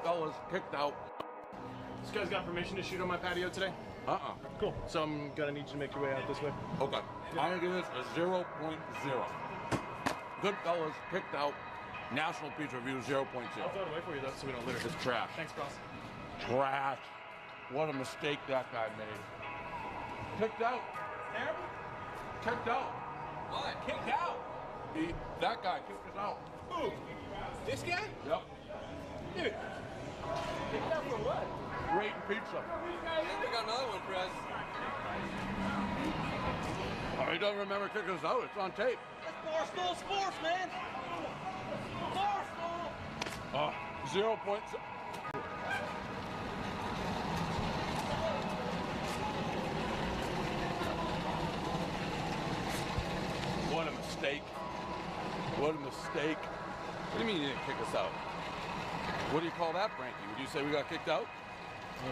fellas kicked out. This guy's got permission to shoot on my patio today? Cool. So I'm gonna need you to make your way out this way. Okay. I'm gonna give this a 0.0. Goodfellas kicked out. National Pizza Review 0.0. I'll throw it away for you though, so we don't litter. It's trash. Thanks, boss. Trash. What a mistake that guy made. Kicked out. Terrible? Kicked out. What? Kicked out? That guy kicked us out. Who? This guy? Yep. Dude. Kicked out for what? Great pizza. They got another one for us. Oh, he doesn't remember kicking us out. It's on tape. That's Barstool Sports, man. Barstool. 0.0. What a mistake. What a mistake. What do you mean you didn't kick us out? What do you call that, Frankie? Would you say we got kicked out? Yeah.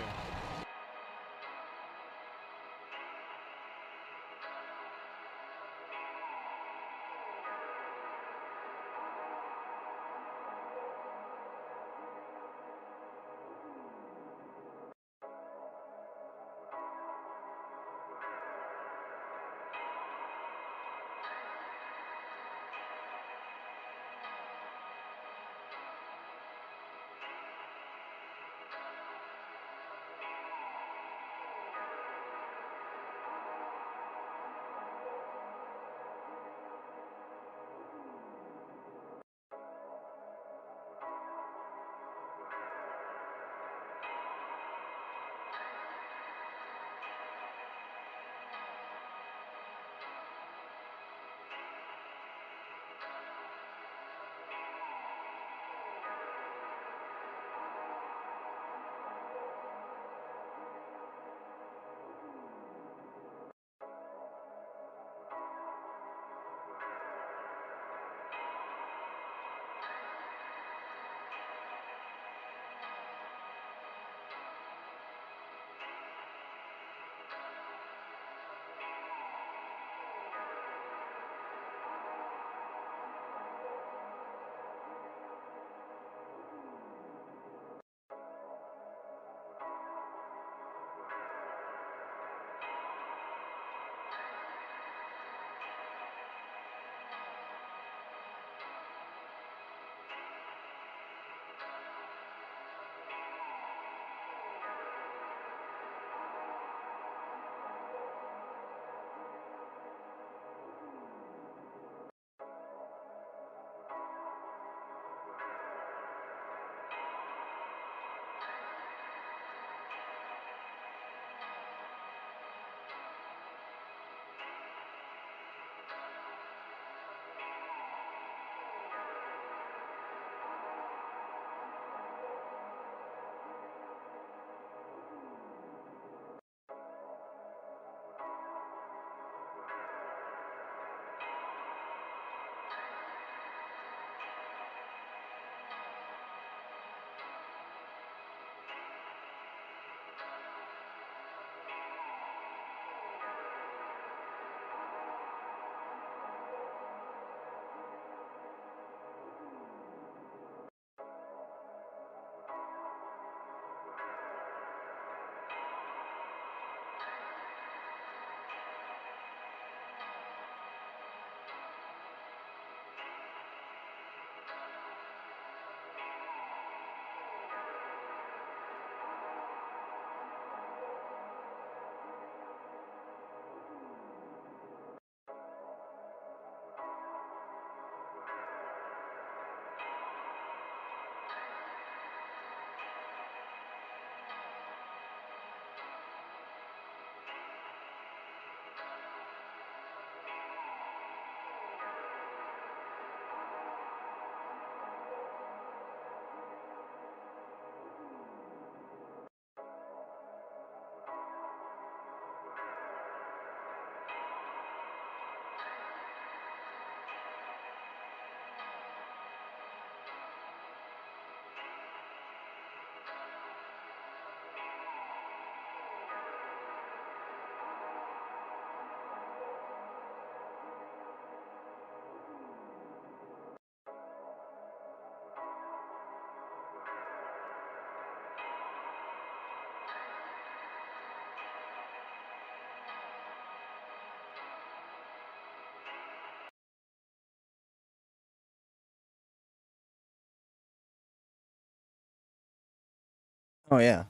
Oh yeah.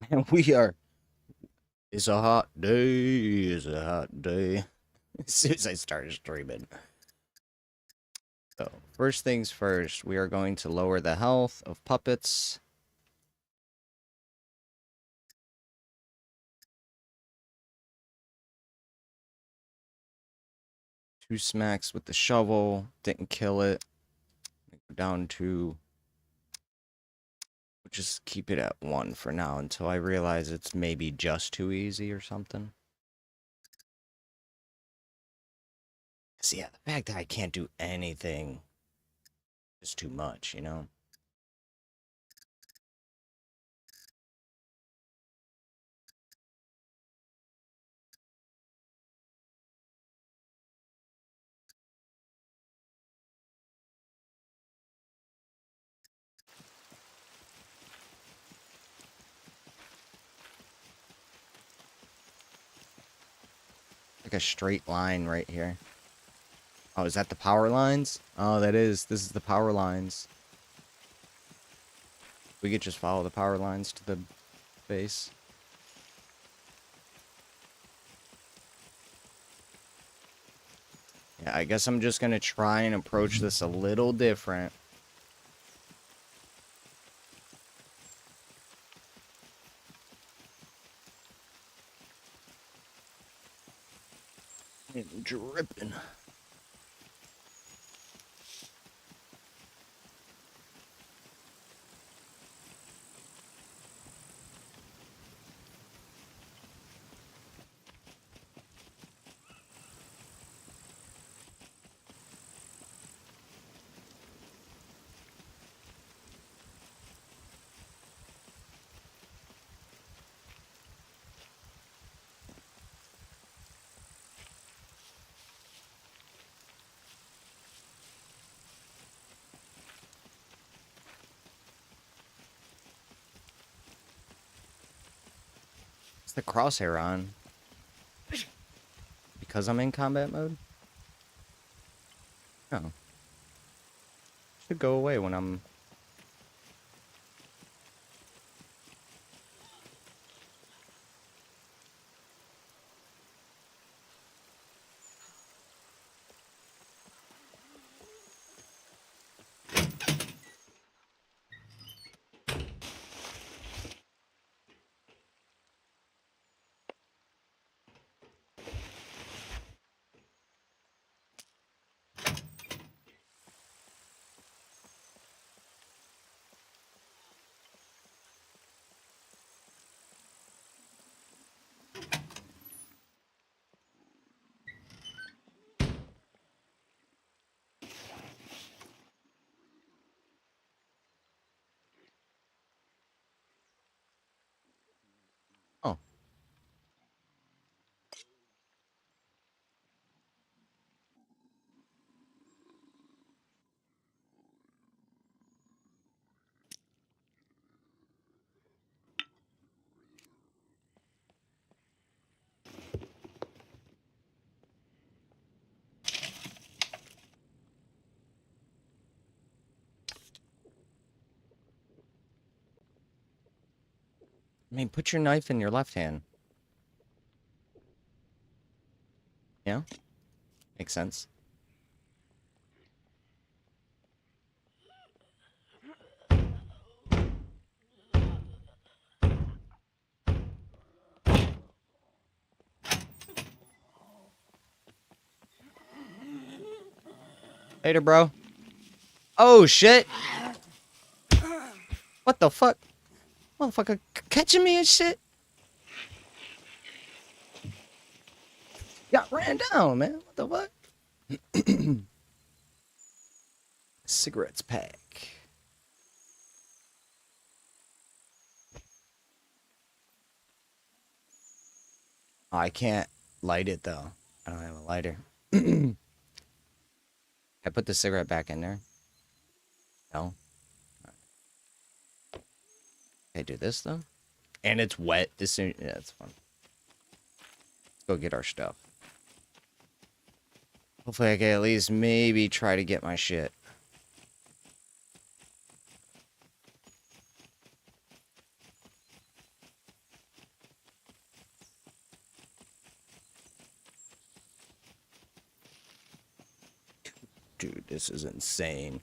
And we are. It's a hot day. It's a hot day. As soon as I started streaming. So, first things first, we are going to lower the health of puppets. Two smacks with the shovel. Didn't kill it. Go down to... We'll just keep it at 1 for now until I realize it's maybe just too easy or something. See, yeah, the fact that I can't do anything is too much, you know? Like a straight line right here. Oh, is that the power lines? Oh, that is. This is the power lines. We could just follow the power lines to the base. Yeah, I guess I'm just gonna try and approach this a little different. And dripping. Is the crosshair on? Because I'm in combat mode? No. Should go away when I'm... Oh. I mean, put your knife in your left hand. Yeah? Makes sense. Later, bro. Oh, shit! What the fuck? Motherfucker catching me and shit? Got ran down, man. What the fuck? Cigarettes pack. Oh, I can't light it, though. I don't have a lighter. I put the cigarette back in there. No. Can I do this, though? And it's wet. This, yeah, it's fun. Let's go get our stuff. Hopefully I can at least maybe try to get my shit. Dude, this is insane.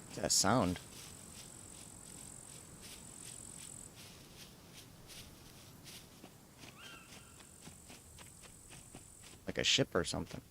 What's that sound? Like a ship or something.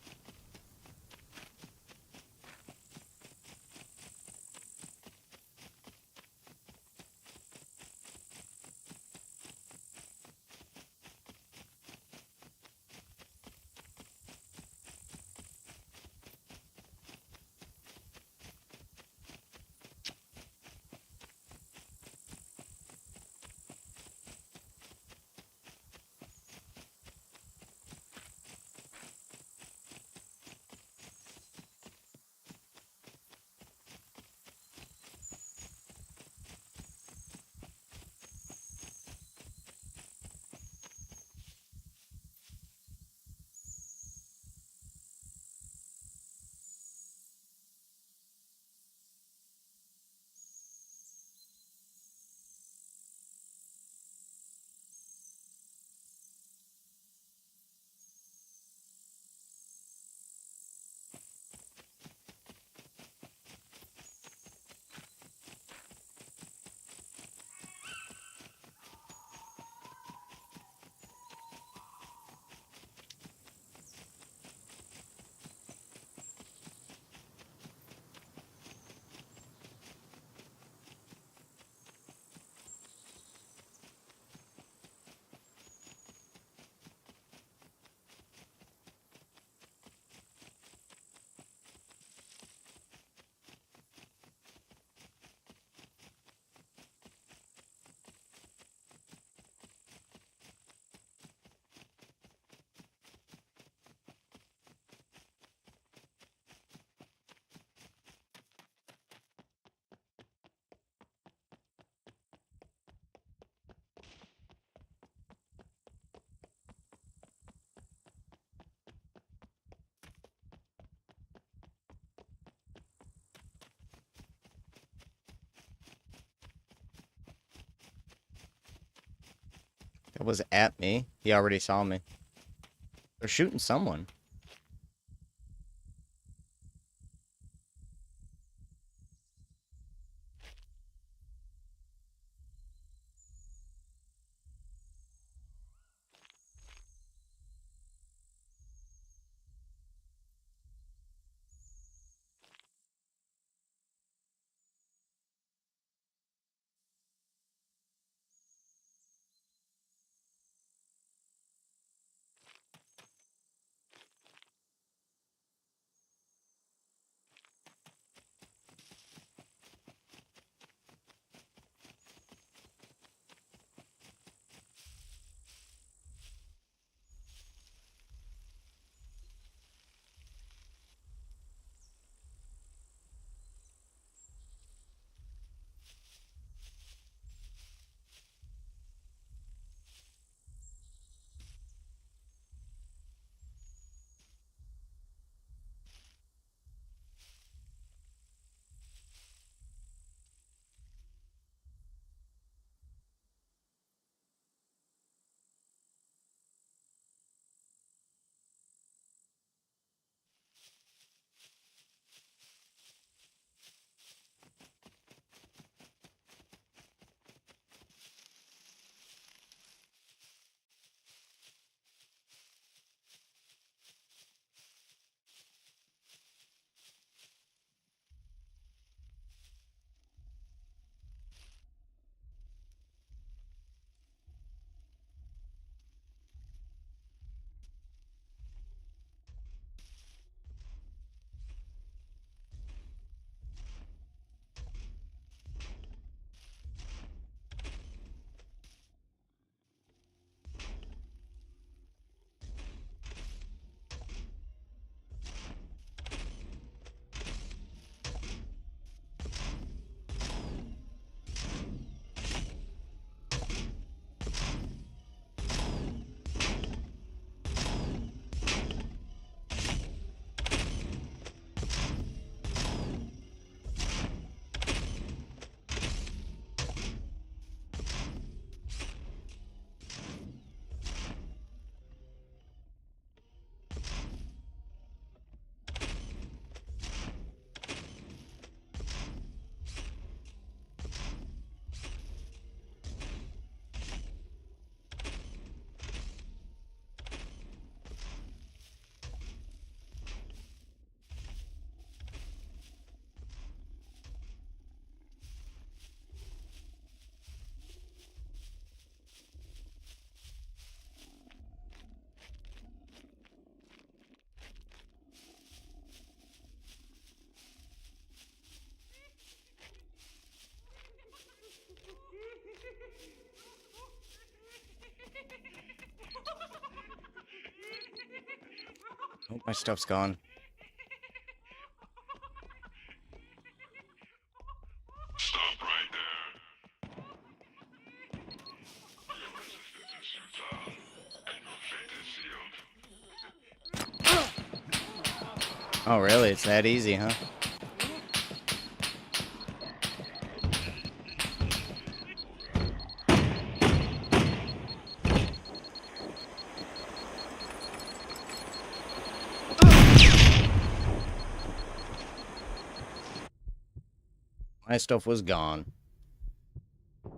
That was at me. He already saw me. They're shooting someone. Oh, my stuff's gone. Stop right there. Your resistance is futile, and your fate is sealed. Oh, really? It's that easy, huh? My stuff was gone. It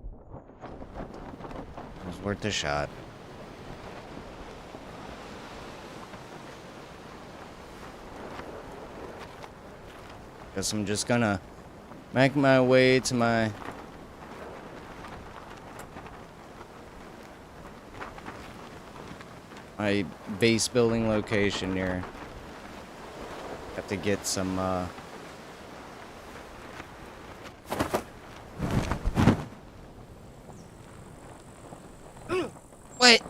was worth a shot. Guess I'm just gonna make my way to my base building location here. Have to get some What?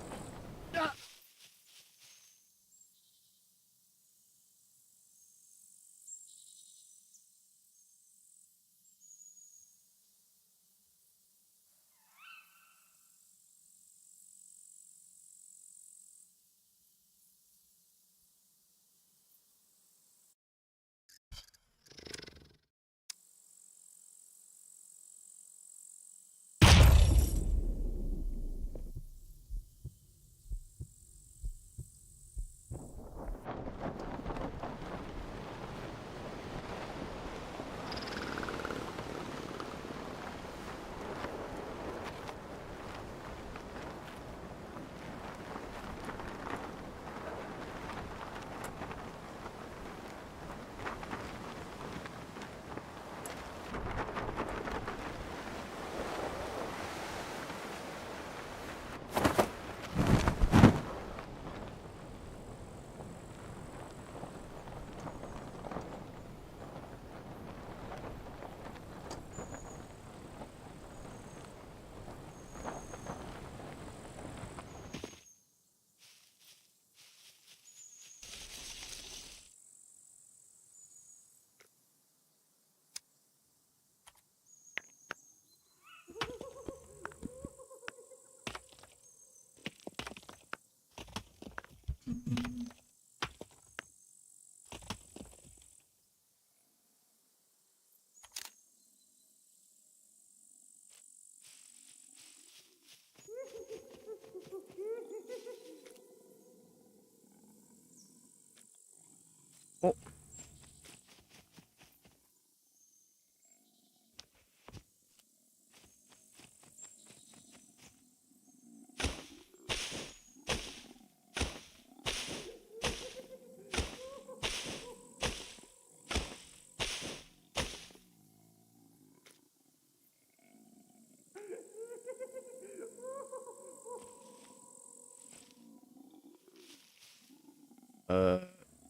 Uh,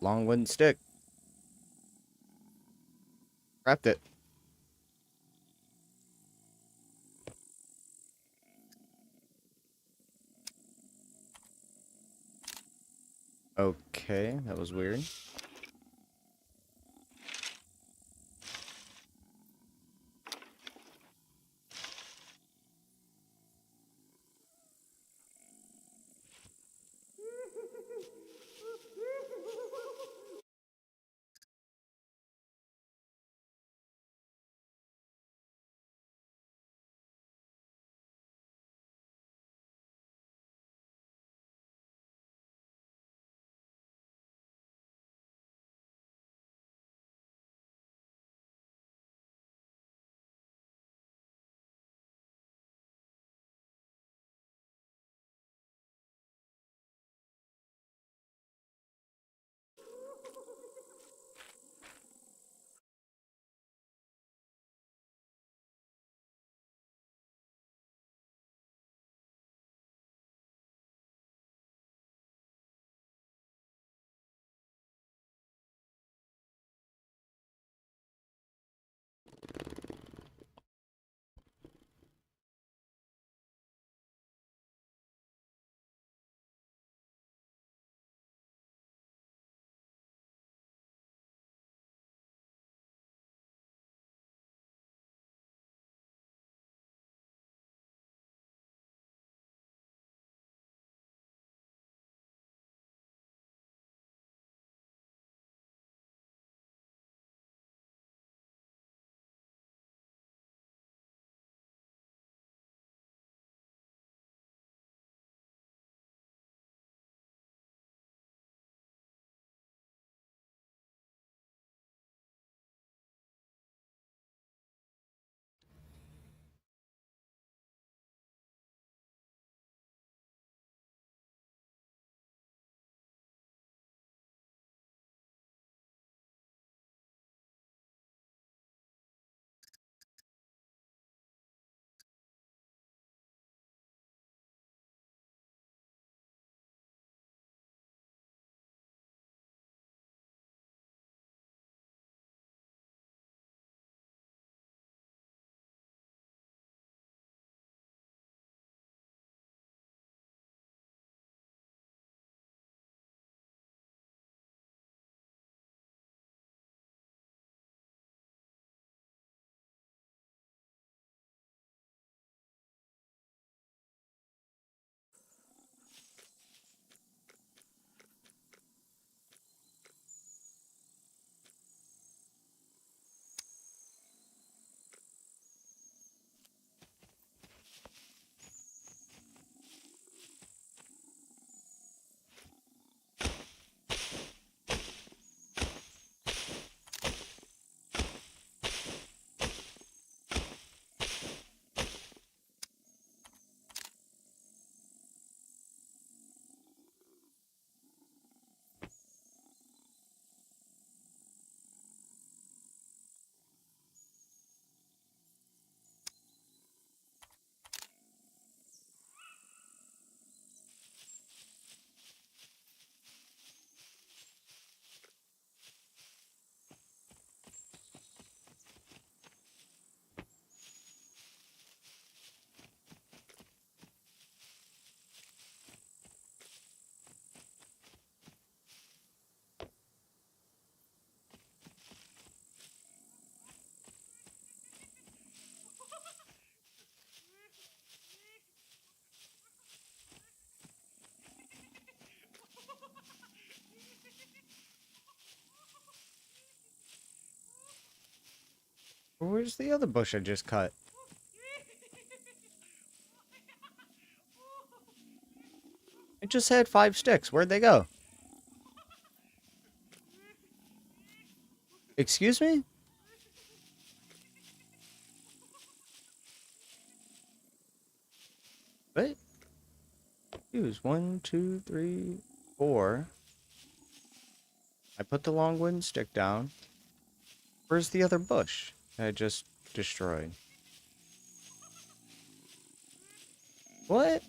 long wooden stick. Wrapped it. Okay, that was weird. Where's the other bush I just cut? It just had 5 sticks. Where'd they go? Excuse me? What? Use 1, 2, 3, 4. I put the long wooden stick down. Where's the other bush I just destroyed? What?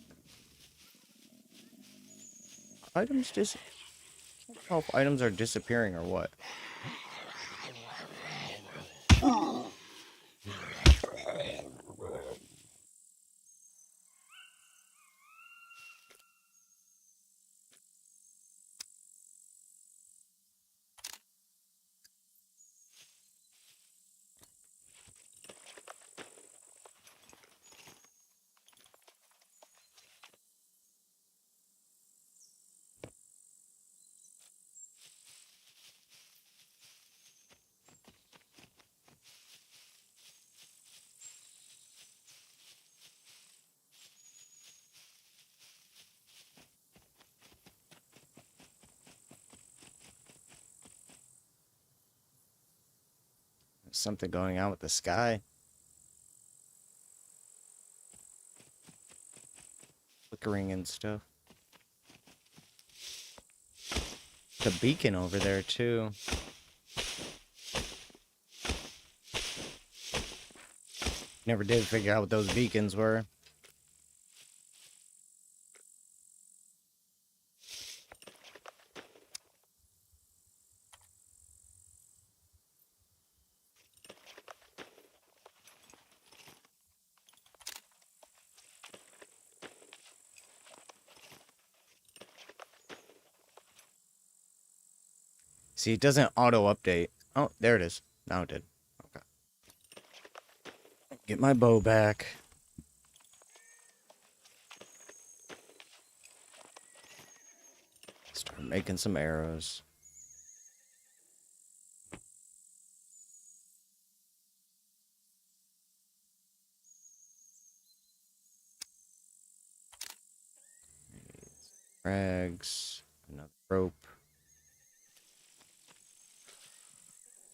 Items dis... know if items are disappearing or what. There's something going on with the sky. Flickering and stuff. The beacon over there too. Never did figure out what those beacons were. See, it doesn't auto-update. Oh, there it is. Now it did. Okay. Get my bow back. Start making some arrows. Rags. Another rope.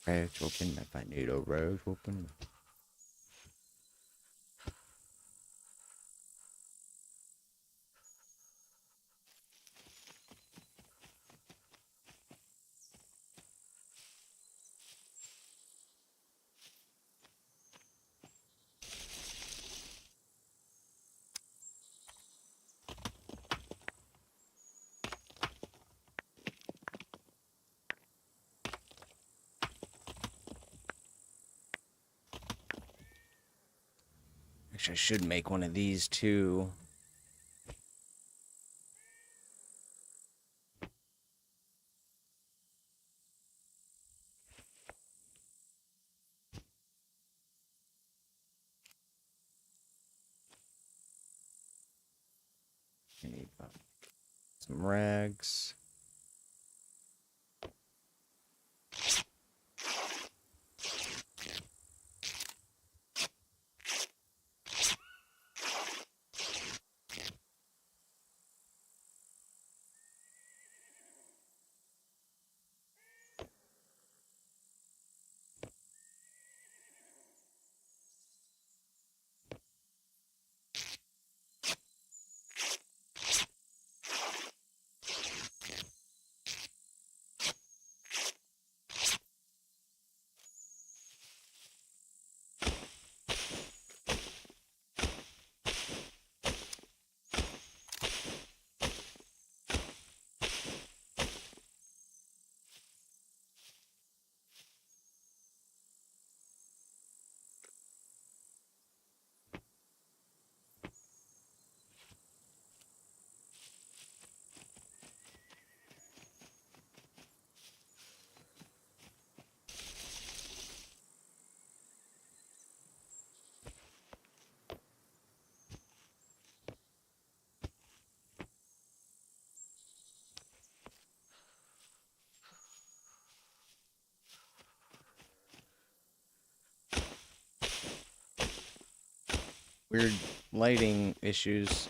Rags open. If I need a rag open. Actually, I should make one of these too. I need some rags. Weird lighting issues.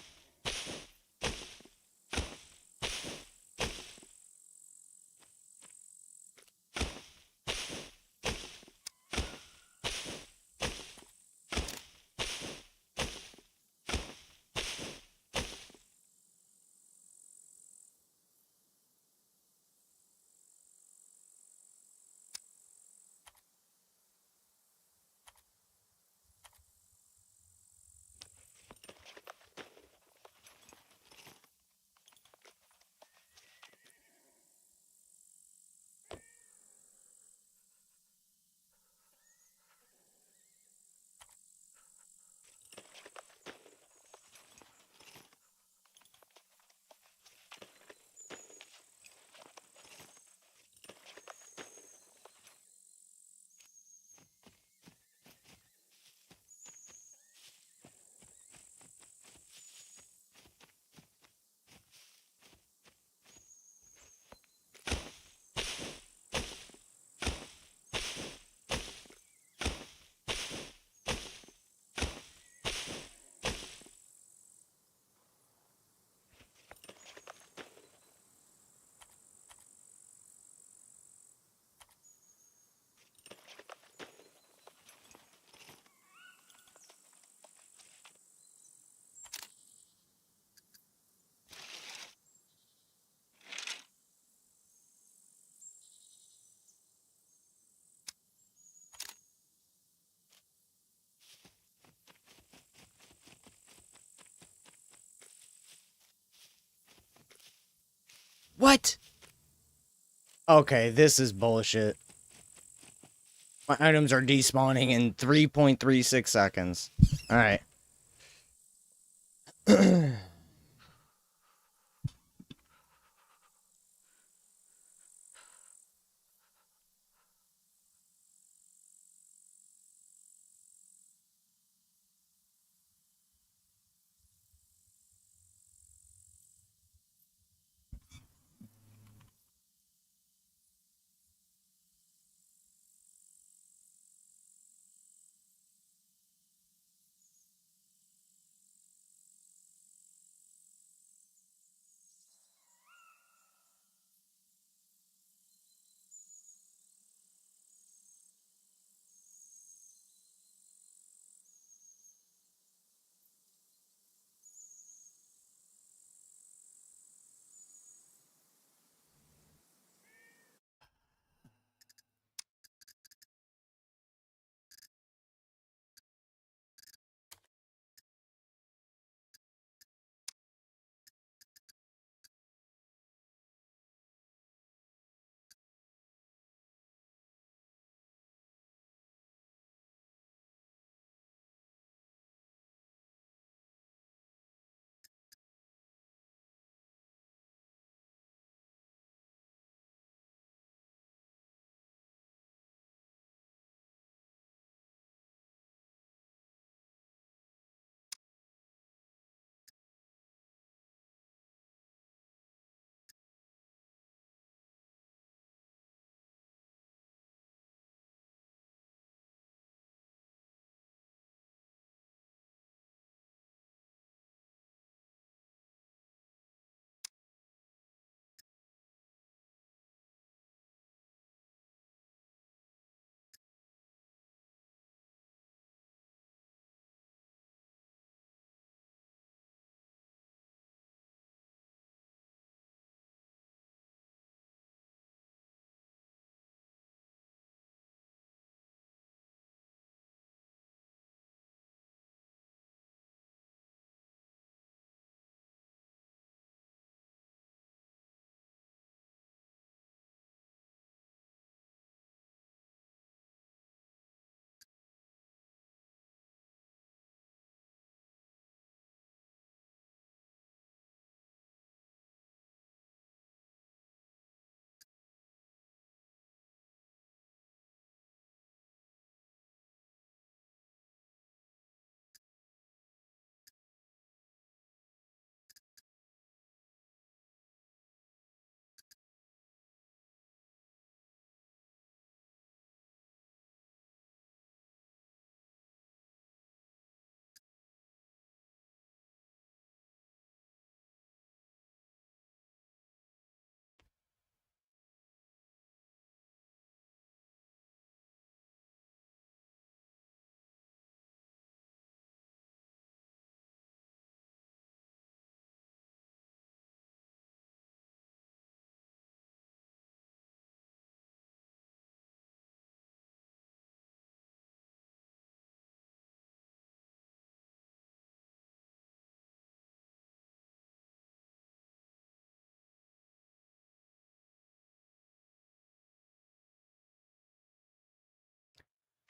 What? Okay, this is bullshit. My items are despawning in 3.36 seconds. Alright.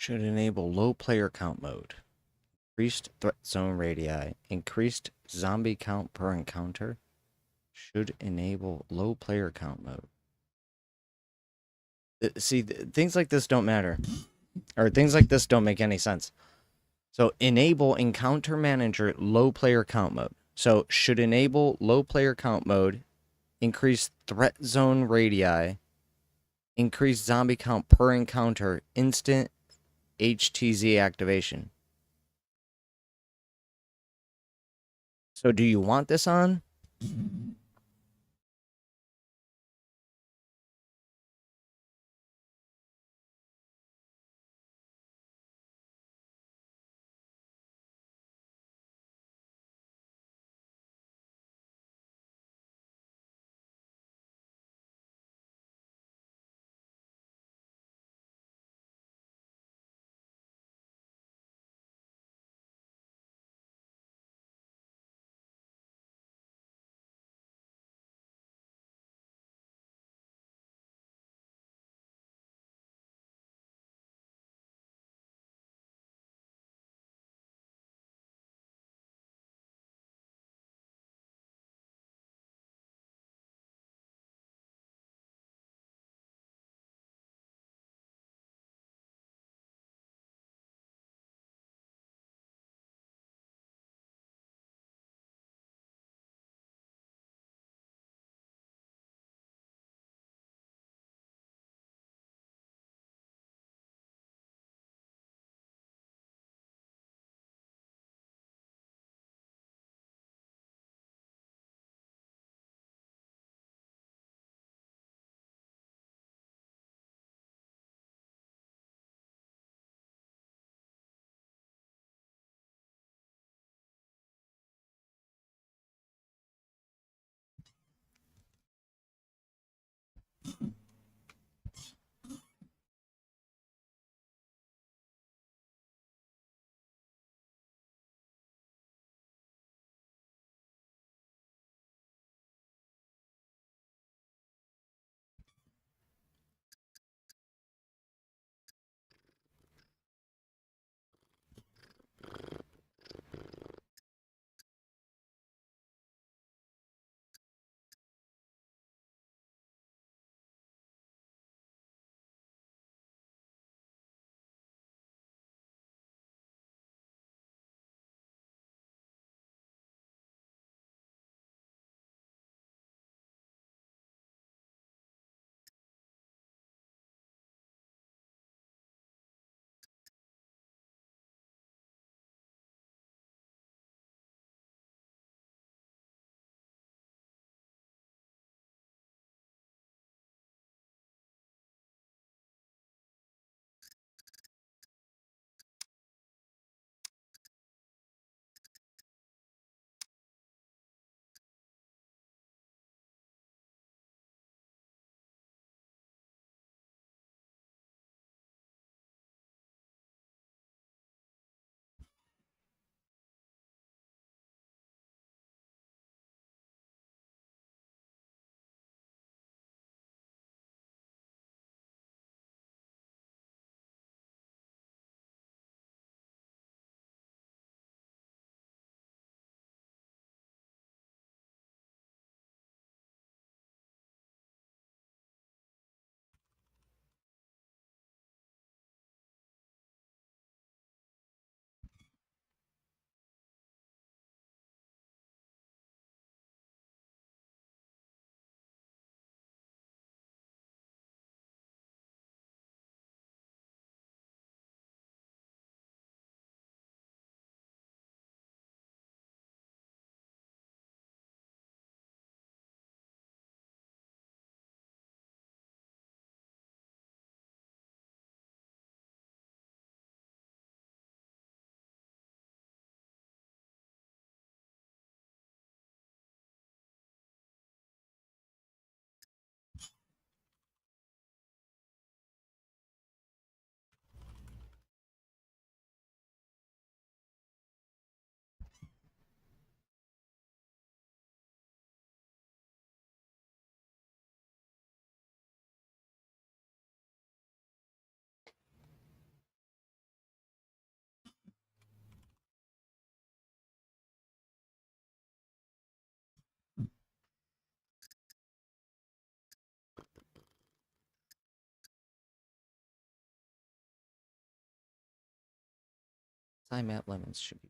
Should enable low player count mode. Increased threat zone radii. Increased zombie count per encounter. Should enable low player count mode. See, things like this don't matter. Or things like this don't make any sense. So enable encounter manager low player count mode. So should enable low player count mode. Increase threat zone radii. Increase zombie count per encounter. Instant HTZ activation. So do you want this on? Time out lemons should be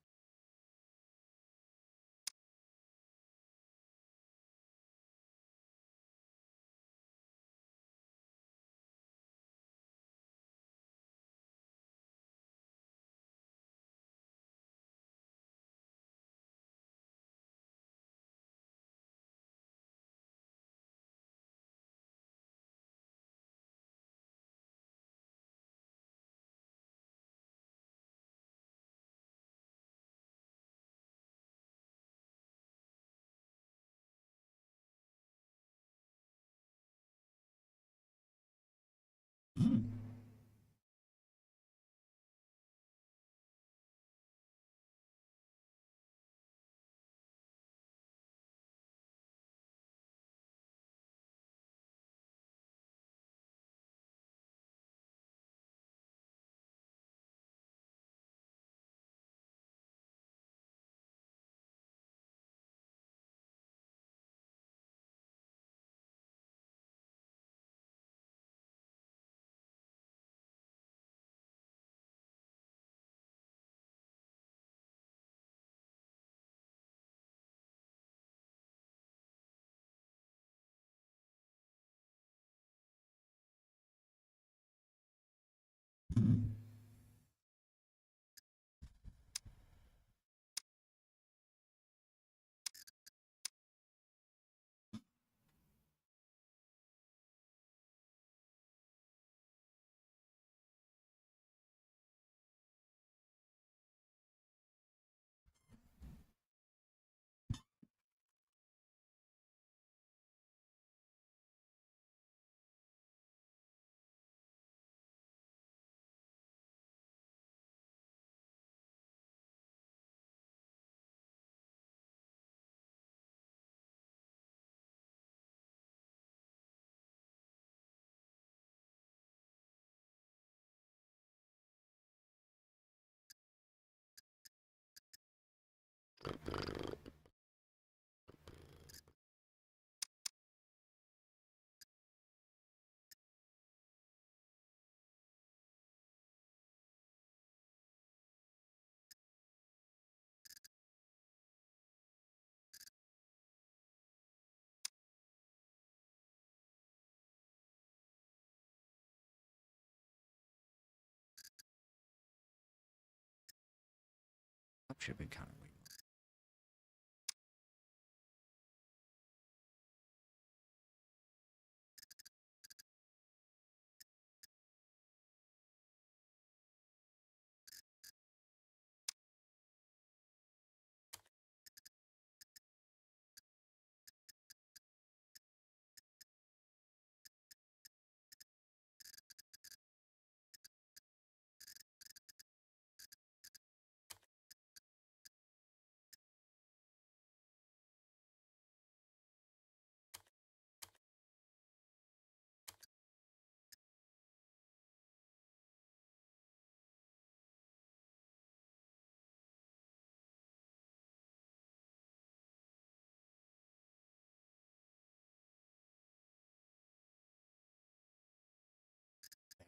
Should be kind of weak.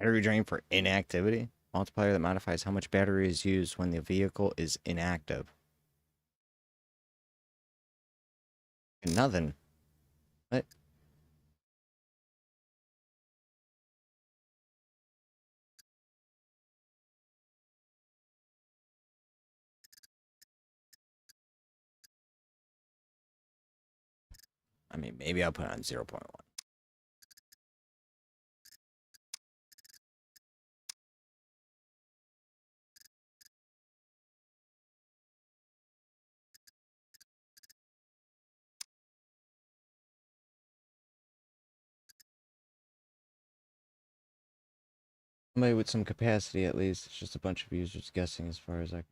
Battery drain for inactivity. Multiplier that modifies how much battery is used when the vehicle is inactive. Nothing. What? I mean, maybe I'll put it on 0.1. Somebody with some capacity, at least. It's just a bunch of users guessing as far as I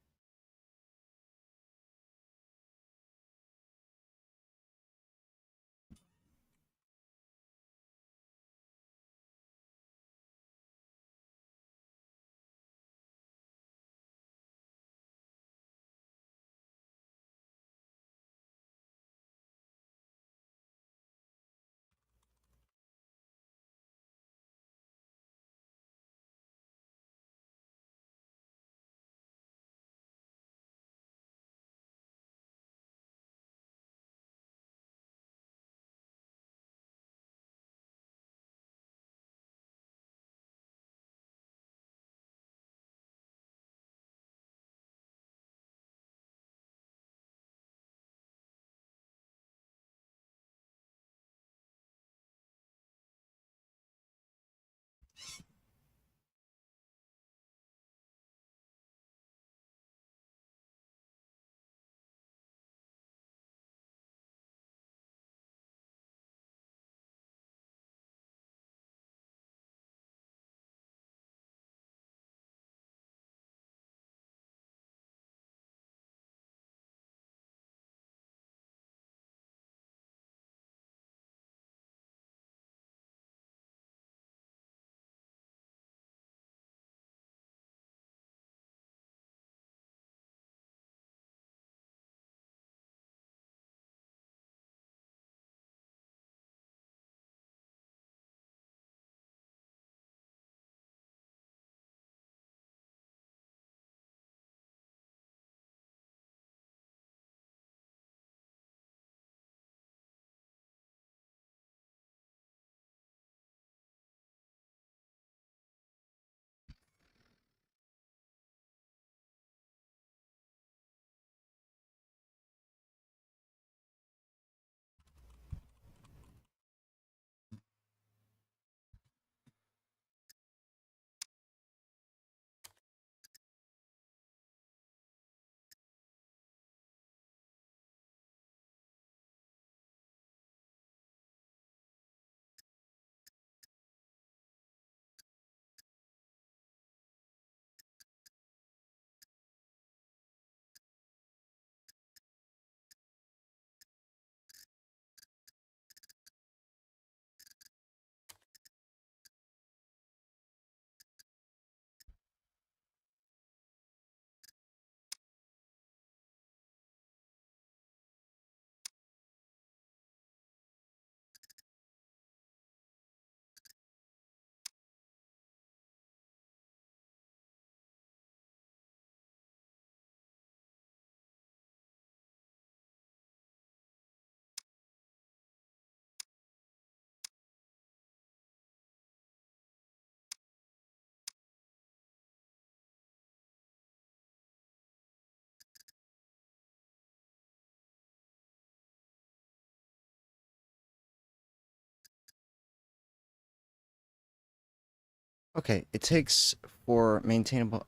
Okay, it takes for maintainable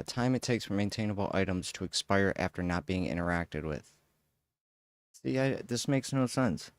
time it takes for maintainable items to expire after not being interacted with. See, this makes no sense.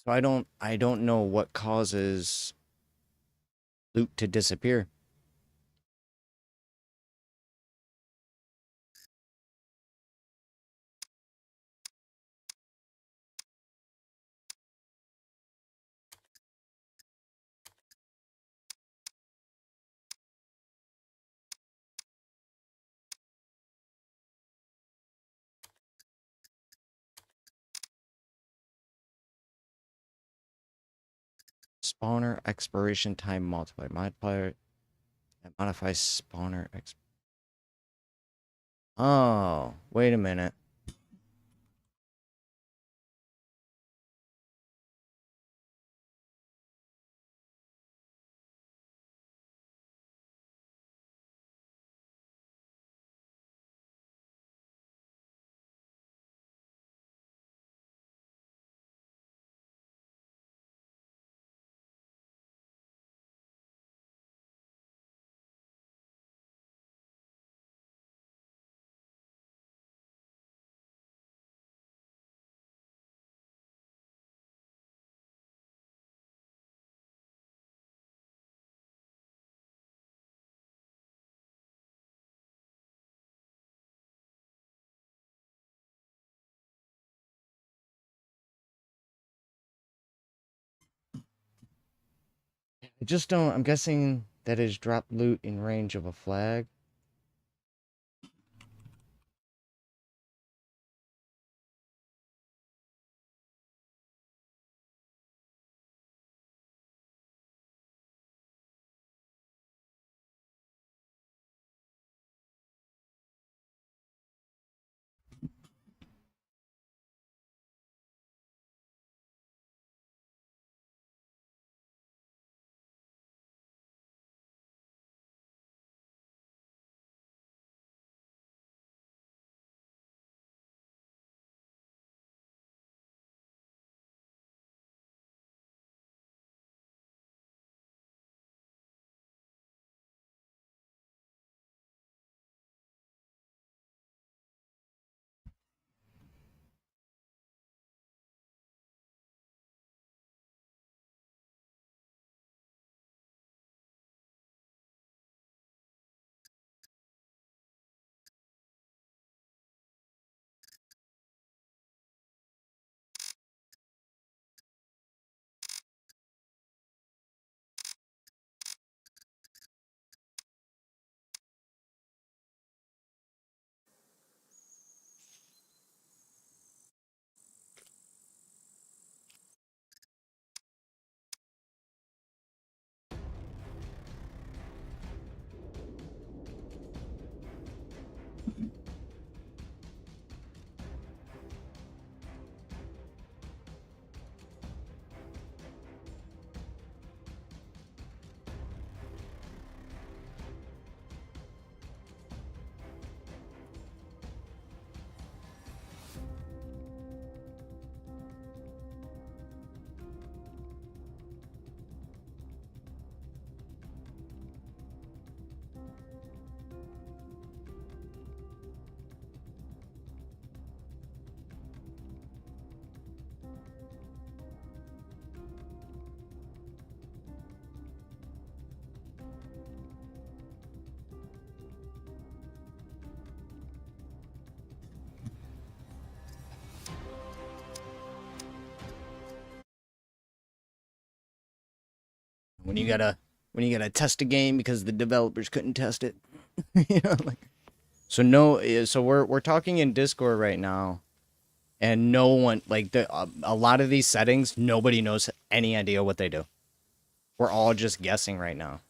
So I don't know what causes loot to disappear. Spawner expiration time multiplier. Modifier that modifies spawner exp. Oh, wait a minute. I just don't. I'm guessing that is drop loot in range of a flag. When you gotta test a game because the developers couldn't test it. You know, like, so no, so we're talking in Discord right now, and no one, like, a lot of these settings, nobody knows any idea what they do. We're all just guessing right now.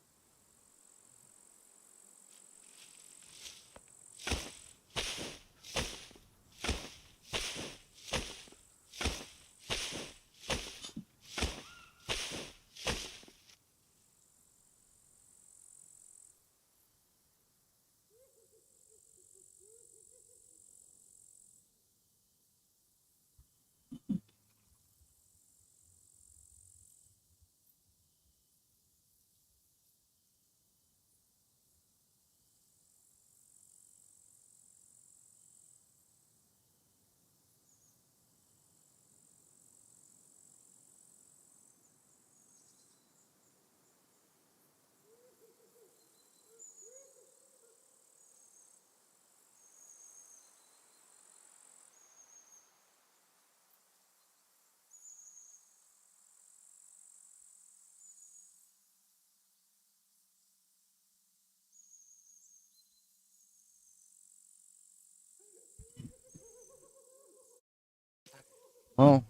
Well,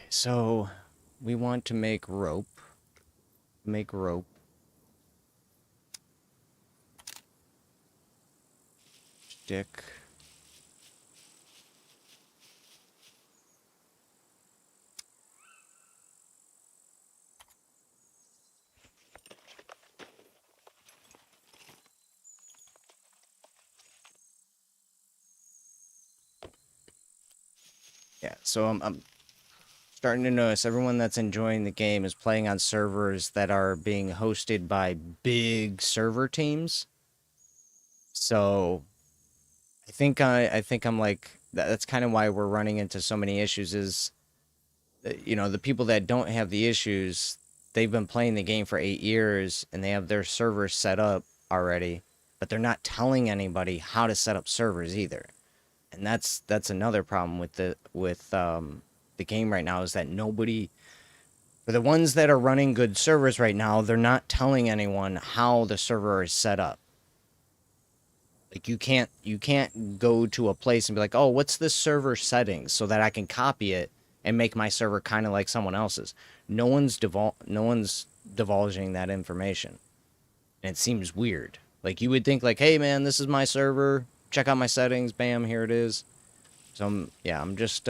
so we want to make rope. Make rope. Stick. Yeah, so I'm starting to notice everyone that's enjoying the game is playing on servers that are being hosted by big server teams. So I think I'm like that's kind of why we're running into so many issues is you know, the people that don't have the issues, they've been playing the game for 8 years and they have their servers set up already, but they're not telling anybody how to set up servers either. And that's another problem with the game right now is that nobody for the ones that are running good servers right now, they're not telling anyone how the server is set up. Like you can't go to a place and be like, "Oh, what's this server settings so that I can copy it and make my server kind of like someone else's." No one's divulging that information. And it seems weird. Like you would think like, "Hey man, this is my server. Check out my settings. Bam, here it is." So I'm just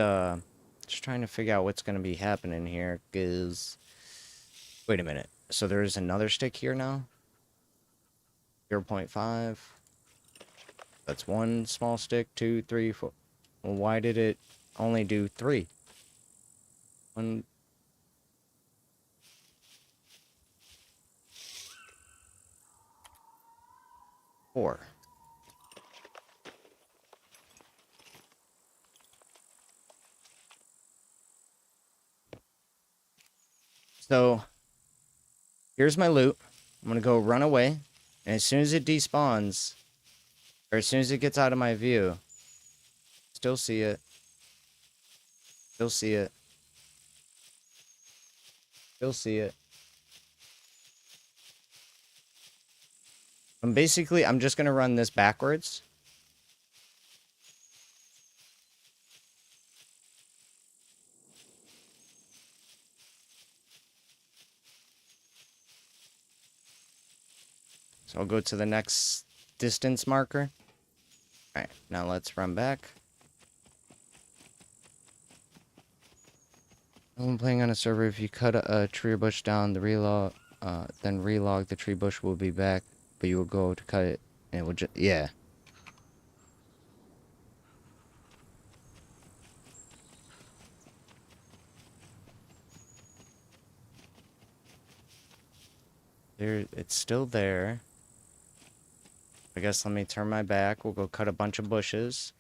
trying to figure out what's going to be happening here cuz wait a minute. So there's another stick here now? 0.5. That's one small stick, 2, 3, 4. Well, why did it only do 3? 1, 4. So, here's my loot. I'm gonna go run away. And as soon as it despawns, or as soon as it gets out of my view, still see it. Still see it. Still see it. I'm just gonna run this backwards. So I'll go to the next distance marker. Alright, now let's run back. When playing on a server, if you cut a tree or bush down, then relog the tree bush will be back, but you will go to cut it, and it will just, yeah. There, it's still there. I guess let me turn my back. We'll go cut a bunch of bushes.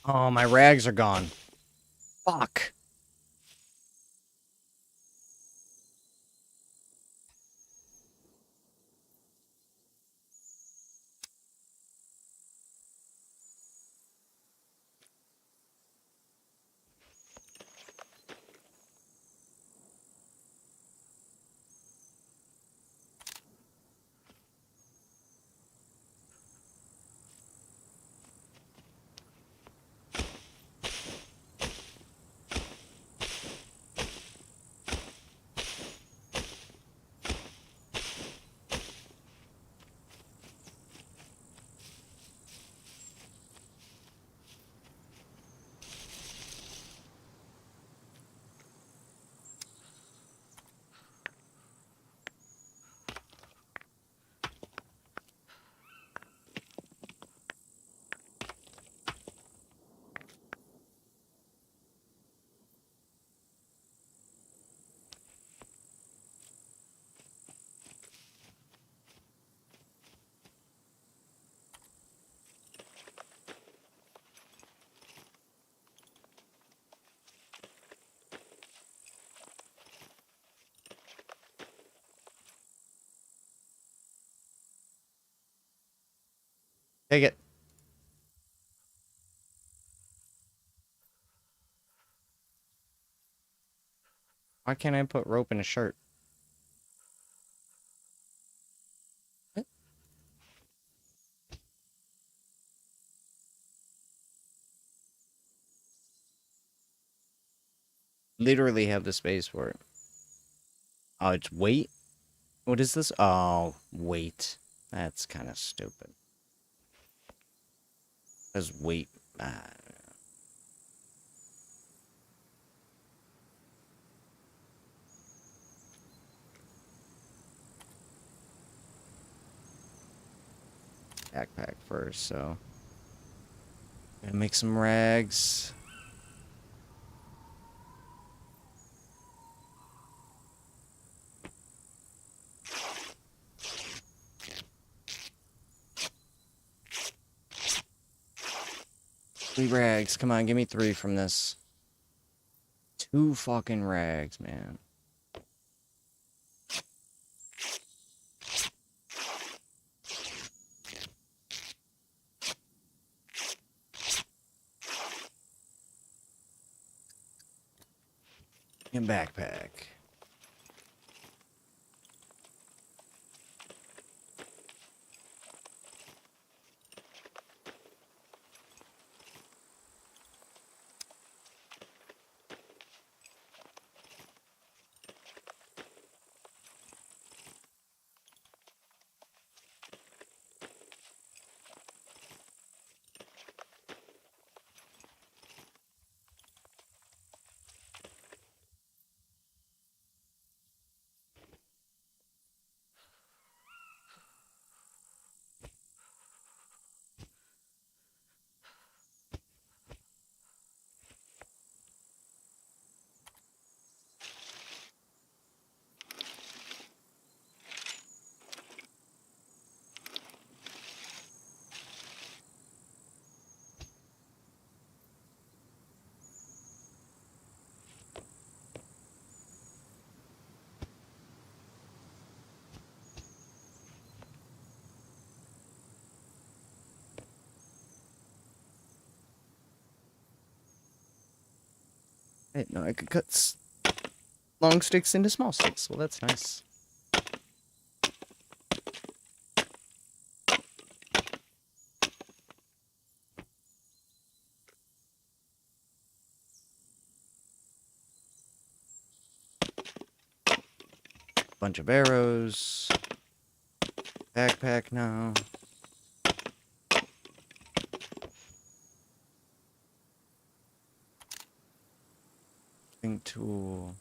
Oh, my rags are gone. Fuck. Take it. Why can't I put rope in a shirt? What? Literally have the space for it. Oh, it's weight? What is this? Oh, weight. That's kind of stupid. Because weight. Backpack first, so. Gotta make some rags. Three rags. Come on, give me 3 from this. 2 fucking rags, man. And backpack. I didn't know I could cut long sticks into small sticks. Well, that's nice. Bunch of arrows. Backpack now. Thing tool.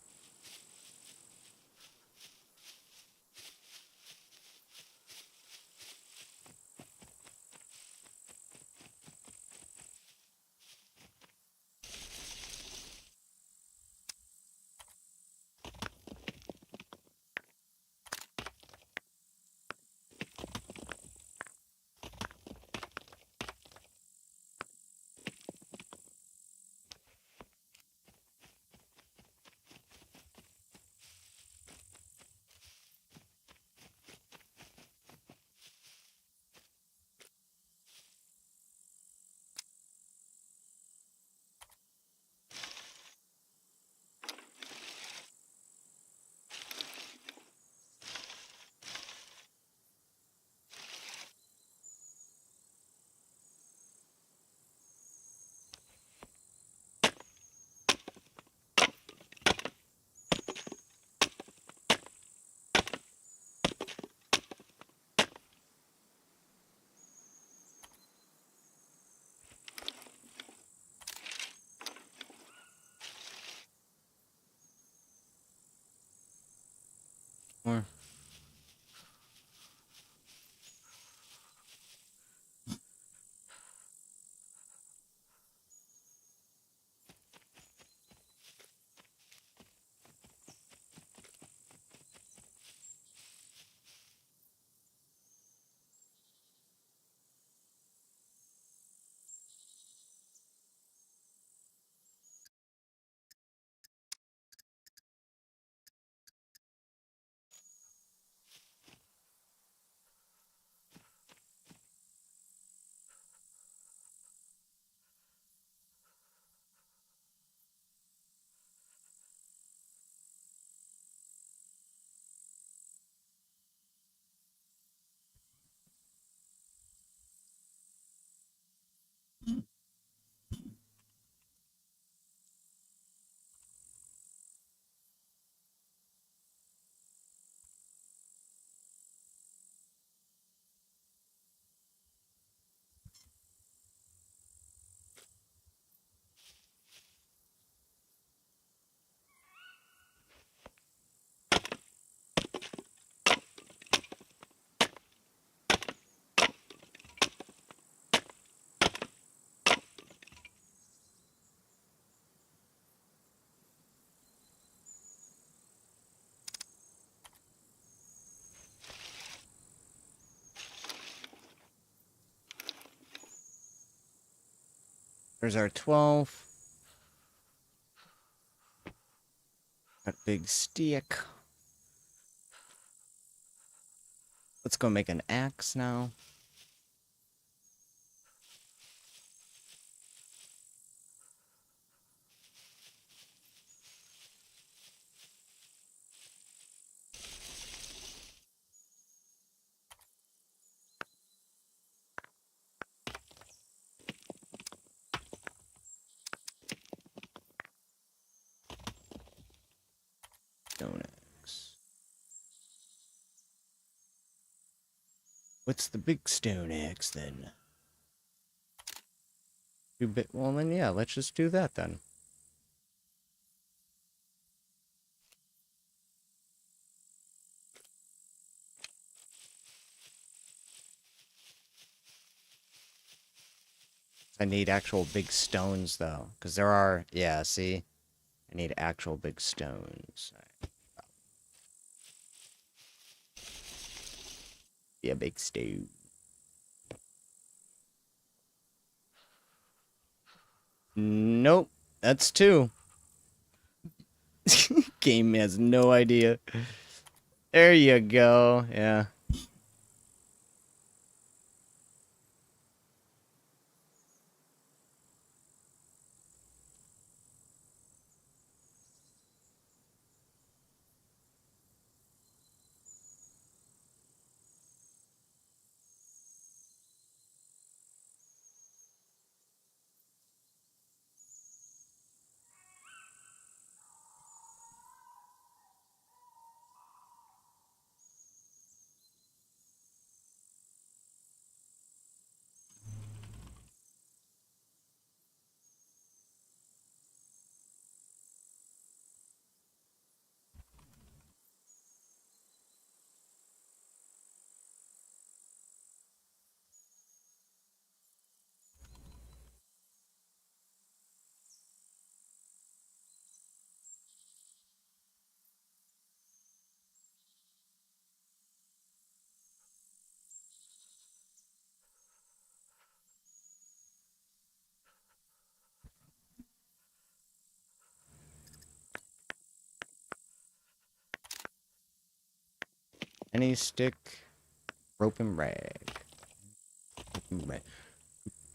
There's our 12. That big stick. Let's go make an axe now. Stone axe. What's the big stone axe then? Well then, yeah, let's just do that then. I need actual big stones though, because there are, yeah, see? I need actual big stones. Yeah, big stone. Nope, that's 2. Game has no idea. There you go, yeah. Any stick, rope and rag. Rope and rag.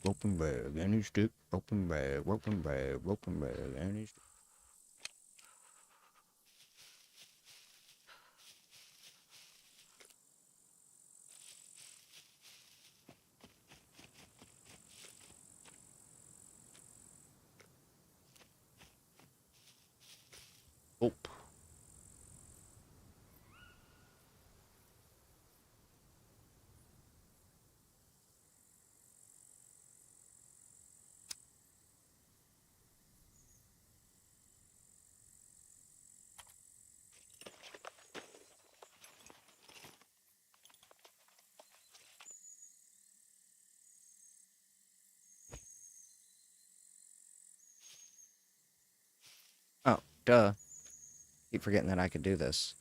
Rope and rag. Any stick, rope and rag. Rope and rag. Rope and rag. Any stick. Oh. Oh, duh. Keep forgetting that I could do this.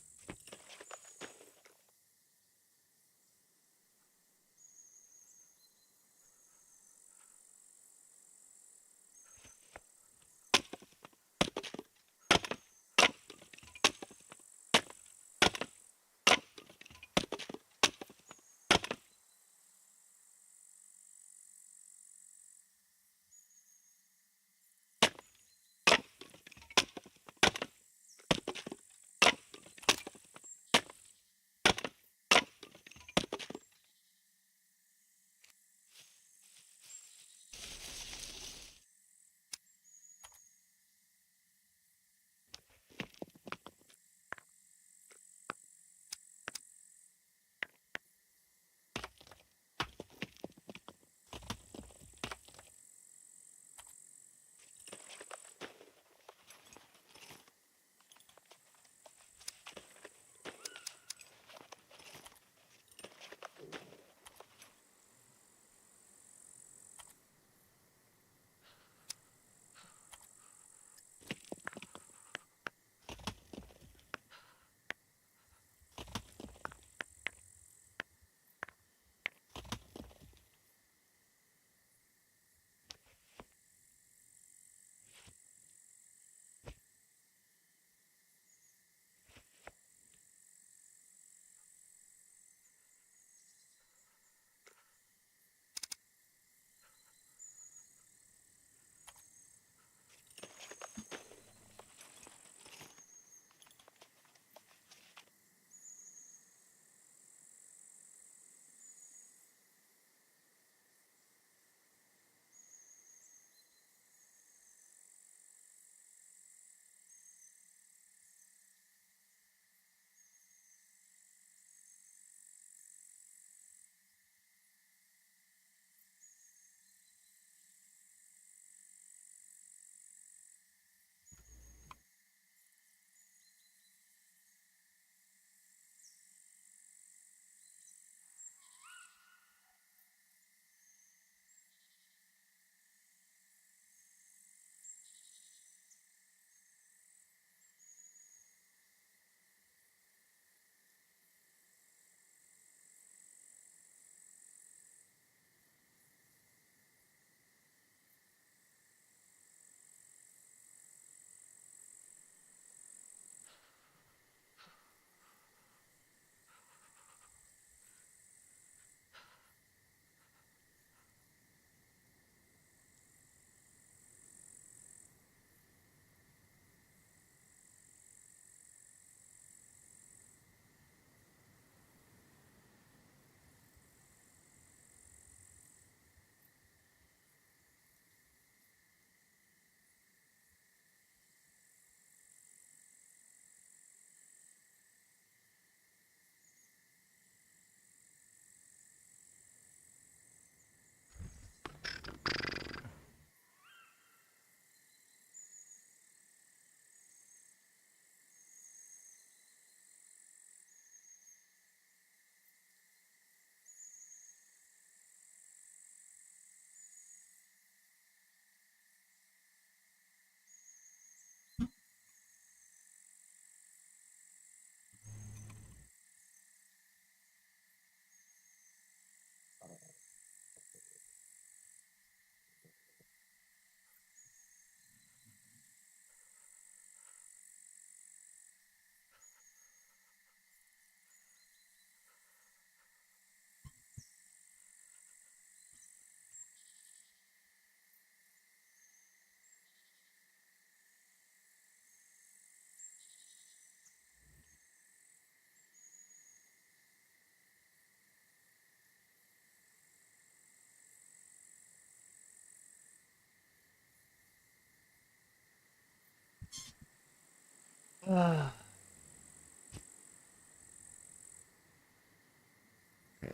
Okay,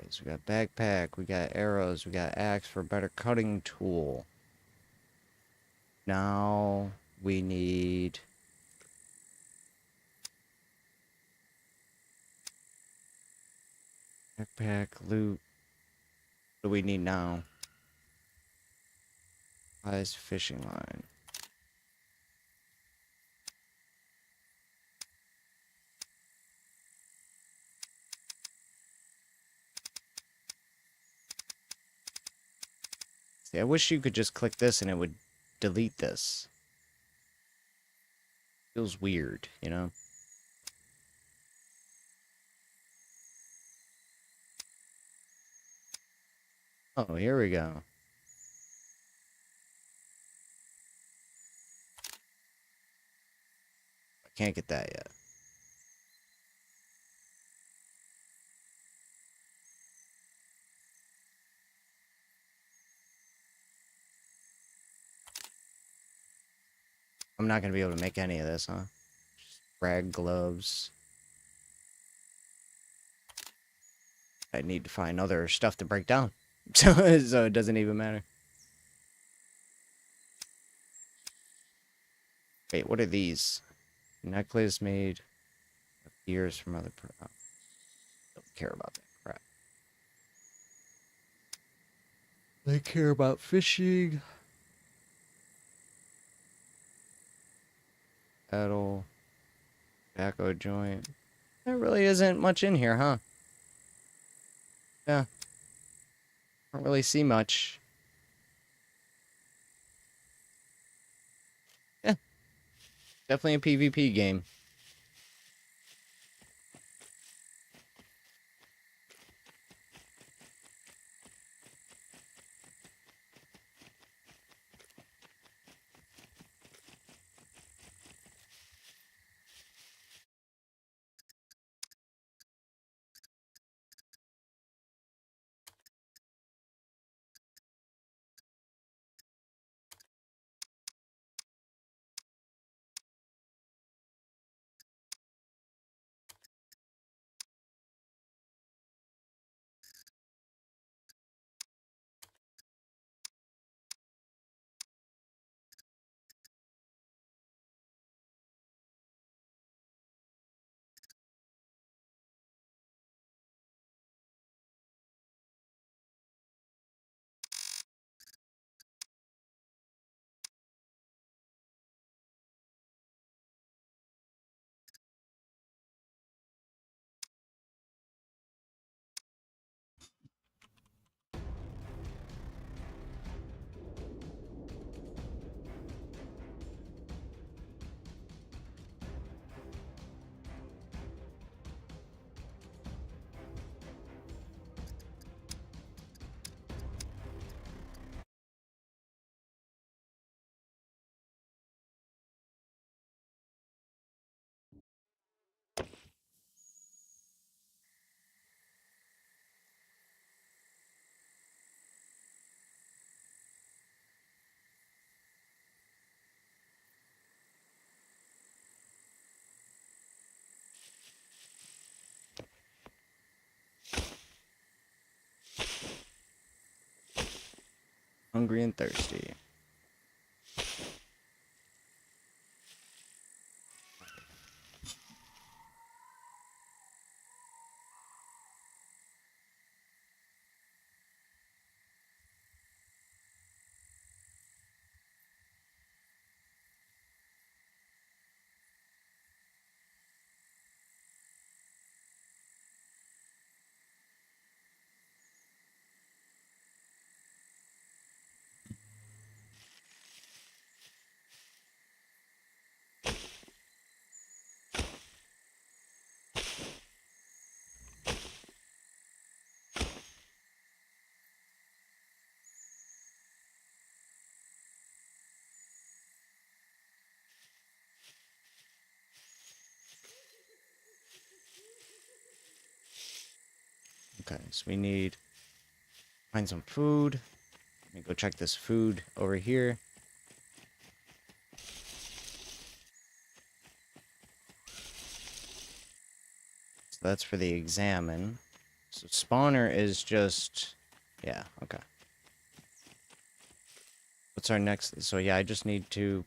so we got backpack, we got arrows, we got axe for a better cutting tool. Now we need backpack, loot. What do we need now? Size fishing line. See, I wish you could just click this and it would delete this. Feels weird, you know? Oh, here we go. I can't get that yet. I'm not gonna be able to make any of this, huh? Just rag gloves. I need to find other stuff to break down. So it doesn't even matter. Wait, what are these? Necklace made of ears from other... Oh, don't care about that crap. They care about fishing. Pedal. Tobacco joint. There really isn't much in here, huh? Yeah. Don't really see much. Yeah. Definitely a PvP game. Hungry and thirsty. Okay, so we need find some food. Let me go check this food over here. So that's for the examine. So spawner is just... Yeah, okay. What's our next... So yeah, I just need to...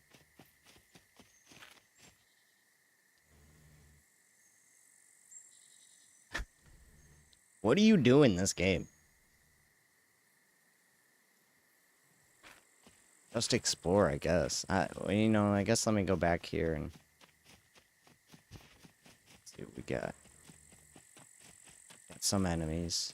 What do you do in this game? Just explore, I guess. You know, I guess let me go back here and... see what we got. Got some enemies.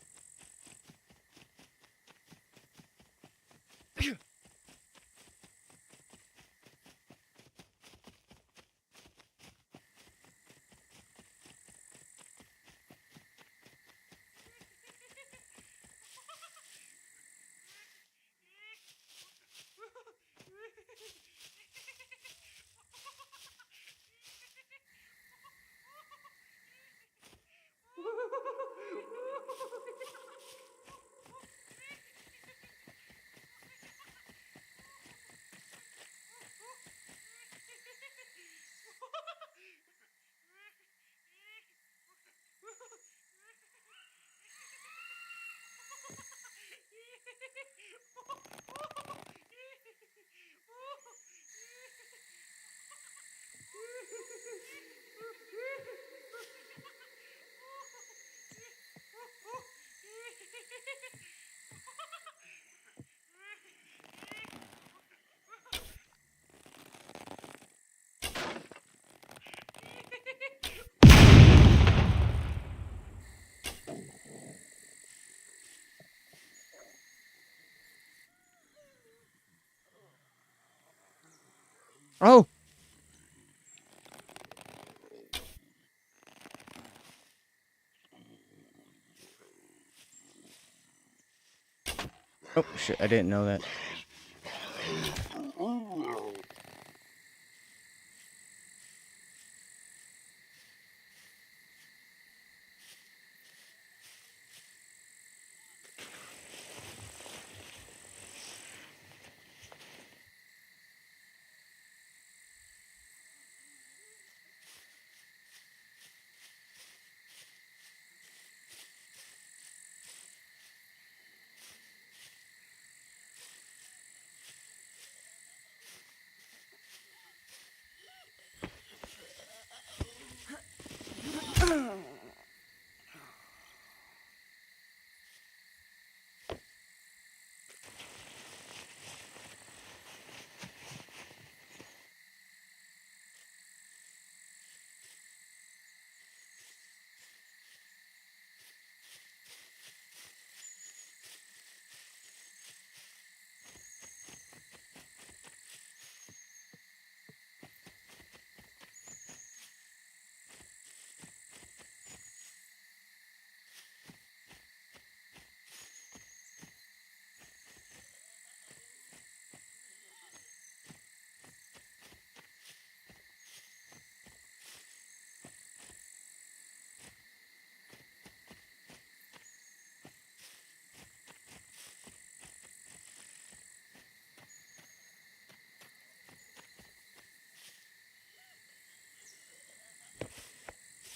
Oh! Oh, shit, I didn't know that.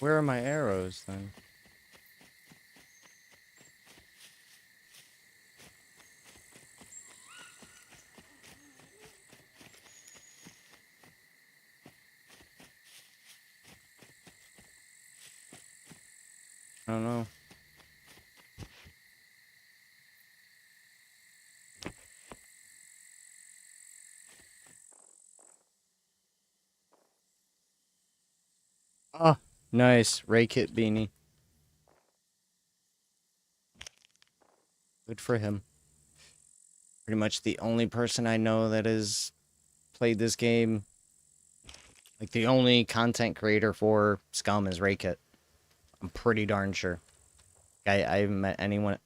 Where are my arrows, then? I don't know. Ah, nice. Ray Kit beanie. Good for him. Pretty much the only person I know that has played this game. Like, the only content creator for Scum is Ray Kit. I'm pretty darn sure. I haven't met anyone...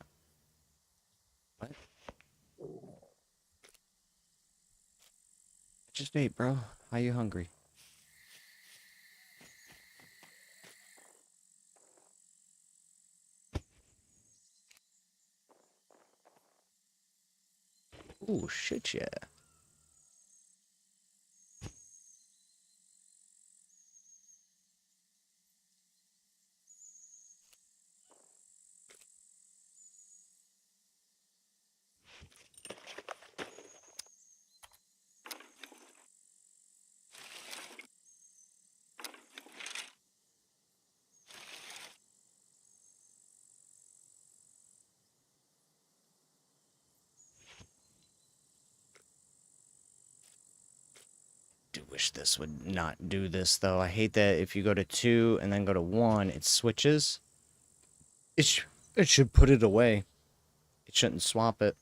What? Just ate, bro. How you hungry? Ooh, shit, yeah. wish this would not do this, though. I hate that if you go to 2 and then go to 1, it switches. It should put it away. It shouldn't swap it.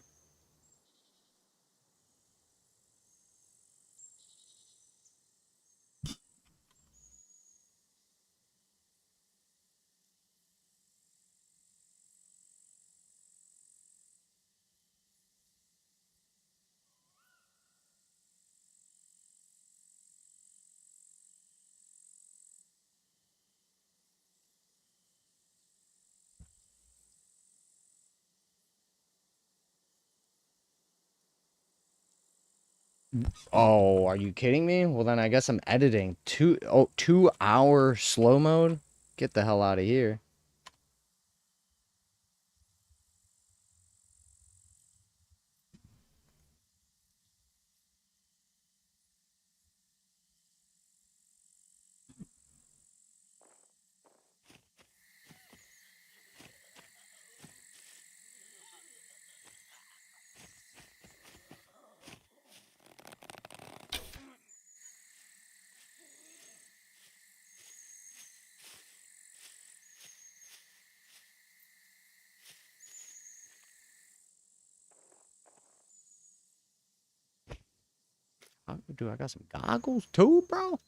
Oh, are you kidding me? Well, then I guess I'm editing. 2-hour slow mode? Get the hell out of here. Dude, I got some goggles too, bro.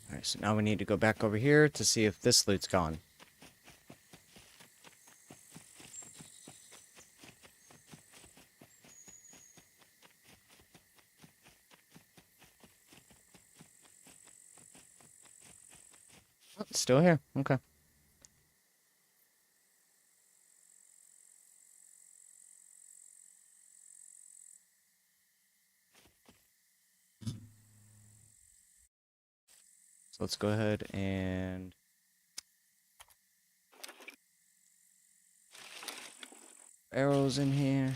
Alright, so now we need to go back over here to see if this loot's gone. Oh, it's still here. Okay. So let's go ahead and arrows in here.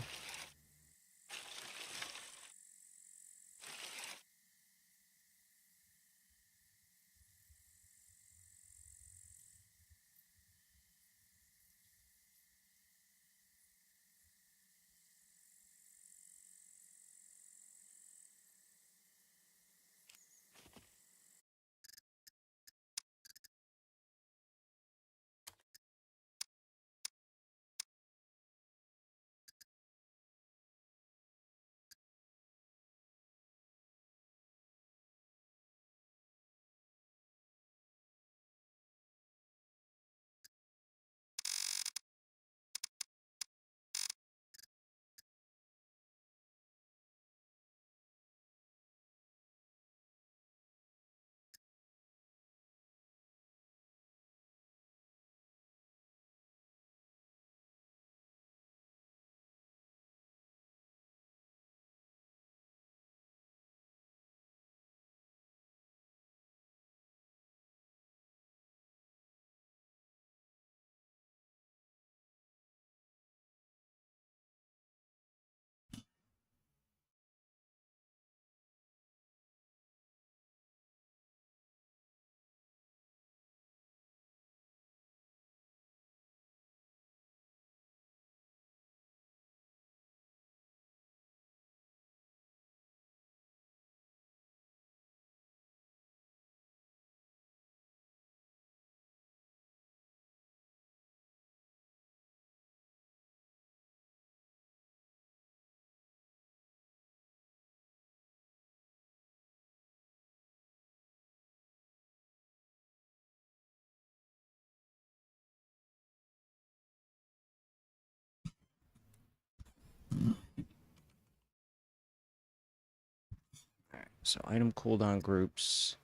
So item cooldown groups.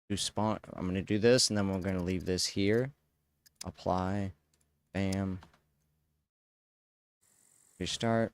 Do spawn. I'm going to do this, and then we're going to leave this here. Apply. Bam. Restart.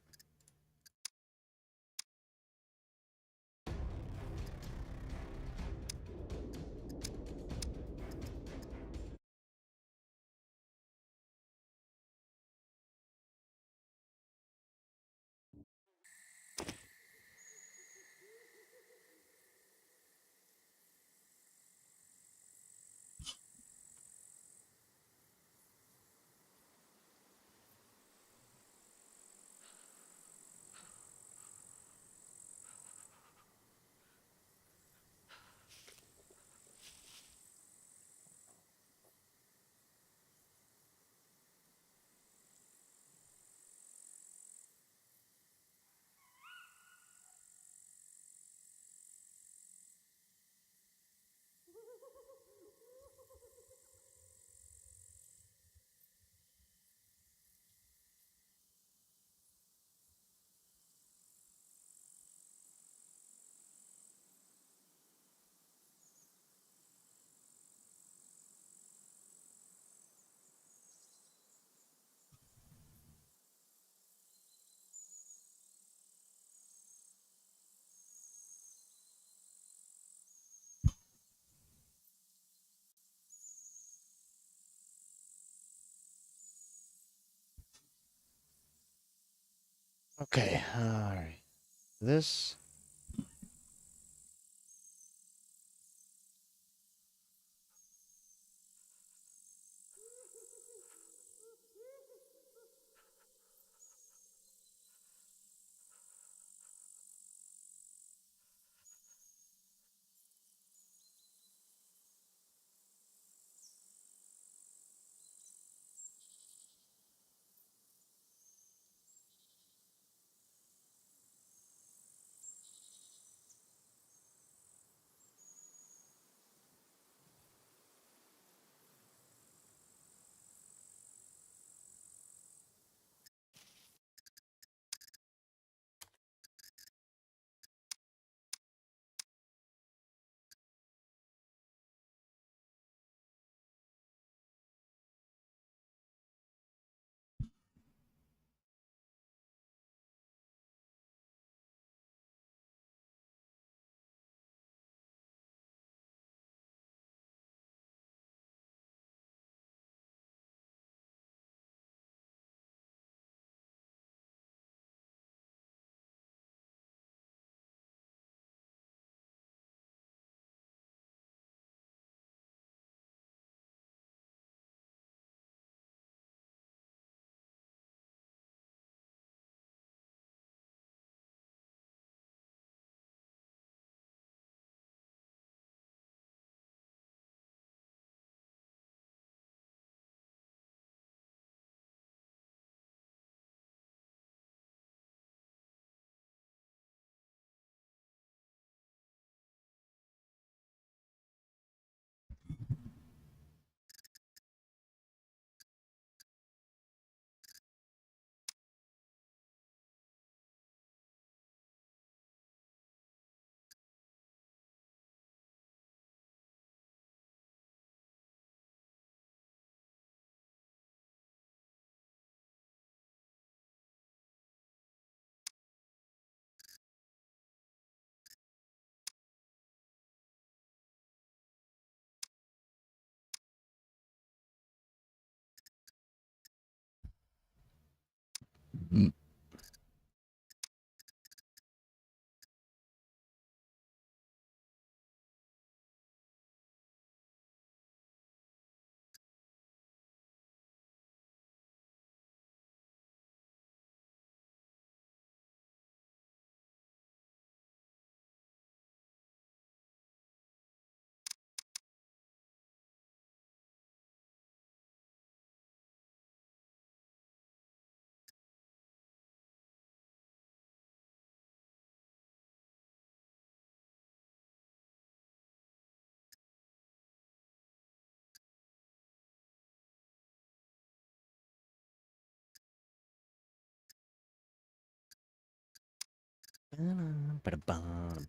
Okay. All right. This. Ba-da-bum,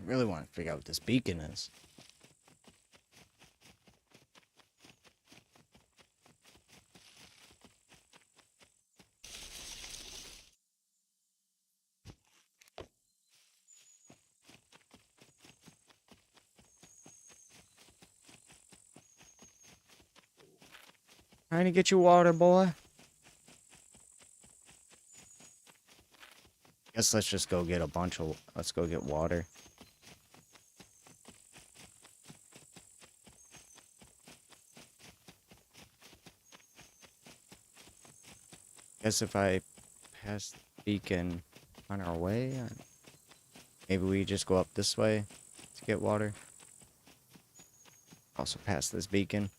really want to figure out what this beacon is. Trying to get you water, boy. Guess let's just go get a bunch of... Let's go get water. Guess if I pass the beacon on our way, maybe we just go up this way to get water. Also pass this beacon.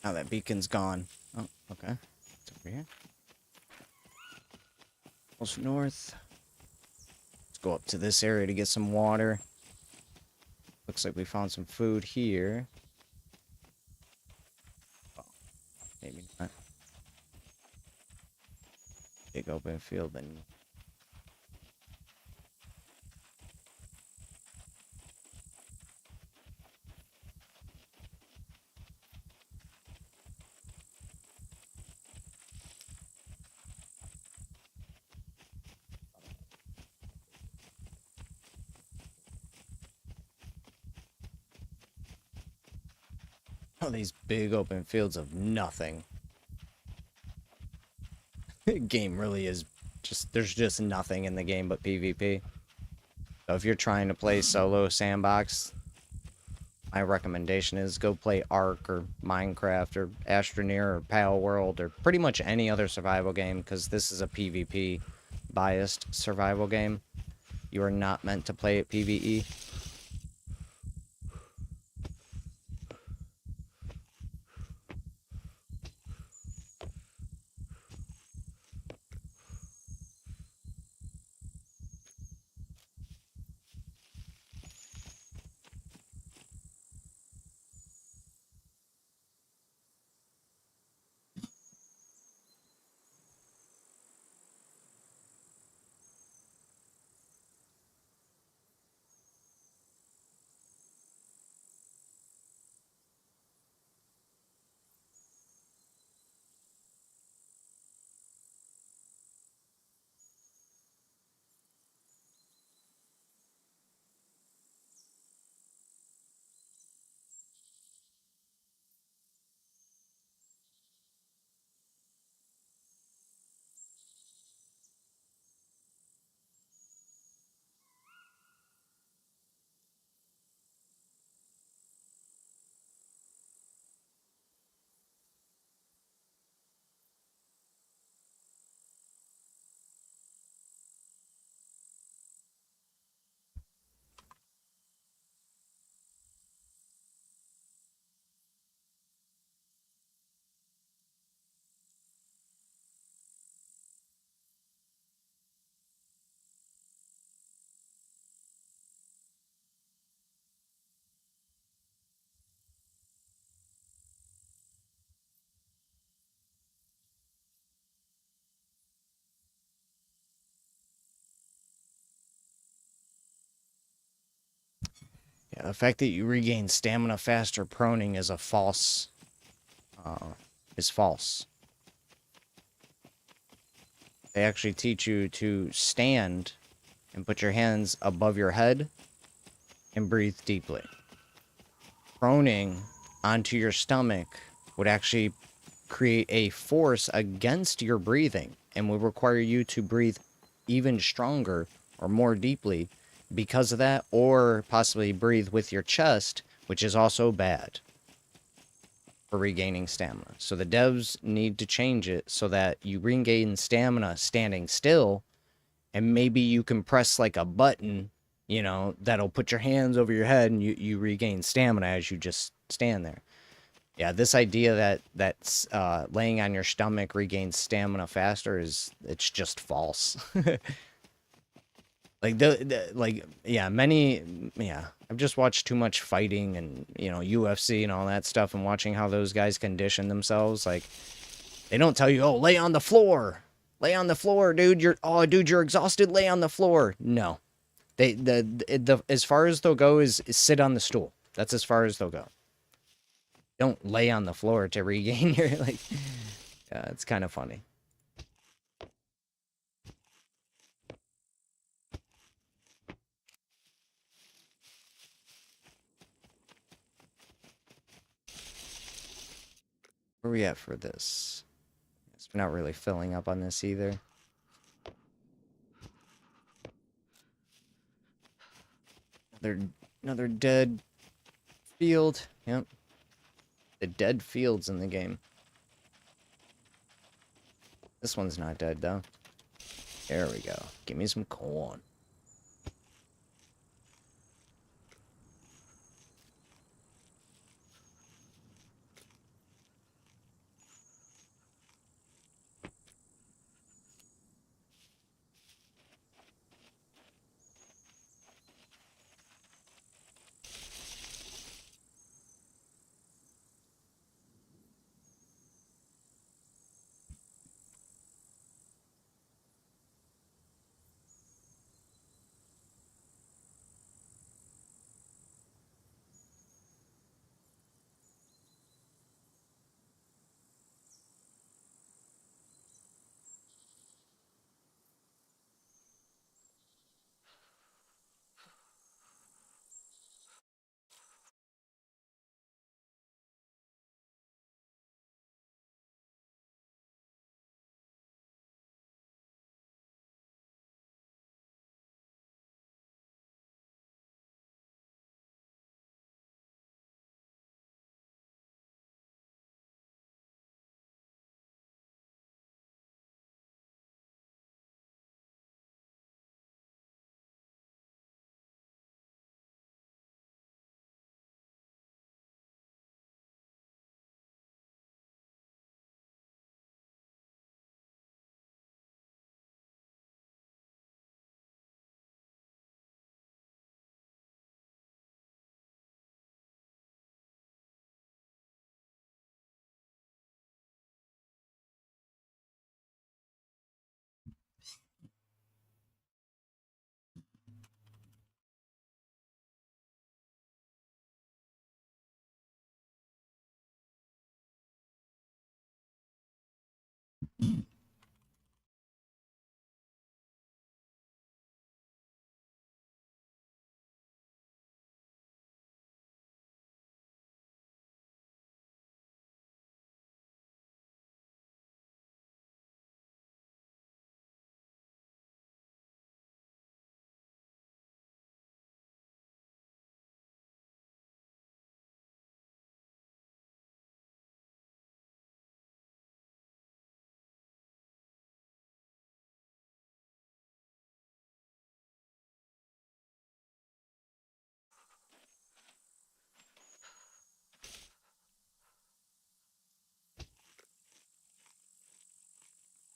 Now that beacon's gone. Oh, okay. It's over here. Almost north. Let's go up to this area to get some water. Looks like we found some food here. Well, maybe not. Big open field then. Oh, these big open fields of nothing. The game really is just, there's just nothing in the game but PvP. So if you're trying to play solo sandbox, my recommendation is go play Ark or Minecraft or Astroneer or Pal World or pretty much any other survival game, because this is a PvP biased survival game. You are not meant to play it PvE. Yeah, the fact that you regain stamina faster proning is a false, is false. They actually teach you to stand and put your hands above your head and breathe deeply. Proning onto your stomach would actually create a force against your breathing and would require you to breathe even stronger or more deeply because of that, or possibly breathe with your chest, which is also bad for regaining stamina. So the devs need to change it so that you regain stamina standing still, and maybe you can press like a button, you know, that'll put your hands over your head and you regain stamina as you just stand there. Yeah, this idea that laying on your stomach regains stamina faster it's just false. Like I've just watched too much fighting and, you know, UFC and all that stuff, and watching how those guys condition themselves. Like, they don't tell you, oh, lay on the floor, dude. You're exhausted. Lay on the floor. No, the as far as they'll go is sit on the stool. That's as far as they'll go. Don't lay on the floor to regain your, like, yeah, it's kind of funny. Where are we at for this? We're not really filling up on this either. Another dead field. Yep. The dead fields in the game. This one's not dead, though. There we go. Give me some corn.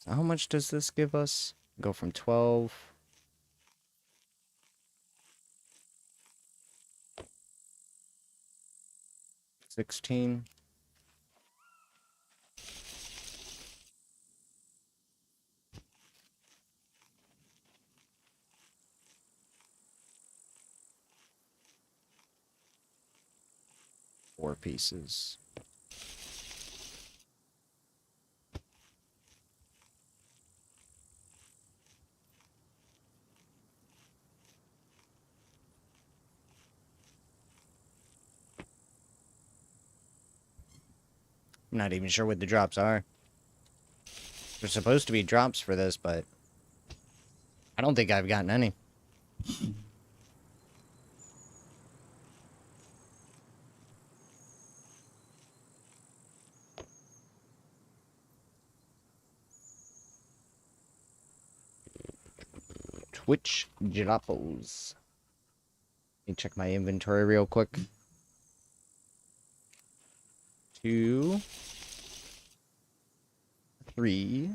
So how much does this give us? Go from 12. $16. Four pieces. I'm not even sure what the drops are. There's supposed to be drops for this, but I don't think I've gotten any. Twitch Jalapos. Let me check my inventory real quick. 2, 3.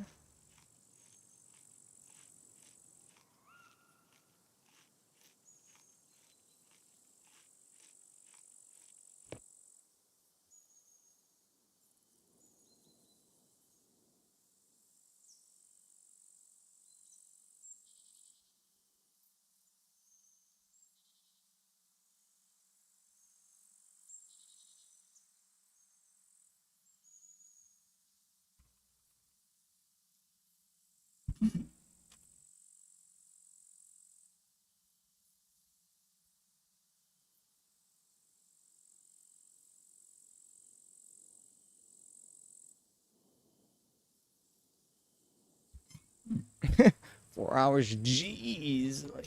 Four hours, jeez. Like,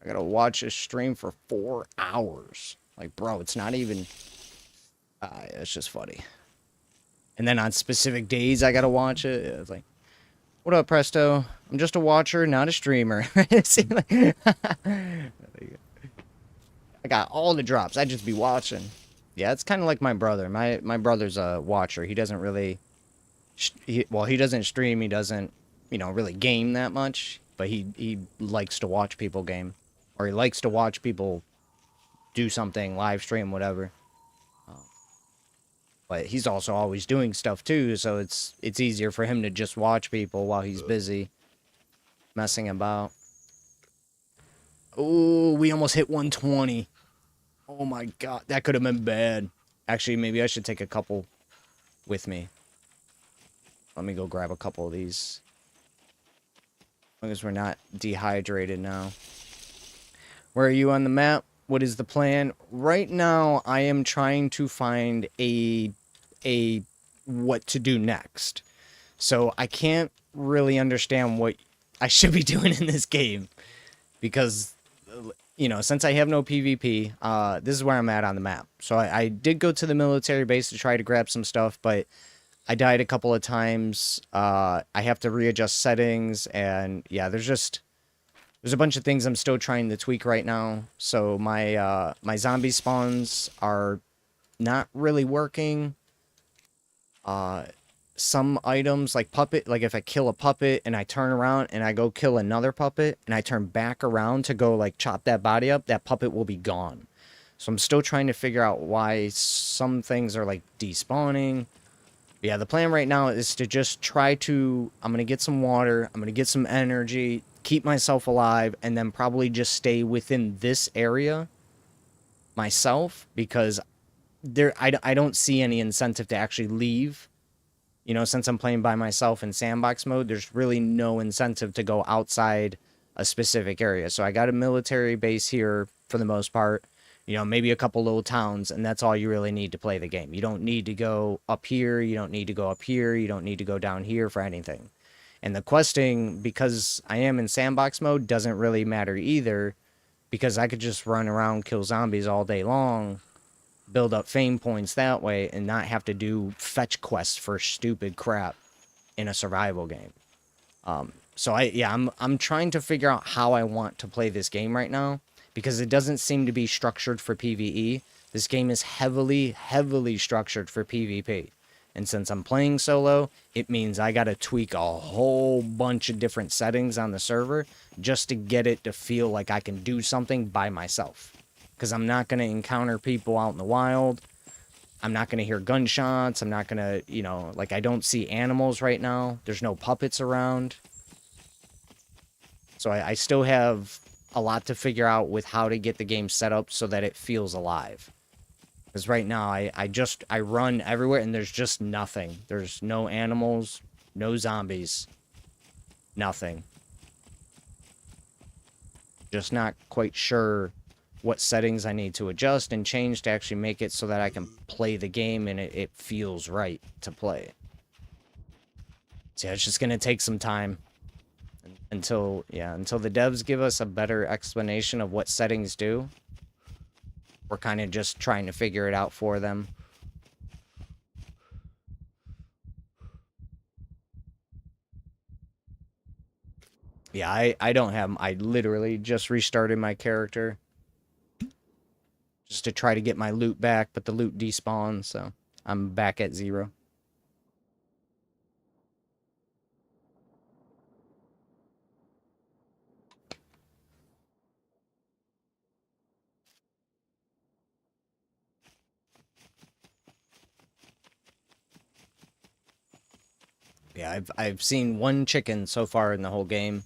I gotta watch a stream for 4 hours. Like, bro, it's not even. It's just funny. And then on specific days, I gotta watch it. It's like, what up, Presto? I'm just a watcher, not a streamer. See, like, I got all the drops. I just be watching. Yeah, it's kind of like my brother. My brother's a watcher. He doesn't really. He doesn't stream. He doesn't, really game that much. But he likes to watch people game, or he likes to watch people do something, live stream, whatever. But he's also always doing stuff too, so it's easier for him to just watch people while he's busy messing about. Oh, we almost hit 120. Oh my god, that could have been bad. Actually, maybe I should take a couple with me. Let me go grab a couple of these. As long as we're not dehydrated now. Where are you on the map? What is the plan? Right now, I am trying to find a what to do next. So I can't really understand what I should be doing in this game. Because, since I have no PvP, this is where I'm at on the map. So I did go to the military base to try to grab some stuff, but I died a couple of times. I have to readjust settings, and yeah, there's a bunch of things I'm still trying to tweak right now. So my my zombie spawns are not really working. Some items like puppet, like if I kill a puppet and I turn around and I go kill another puppet and I turn back around to go like chop that body up, that puppet will be gone. So I'm still trying to figure out why some things are like despawning. But yeah, the plan right now is to just try to, I'm going to get some water, I'm going to get some energy, keep myself alive, and then probably just stay within this area myself, because I don't see any incentive to actually leave You know, since I'm playing by myself in sandbox mode, there's really no incentive to go outside a specific area. So I got a military base here for the most part, you know, maybe a couple little towns, and that's all you really need to play the game. You don't need to go up here, you don't need to go up here, you don't need to go down here for anything. And the questing, because I am in sandbox mode, doesn't really matter either, because I could just run around, kill zombies all day long, build up fame points that way, and not have to do fetch quests for stupid crap in a survival game. So I'm trying to figure out how I want to play this game right now, because it doesn't seem to be structured for PvE. This game is heavily structured for PvP. And since I'm playing solo, it means I gotta tweak a whole bunch of different settings on the server just to get it to feel like I can do something by myself. Because I'm not gonna encounter people out in the wild. I'm not gonna hear gunshots. I'm not gonna, you know, like, I don't see animals right now. There's no puppets around. So I still have a lot to figure out with how to get the game set up so that it feels alive. Because right now, I run everywhere and there's just nothing. There's no animals, no zombies, nothing. Just not quite sure what settings I need to adjust and change to actually make it so that I can play the game and it feels right to play. So yeah, it's just going to take some time until the devs give us a better explanation of what settings do. We're kind of just trying to figure it out for them. Yeah, I don't have... I literally just restarted my character. Just to try to get my loot back, but the loot despawned, so I'm back at 0. Yeah, I've seen one chicken so far in the whole game.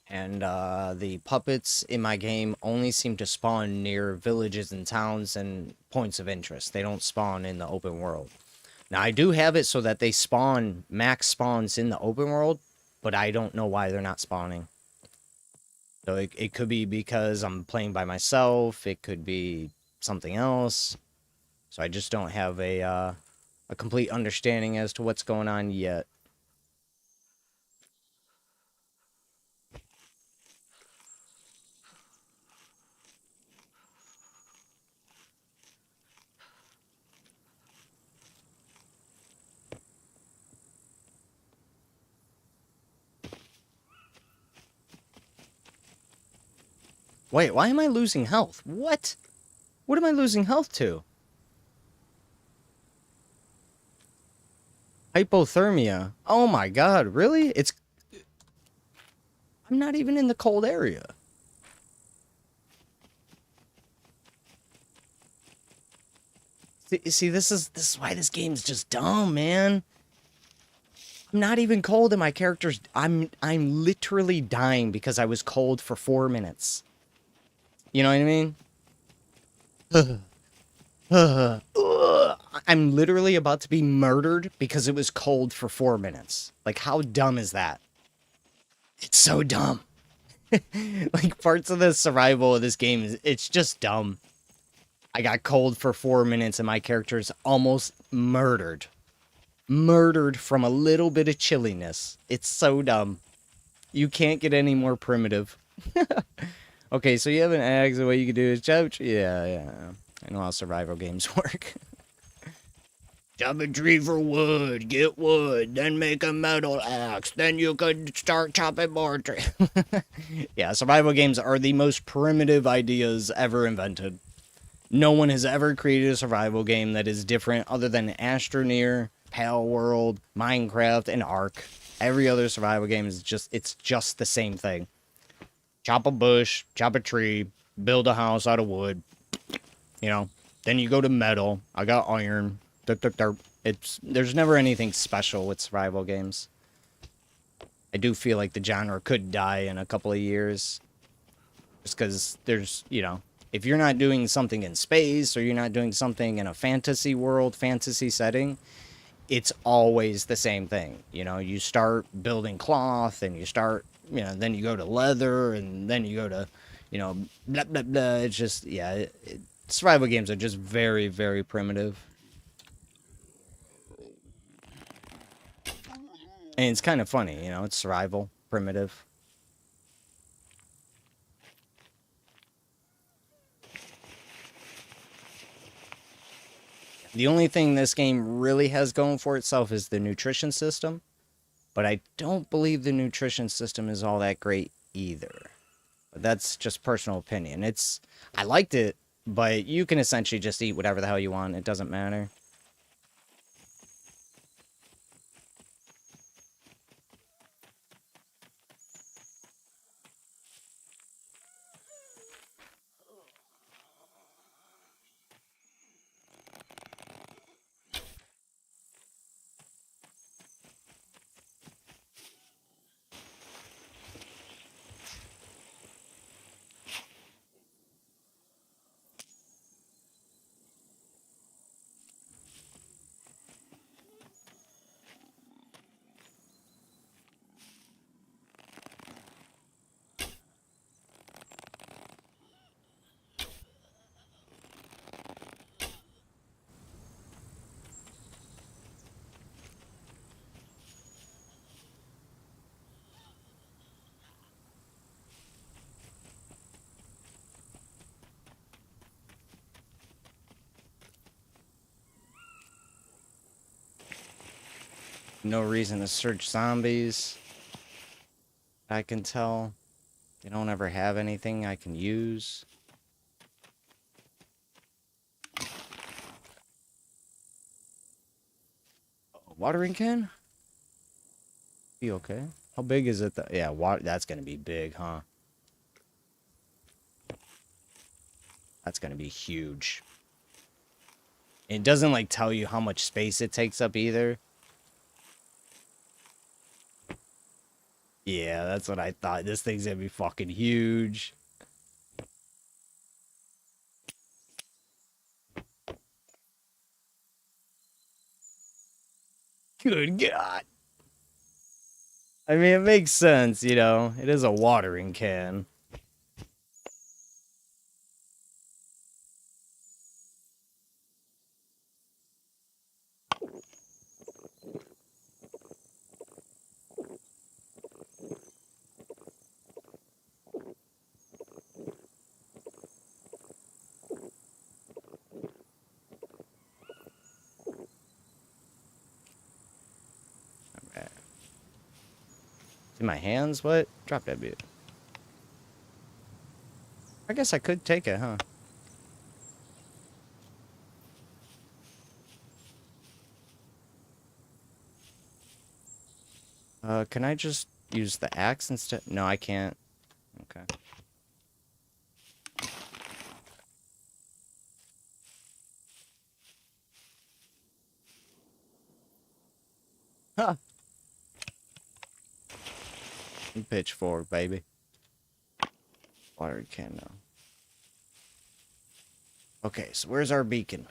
And the puppets in my game only seem to spawn near villages and towns and points of interest. They don't spawn in the open world. Now, I do have it so that they spawn, max spawns in the open world, but I don't know why they're not spawning. So it could be because I'm playing by myself. It could be something else. So I just don't have a complete understanding as to what's going on yet. Wait, why am I losing health? What? What am I losing health to? Hypothermia. Oh my god, really? I'm not even in the cold area. See, this is why this game's just dumb, man. I'm not even cold and my character's... I'm literally dying because I was cold for 4 minutes. You know what I mean? I'm literally about to be murdered because it was cold for 4 minutes. Like, how dumb is that? It's so dumb. Like, parts of the survival of this game, it's just dumb. I got cold for 4 minutes and my character's almost murdered. Murdered from a little bit of chilliness. It's so dumb. You can't get any more primitive. Okay, so you have an axe, the way you can do is chop... Yeah. I know how survival games work. Chop a tree for wood, get wood, then make a metal axe, then you could start chopping more tree. Yeah, survival games are the most primitive ideas ever invented. No one has ever created a survival game that is different other than Astroneer, Pale World, Minecraft, and Ark. Every other survival game is it's just the same thing. Chop a bush, chop a tree, build a house out of wood. You know, then you go to metal. I got iron. There's never anything special with survival games. I do feel like the genre could die in a couple of years. Just because there's, you know, if you're not doing something in space or you're not doing something in a fantasy world, fantasy setting, it's always the same thing. You know, you start building cloth and you start, you know, then you go to leather and then you go to, you know, blah, blah, blah. It's just, yeah, survival games are just very, very primitive. And it's kind of funny, you know, it's survival, primitive. The only thing this game really has going for itself is the nutrition system. But I don't believe the nutrition system is all that great either. But that's just personal opinion. I liked it, but you can essentially just eat whatever the hell you want. It doesn't matter. No reason to search zombies. I can tell. They don't ever have anything I can use. Watering can? Be okay. How big is it? Yeah, that's gonna be big, huh? That's gonna be huge. It doesn't like tell you how much space it takes up either. Yeah, that's what I thought. This thing's gonna be fucking huge. Good God. I mean, it makes sense, you know. It is a watering can. In my hands? What? Drop that bit. I guess I could take it, huh? Can I just use the axe instead? No, I can't. Okay. Huh. Pitchfork, baby. Water can now. Okay, so where's our beacon?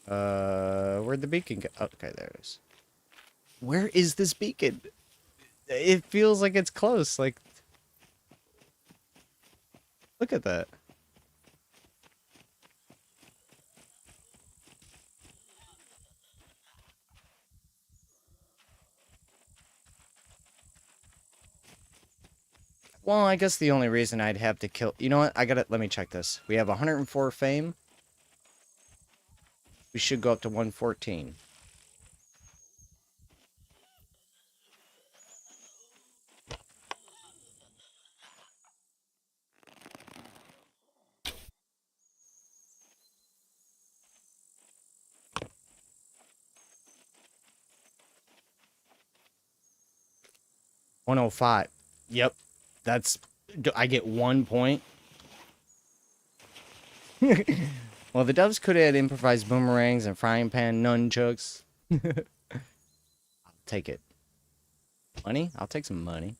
Where'd the beacon go? Oh, okay, there it is. Where is this beacon? It feels like it's close. Like, look at that. Well, I guess the only reason I'd have to kill... You know what? Let me check this. We have 104 fame. We should go up to 114. $105. Yep. I get 1 point. Well, the doves could have improvised boomerangs and frying pan nunchucks. I'll take it. Money? I'll take some money.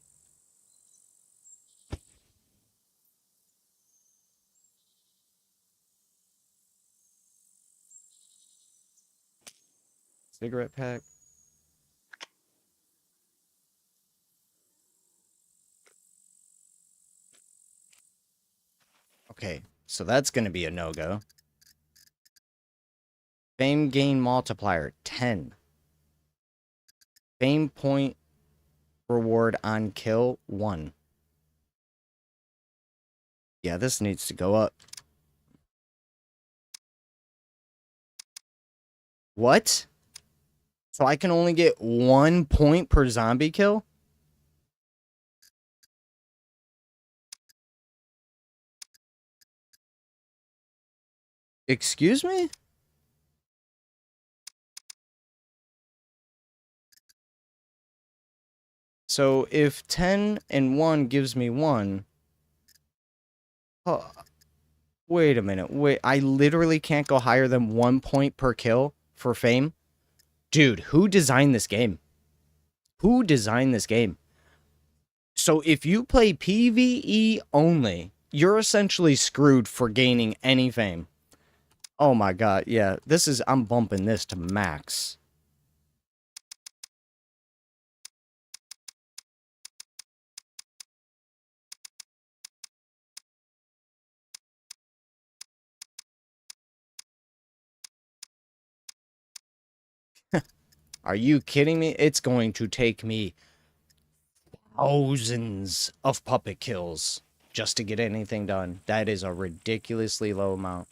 Cigarette pack. Okay, so that's going to be a no-go. Fame gain multiplier, 10. Fame point reward on kill, 1. Yeah, this needs to go up. What? So I can only get 1 point per zombie kill? Excuse me? So if 10 and 1 gives me 1... Oh, wait a minute. Wait, I literally can't go higher than 1 point per kill for fame? Dude, who designed this game? Who designed this game? So if you play PvE only, you're essentially screwed for gaining any fame. Oh my god, yeah. I'm bumping this to max. Are you kidding me? It's going to take me thousands of puppet kills just to get anything done. That is a ridiculously low amount.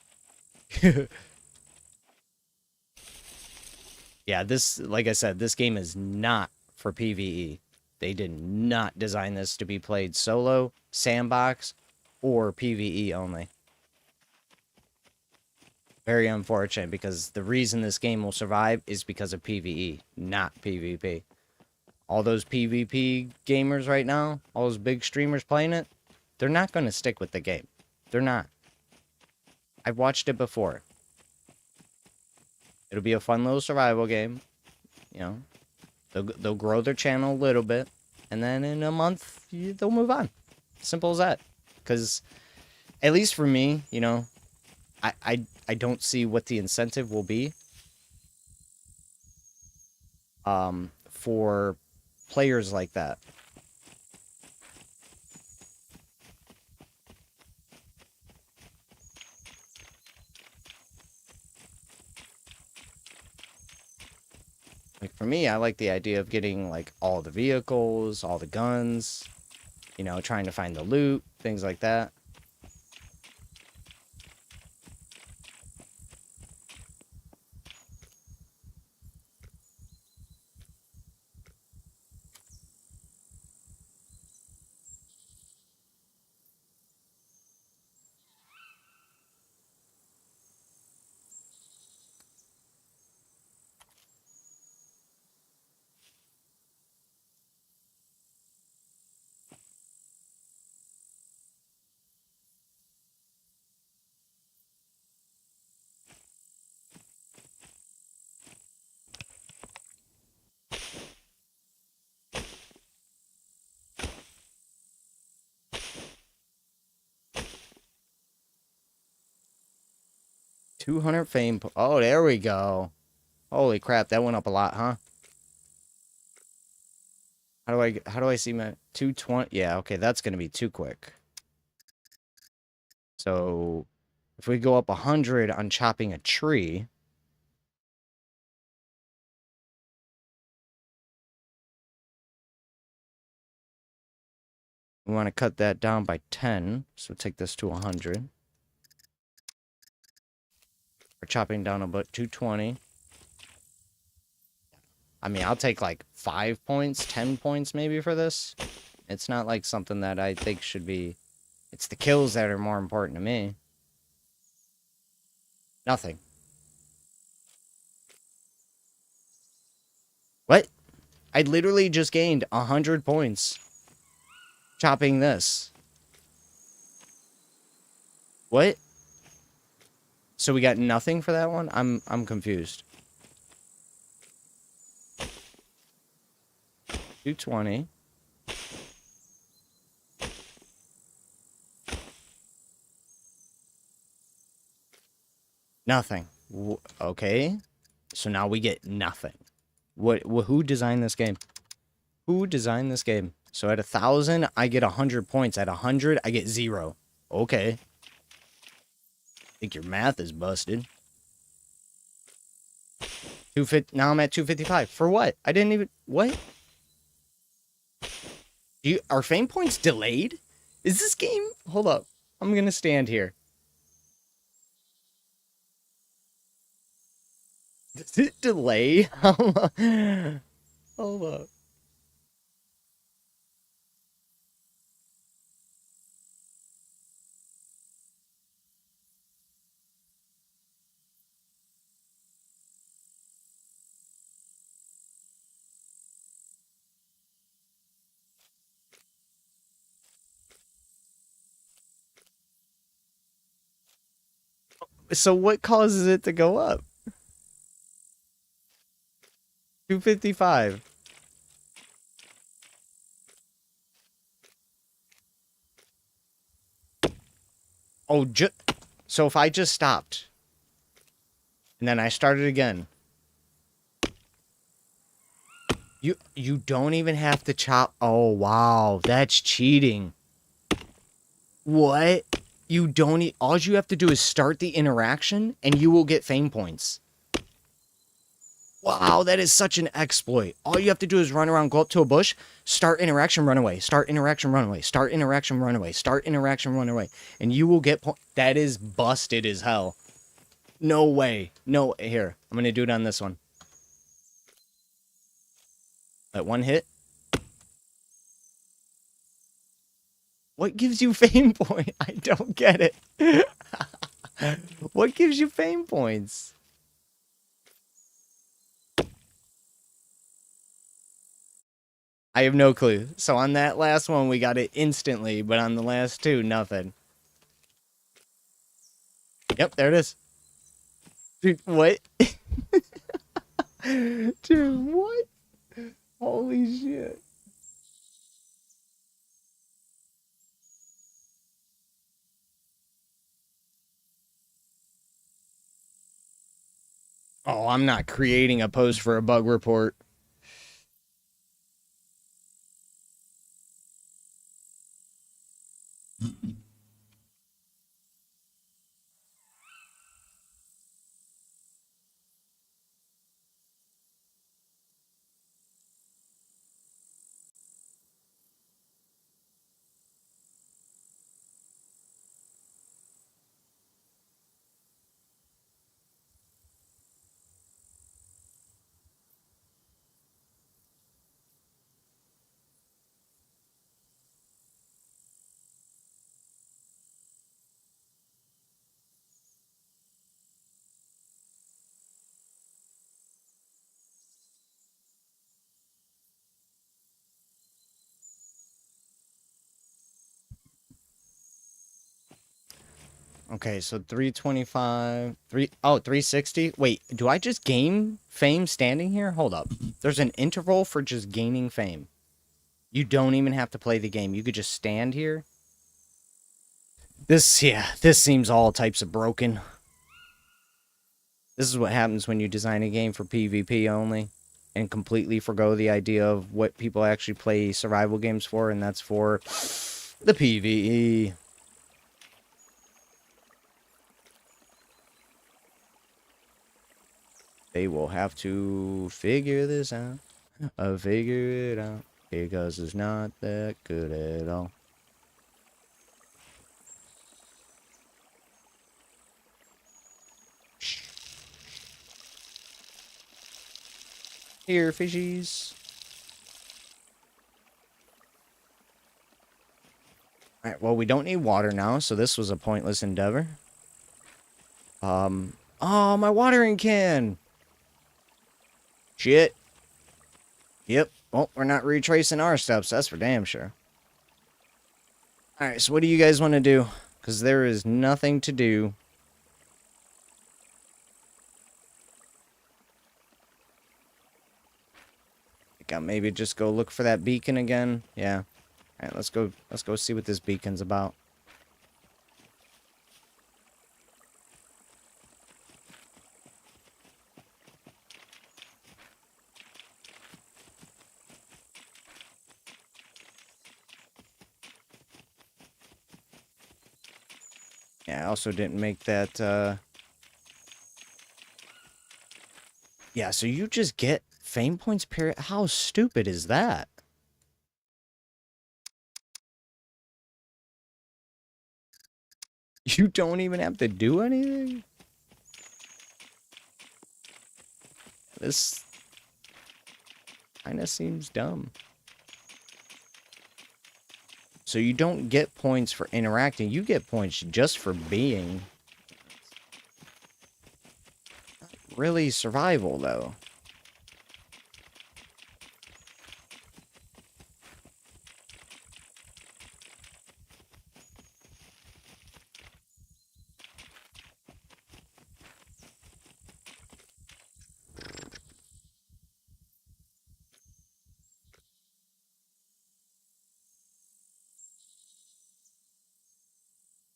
Yeah, like I said, this game is not for PvE. They did not design this to be played solo, sandbox, or PvE only. Very unfortunate, because the reason this game will survive is because of PvE, not PvP. All those PvP gamers right now, all those big streamers playing it, they're not going to stick with the game. They're not. I've watched it before. It'll be a fun little survival game. You know, they'll grow their channel a little bit, and then in a month, they'll move on. Simple as that. Because, at least for me, you know, I don't see what the incentive will be for players like that. Like, for me, I like the idea of getting, like, all the vehicles, all the guns, you know, trying to find the loot, things like that. $200 fame. Oh, there we go. Holy crap, that went up a lot, huh? How do I see my 220? Yeah, okay, that's gonna be too quick. So if we go up 100 on chopping a tree, we want to cut that down by 10. So take this to 100. We're chopping down about 220. I mean, I'll take like 5 points, 10 points maybe for this. It's not like something that I think should be... It's the kills that are more important to me. Nothing. What? I literally just gained 100 points chopping this. What? So we got nothing for that one? I'm confused. 220. Nothing. Okay. So now we get nothing. Who designed this game? Who designed this game? So at 1,000, I get 100 points. At 100, I get 0. Okay. I think your math is busted. 250. Now I'm at 255. For what? I didn't even. What? Are fame points delayed? Is this game? Hold up. I'm gonna stand here. Does it delay? Hold up. So what causes it to go up? 255. Oh, so if I just stopped and then I started again, you don't even have to chop. Oh wow, that's cheating. What? You don't. All you have to do is start the interaction, and you will get fame points. Wow, that is such an exploit. All you have to do is run around, go up to a bush, start interaction, run away, start interaction, run away, start interaction, run away, start interaction, run away, and you will get points. That is busted as hell. No way. No, here, I'm gonna do it on this one. That one hit. What gives you fame point? I don't get it. What gives you fame points? I have no clue. So on that last one, we got it instantly, but on the last two, nothing. Yep, there it is. Dude, what? Dude, what? Holy shit. Oh, I'm not creating a post for a bug report. Okay, so 325, 360. Wait, do I just gain fame standing here? Hold up. There's an interval for just gaining fame. You don't even have to play the game. You could just stand here. This seems all types of broken. This is what happens when you design a game for PvP only and completely forgo the idea of what people actually play survival games for, and that's for the PvE. They will have to figure this out. Figure it out. Because it's not that good at all. Here, fishies. Alright, well, we don't need water now, so this was a pointless endeavor. Oh, my watering can! Shit. Yep. Well, we're not retracing our steps, that's for damn sure. Alright, so what do you guys want to do? Because there is nothing to do. I think I'll maybe just go look for that beacon again. Yeah. Alright, let's go see what this beacon's about. Yeah, I also didn't make that, Yeah, so you just get fame points, period. How stupid is that? You don't even have to do anything? This kind of seems dumb. So you don't get points for interacting. You get points just for being. Really survival, though.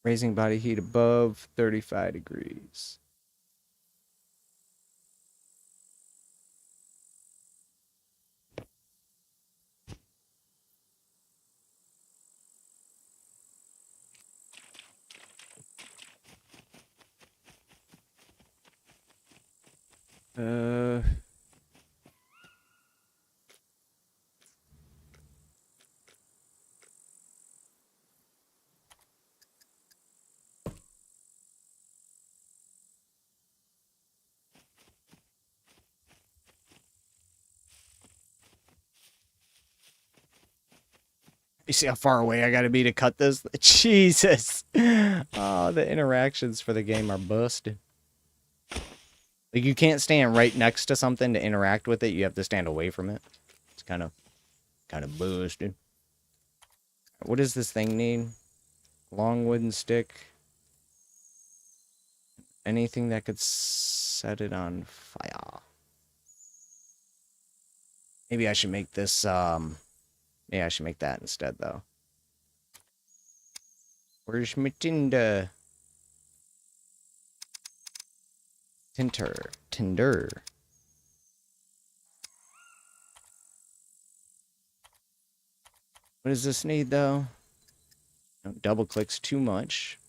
Raising body heat above 35 degrees. Uh... You see how far away I gotta be to cut this? Jesus! Oh, the interactions for the game are busted. Like, you can't stand right next to something to interact with it. You have to stand away from it. It's kind of busted. What does this thing need? Long wooden stick. Anything that could set it on fire. Maybe I should make this, yeah, I should make that instead, though. Where's my Tinder? Tinder. What does this need, though? No, double clicks too much.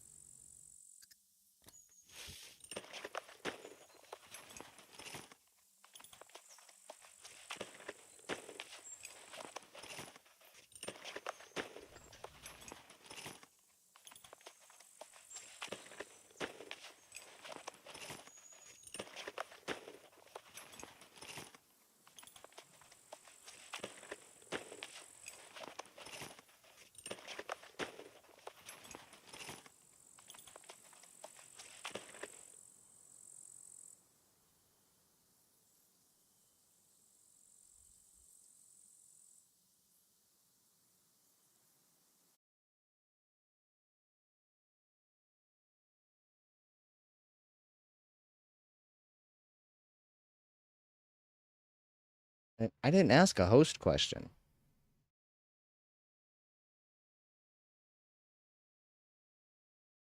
I didn't ask a host question.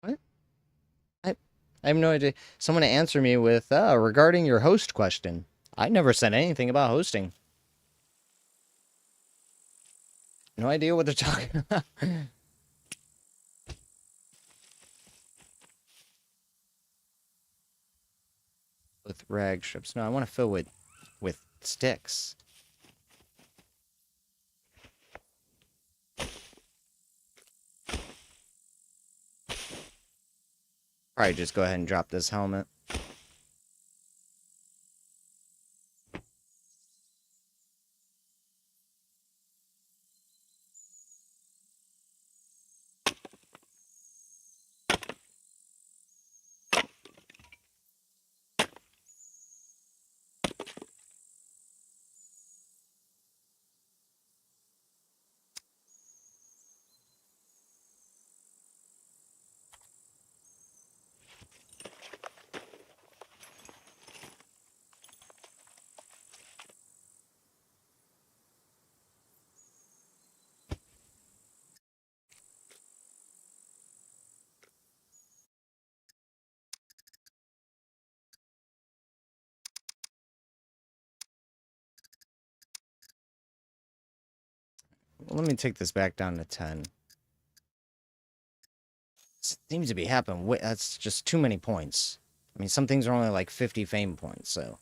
What? I have no idea. Someone answer me with, regarding your host question. I never said anything about hosting. No idea what they're talking about. With rag strips. No, I want to fill with sticks. Probably just go ahead and drop this helmet. Let me take this back down to 10. Seems to be happening. That's just too many points. I mean, some things are only like 50 fame points, so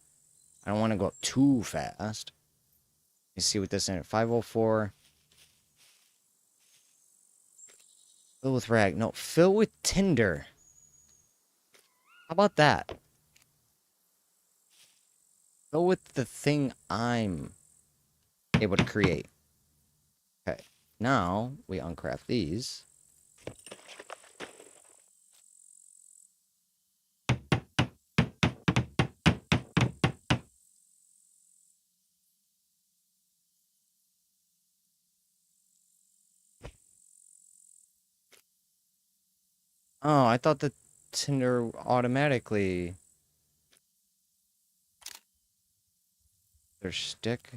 I don't want to go up too fast. Let me see what this is. 504. Fill with rag. No, fill with tinder. How about that? Go with the thing I'm able to create. Okay. Now we uncraft these. Oh, I thought the tinder automatically. Their stick.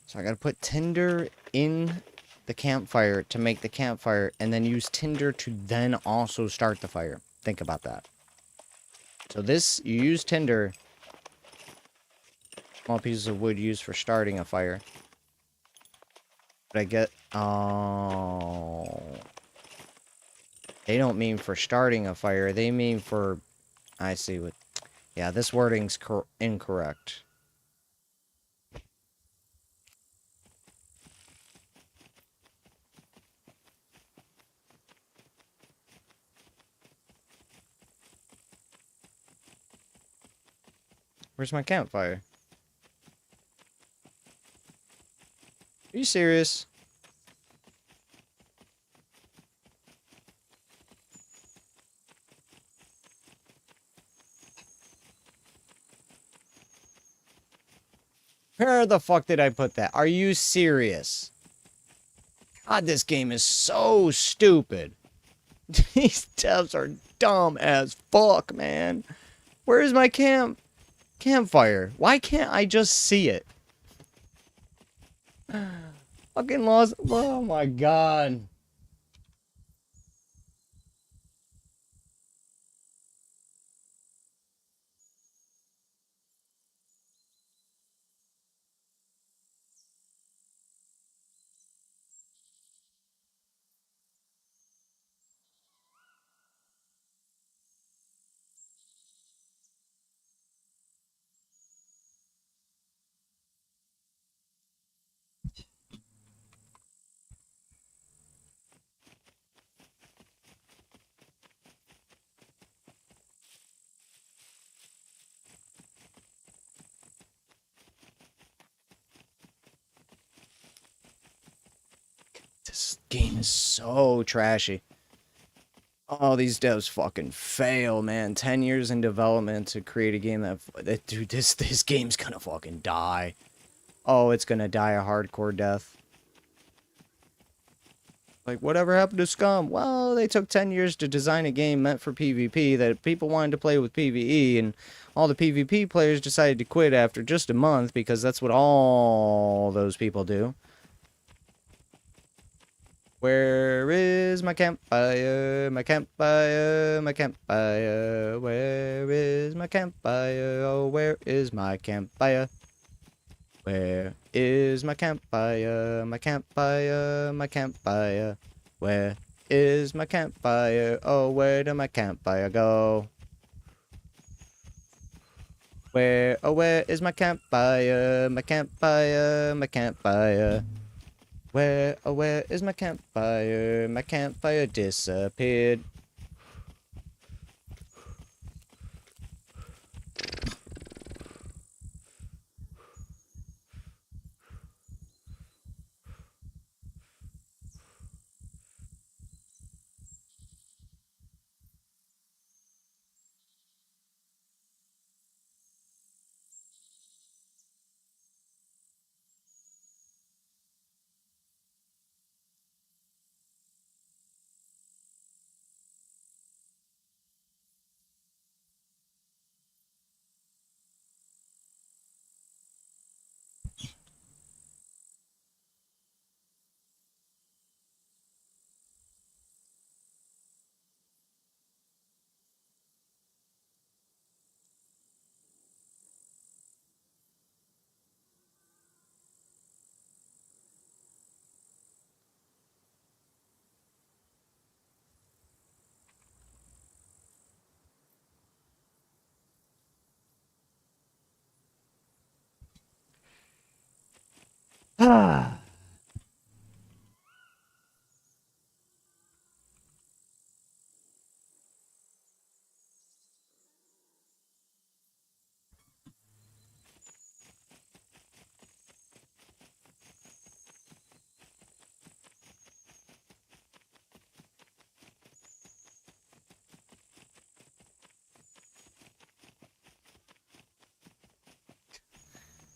So I gotta put tinder in the campfire to make the campfire, and then use tinder to then also start the fire. Think about that. So this, you use tinder, small pieces of wood used for starting a fire. But I get, oh, they don't mean for starting a fire, they mean for, I see what, yeah, this wording's incorrect. Where's my campfire? Are you serious? Where the fuck did I put that? Are you serious? God, this game is so stupid. These devs are dumb as fuck, man. Where is my campfire? Why can't I just see it? Fucking lost. Oh my god. This game is so trashy. Oh, these devs fucking fail, man. 10 years in development to create a game that dude, this game's gonna fucking die. Oh, it's gonna die a hardcore death. Like, whatever happened to Scum? Well, they took 10 years to design a game meant for PvP that people wanted to play with PvE, and all the PvP players decided to quit after just a month because that's what all those people do. Where is my campfire? My campfire, my campfire. Where is my campfire? Oh, where is my campfire? Where is my campfire? My campfire, my campfire. Where is my campfire? Oh, where did my campfire go? Where is my campfire? My campfire, my campfire. Where is my campfire? My campfire disappeared. Ah.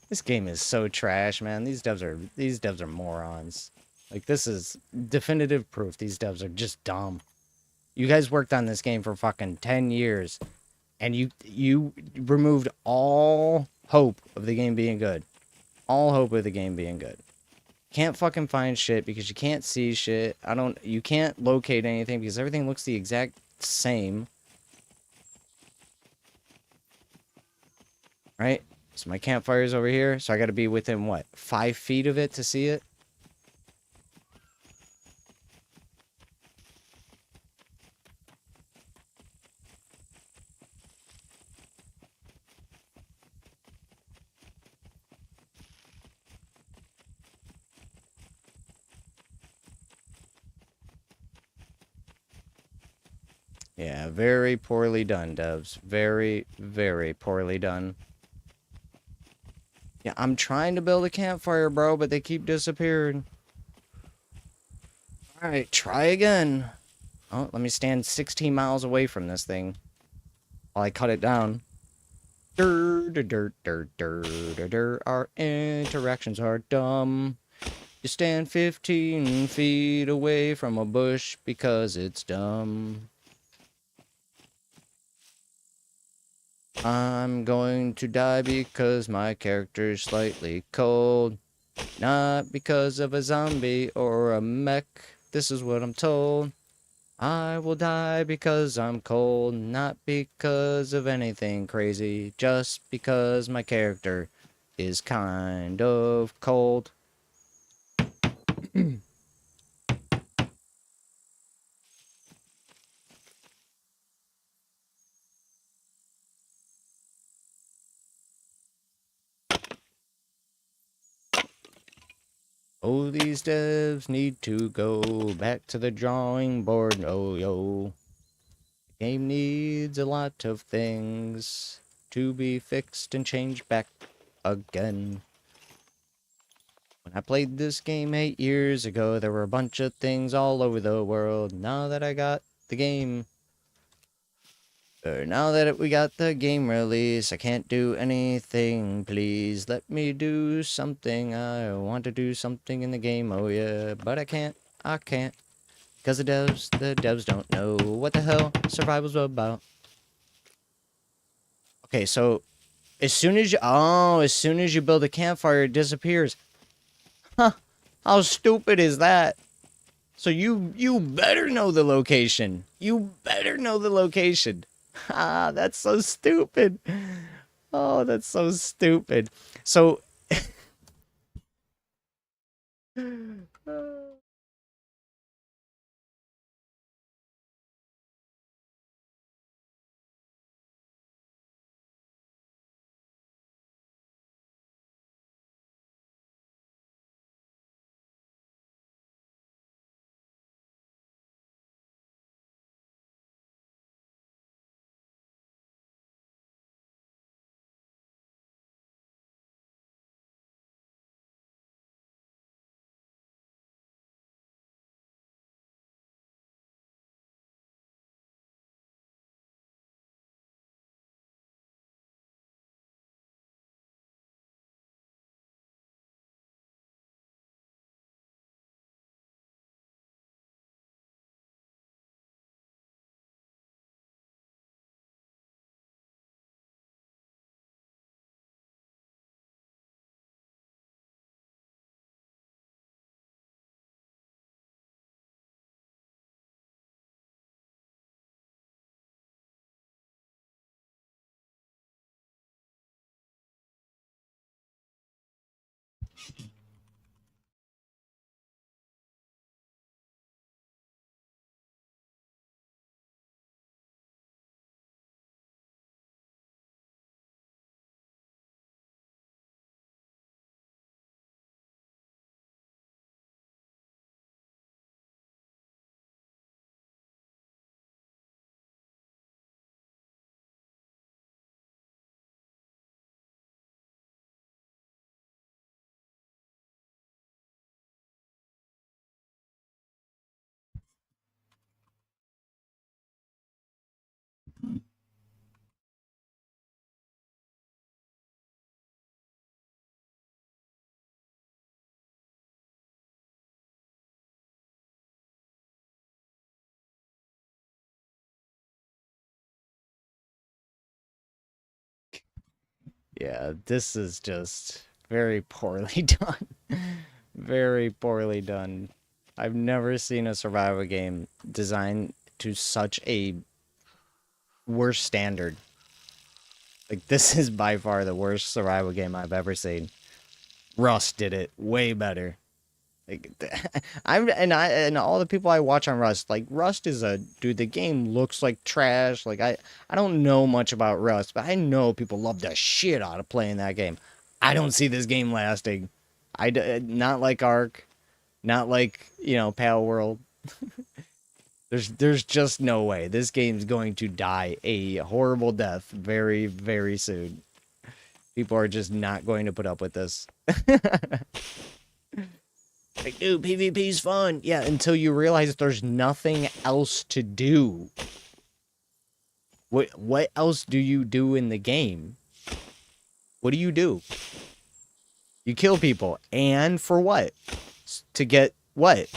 This game is so trash, man. These devs are morons. Like, this is definitive proof these devs are just dumb. You guys worked on this game for fucking 10 years and you removed all hope of the game being good. All hope of the game being good. Can't fucking find shit because you can't see shit. You can't locate anything because everything looks the exact same. Right? So my campfire's over here, so I gotta be within, what, 5 feet of it to see it? Yeah, very poorly done, devs. Very, very poorly done. Yeah, I'm trying to build a campfire, bro, but they keep disappearing. Alright, try again. Oh, let me stand 16 miles away from this thing while I cut it down. Our interactions are dumb. You stand 15 feet away from a bush because it's dumb. I'm going to die because my character's slightly cold. Not because of a zombie or a mech. This is what I'm told. I will die because I'm cold. Not because of anything crazy. Just because my character is kind of cold. Oh, these devs need to go back to the drawing board. Oh, yo. The game needs a lot of things to be fixed and changed back again. When I played this game 8 years ago, there were a bunch of things all over the world. Now that I got the game... now that we got the game release, I can't do anything. Please let me do something. I want to do something in the game, oh yeah. But I can't. Because the devs don't know what the hell survival's about. Okay, so as soon as you build a campfire, it disappears. Huh. How stupid is that? So you better know the location. You better know the location. Ah, that's so stupid. Oh, that's so stupid. So Yeah, this is just very poorly done. Very poorly done. I've never seen a survival game designed to such a worse standard. Like, this is by far the worst survival game I've ever seen. Rust did it way better. Like, and all the people I watch on Rust, like, Rust is a dude. The game looks like trash. Like, I don't know much about Rust, but I know people love the shit out of playing that game. I don't see this game lasting. Not like Ark, not like, you know, Pal World. There's just no way this game's going to die a horrible death very, very soon. People are just not going to put up with this. Like, dude, PvP's fun. Yeah, until you realize there's nothing else to do. What else do you do in the game? What do? You kill people. And for what? To get what?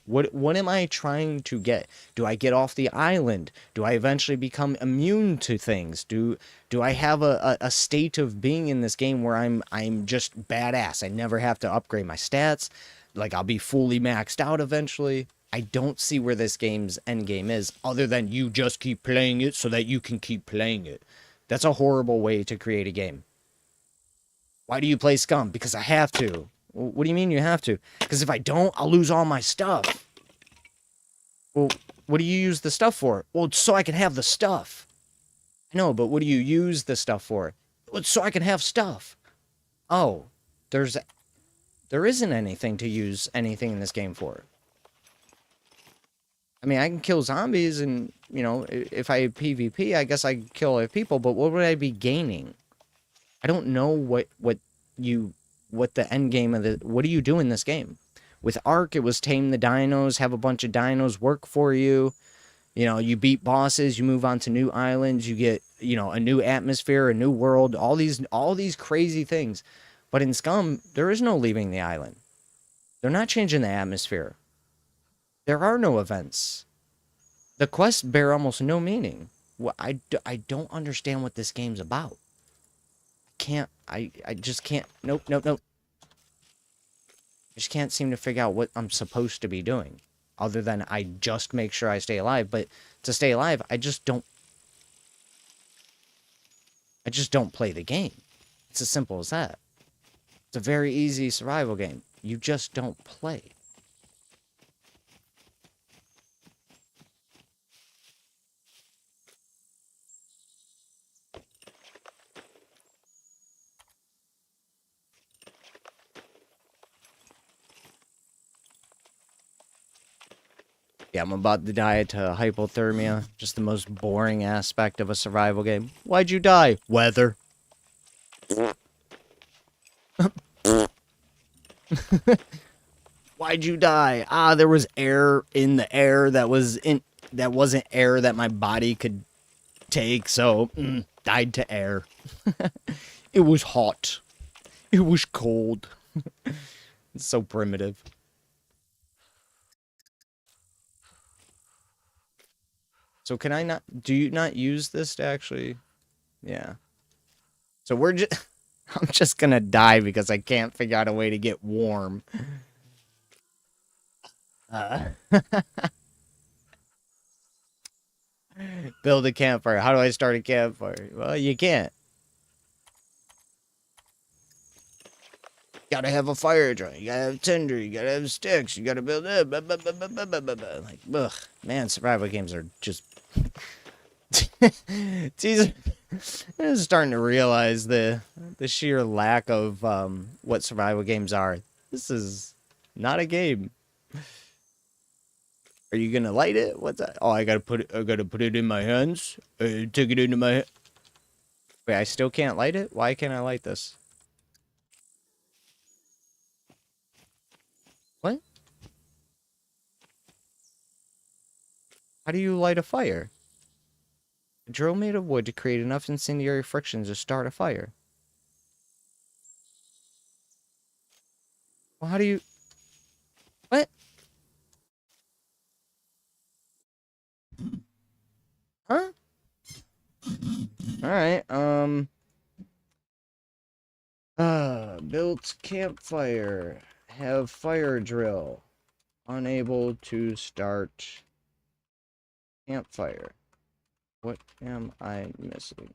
What am I trying to get? Do I get off the island? Do I eventually become immune to things? Do I have a state of being in this game where I'm just badass? I never have to upgrade my stats. Like, I'll be fully maxed out eventually. I don't see where this game's end game is, other than you just keep playing it so that you can keep playing it. That's a horrible way to create a game. Why do you play Scum? Because I have to. What do you mean you have to? Because if I don't, I'll lose all my stuff. Well, what do you use the stuff for? Well, it's so I can have the stuff. I know, but what do you use the stuff for? Well, it's so I can have stuff. Oh, there isn't anything to use anything in this game for. I mean, I can kill zombies and, you know, if I PvP, I guess I can kill other people, but what would I be gaining? I don't know what the end game of what do you do in this game? With Ark, it was tame the dinos, have a bunch of dinos work for you. You know, you beat bosses, you move on to new islands, you get, you know, a new atmosphere, a new world, all these crazy things. But in Scum, there is no leaving the island. They're not changing the atmosphere. There are no events. The quests bear almost no meaning. I don't understand what this game's about. I just can't. Nope. I just can't seem to figure out what I'm supposed to be doing. Other than I just make sure I stay alive. But to stay alive, I just don't play the game. It's as simple as that. It's a very easy survival game. You just don't play. Yeah, I'm about to die to hypothermia. Just the most boring aspect of a survival game. Why'd you die? Weather. Why'd you die? Ah, there was air in the air that wasn't air that my body could take, so died to air. It was hot. It was cold. It's so primitive. So can I not, do you not use this to actually, yeah. So we're just, I'm just gonna die because I can't figure out a way to get warm. Build a campfire. How do I start a campfire? Well, you can't. gotta have a fire drill, you gotta have tinder, you gotta have sticks, you gotta build it. Blah, blah, blah, blah, blah, blah, blah, blah. Like, ugh, man, survival games are just. Jeez, I'm starting to realize the sheer lack of what survival games are. This is not a game. Are you gonna light it? What's that? Oh, I gotta put it in my hands. Take it into my. Wait, I still can't light it. Why can't I light this? What? How do you light a fire? A drill made of wood to create enough incendiary friction to start a fire. Well, how do you... What? Huh? Alright, built campfire. Have fire drill. Unable to start campfire. What am I missing?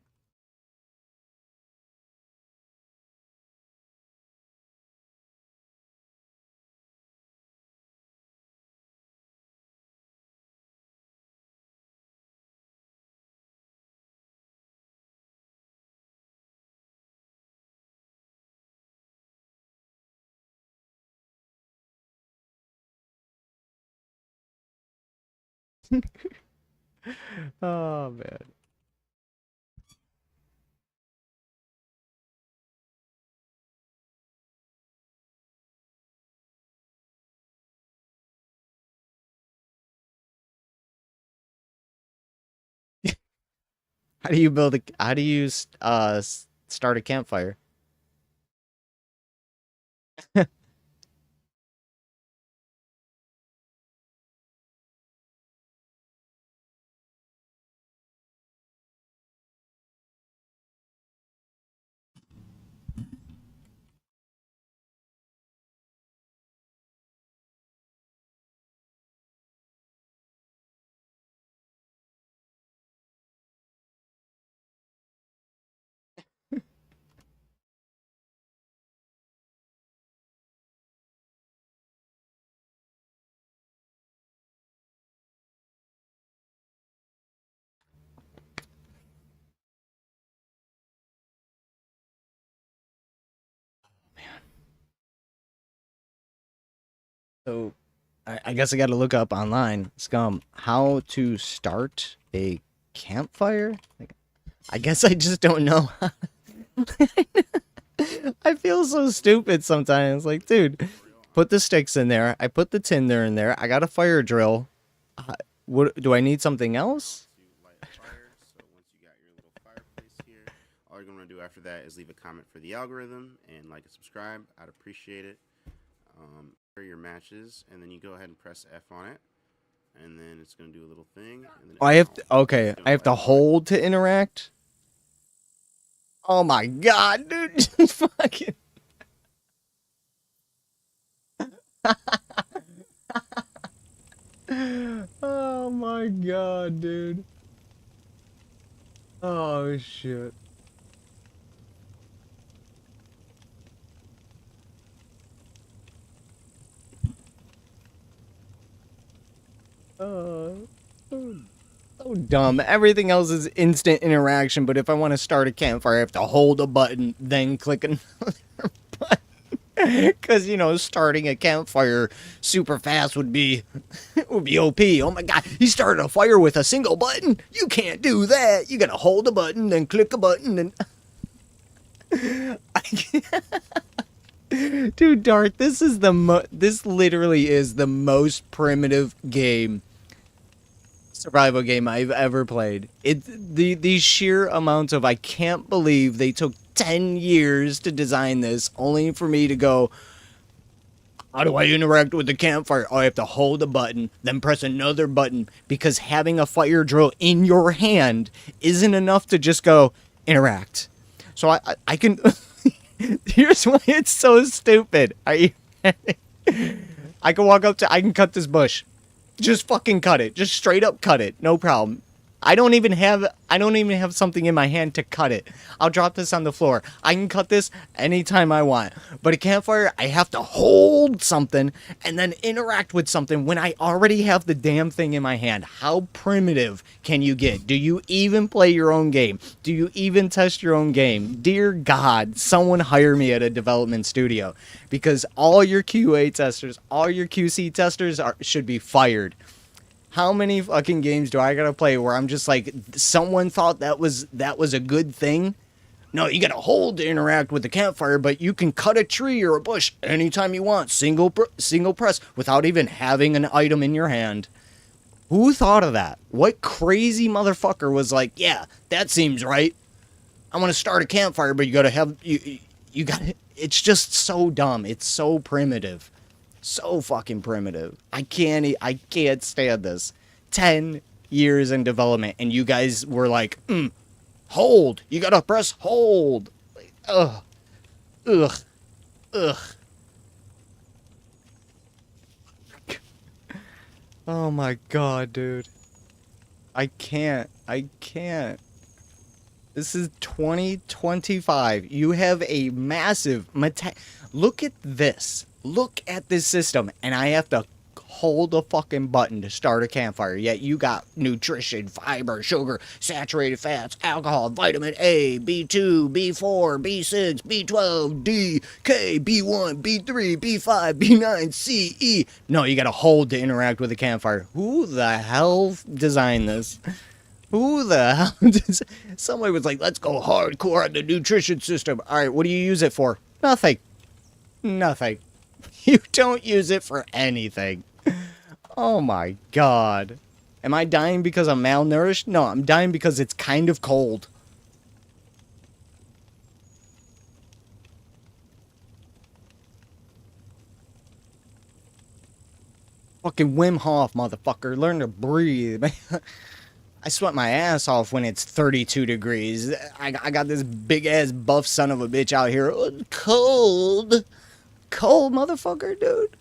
Oh, man. How do you build a... How do you start a campfire? So, I guess I gotta look up online, Scum, how to start a campfire? Like, I guess I just don't know. I feel so stupid sometimes. Like, dude, put the sticks in there. I put the tinder in there. I got a fire drill. What do I need something else? To light a fire. So once you got your little fireplace here, all you're gonna do after that is leave a comment for the algorithm and like and subscribe. I'd appreciate it. Your matches, and then you go ahead and press F on it, and then it's gonna do a little thing. And then I have to, okay. I have to hold to interact. Oh my god, dude! Just fucking. Oh my god, dude. Oh shit. So dumb. Everything else is instant interaction, but if I want to start a campfire, I have to hold a button, then click another button. Because, you know, starting a campfire super fast would be OP. Oh my god, he started a fire with a single button? You can't do that. You gotta hold a button, then click a button, and... I can't... Dude, Dark, this is this literally is the most primitive survival game I've ever played. The sheer amount of, I can't believe they took 10 years to design this, only for me to go, how do I interact with the campfire? Oh, I have to hold a button, then press another button, because having a fire drill in your hand isn't enough to just go, interact. So I can... Here's why it's so stupid. Are you ready? I can walk up to... I can cut this bush. Just fucking cut it. Just straight up cut it. No problem. I don't even have something in my hand to cut it. I'll drop this on the floor. I can cut this anytime I want. But a campfire, I have to hold something and then interact with something when I already have the damn thing in my hand. How primitive can you get? Do you even play your own game? Do you even test your own game? Dear God, someone hire me at a development studio, because all your QA testers, all your QC testers should be fired. How many fucking games do I gotta play where I'm just like, someone thought that was a good thing? No, you gotta hold to interact with the campfire, but you can cut a tree or a bush anytime you want, single press, without even having an item in your hand. Who thought of that? What crazy motherfucker was like, yeah, that seems right. I want to start a campfire, but you gotta have you gotta. It's just so dumb. It's so primitive. So fucking primitive. I can't stand this. 10 years in development, and you guys were like, hold. You gotta press hold. Like, ugh. Oh my God, dude. I can't. This is 2025. You have a massive... Look at this. Look at this system. And I have to hold a fucking button to start a campfire. Yet you got nutrition, fiber, sugar, saturated fats, alcohol, vitamin A, B2, B4, B6, B12, D, K, B1, B3, B5, B9, C, E. No, you gotta hold to interact with a campfire. Who the hell designed this? Who the hell did... Somebody was like, let's go hardcore on the nutrition system. Alright, what do you use it for? Nothing. Nothing. You don't use it for anything. Oh my God. Am I dying because I'm malnourished? No, I'm dying because it's kind of cold. Fucking Wim Hof, motherfucker. Learn to breathe. I sweat my ass off when it's 32 degrees. I got this big-ass buff son of a bitch out here. Cold. Cold, motherfucker, dude.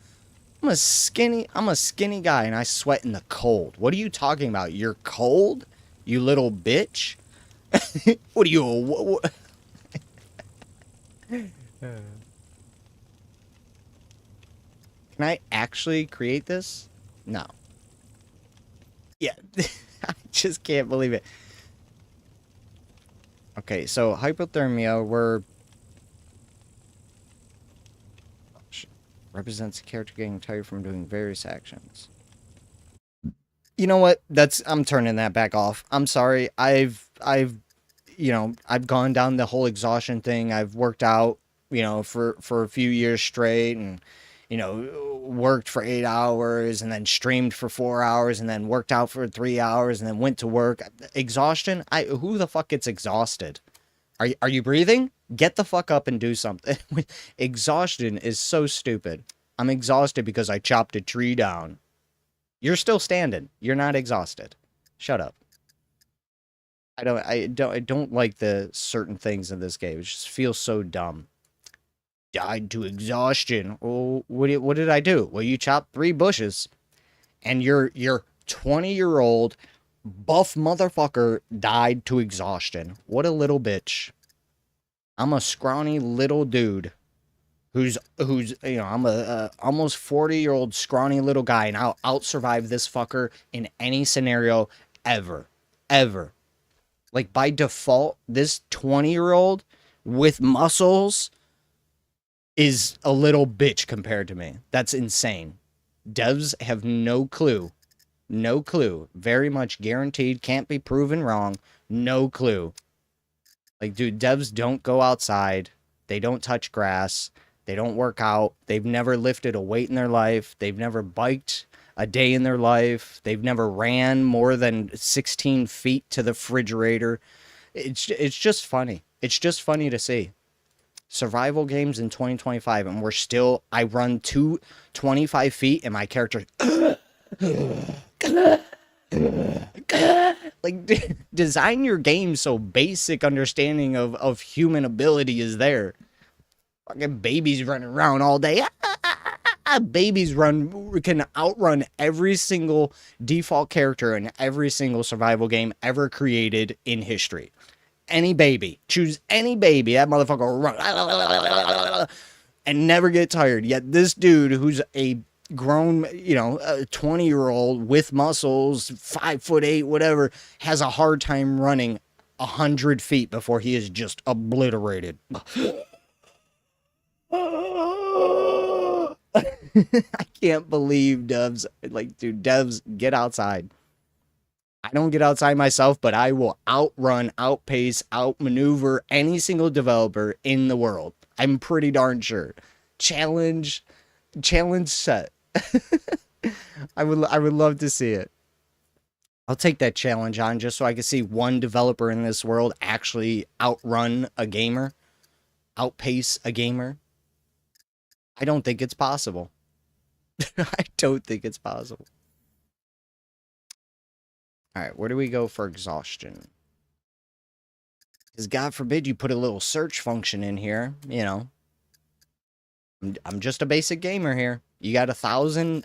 I'm a skinny guy, and I sweat in the cold. What are you talking about? You're cold? You little bitch? What are you... What? Can I actually create this? No. Yeah. I just can't believe it. Okay, so hypothermia, represents a character getting tired from doing various actions. You know what? I'm turning that back off. I'm sorry. I've gone down the whole exhaustion thing. I've worked out, for a few years straight, and worked for 8 hours and then streamed for 4 hours and then worked out for 3 hours and then went to work. Exhaustion? Who the fuck gets exhausted? Are you breathing? Get the fuck up and do something. Exhaustion is so stupid. I'm exhausted because I chopped a tree down. You're still standing. You're not exhausted. Shut up. I don't like the certain things in this game. It just feels so dumb. Died to exhaustion. Oh, what did I do? Well, you chopped 3 bushes, and your 20-year-old buff motherfucker died to exhaustion. What a little bitch. I'm a scrawny little dude who's I'm a almost 40-year-old scrawny little guy, and I'll out-survive this fucker in any scenario ever. Like, by default, this 20-year-old with muscles is a little bitch compared to me. That's insane. Devs have no clue. No clue. Very much guaranteed. Can't be proven wrong. No clue. Like, dude, devs don't go outside. They don't touch grass. They don't work out. They've never lifted a weight in their life. They've never biked a day in their life. They've never ran more than 16 feet to the refrigerator. It's just funny. It's just funny to see. Survival games in 2025, and I run 25 feet, and my character... Like, design your game so basic understanding of human ability is there. Fucking babies running around all day. Babies can outrun every single default character in every single survival game ever created in history. Any baby. Choose any baby. That motherfucker will run and never get tired. Yet this dude, who's a grown, you know, a 20-year-old with muscles, 5'8", whatever, has a hard time running 100 feet before he is just obliterated. I can't believe devs, like, dude, devs, get outside. I don't get outside myself, but I will outrun, outpace, outmaneuver any single developer in the world. I'm pretty darn sure. Challenge set. I would love to see it. I'll take that challenge on just so I can see one developer in this world actually outrun a gamer, outpace a gamer. I don't think it's possible. I don't think it's possible. All right, where do we go for exhaustion? Because God forbid you put a little search function in here, you know. I'm just a basic gamer here. You got 1,000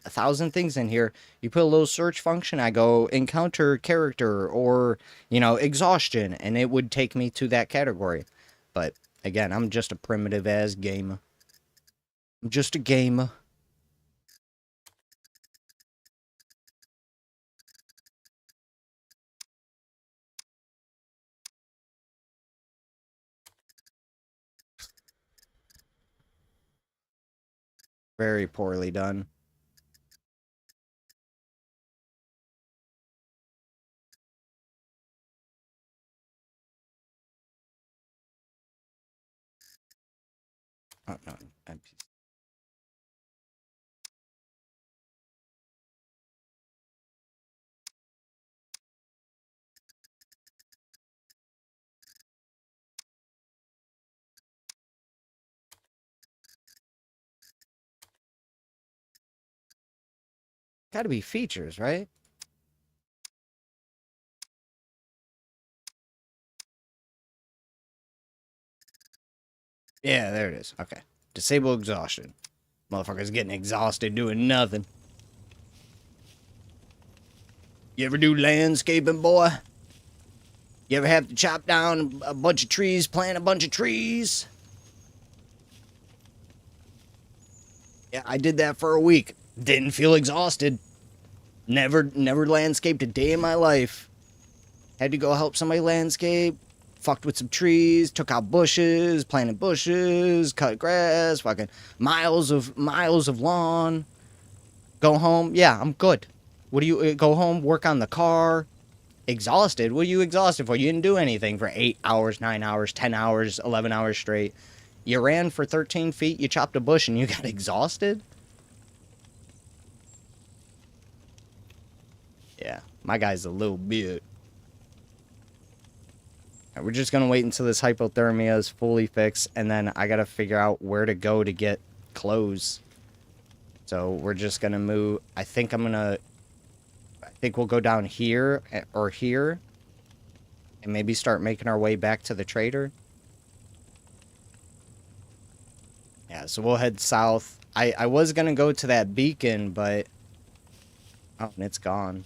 things in here. You put a little search function, I go encounter character or, you know, exhaustion, and it would take me to that category. But again, I'm just a primitive ass gamer. I'm just a gamer. Very poorly done. Oh, no. Gotta be features, right? Yeah, there it is. Okay. Disable exhaustion. Motherfucker's getting exhausted doing nothing. You ever do landscaping, boy? You ever have to chop down a bunch of trees, plant a bunch of trees? Yeah, I did that for a week. Didn't feel exhausted. Never landscaped a day in my life. Had to go help somebody landscape. Fucked with some trees, took out bushes, planted bushes, cut grass, fucking miles of lawn. Go home, yeah, I'm good. What do you go home, work on the car? Exhausted? What are you exhausted for? You didn't do anything for 8 hours, 9 hours, 10 hours, 11 hours straight. You ran for 13 feet, you chopped a bush, and you got exhausted? Yeah, my guy's a little bit. We're just going to wait until this hypothermia is fully fixed, and then I got to figure out where to go to get clothes. So we're just going to move. I think we'll go down here or here and maybe start making our way back to the trader. Yeah, so we'll head south. I was going to go to that beacon, but... Oh, and it's gone.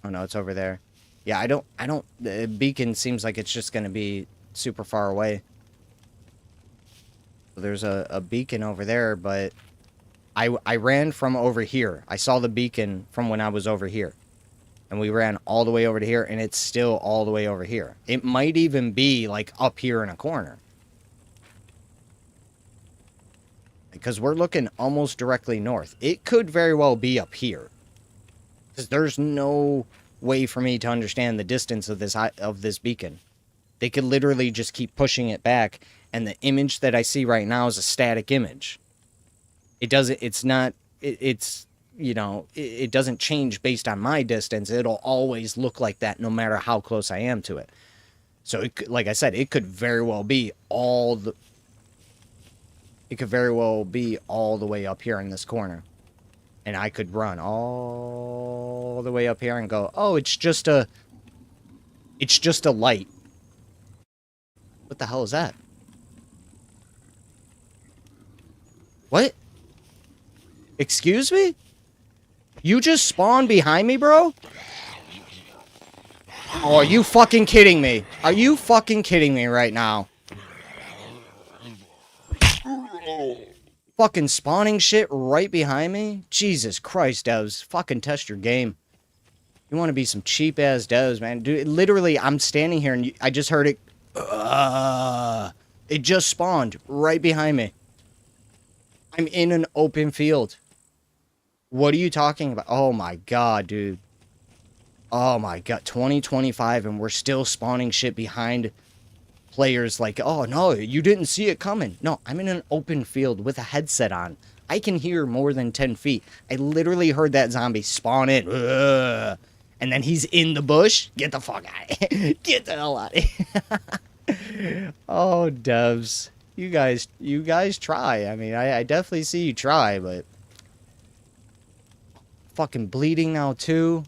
Oh, no, it's over there. Yeah, I don't, the beacon seems like it's just going to be super far away. There's a beacon over there, but I ran from over here. I saw the beacon from when I was over here. And we ran all the way over to here, and it's still all the way over here. It might even be, like, up here in a corner. Because we're looking almost directly north. It could very well be up here. Because there's no way for me to understand the distance of this beacon. They could literally just keep pushing it back, and the image that I see right now is a static image. It doesn't, it's not, it's, you know, it doesn't change based on my distance. It'll always look like that no matter how close I am to it. So, it, like I said, it could very well be all the way up here in this corner. And I could run all the way up here and go, oh, it's just a light. What the hell is that? What? Excuse me? You just spawned behind me, bro? Oh, are you fucking kidding me? Are you fucking kidding me right now? Fucking spawning shit right behind me? Jesus Christ, devs. Fucking test your game. You want to be some cheap-ass devs, man. Dude, literally, I'm standing here and I just heard it. It just spawned right behind me. I'm in an open field. What are you talking about? Oh my god, dude. Oh my god. 2025 and we're still spawning shit behind players like, oh no, you didn't see it coming. No, I'm in an open field with a headset on. I can hear more than 10 feet. I literally heard that zombie spawn in. And then he's in the bush. Get the fuck out of here. Get the hell out of here. Oh, devs. You guys try. I mean, I definitely see you try, but... Fucking bleeding now, too.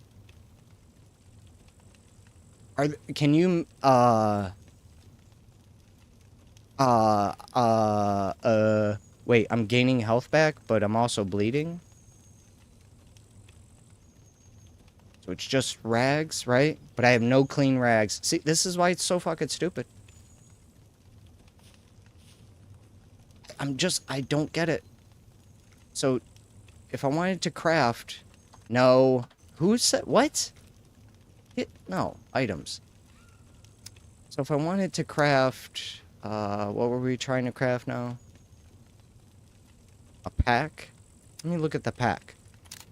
Can you, wait, I'm gaining health back, but I'm also bleeding? So it's just rags, right? But I have no clean rags. See, this is why it's so fucking stupid. I don't get it. So, if I wanted to craft... No. Who said... What? No. Items. So if I wanted to craft... what were we trying to craft now? A pack? Let me look at the pack.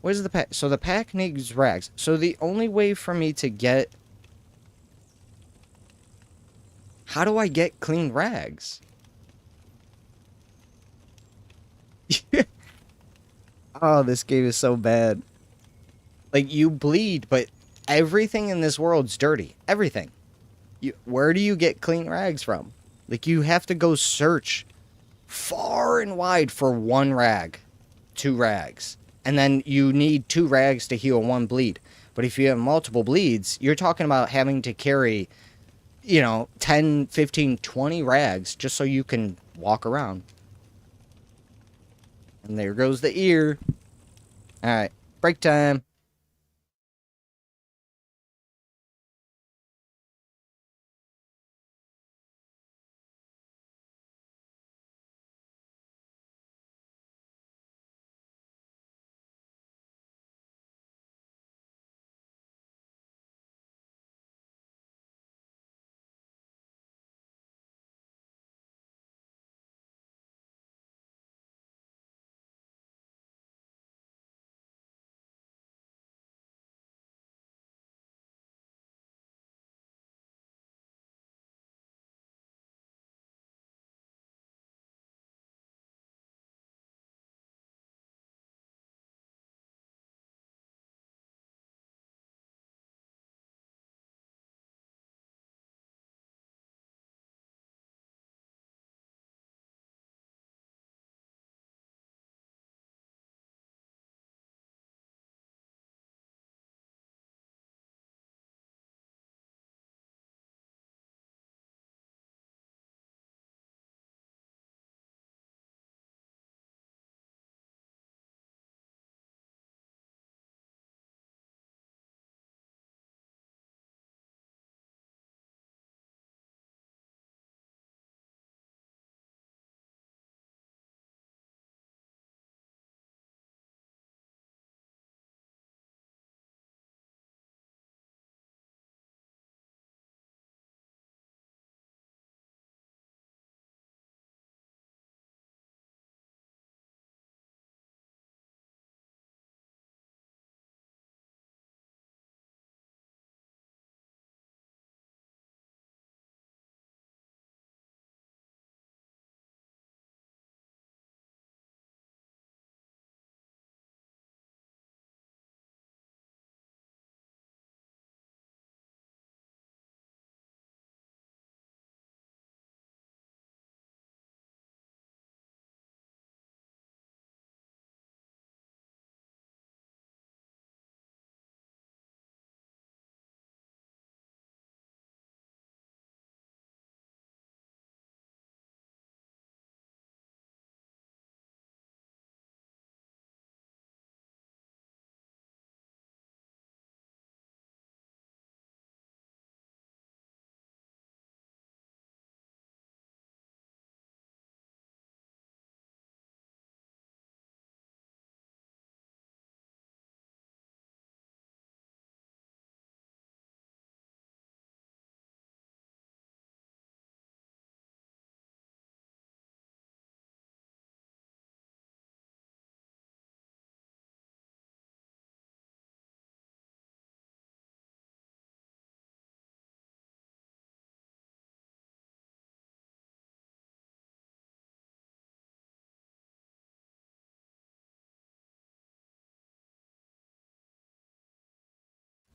What is the pack? So the pack needs rags. So the only way for me to get... How do I get clean rags? Oh, this game is so bad. Like, you bleed, but everything in this world's dirty. Everything. Where do you get clean rags from? Like, you have to go search far and wide for one rag. 2 rags. And then you need 2 rags to heal 1 bleed. But if you have multiple bleeds, you're talking about having to carry, you know, 10, 15, 20 rags just so you can walk around. And there goes the ear. Alright, break time.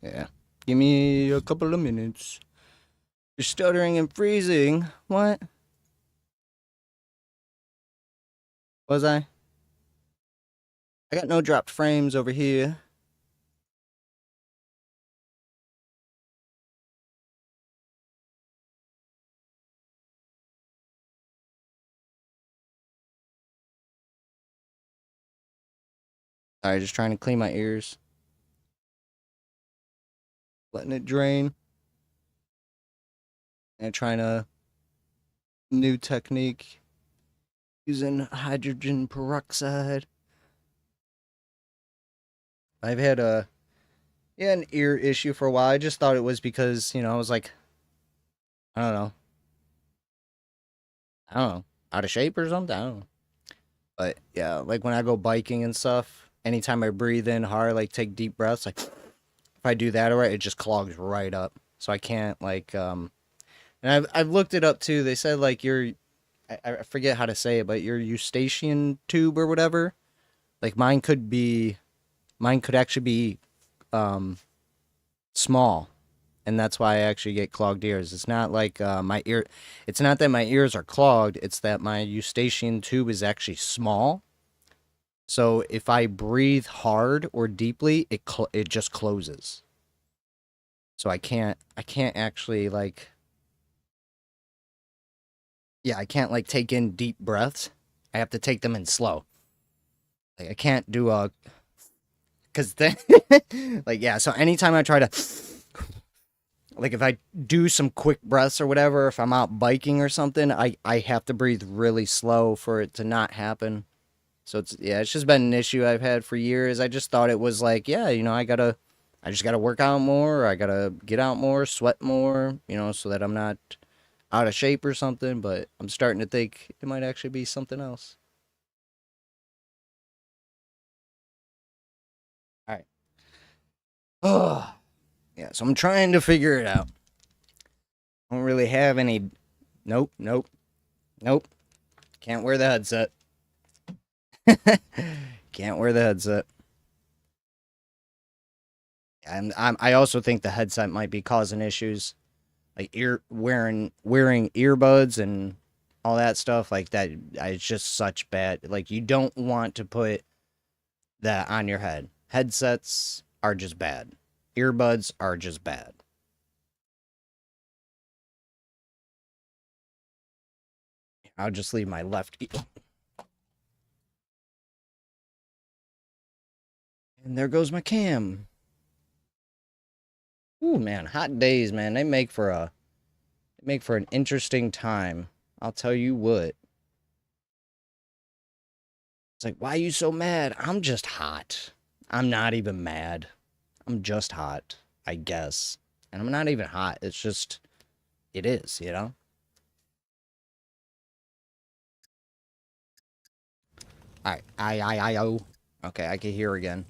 Yeah. Give me a couple of minutes. You're stuttering and freezing. What? Was I? I got no dropped frames over here. Alright, just trying to clean my ears. Letting it drain. And trying a new technique. Using hydrogen peroxide. I've had an ear issue for a while. I just thought it was because, I was like, I don't know, out of shape or something. I don't know. But yeah, like when I go biking and stuff, anytime I breathe in hard, like take deep breaths, like if I do that alright, it just clogs right up. So I can't and I've looked it up too. They said like I forget how to say it, but your eustachian tube or whatever, like mine could actually be small, and that's why I actually get clogged ears. It's not like it's not that my ears are clogged, it's that my eustachian tube is actually small. So if I breathe hard or deeply, it just closes. So I can't actually I can't take in deep breaths. I have to take them in slow. Like I can't do because then so anytime I try to if I do some quick breaths or whatever, if I'm out biking or something, I have to breathe really slow for it to not happen. So it's just been an issue I've had for years. I just thought it was I just gotta work out more, I gotta get out more, sweat more, so that I'm not out of shape or something, but I'm starting to think it might actually be something else. Alright. Oh, yeah, so I'm trying to figure it out. I don't really have any... Nope. Can't wear the headset. Can't wear the headset. And I also think the headset might be causing issues. Like wearing earbuds and all that stuff like that. It's just such bad. Like, you don't want to put that on your head. Headsets are just bad. Earbuds are just bad. I'll just leave my left ear. And there goes my cam. Ooh, man, hot days, man. They make for an interesting time. I'll tell you what. It's like, why are you so mad? I'm just hot. I'm not even mad. I'm just hot, I guess. And I'm not even hot. It's just, it is, Alright, oh. Okay, I can hear again.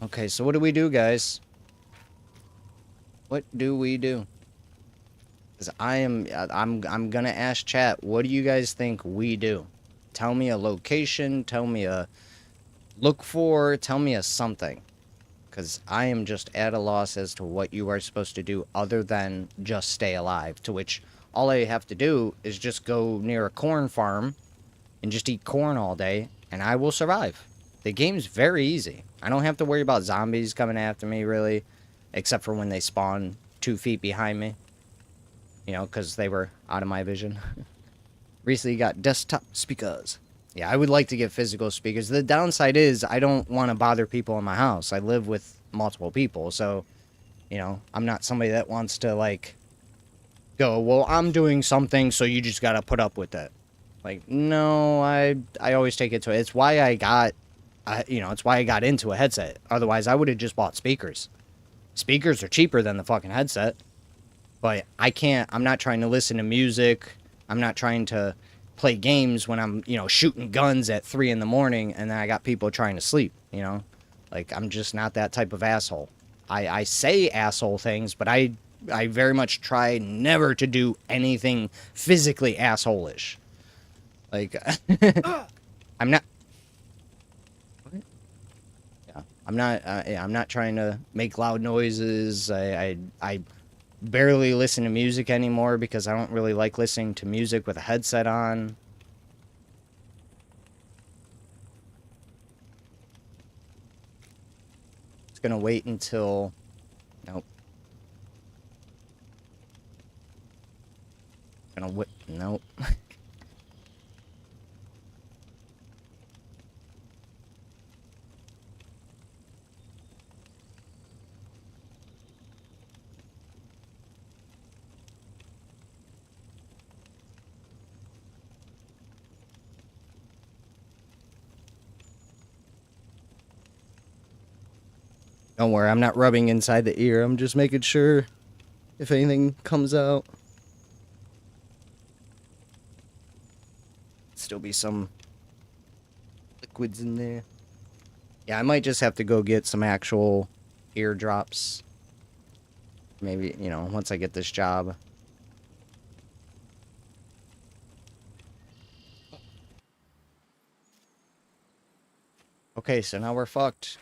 Okay, so what do we do, guys? What do we do? Because I'm gonna ask chat, what do you guys think we do? Tell me a location, tell me a look for, tell me a something. Because I am just at a loss as to what you are supposed to do other than just stay alive. To which, all I have to do is just go near a corn farm and just eat corn all day, and I will survive. The game's very easy. I don't have to worry about zombies coming after me, really. Except for when they spawn 2 feet behind me. Because they were out of my vision. Recently got desktop speakers. Yeah, I would like to get physical speakers. The downside is, I don't want to bother people in my house. I live with multiple people, so, I'm not somebody that wants to, go, well, I'm doing something, so you just gotta put up with it. No, I always take it to it. It's why I got... it's why I got into a headset. Otherwise, I would have just bought speakers. Speakers are cheaper than the fucking headset. But I'm not trying to listen to music. I'm not trying to play games when I'm, shooting guns at 3 in the morning and then I got people trying to sleep, I'm just not that type of asshole. I say asshole things, but I very much try never to do anything physically asshole-ish. I'm not... I'm not trying to make loud noises. I barely listen to music anymore because I don't really like listening to music with a headset on. It's gonna wait until... Nope. Gonna wait... Nope. Don't worry, I'm not rubbing inside the ear. I'm just making sure if anything comes out. Still be some liquids in there. Yeah, I might just have to go get some actual eardrops. Maybe, you know, once I get this job. Okay, so now we're fucked.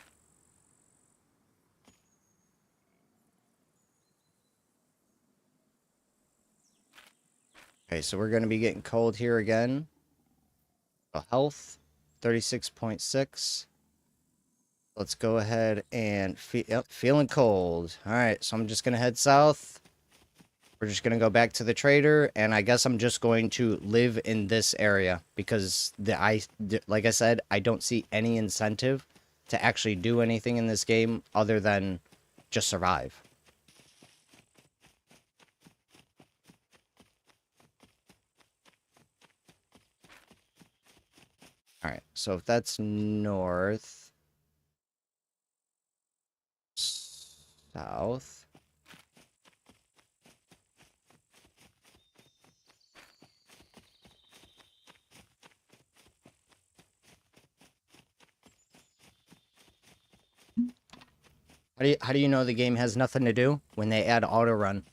Okay, so we're going to be getting cold here again. So health, 36.6. Let's go ahead and... Yep, feeling cold. Alright, so I'm just going to head south. We're just going to go back to the trader. And I guess I'm just going to live in this area. Because, like I said, I don't see any incentive to actually do anything in this game other than just survive. Alright, so if that's north, south, how do you know the game has nothing to do? When they add auto run.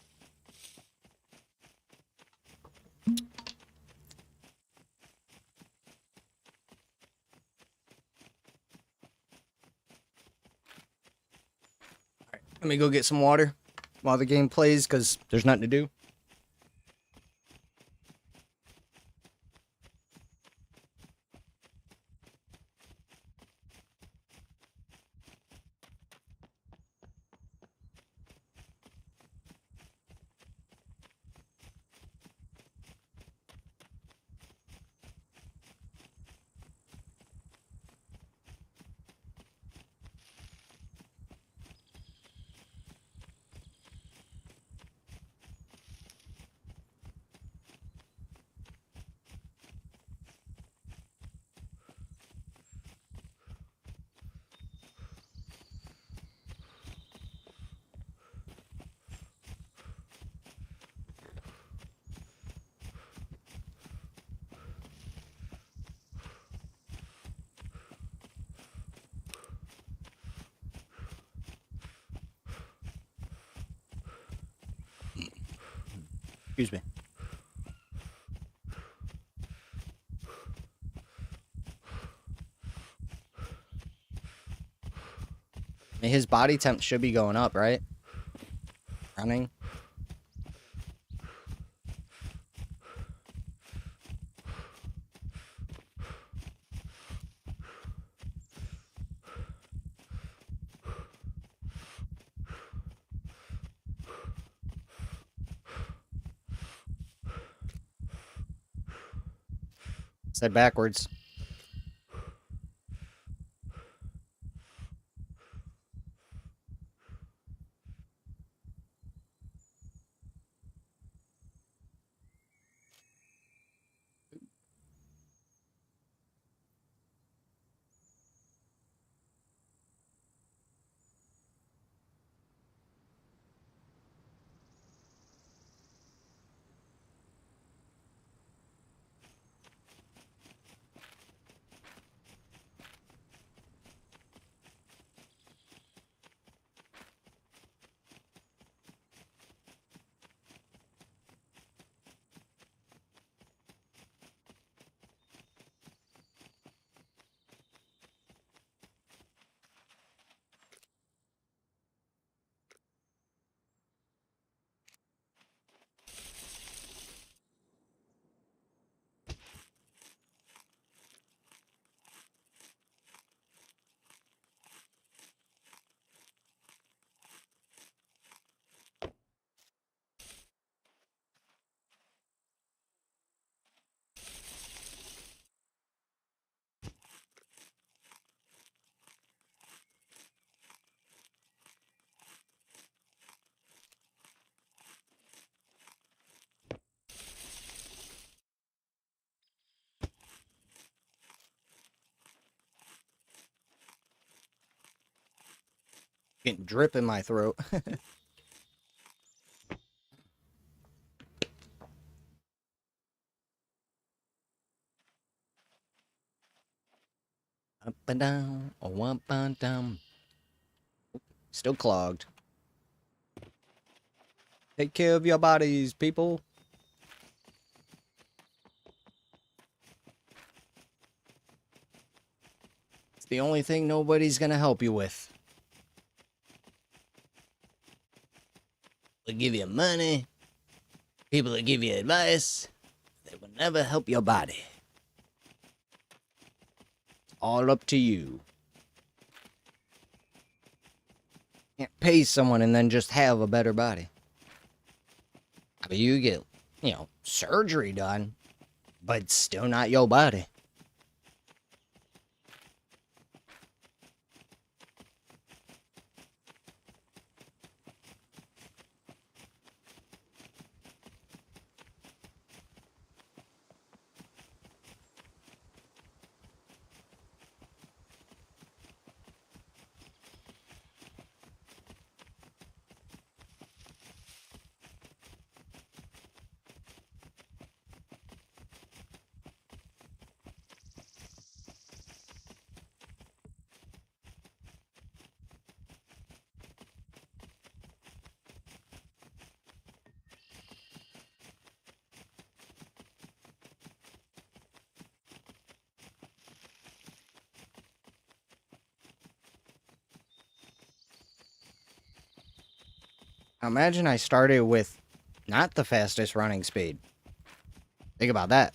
Let me go get some water while the game plays, because there's nothing to do. Excuse me. His body temp should be going up, right? Running. Said backwards. Getting drip in my throat. Up and down, up and down. Still clogged. Take care of your bodies, people. It's the only thing nobody's gonna help you with. They'll give you money. People that give you advice. They will never help your body. It's all up to you. Can't pay someone and then just have a better body. I mean, you get, surgery done, but it's still not your body. Imagine I started with not the fastest running speed. Think about that.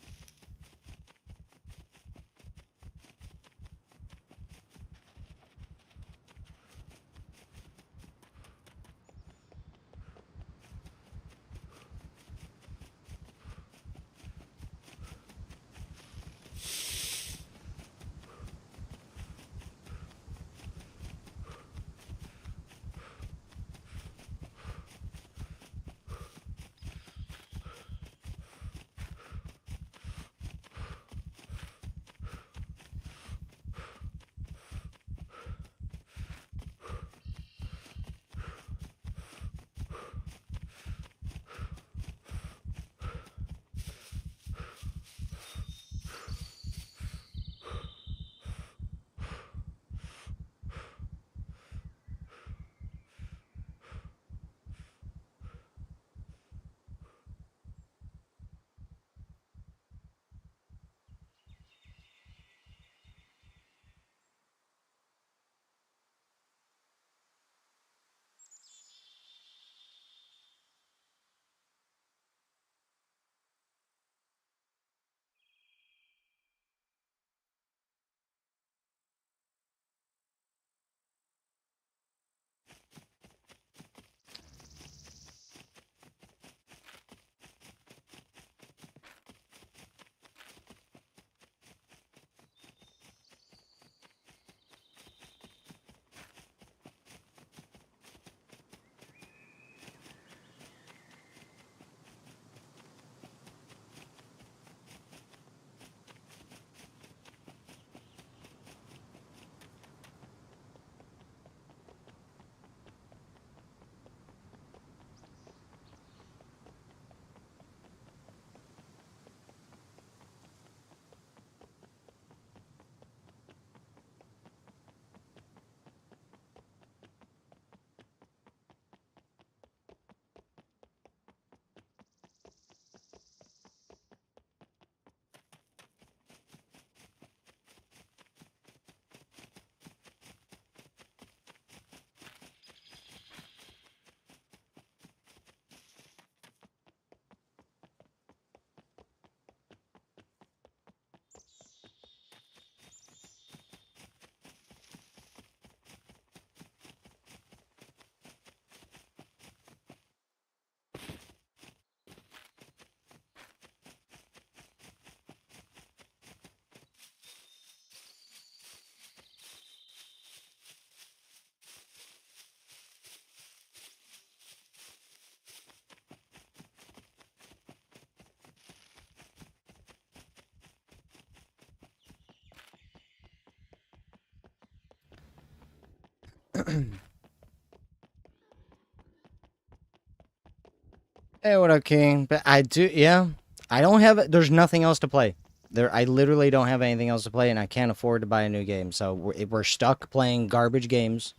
Hey, what up, King? But I do, yeah. I don't have, there's nothing else to play. I literally don't have anything else to play, and I can't afford to buy a new game. So we're stuck playing garbage games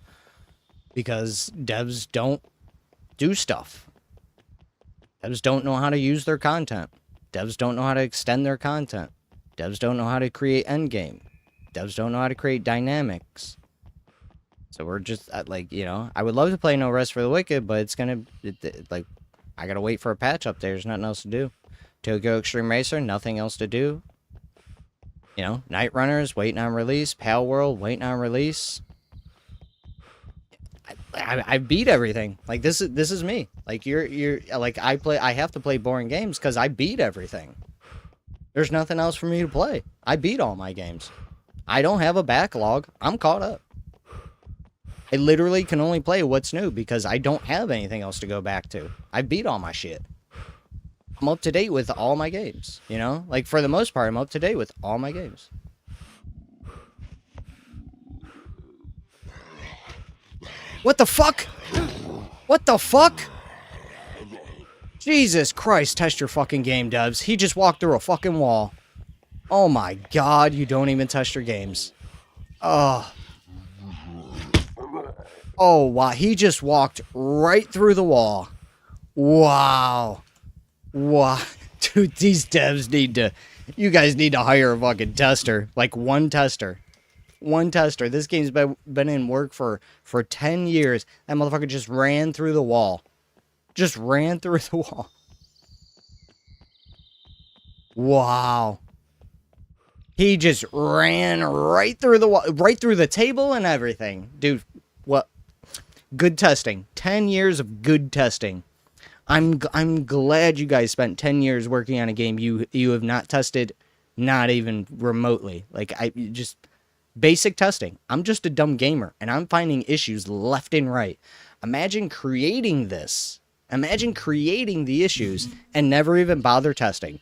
because devs don't do stuff. Devs don't know how to use their content. Devs don't know how to extend their content. Devs don't know how to create endgame. Devs don't know how to create dynamics. So we're just like, you know, I would love to play No Rest for the Wicked, but it's gonna like, I gotta wait for a patch up there. There's nothing else to do. Tokyo Extreme Racer, nothing else to do. You know, Night Runners waiting on release. Pal World waiting on release. I beat everything. Like this is me. Like you're like I have to play boring games because I beat everything. There's nothing else for me to play. I beat all my games. I don't have a backlog. I'm caught up. I literally can only play what's new because I don't have anything else to go back to. I beat all my shit. I'm up to date with all my games, you know? Like, for the most part, I'm up to date with all my games. What the fuck? What the fuck? Jesus Christ, test your fucking game, devs. He just walked through a fucking wall. Oh my god, you don't even test your games. Oh. Oh, wow. He just walked right through the wall. Wow. Wow. Dude, these devs need to... You guys need to hire a fucking tester. Like, one tester. One tester. This game's been in work for 10 years. That motherfucker just ran through the wall. Just ran through the wall. Wow. He just ran right through the wall. Right through the table and everything. Dude, what... Good testing. 10 years of good testing. I'm glad you guys spent 10 years working on a game you have not tested, not even remotely. Like, just basic testing. I'm just a dumb gamer, and I'm finding issues left and right. Imagine creating this. Imagine creating the issues and never even bother testing.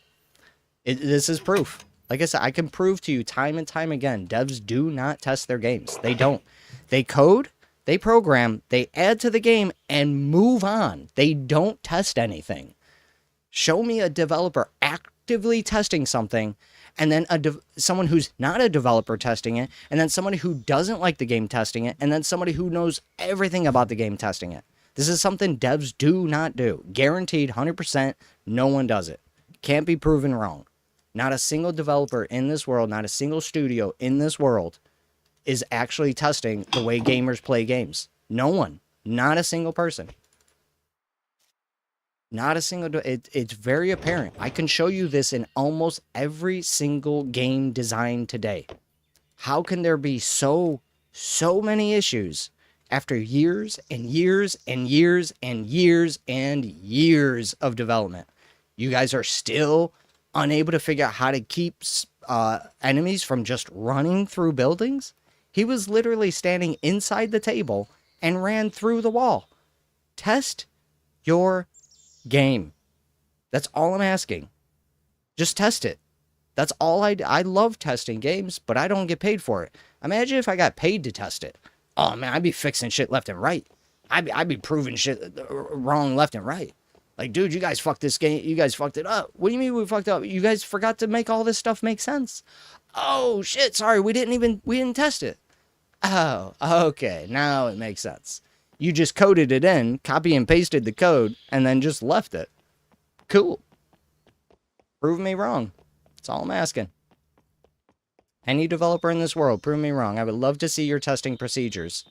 This is proof. Like I said, I can prove to you time and time again, devs do not test their games. They don't. They code. They program, they add to the game, and move on. They don't test anything. Show me a developer actively testing something, and then someone who's not a developer testing it, and then somebody who doesn't like the game testing it, and then somebody who knows everything about the game testing it. This is something devs do not do. Guaranteed, 100%, no one does it. Can't be proven wrong. Not a single developer in this world, not a single studio in this world is actually testing the way gamers play games. No one. Not a single person. Not a single... It's very apparent. I can show you this in almost every single game designed today. How can there be so many issues after years and years and years and years and years of development? You guys are still unable to figure out how to keep enemies from just running through buildings? He was literally standing inside the table and ran through the wall. Test your game. That's all I'm asking. Just test it. That's all I love testing games, but I don't get paid for it. Imagine if I got paid to test it. Oh man, I'd be fixing shit left and right. I'd be proving shit wrong left and right. Like, dude, you guys fucked this game. You guys fucked it up. What do you mean we fucked up? You guys forgot to make all this stuff make sense. Oh shit, sorry, we didn't test it. Oh, okay, now it makes sense. You just coded it in, copy and pasted the code, and then just left it. Cool. Prove me wrong. That's all I'm asking. Any developer in this world, prove me wrong. I would love to see your testing procedures.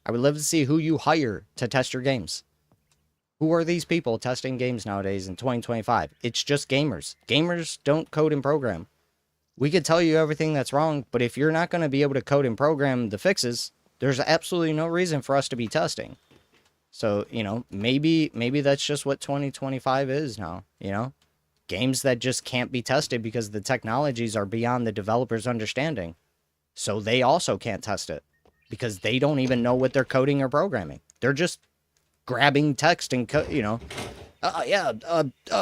I would love to see who you hire to test your games. Who are these people testing games nowadays in 2025? It's just gamers. Gamers don't code and program. We could tell you everything that's wrong, but if you're not going to be able to code and program the fixes, there's absolutely no reason for us to be testing. So, you know, maybe that's just what 2025 is now, you know? Games that just can't be tested because the technologies are beyond the developer's understanding. So they also can't test it because they don't even know what they're coding or programming. They're just grabbing text and, you know...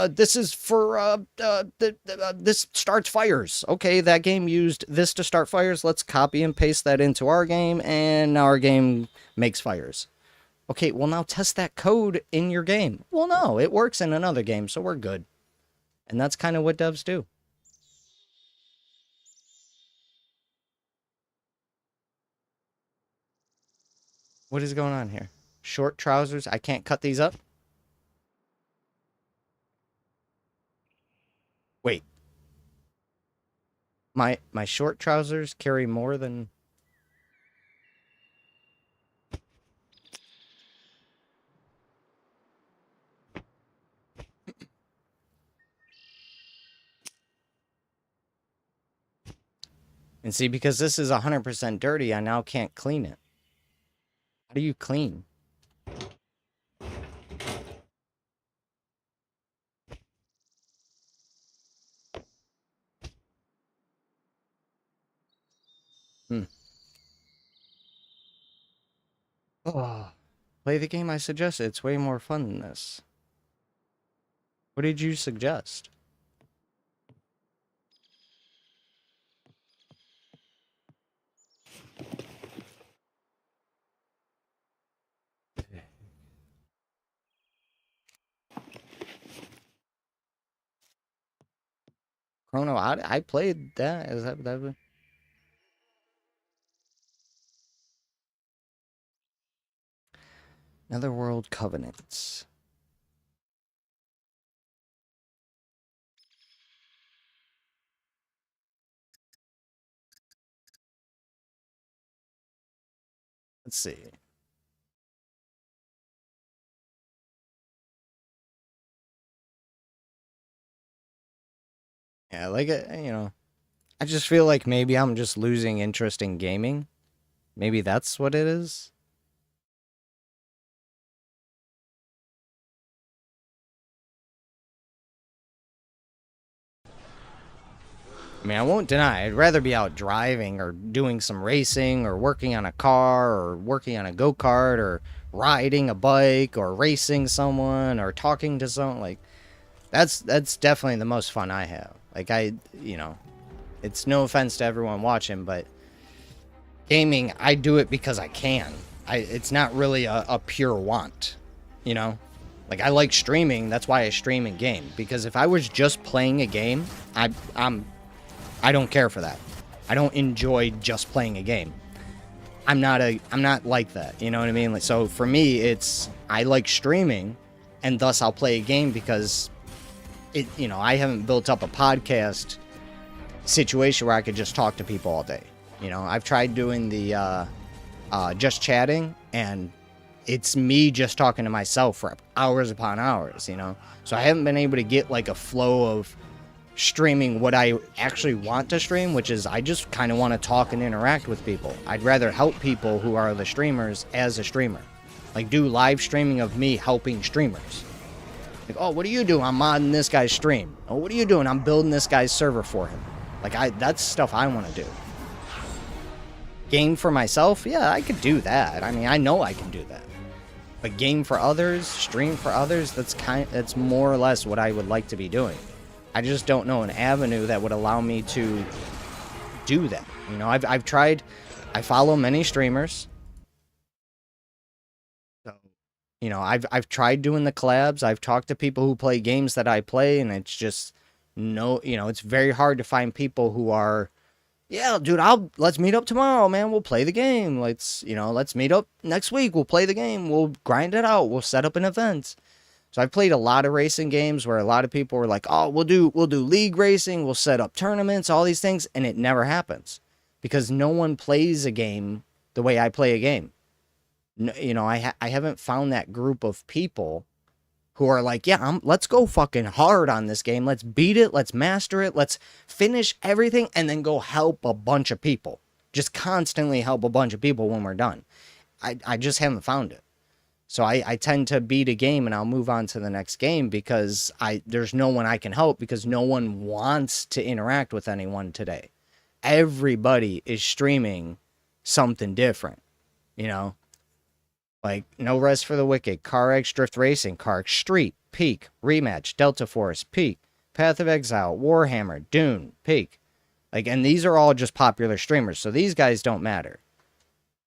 this is for, this starts fires. Okay, that game used this to start fires. Let's copy and paste that into our game, and now our game makes fires. Okay, well now test that code in your game. Well, no, it works in another game, so we're good. And that's kind of what devs do. What is going on here? Short trousers? I can't cut these up? Wait. My short trousers carry more than... And see, because this is 100% dirty, I now can't clean it. How do you clean? Oh, play the game I suggested. It's way more fun than this. What did you suggest? Chrono, I played that. Is that? Netherworld Covenants. Let's see. Yeah, like, you know, I just feel like maybe I'm just losing interest in gaming. Maybe that's what it is. I mean, I won't deny, I'd rather be out driving or doing some racing or working on a car or working on a go-kart or riding a bike or racing someone or talking to someone. Like, that's definitely the most fun I have. Like, you know, it's no offense to everyone watching, but gaming, I do it because I can. It's not really a pure want, you know? Like, I like streaming, that's why I stream and game. Because if I was just playing a game, I don't care for that. I don't enjoy just playing a game. I'm not like that, you know what I mean? Like, so for me, I like streaming, and thus I'll play a game because you know, I haven't built up a podcast situation where I could just talk to people all day. You know, I've tried doing the just chatting, and it's me just talking to myself for hours upon hours, you know? So I haven't been able to get like a flow of streaming what I actually want to stream, which is I just kind of want to talk and interact with people. I'd rather help people who are the streamers as a streamer. Like, do live streaming of me helping streamers. Like, oh, what are you doing? I'm modding this guy's stream. Oh, what are you doing? I'm building this guy's server for him. Like, that's stuff I want to do. Game for myself? Yeah, I could do that. I mean, I know I can do that. But game for others, stream for others, that's more or less what I would like to be doing. I just don't know an avenue that would allow me to do that. You know, I've tried. I follow many streamers. So, you know, I've tried doing the collabs. I've talked to people who play games that I play, and it's just you know, it's very hard to find people who are, yeah, dude, let's meet up tomorrow, man. We'll play the game. Let's meet up next week. We'll play the game. We'll grind it out. We'll set up an event. So I've played a lot of racing games where a lot of people were like, oh, we'll do league racing. We'll set up tournaments, all these things. And it never happens because no one plays a game the way I play a game. No, you know, I haven't found that group of people who are like, yeah, let's go fucking hard on this game. Let's beat it. Let's master it. Let's finish everything and then go help a bunch of people. Just constantly help a bunch of people when we're done. I just haven't found it. So I tend to beat a game and I'll move on to the next game because there's no one I can help because no one wants to interact with anyone today. Everybody is streaming something different, you know? Like, No Rest for the Wicked, CarX Drift Racing, CarX Street, Peak, Rematch, Delta Force, Peak, Path of Exile, Warhammer, Dune, Peak. Like, and these are all just popular streamers, so these guys don't matter.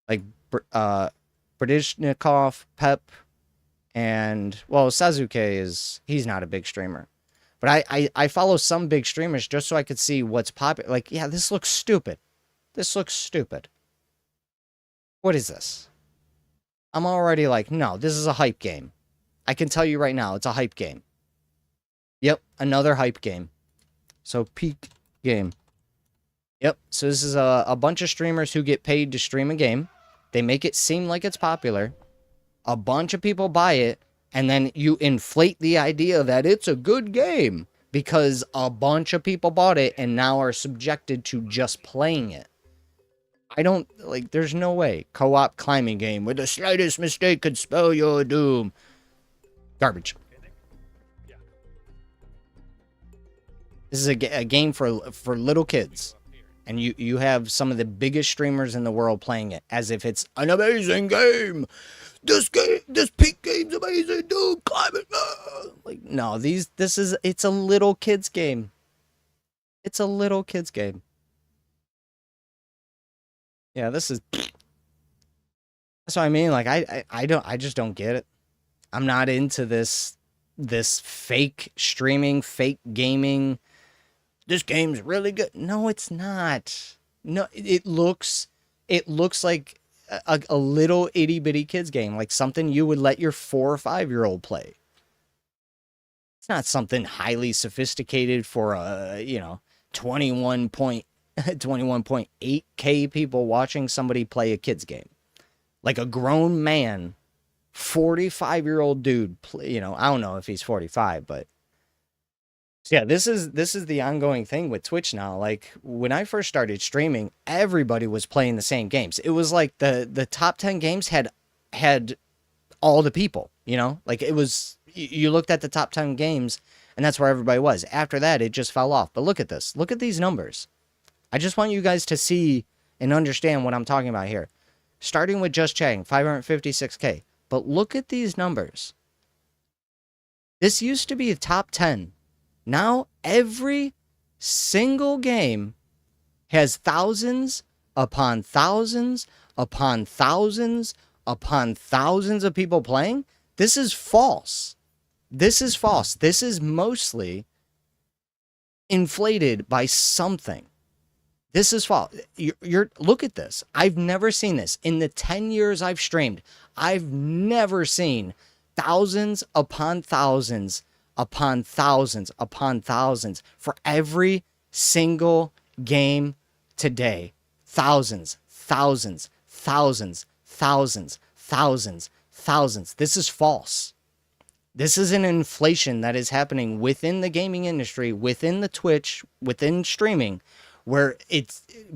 Like, Bridishnikov, Pep, and, well, Sasuke he's not a big streamer. But I follow some big streamers just so I could see what's popular. Like, yeah, this looks stupid. This looks stupid. What is this? I'm already like, no, this is a hype game. I can tell you right now, it's a hype game. Yep, another hype game. So, peak game. Yep, so this is a bunch of streamers who get paid to stream a game. They make it seem like it's popular. A bunch of people buy it, and then you inflate the idea that it's a good game because a bunch of people bought it and now are subjected to just playing it. I don't, like, there's no way. Co-op climbing game where the slightest mistake could spell your doom. Garbage. This is a game for little kids. And you have some of the biggest streamers in the world playing it as if it's an amazing game. This peak game's amazing, dude. Climb it. Like, no, it's a little kid's game. It's a little kid's game. Yeah, this is. That's what I mean. Like, I just don't get it. I'm not into this fake streaming, fake gaming. This game's really good. No, it's not. No, it looks like a little itty bitty kids game, like something you would let your 4 or 5-year-old play. It's not something highly sophisticated for 21.8K people watching somebody play a kids game. Like a grown man, 45-year-old dude, I don't know if he's 45, but yeah, this is the ongoing thing with Twitch now. Like, when I first started streaming, everybody was playing the same games. It was like the top 10 games had all the people, Like, it was, you looked at the top 10 games, and that's where everybody was. After that, it just fell off. But look at this. Look at these numbers. I just want you guys to see and understand what I'm talking about here. Starting with Just Chatting, 556K. But look at these numbers. This used to be a top 10. Now, every single game has thousands upon thousands upon thousands upon thousands of people playing. This is false. This is false. This is mostly inflated by something. This is false. Look at this. I've never seen this. In the 10 years I've streamed, I've never seen thousands upon thousands upon thousands upon thousands for every single game today. Thousands, thousands, thousands, thousands, thousands, thousands. This is false. This is an inflation that is happening within the gaming industry, within the Twitch, within streaming, where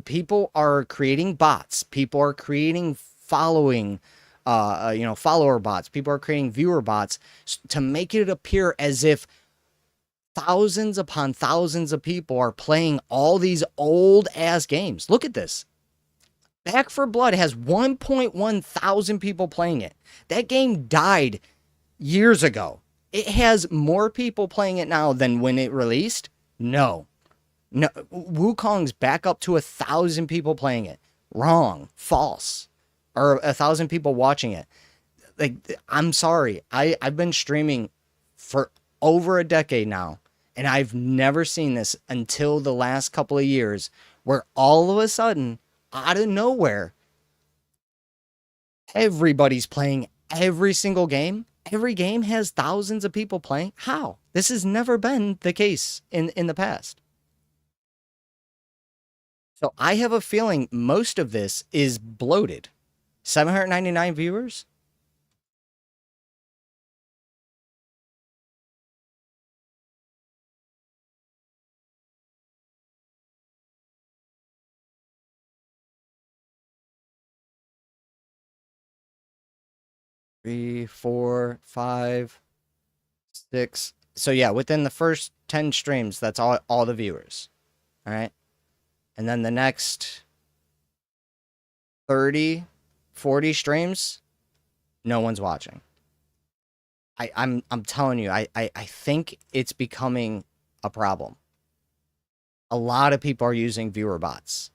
people are creating bots, people are creating following follower bots. People are creating viewer bots to make it appear as if thousands upon thousands of people are playing all these old ass games. Look at this. Back 4 Blood has 1.1 thousand people playing it. That game died years ago. It has more people playing it now than when it released? No. Wukong's back up to 1,000 people playing it. Wrong. False. Or 1,000 people watching it. Like, I'm sorry. I've been streaming for over a decade now, and I've never seen this until the last couple of years, where all of a sudden, out of nowhere, everybody's playing every single game. Every game has thousands of people playing. How? This has never been the case in the past. So I have a feeling most of this is bloated. 799 viewers? Three, 4, 5, 6. So yeah, within the first 10 streams, that's all the viewers. All right. And then the next 30, 40 streams, no one's watching. I'm telling you, I think it's becoming a problem. A lot of people are using viewer bots.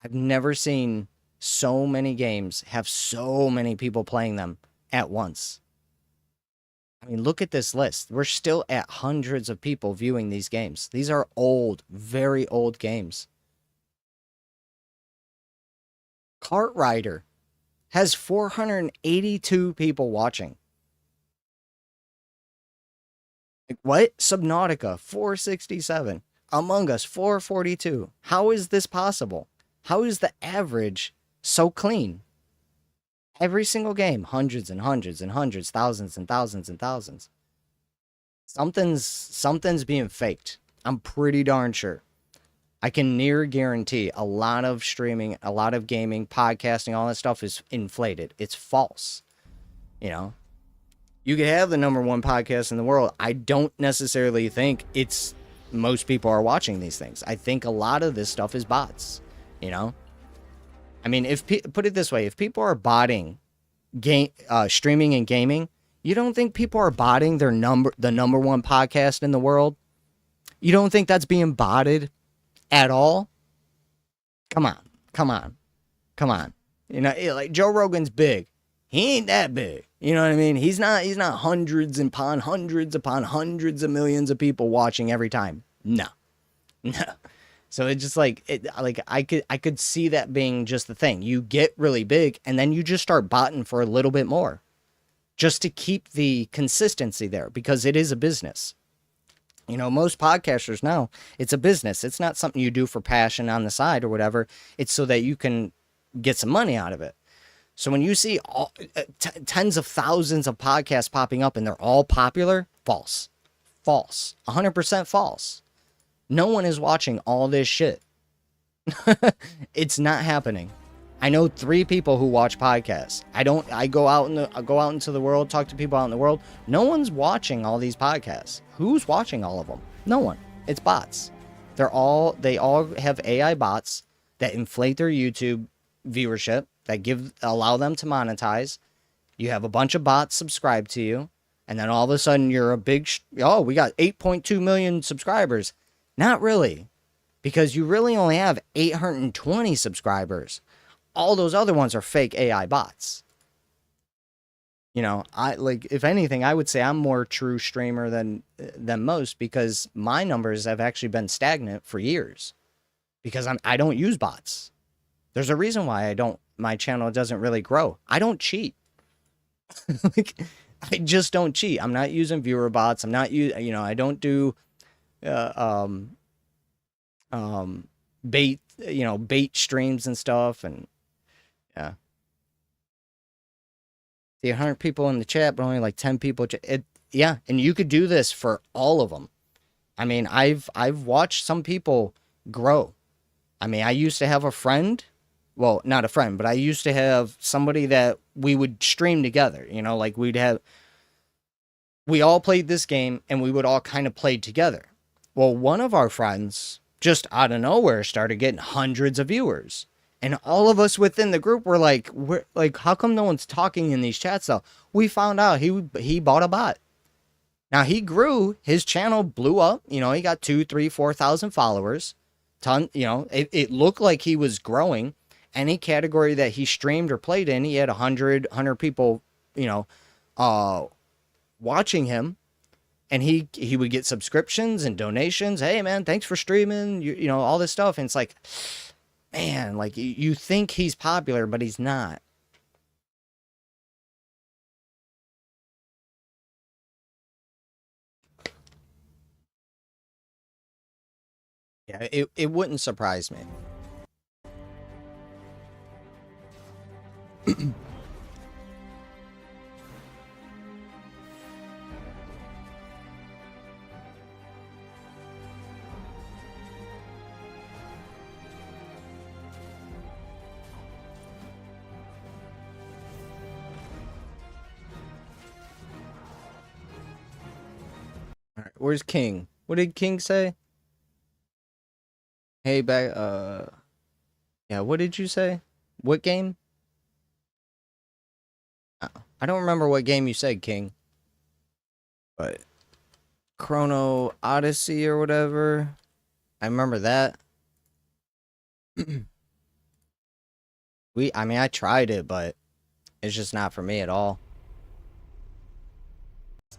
I've never seen so many games have so many people playing them at once. I mean, look at this list. We're still at hundreds of people viewing these games. These are old, very old games. Kart Rider has 482 people watching. Like, what? Subnautica, 467. Among Us, 442. How is this possible? How is the average so clean? Every single game, hundreds and hundreds and hundreds, thousands and thousands and thousands. Something's being faked. I'm pretty darn sure. I can near guarantee a lot of streaming, a lot of gaming, podcasting, all that stuff is inflated. It's false. You know, you could have the #1 podcast in the world. I don't necessarily think it's most people are watching these things. I think a lot of this stuff is bots. You know, I mean, put it this way, if people are botting streaming and gaming, you don't think people are botting the #1 podcast in the world? You don't think that's being botted at all? Come on. You know, like Joe Rogan's big. He ain't that big. You know what I mean? He's not hundreds upon hundreds of millions of people watching every time. No. So it's just like I could see that being just the thing. You get really big and then you just start botting for a little bit more just to keep the consistency there, because it is a business. You know, most podcasters now, it's a business. It's not something you do for passion on the side or whatever. It's so that you can get some money out of it. So when you see tens of thousands of podcasts popping up and they're all popular, false. 100% false. No one is watching all this shit. It's not happening. I know 3 people who watch podcasts. I go out into the world, talk to people out in the world. No one's watching all these podcasts. Who's watching all of them? No one. It's bots. They all have AI bots that inflate their YouTube viewership, that allow them to monetize. You have a bunch of bots subscribed to you, and then all of a sudden you're a big we got 8.2 million subscribers. Not really, because you really only have 820 subscribers. All those other ones are fake AI bots. You know, if anything, I would say I'm more true streamer than most, because my numbers have actually been stagnant for years because I don't use bots. There's a reason why my channel doesn't really grow. I don't cheat. I just don't cheat. I'm not using viewer bots. I don't do bait streams and stuff, and yeah. The 100 people in the chat, but only like 10 people. Yeah, and you could do this for all of them. I mean, I've watched some people grow. I mean, I used to have a friend. Well, not a friend, but I used to have somebody that we would stream together. You know, like we all played this game and we would all kind of play together. Well, one of our friends just out of nowhere started getting hundreds of viewers. And all of us within the group were like, how come no one's talking in these chats though? We found out he bought a bot. Now he grew, his channel blew up. You know, he got 2,000, 3,000, 4,000 followers. It looked like he was growing. Any category that he streamed or played in, he had 100 people, watching him. And he would get subscriptions and donations. Hey man, thanks for streaming. You know, all this stuff. And it's like, man, like you think he's popular, but he's not. Yeah, it wouldn't surprise me. All right, where's King? What did King say? Hey, back. Yeah. What did you say? What game? I don't remember what game you said, King. But Chrono Odyssey or whatever. I remember that. I mean, I tried it, but it's just not for me at all.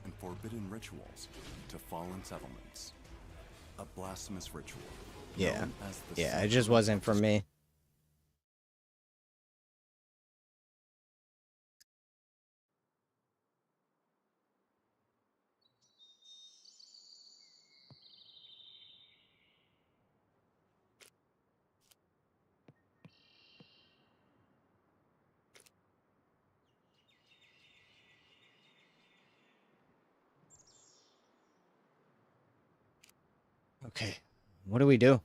And forbidden rituals to fallen settlements. A blasphemous ritual. Yeah. known as the Yeah, it Sacred just wasn't for me. Okay. What do we do?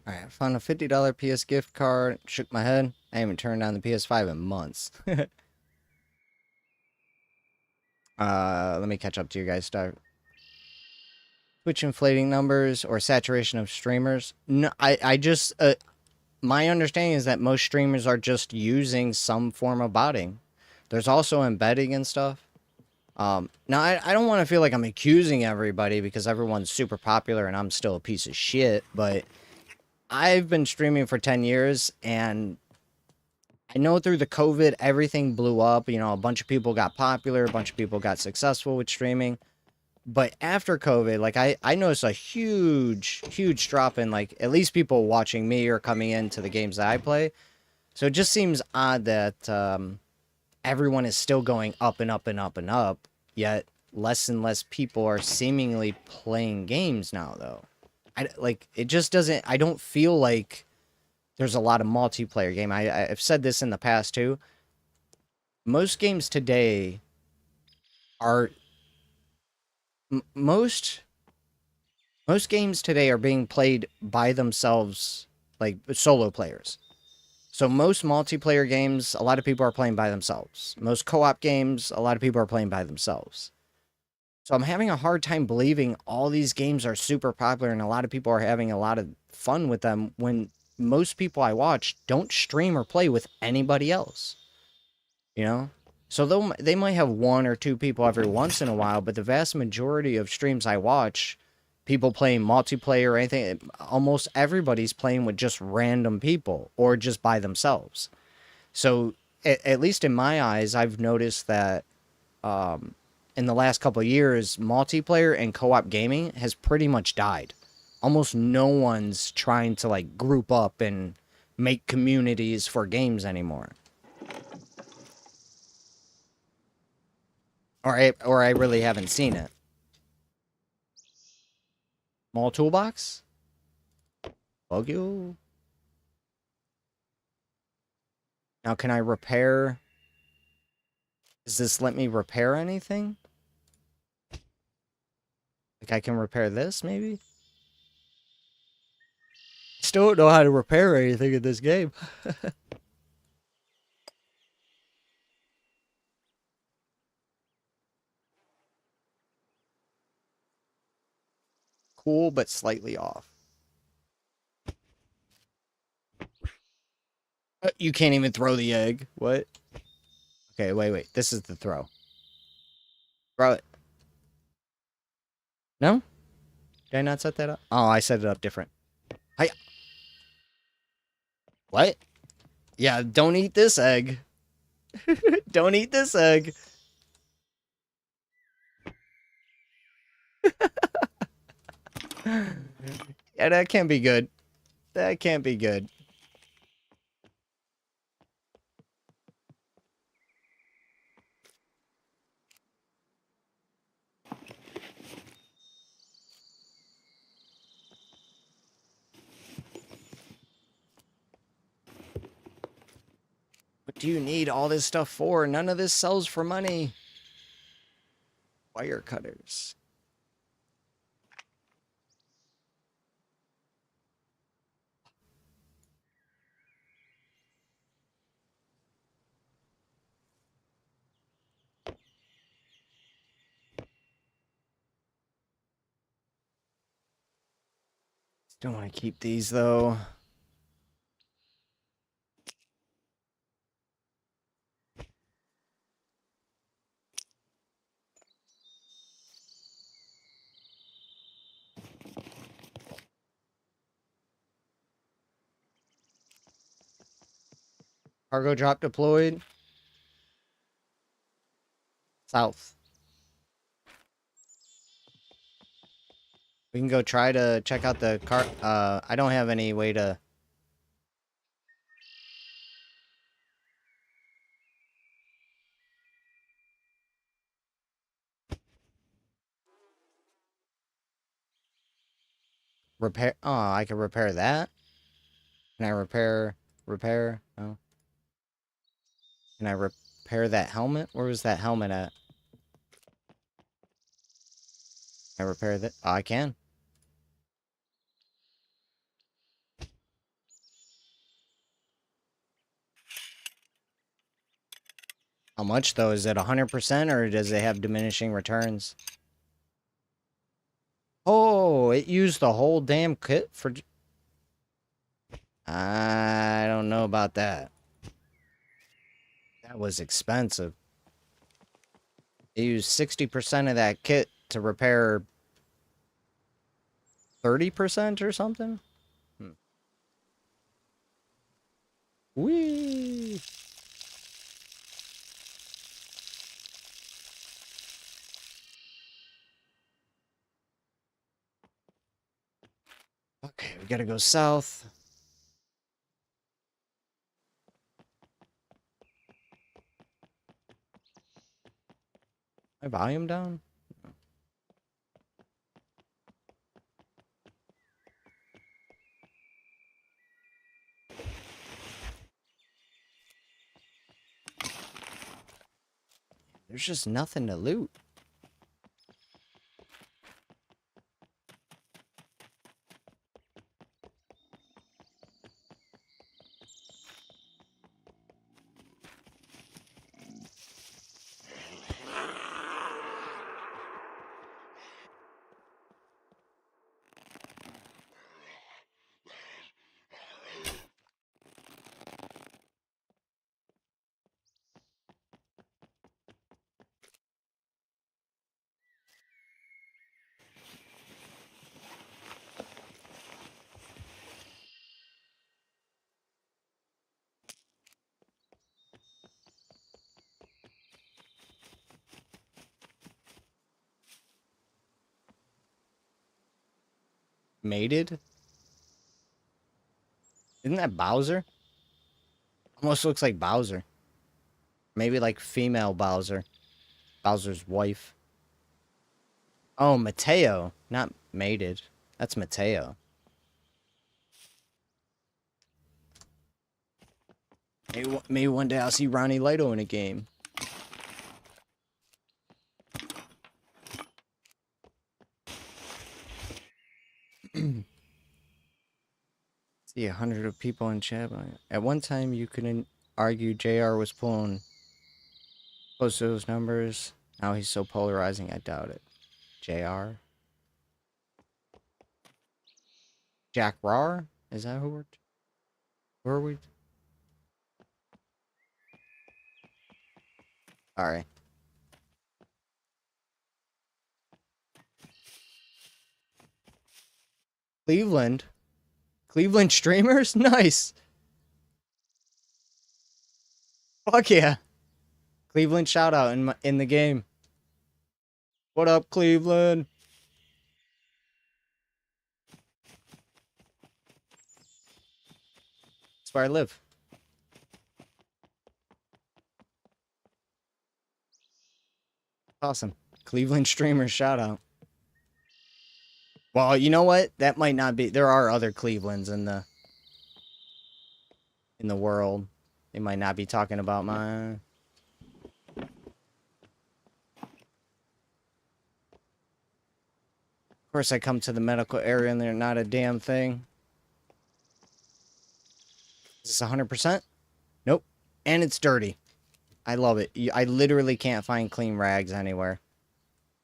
Alright, I found a $50 PS gift card. Shook my head. I haven't turned on the PS5 in months. Let me catch up to you guys. Start. Twitch inflating numbers or saturation of streamers. No, I just, my understanding is that most streamers are just using some form of botting. There's also embedding and stuff. Now, I don't want to feel like I'm accusing everybody because everyone's super popular and I'm still a piece of shit, but I've been streaming for 10 years and I know through the COVID, everything blew up. You know, a bunch of people got popular, a bunch of people got successful with streaming. But after COVID, like I noticed a huge drop in like at least people watching me or coming into the games that I play. So it just seems odd that everyone is still going up and up and up and up, yet less and less people are seemingly playing games now though. It just doesn't, I don't feel like there's a lot of multiplayer game. I've said this in the past too. Most games today are most games today are being played by themselves, like solo players. So most multiplayer games, a lot of people are playing by themselves. Most co-op games, a lot of people are playing by themselves. So I'm having a hard time believing all these games are super popular and a lot of people are having a lot of fun with them when most people I watch don't stream or play with anybody else. You know? So they might have one or two people every once in a while, but the vast majority of streams I watch, people playing multiplayer or anything, almost everybody's playing with just random people or just by themselves. So at least in my eyes, I've noticed that in the last couple of years, multiplayer and co-op gaming has pretty much died. Almost no one's trying to like group up and make communities for games anymore. Or I really haven't seen it. Mall toolbox? Bug you? Now can I repair? Does this let me repair anything? Like I can repair this maybe? Still don't know how to repair anything in this game. Cool, but slightly off. You can't even throw the egg. What? Okay, wait. This is the throw. Throw it. No? Did I not set that up? Oh, I set it up different. Hi. What? Yeah, don't eat this egg. Don't eat this egg. Yeah, that can't be good. That can't be good. What do you need all this stuff for? None of this sells for money. Wire cutters. Don't want to keep these though. Cargo drop deployed. South. We can go try to check out the car. I don't have any way to. Repair. Oh, I can repair that. Can I repair? Oh. Can I repair that helmet? Where was that helmet at? Can I repair that? Oh, I can. How much though? Is it 100% or does it have diminishing returns? Oh, it used the whole damn kit for... I don't know about that. That was expensive. It used 60% of that kit to repair 30% or something? Whee! Okay, we gotta go south. My volume down? There's just nothing to loot. Mated? Isn't that Bowser? Almost looks like Bowser. Maybe like female Bowser. Bowser's wife. Oh, Mateo. Not mated. That's Mateo. Maybe one day I'll see Ronnie Lito in a game. See 100 of people in chat. At one time, you couldn't argue JR was pulling close to those numbers. Now he's so polarizing, I doubt it. JR? Jack Rar? Is that who are we? Alright. Cleveland? Cleveland streamers? Nice! Fuck yeah! Cleveland shout out in the game. What up, Cleveland? That's where I live. Awesome. Cleveland streamer shout out. Well, you know what? That might not be. There are other Clevelands in the world. They might not be talking about mine. Of course, I come to the medical area and they're not a damn thing. Is this 100%? Nope. And it's dirty. I love it. I literally can't find clean rags anywhere.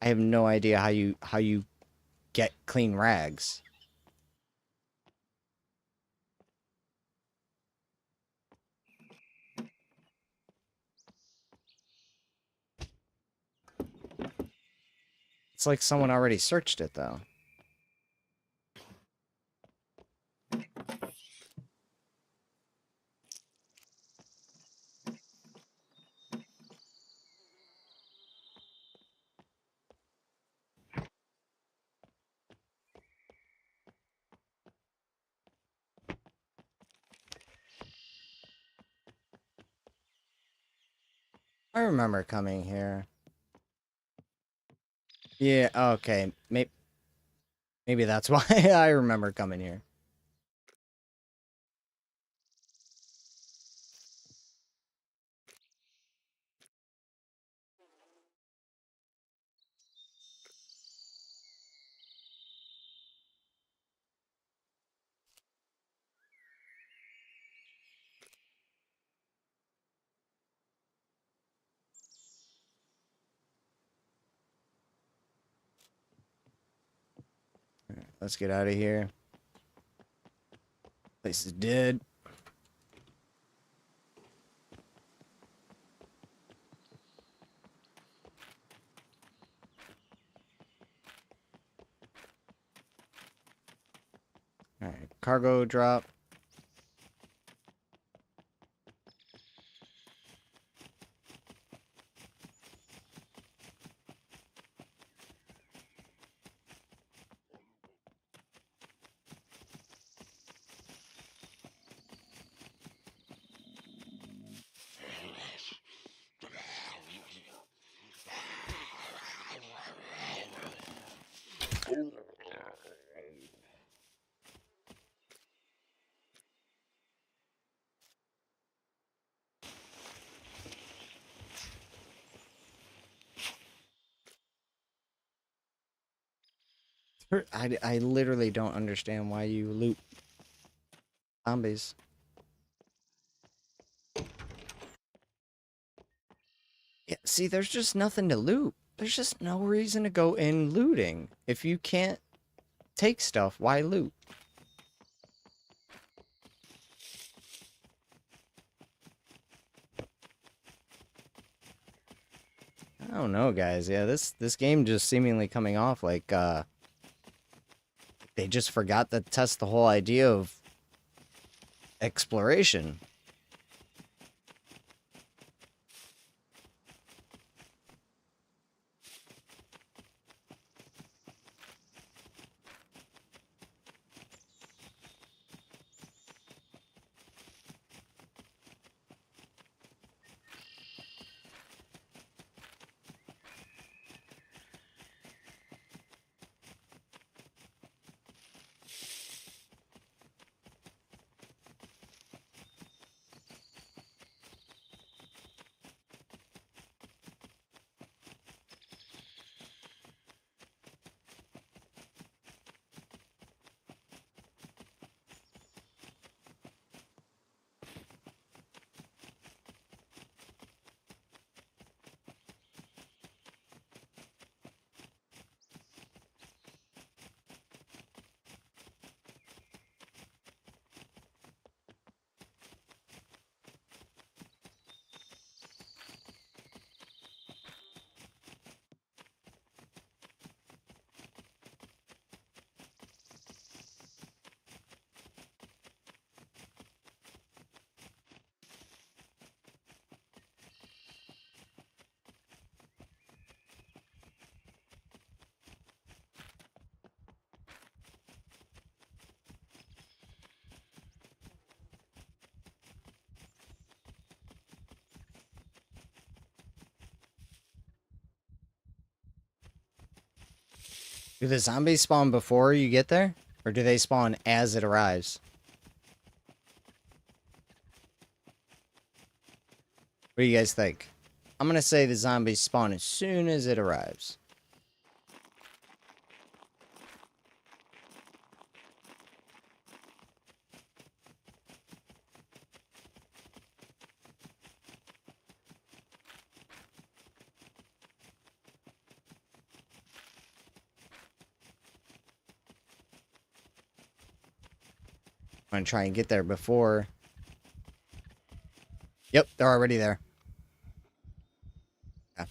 I have no idea how you get clean rags. It's like someone already searched it, though. I remember coming here. Yeah, okay. Maybe that's why I remember coming here. Let's get out of here. Place is dead. Alright, cargo drop. I literally don't understand why you loot zombies. Yeah, see, there's just nothing to loot. There's just no reason to go in looting. If you can't take stuff, why loot? I don't know, guys. Yeah, this game just seemingly coming off like they just forgot to test the whole idea of exploration. Do the zombies spawn before you get there? Or do they spawn as it arrives? What do you guys think? I'm gonna say the zombies spawn as soon as it arrives. I'm gonna try and get there before. Yep, they're already there. Yeah.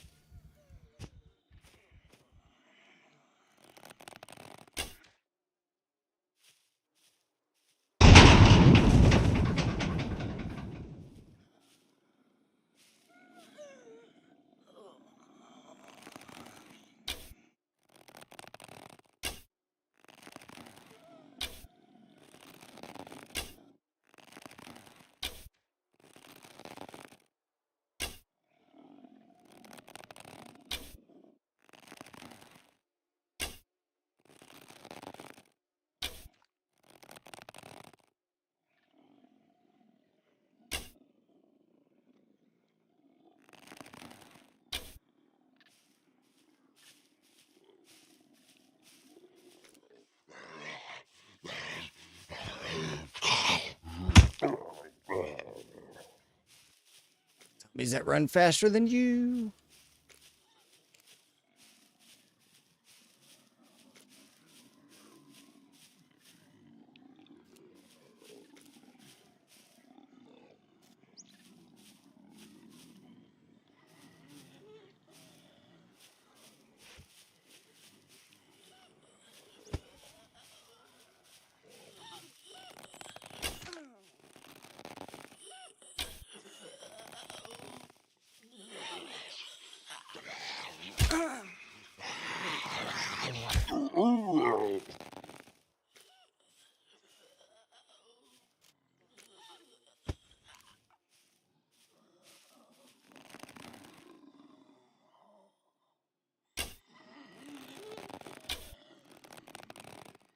Zombies that run faster than you.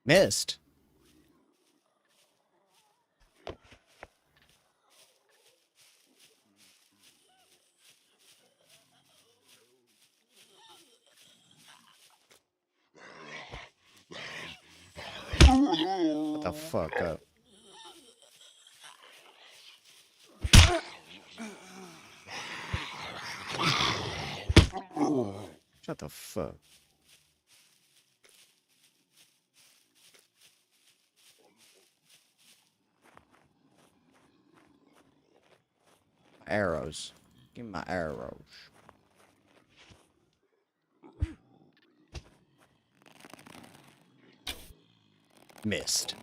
Missed. What the fuck up? Shut the fuck. Arrows. Give me my arrows. Missed.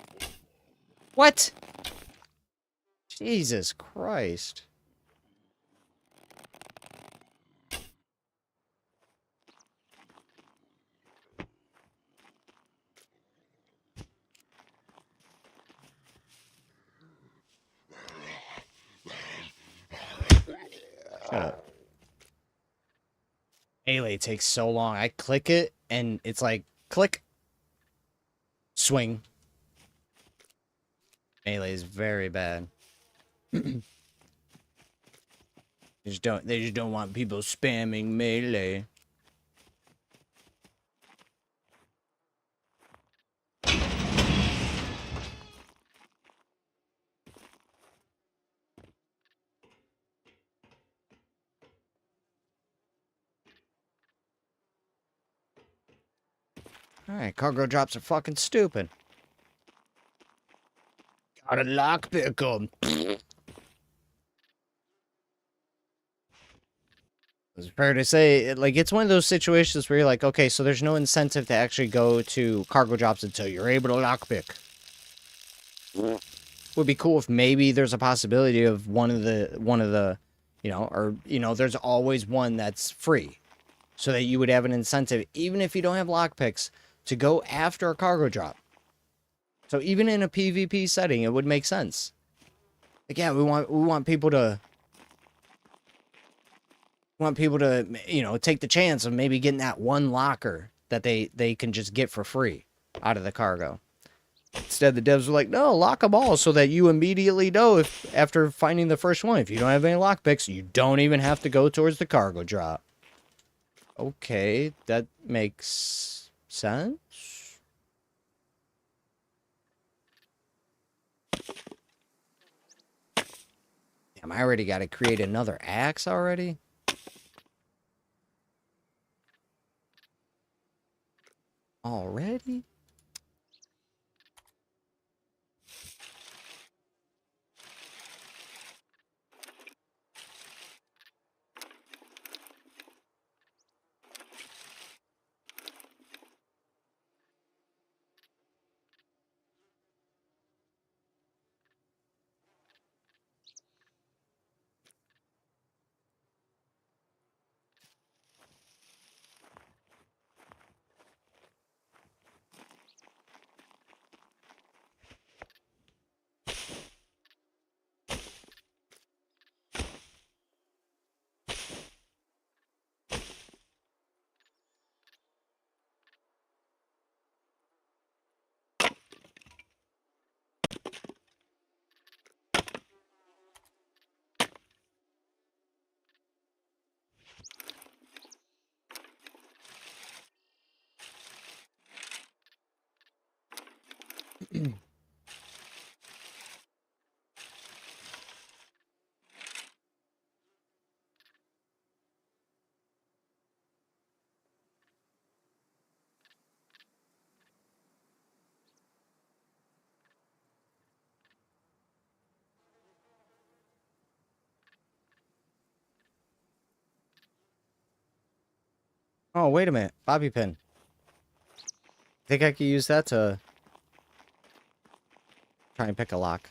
What? Jesus Christ. Shut up. Melee takes so long. I click it and it's like click. Swing. Melee is very bad. They just don't want people spamming melee. Alright, cargo drops are fucking stupid. Gotta lockpick them. It's fair to say, like, it's one of those situations where you're like, okay, so there's no incentive to actually go to cargo drops until you're able to lockpick. Would be cool if maybe there's a possibility of one of the, you know, or, you know, there's always one that's free. So that you would have an incentive, even if you don't have lockpicks, to go after a cargo drop. So even in a PvP setting, it would make sense. Like, yeah, we want people to you know, take the chance of maybe getting that one locker that they can just get for free out of the cargo. Instead, the devs were like, no, lock them all so that you immediately know if, after finding the first one, if you don't have any lockpicks, you don't even have to go towards the cargo drop. Okay, that makes sense. Damn, I already got to create another axe already? Already? Oh, wait a minute. Bobby pin. Think I could use that to try and pick a lock.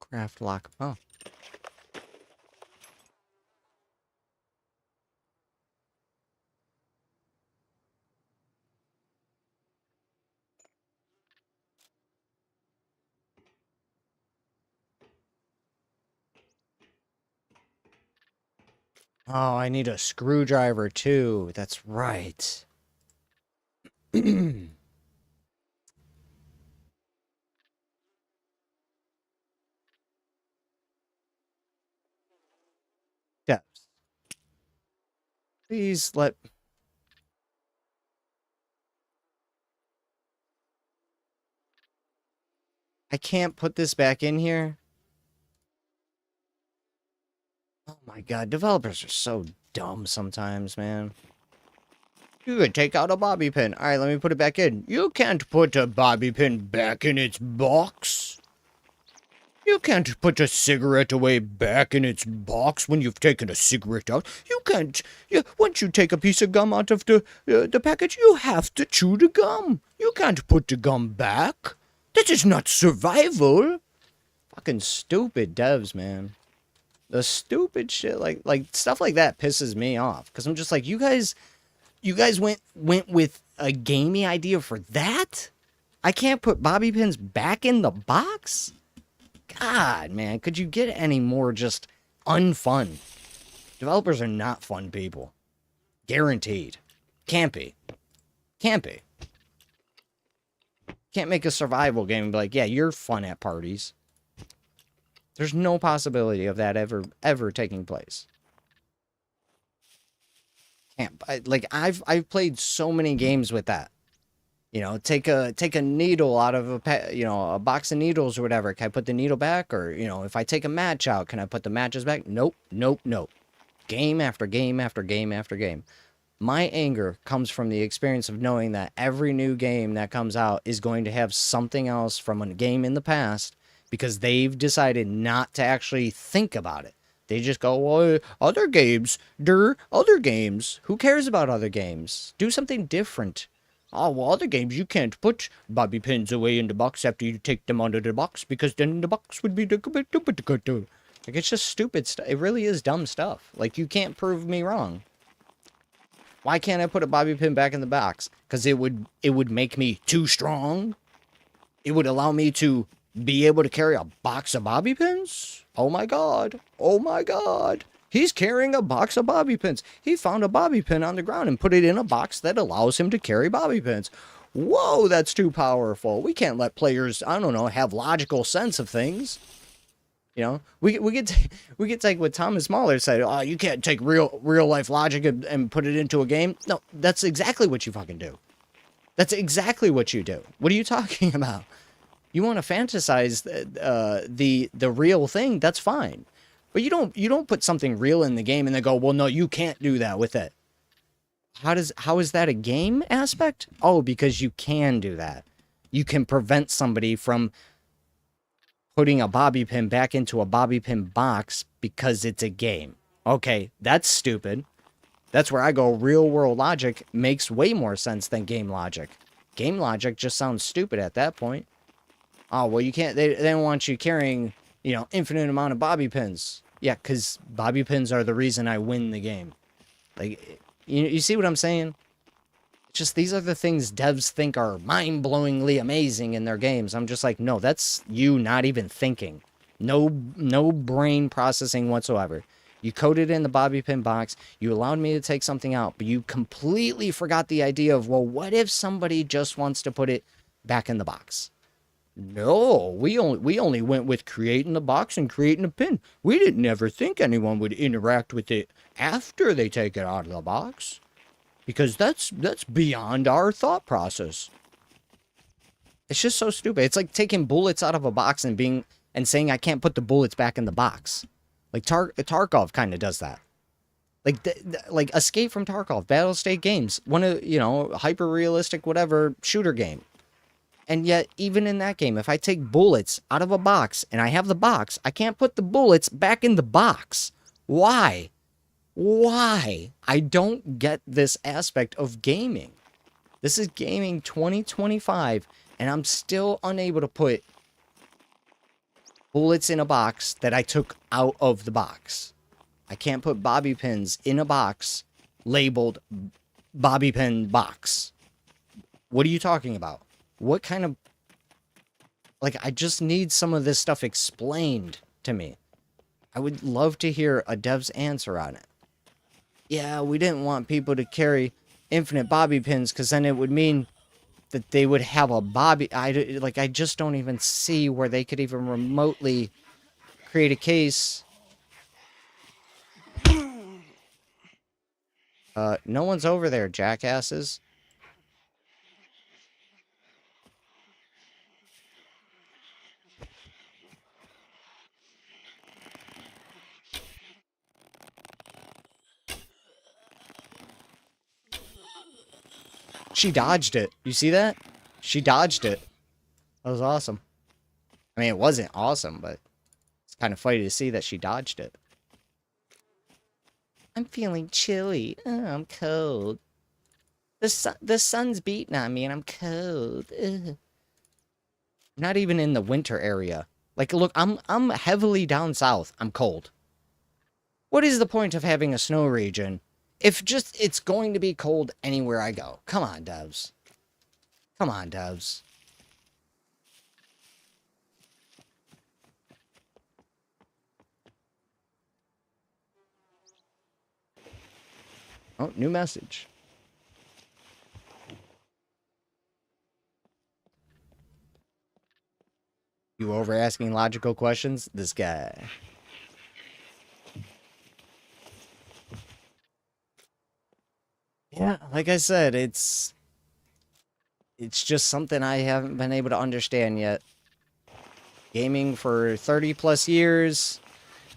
Craft lock. Oh. Oh, I need a screwdriver too. That's right. Depths. Please let... I can't put this back in here. Oh my god, developers are so dumb sometimes, man. You could take out a bobby pin. Alright, let me put it back in. You can't put a bobby pin back in its box. You can't put a cigarette away back in its box when you've taken a cigarette out. You can't... once you take a piece of gum out of the package, you have to chew the gum. You can't put the gum back. That is not survival. Fucking stupid devs, man. The stupid shit, like stuff like that pisses me off. Because I'm just like, you guys went with a gamey idea for that? I can't put bobby pins back in the box? God, man, could you get any more just unfun? Developers are not fun people. Guaranteed. Can't be. Can't be. Can't make a survival game and be like, yeah, you're fun at parties. There's no possibility of that ever taking place. Can't. Like, I've played so many games with that. You know, take a needle out of a box of needles or whatever. Can I put the needle back? Or, you know, if I take a match out, can I put the matches back? Nope, nope, nope. Game after game after game after game. My anger comes from the experience of knowing that every new game that comes out is going to have something else from a game in the past because they've decided not to actually think about it. They just go, well, other games, other games. Who cares about other games? Do something different. Oh, well, other games, you can't put bobby pins away in the box after you take them out of the box because then the box would be... Like, it's just stupid stuff. It really is dumb stuff. Like, you can't prove me wrong. Why can't I put a bobby pin back in the box? Because it would make me too strong. It would allow me to be able to carry a box of bobby pins. Oh my god. Oh my god. He's carrying a box of bobby pins. He found a bobby pin on the ground and put it in a box that allows him to carry bobby pins. Whoa, that's too powerful. We can't let players, I don't know, have logical sense of things. You know, we could take what Thomas Mahler said. Oh, you can't take real life logic and put it into a game. No, that's exactly what you fucking do. That's exactly what you do. What are you talking about? You want to fantasize the real thing? That's fine, but you don't put something real in the game and then go, well, no, you can't do that with it. How is that a game aspect? Oh, because you can do that. You can prevent somebody from putting a bobby pin back into a bobby pin box because it's a game. Okay, that's stupid. That's where I go, real world logic makes way more sense than game logic. Game logic just sounds stupid at that point. Oh, well, you can't, they don't want you carrying, you know, infinite amount of bobby pins. Yeah, because bobby pins are the reason I win the game. Like, you see what I'm saying? Just these are the things devs think are mind-blowingly amazing in their games. I'm just like, no, that's you not even thinking. No brain processing whatsoever. You coded in the bobby pin box. You allowed me to take something out, but you completely forgot the idea of, well, what if somebody just wants to put it back in the box? No, we only went with creating the box and creating a pin. We didn't ever think anyone would interact with it after they take it out of the box. Because that's beyond our thought process. It's just so stupid. It's like taking bullets out of a box and saying I can't put the bullets back in the box. Like Tarkov kind of does that. Like Escape from Tarkov, Battlestate Games, one of, you know, hyper realistic whatever shooter game. And yet even in that game, if I take bullets out of a box and I have the box, I can't put the bullets back in the box. Why? Why? I don't get this aspect of gaming. This is gaming 2025, and I'm still unable to put bullets in a box that I took out of the box. I can't put bobby pins in a box labeled bobby pin box. What are you talking about? What kind of... Like, I just need some of this stuff explained to me. I would love to hear a dev's answer on it. Yeah, we didn't want people to carry infinite bobby pins because then it would mean that they would have a bobby... I just don't even see where they could even remotely create a case. No one's over there, jackasses. She dodged it. You see that? She dodged it. That was awesome. I mean, it wasn't awesome, but it's kind of funny to see that she dodged it. I'm feeling chilly. Oh, I'm cold. The sun's beating on me and I'm cold. Ugh. Not even in the winter area. Like, look, I'm heavily down south. I'm cold. What is the point of having a snow region if just it's going to be cold anywhere I go? Come on, devs. Come on, devs. Oh, new message. You over asking logical questions? This guy. Yeah, like I said, it's just something I haven't been able to understand yet. Gaming for 30 plus years,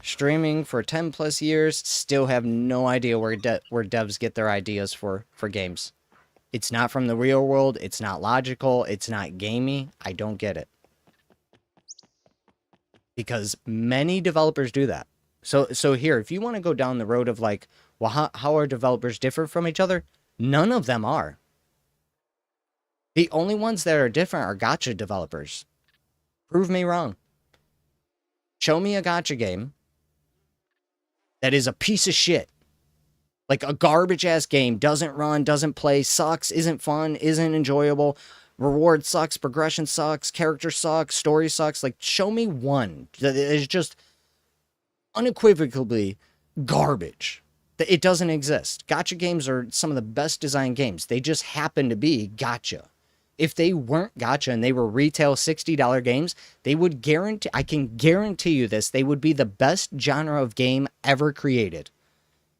streaming for 10 plus years, still have no idea where devs get their ideas for games. It's not from the real world, it's not logical, it's not gamey. I don't get it. Because many developers do that. So here, if you want to go down the road of like, well, how are developers different from each other? None of them are. The only ones that are different are gacha developers. Prove me wrong. Show me a gacha game that is a piece of shit Like a garbage ass game, doesn't run, doesn't play, sucks, isn't fun, isn't enjoyable. Reward sucks, progression sucks, character sucks, story sucks. Like, show me one that is just unequivocally garbage. That it doesn't exist. Gacha games are some of the best designed games. They just happen to be gacha. If they weren't gacha and they were retail $60 games, they would guarantee, I can guarantee you this, they would be the best genre of game ever created.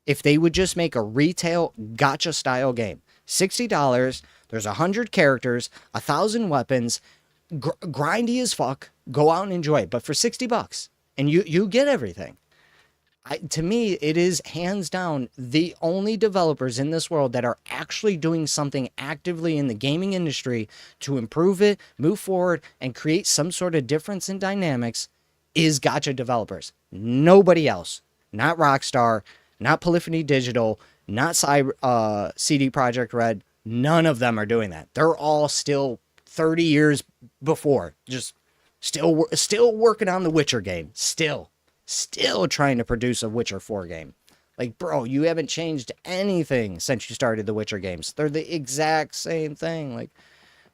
If they would just make a retail gacha style game. $60, there's 100 characters, 1,000 weapons, grindy as fuck, go out and enjoy it. But for $60, and you get everything. To me, it is hands down the only developers in this world that are actually doing something actively in the gaming industry to improve it, move forward, and create some sort of difference in dynamics is gacha developers. Nobody else. Not Rockstar, not Polyphony Digital, not CD Projekt Red. None of them are doing that. They're all still 30 years before. Just still working on the Witcher game. Still trying to produce a Witcher 4 game. Like, bro, you haven't changed anything since you started the Witcher games. They're the exact same thing. Like,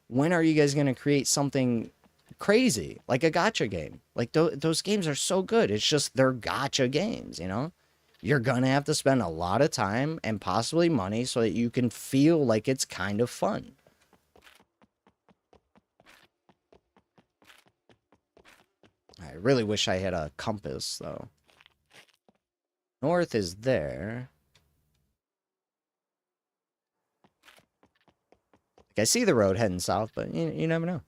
when are you guys going to create something crazy, like a gacha game? Like, those games are so good. It's just they're gacha games, you know? You're going to have to spend a lot of time and possibly money so that you can feel like it's kind of fun. I really wish I had a compass, though. North is there. Like, I see the road heading south, but you never know.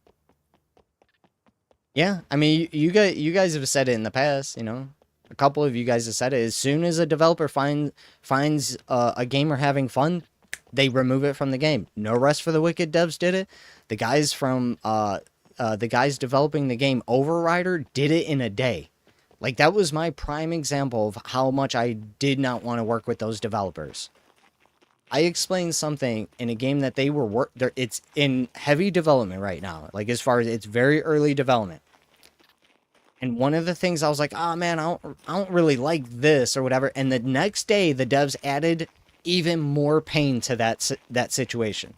Yeah, I mean, you guys have said it in the past, you know. A couple of you guys have said it. As soon as a developer finds a gamer having fun, they remove it from the game. No Rest for the Wicked devs did it. The guys from the guys developing the game Overrider did it in a day. Like, that was my prime example of how much I did not want to work with those developers. I explained something in a game that they were it's in heavy development right now. Like, as far as it's very early development. And one of the things I was like, oh man, I don't really like this or whatever. And the next day, the devs added even more pain to that situation.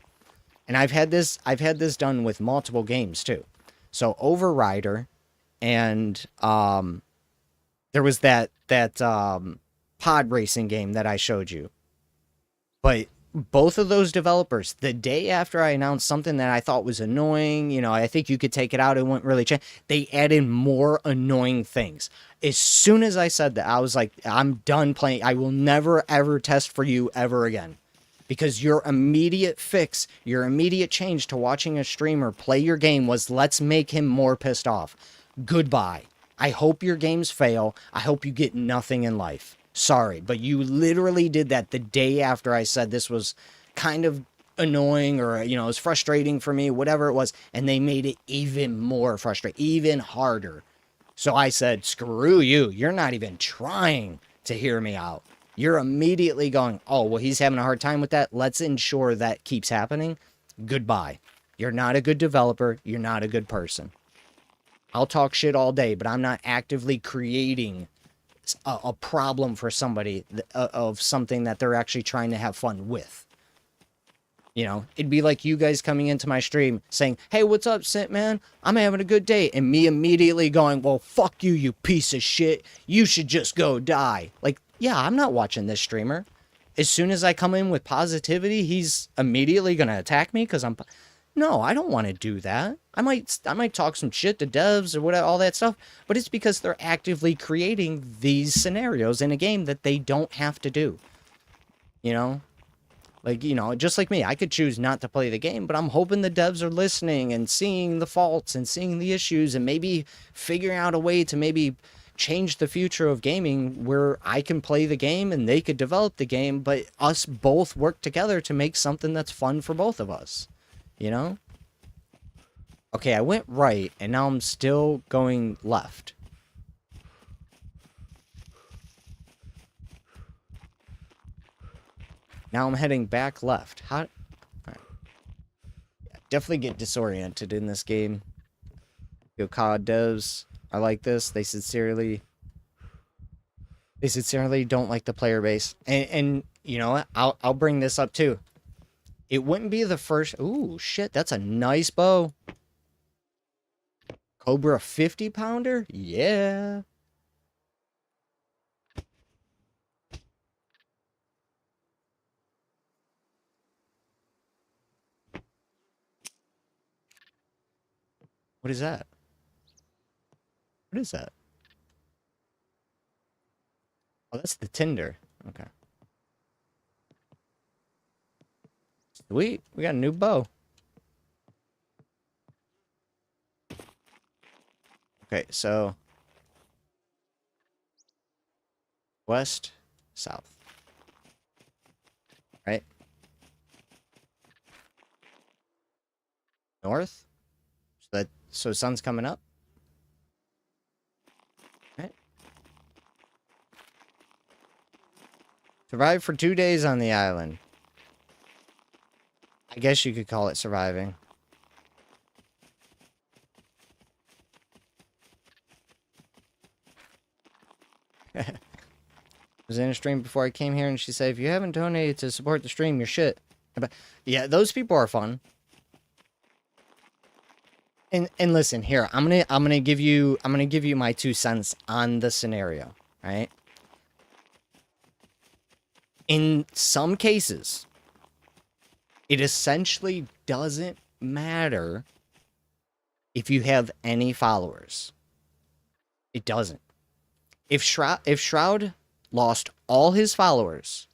And I've had this done with multiple games too. So Overrider, and there was that pod racing game that I showed you. But both of those developers, the day after I announced something that I thought was annoying, you know, I think you could take it out, it wouldn't really change, they added more annoying things. As soon as I said that, I was like, I'm done playing. I will never, ever test for you ever again. Because your immediate fix, your immediate change to watching a streamer play your game was, let's make him more pissed off. Goodbye. I hope your games fail. I hope you get nothing in life. Sorry, but you literally did that the day after I said this was kind of annoying, or, you know, it was frustrating for me, whatever it was, and they made it even more frustrating, even harder. So I said, screw you. You're not even trying to hear me out. You're immediately going, oh, well, he's having a hard time with that. Let's ensure that keeps happening. Goodbye. You're not a good developer. You're not a good person. I'll talk shit all day, but I'm not actively creating a problem for somebody of something that they're actually trying to have fun with. You know, it'd be like you guys coming into my stream saying, hey, what's up, Sint Man? I'm having a good day. And me immediately going, well, fuck you, you piece of shit. You should just go die. Like, yeah, I'm not watching this streamer. As soon as I come in with positivity, he's immediately going to attack me because I'm... No, I don't want to do that. I might talk some shit to devs or whatever, all that stuff, but it's because they're actively creating these scenarios in a game that they don't have to do. You know? Like, you know, just like me, I could choose not to play the game, but I'm hoping the devs are listening and seeing the faults and seeing the issues and maybe figuring out a way to maybe change the future of gaming where I can play the game and they could develop the game, but us both work together to make something that's fun for both of us. You know? Okay, I went right, and now I'm still going left. Now I'm heading back left. How? All right. Yeah, definitely get disoriented in this game. Yo, COD devs, I like this. They They sincerely don't like the player base. And you know what? I'll bring this up too. It wouldn't be the first. Ooh, shit, that's a nice bow. Cobra 50 pounder? Yeah. What is that? What is that? Oh, that's the Tinder. Okay. Sweet. We got a new bow. Okay, so west, south. Right? North? So sun's coming up. Right? Survived for 2 days on the island. I guess you could call it surviving. Was in a stream before I came here, and she said, "If you haven't donated to support the stream, you're shit." Yeah, those people are fun. And listen, here, I'm gonna give you my 2 cents on the scenario, right? In some cases, it essentially doesn't matter if you have any followers. It doesn't. If Shroud lost all his followers,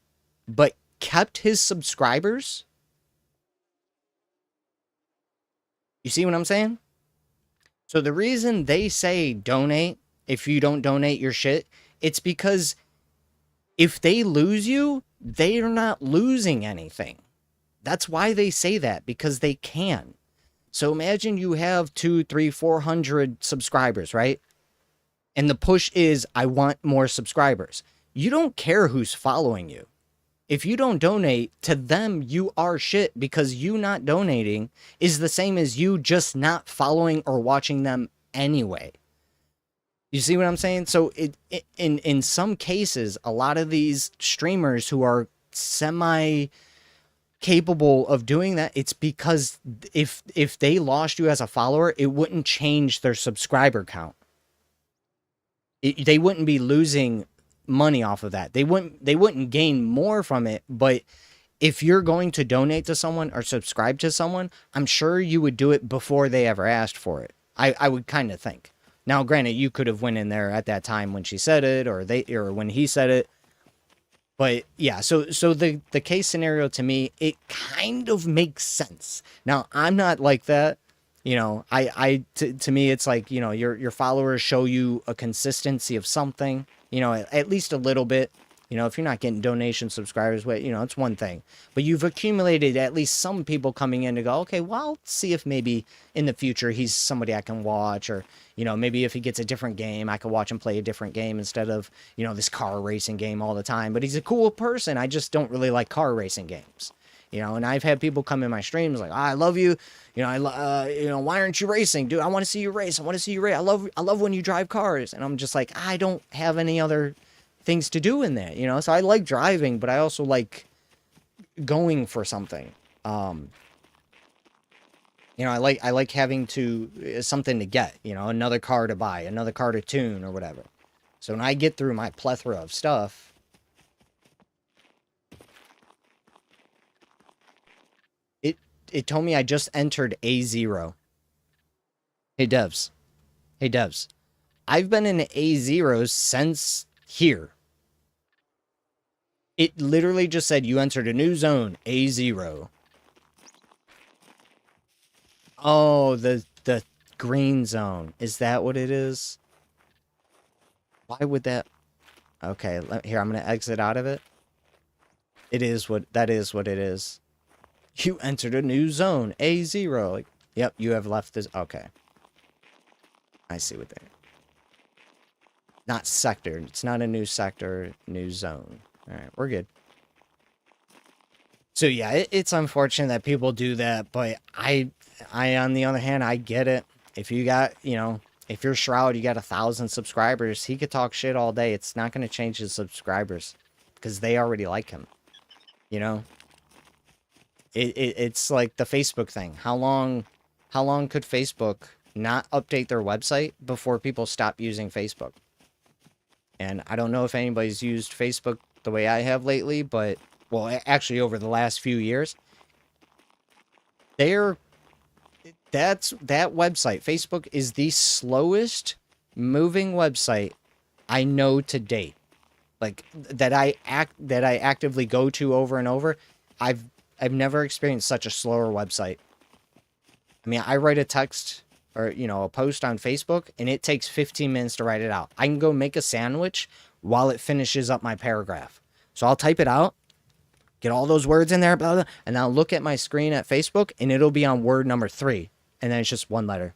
but kept his subscribers, you see what I'm saying? So the reason they say donate, if you don't donate your shit, it's because if they lose you, they are not losing anything. That's why they say that, because they can. So imagine you have 200, 300, 400 subscribers, right? And the push is, I want more subscribers. You don't care who's following you. If you don't donate, to them, you are shit, because you not donating is the same as you just not following or watching them anyway. You see what I'm saying? So in some cases, a lot of these streamers who are semi-capable of doing that, it's because if they lost you as a follower, it wouldn't change their subscriber count. They wouldn't be losing money off of that. They wouldn't gain more from it. But if you're going to donate to someone or subscribe to someone, I'm sure you would do it before they ever asked for it. I would kind of think. Now, granted, you could have went in there at that time when she said it, or when he said it. But yeah, so the case scenario, to me, it kind of makes sense. Now, I'm not like that. You know, to me, it's like, you know, your followers show you a consistency of something, you know, at least a little bit. You know, if you're not getting donation subscribers, you know, it's one thing. But you've accumulated at least some people coming in to go, okay, well, I'll see if maybe in the future he's somebody I can watch, or, you know, maybe if he gets a different game, I can watch him play a different game instead of, you know, this car racing game all the time. But he's a cool person. I just don't really like car racing games. You know, and I've had people come in my streams like, I love you. You know, you know, why aren't you racing? Dude, I want to see you race. I want to see you race. I love when you drive cars. And I'm just like, I don't have any other things to do in that, you know? So I like driving, but I also like going for something. You know, I like having something to get, you know, another car to buy, another car to tune or whatever. So when I get through my plethora of stuff, it told me I just entered A0. Hey devs. I've been in A0 since here. It literally just said you entered a new zone, A0. Oh, the green zone. Is that what it is? Why would that? Okay, here, I'm going to exit out of it. That is what it is. You entered a new zone, A0. Like, yep, you have left this. Okay. I see what they're... Not sector. It's not a new sector, new zone. Alright, we're good. So yeah, it's unfortunate that people do that, but I on the other hand, I get it. If you got, you know, If you're Shroud, you got 1,000 subscribers. He could talk shit all day. It's not going to change his subscribers because they already like him. You know, it's like the Facebook thing. How long could Facebook not update their website before people stop using Facebook? And I don't know if anybody's used Facebook the way I have lately, but well, actually over the last few years, that website, Facebook, is the slowest moving website I know to date. Like that I actively go to over and over. I've never experienced such a slower website. I mean, I write a text or, you know, a post on Facebook and it takes 15 minutes to write it out. I can go make a sandwich while it finishes up my paragraph. So I'll type it out, get all those words in there, blah, blah, and I'll look at my screen at Facebook and it'll be on word number 3. And then it's just one letter,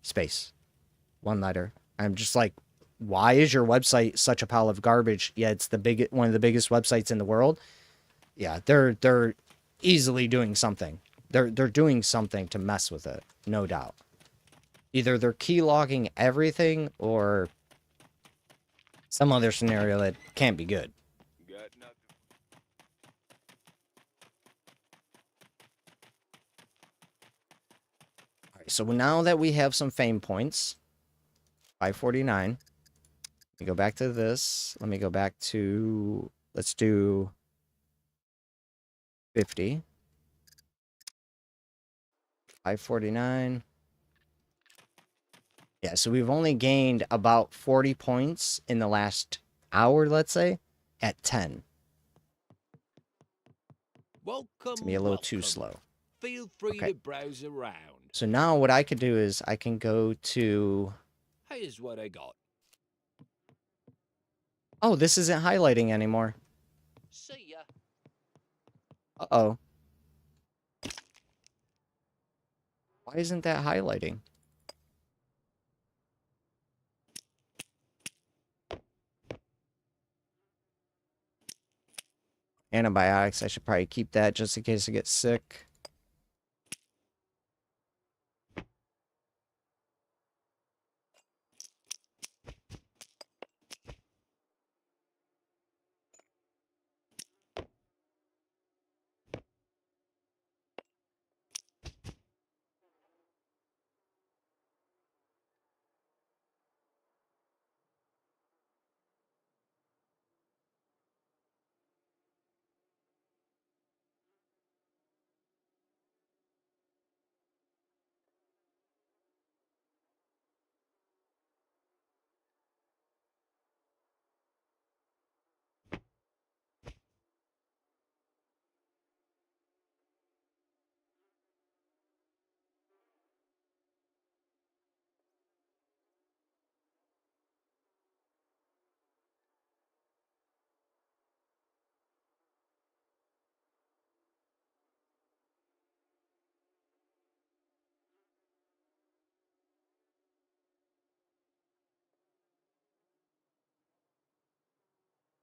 space, one letter. I'm just like, why is your website such a pile of garbage? Yeah, it's one of the biggest websites in the world. Yeah, they're easily doing something. They're doing something to mess with it, no doubt. Either they're keylogging everything or some other scenario that can't be good. Got nothing. All right, so now that we have some fame points, 549. Let me go back to this. Let me go back to, let's do 50. 549. Yeah, so we've only gained about 40 points in the last hour, let's say, at 10. It's me a little too slow. Feel free Okay. to browse around. So now what I could do is I can go to... Here's what I got. Oh, this isn't highlighting anymore. See ya. Uh-oh. Why isn't that highlighting? Antibiotics, I should probably keep that just in case I get sick.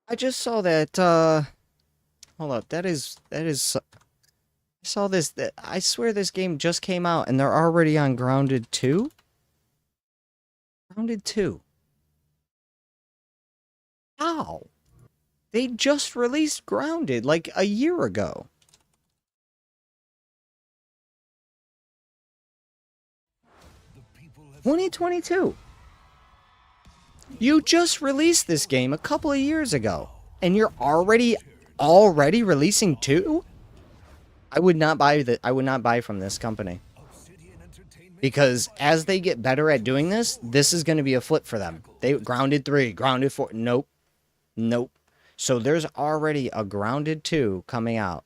I just saw that, hold up, that is, I saw this, I swear this game just came out and they're already on Grounded 2? Grounded 2. How? They just released Grounded like a year ago. The 2022. You just released this game a couple of years ago, and you're already releasing 2? I would not buy from this company. Because as they get better at doing this, this is going to be a flip for them. They Grounded 3, Grounded 4, nope. So there's already a Grounded 2 coming out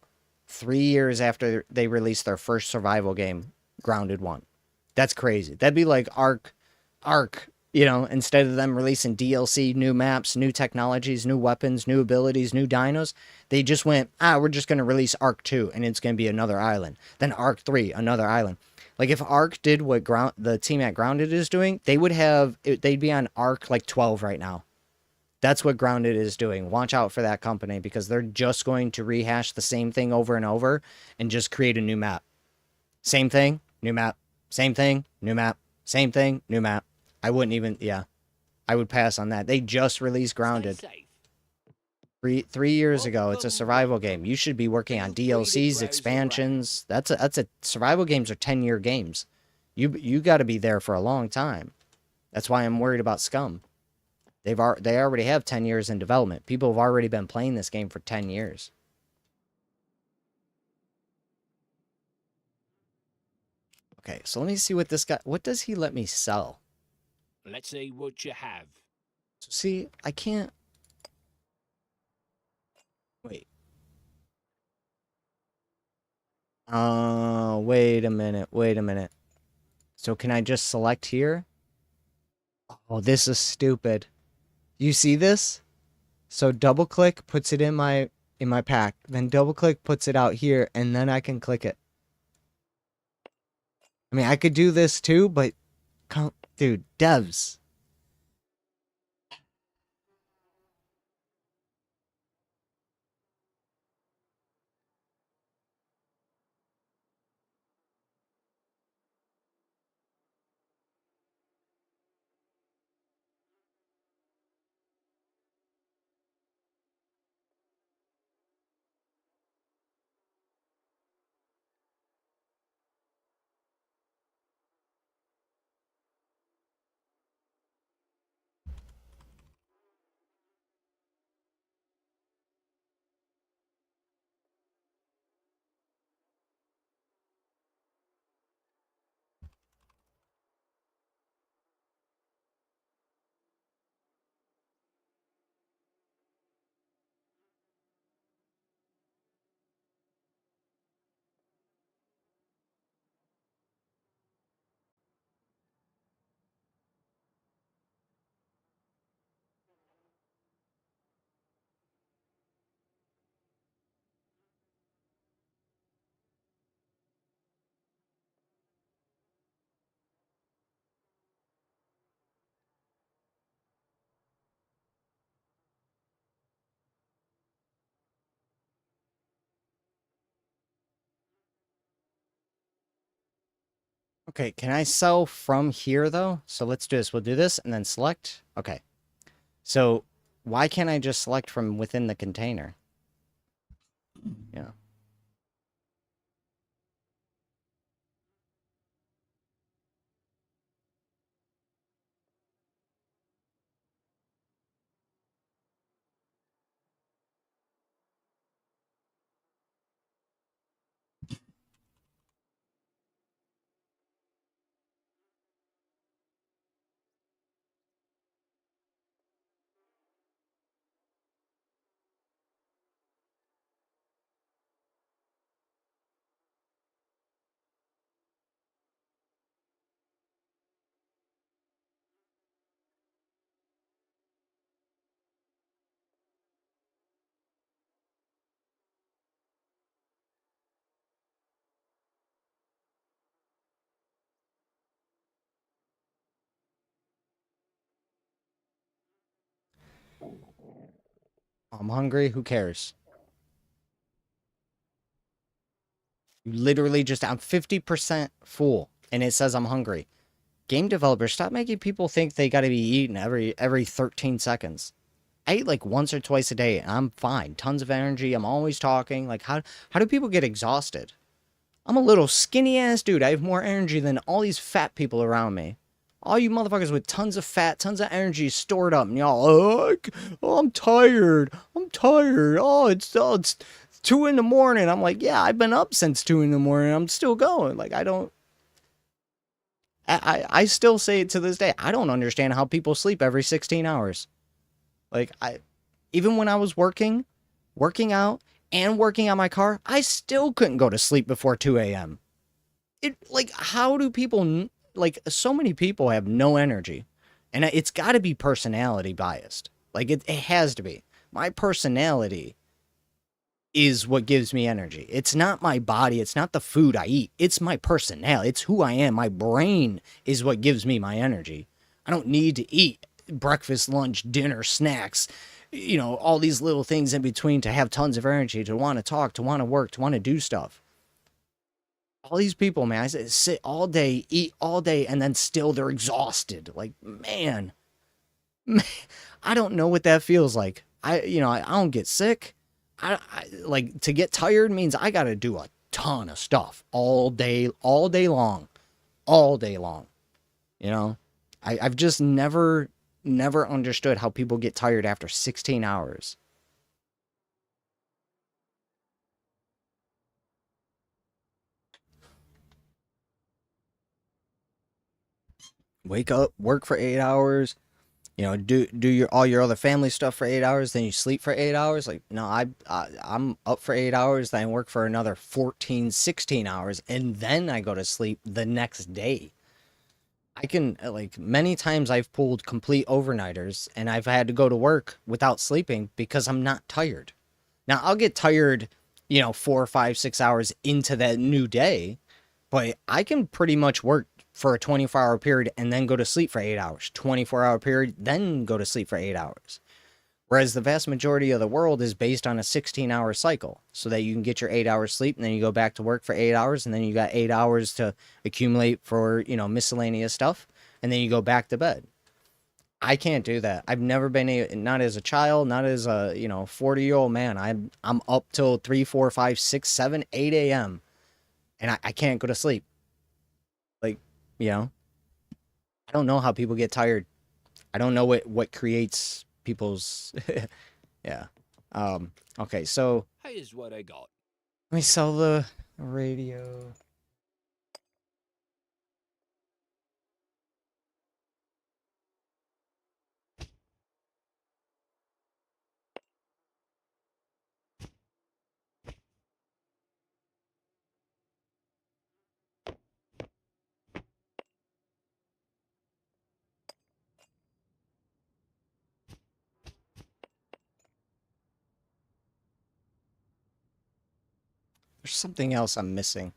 3 years after they released their first survival game, Grounded 1. That's crazy. That'd be like Ark, you know, instead of them releasing DLC, new maps, new technologies, new weapons, new abilities, new dinos, they just went, we're just going to release Ark 2, and it's going to be another island. Then Ark 3, another island. Like, if Ark did what the team at Grounded is doing, they'd be on Ark, like, 12 right now. That's what Grounded is doing. Watch out for that company, because they're just going to rehash the same thing over and over, and just create a new map. Same thing, new map. Same thing, new map. Same thing, new map. I wouldn't even, yeah. I would pass on that. They just released Grounded. Stay safe. 3 years ago. It's a survival game. You should be working on DLCs, expansions. That's a survival games are 10-year games. You got to be there for a long time. That's why I'm worried about Scum. They already have 10 years in development. People have already been playing this game for 10 years. Okay, so let me see what this guy, what does he let me sell? Let's see what you have. So see, I can't, wait. Wait a minute. So can I just select here? Oh, this is stupid. You see this? So double click puts it in my pack, then double click puts it out here, and then I can click it. I mean, I could do this too, but dude, devs. Okay, can I sell from here though? So let's do this. We'll do this and then select. Okay. So why can't I just select from within the container? Yeah. I'm hungry. Who cares? You literally just, I'm 50% full and it says I'm hungry. Game developers, stop making people think they got to be eating every 13 seconds. I eat like once or twice a day and I'm fine. Tons of energy. I'm always talking. Like how do people get exhausted? I'm a little skinny ass dude. I have more energy than all these fat people around me. All you motherfuckers with tons of fat, tons of energy stored up, and y'all, oh, I'm tired. Oh, it's 2 in the morning. I'm like, yeah, I've been up since 2 in the morning. I'm still going. Like, I still say it to this day. I don't understand how people sleep every 16 hours. Like, even when I was working out, and working on my car, I still couldn't go to sleep before 2 a.m. Like, how do people, like, so many people have no energy. And it's got to be personality biased. Like, it has to be. My personality is what gives me energy. It's not my body. It's not the food I eat. It's my personality. It's who I am. My brain is what gives me my energy. I don't need to eat breakfast, lunch, dinner, snacks, you know, all these little things in between to have tons of energy, to want to talk, to want to work, to want to do stuff. All these people, man, I say sit all day, eat all day, and then still they're exhausted. Like, man, I don't know what that feels like. I don't get sick. I like to get tired means I got to do a ton of stuff all day long, all day long. You know, I've just never understood how people get tired after 16 hours. Wake up, work for 8 hours, do your all your other family stuff for 8 hours, then you sleep for 8 hours. Like, no, I'm up for 8 hours, then I work for another 14, 16 hours, and then I go to sleep the next day. I can, like, many times I've pulled complete overnighters and I've had to go to work without sleeping because I'm not tired. Now, I'll get tired, 4, 5, 6 hours into that new day, but I can pretty much work for a 24-hour period and then go to sleep for 8 hours. 24-hour period, then go to sleep for 8 hours. Whereas the vast majority of the world is based on a 16-hour cycle, so that you can get your 8 hours sleep and then you go back to work for 8 hours, and then you got 8 hours to accumulate for, miscellaneous stuff, and then you go back to bed. I can't do that. I've never been, not as a child, not as a, 40-year-old man. I'm up till 3, 4, 5, 6, 7, 8 a.m. and I can't go to sleep. Like, I don't know how people get tired. I don't know what creates people's yeah. Okay, so Here's what I got. let me sell the radio. There's something else I'm missing.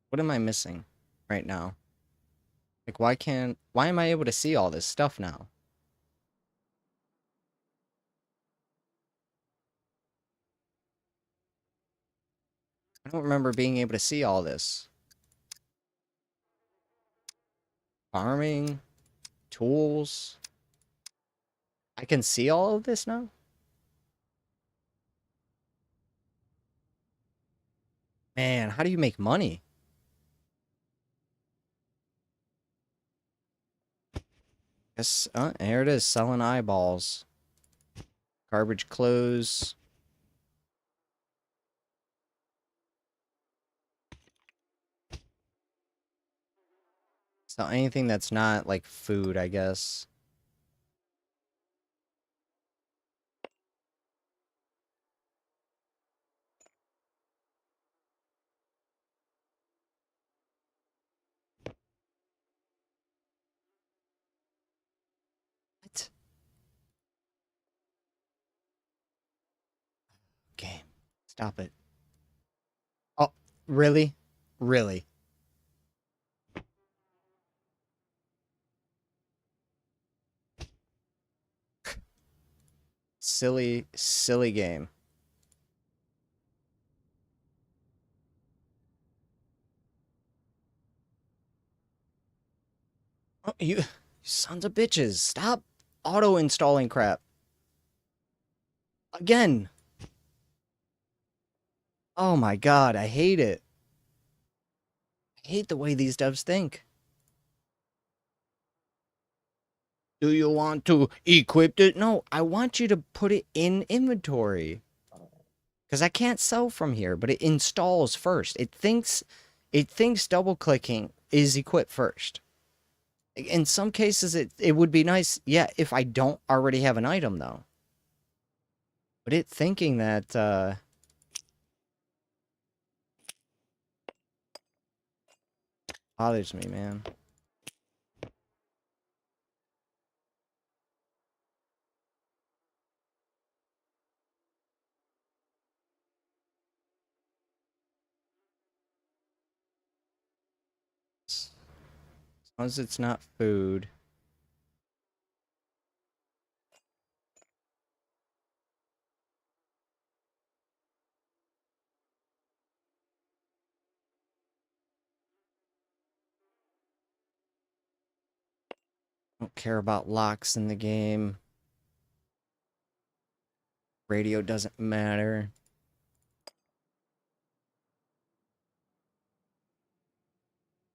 What am I missing right now? Like, why am I able to see all this stuff now? I don't remember being able to see all this. Farming, tools. I can see all of this now? Man, how do you make money? Yes, here it is, selling eyeballs. Garbage clothes. So anything that's not like food, I guess. What? Game. Stop it. Oh, really? Really? Silly, silly game. Oh, you sons of bitches. Stop auto-installing crap. Again. Oh my god, I hate it. I hate the way these devs think. Do you want to equip it? No, I want you to put it in inventory. Because I can't sell from here, but it installs first. It thinks double clicking is equip first. In some cases, it would be nice, yeah, if I don't already have an item, though. But it thinking that, bothers me, man. As long as it's not food. Don't care about locks in the game. Radio doesn't matter.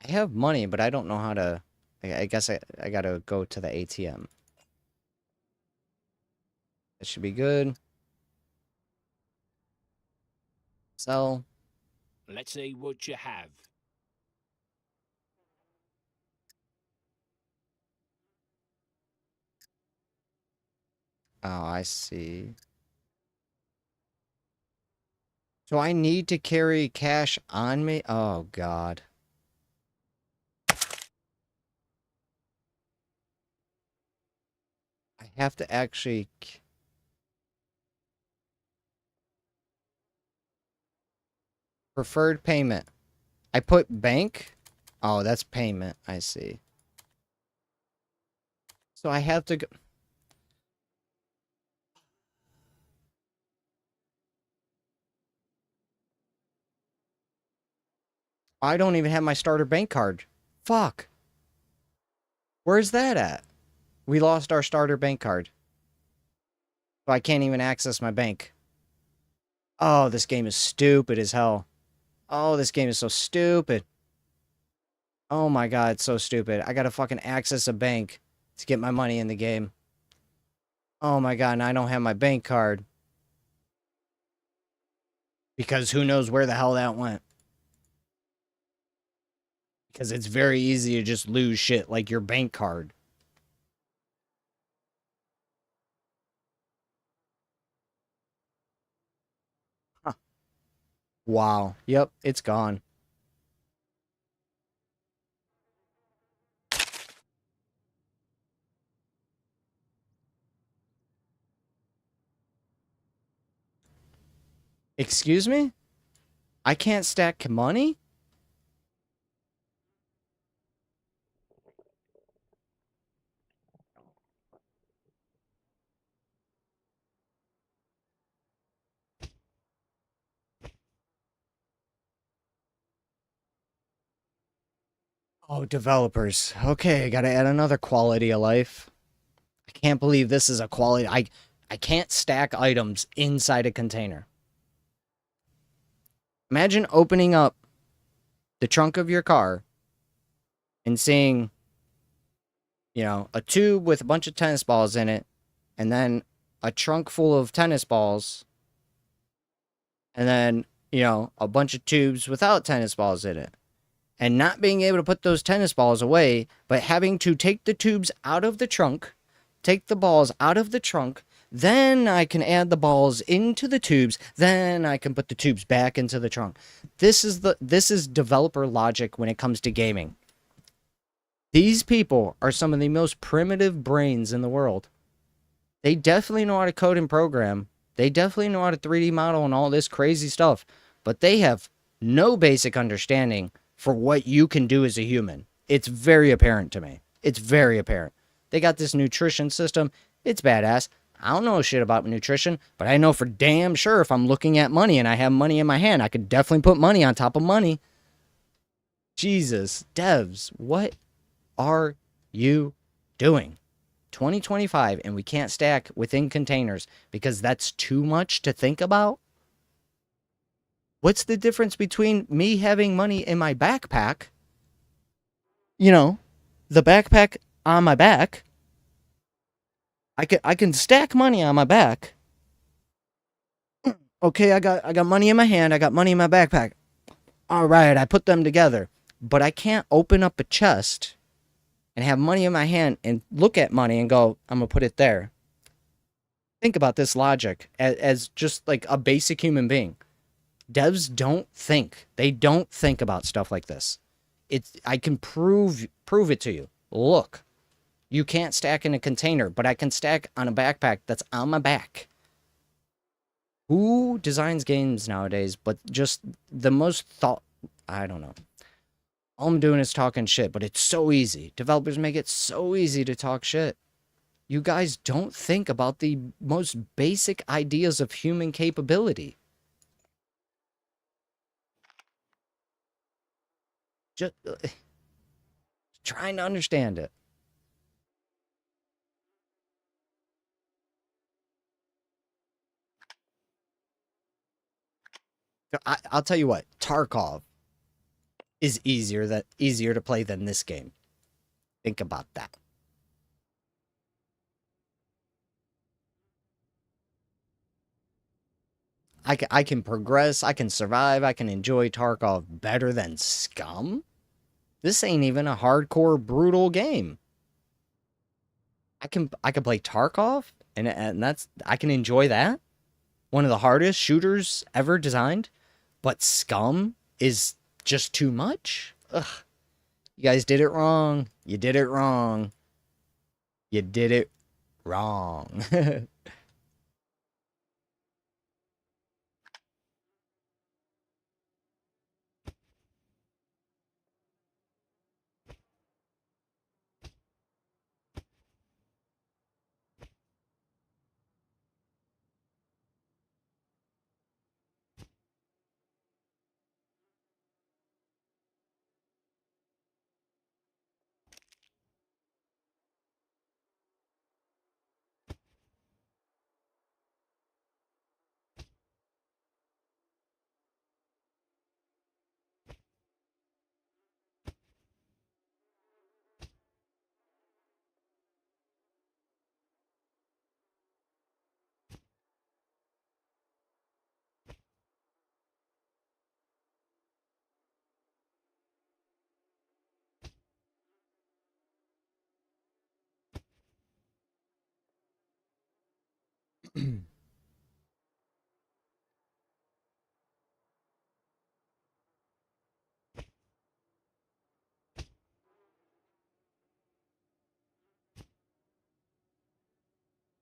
I have money, but I don't know how to... I guess I gotta go to the ATM. That should be good. Sell. Let's see what you have. Oh, I see. So I need to carry cash on me? Oh, God. I have to actually... Preferred payment. I put bank? Oh, that's payment. I see. So I have to go... I don't even have my starter bank card. Fuck. Where's that at? We lost our starter bank card. So I can't even access my bank. Oh, this game is stupid as hell. Oh, this game is so stupid. Oh my god, it's so stupid. I gotta fucking access a bank to get my money in the game. Oh my god, and I don't have my bank card. Because who knows where the hell that went. Because it's very easy to just lose shit like your bank card. Huh. Wow. Yep, it's gone. Excuse me? I can't stack money? Oh, developers. Okay, I gotta add another quality of life. I can't believe this is a quality. I can't stack items inside a container. Imagine opening up the trunk of your car and seeing, you know, a tube with a bunch of tennis balls in it, and then a trunk full of tennis balls, and then, you know, a bunch of tubes without tennis balls in it. And not being able to put those tennis balls away, but having to take the tubes out of the trunk, take the balls out of the trunk, then I can add the balls into the tubes, then I can put the tubes back into the trunk. This is developer logic when it comes to gaming. These people are some of the most primitive brains in the world. They definitely know how to code and program. They definitely know how to 3D model and all this crazy stuff, but they have no basic understanding for what you can do as a human. It's very apparent to me. It's very apparent. They got this nutrition system. It's badass. I don't know shit about nutrition, but I know for damn sure if I'm looking at money and I have money in my hand, I could definitely put money on top of money. Jesus, devs, what are you doing? 2025 and we can't stack within containers because that's too much to think about? What's the difference between me having money in my backpack, you know, the backpack on my back? I can stack money on my back. Okay, I got money in my hand, I got money in my backpack. All right, I put them together. But I can't open up a chest and have money in my hand and look at money and go, I'm going to put it there. Think about this logic as just like a basic human being. Devs don't think. They don't think about stuff like this. I can prove it to you. Look, you can't stack in a container, but I can stack on a backpack that's on my back. Who designs games nowadays, but just the most thought... I don't know. All I'm doing is talking shit, but it's so easy. Developers make it so easy to talk shit. You guys don't think about the most basic ideas of human capability. Just trying to understand it. I'll tell you what, Tarkov is easier to play than this game. Think about that. I can progress, I can survive, I can enjoy Tarkov better than Scum. This ain't even a hardcore brutal game. I can play Tarkov and I can enjoy that. One of the hardest shooters ever designed, but Scum is just too much. Ugh. You guys did it wrong. You did it wrong. You did it wrong.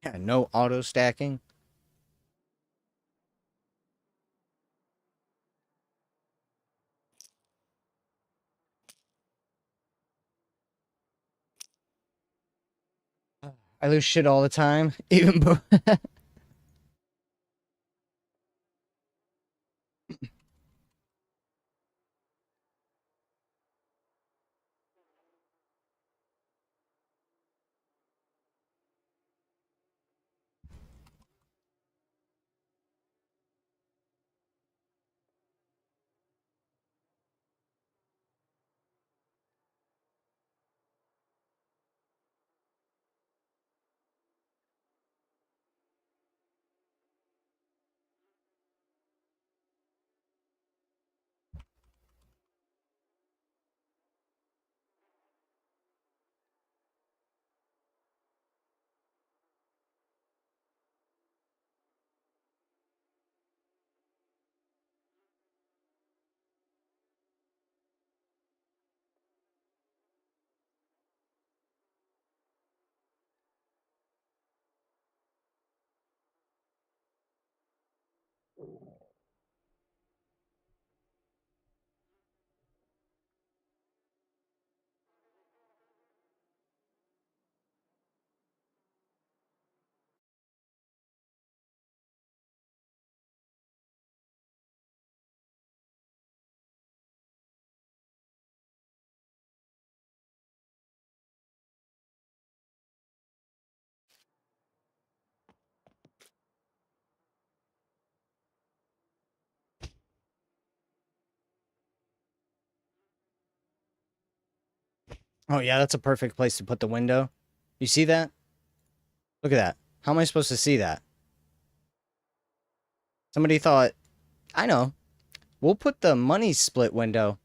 Yeah, no auto stacking. I lose shit all the time, even Oh yeah, that's a perfect place to put the window. You see that? Look at that. How am I supposed to see that? Somebody thought, I know, we'll put the money split window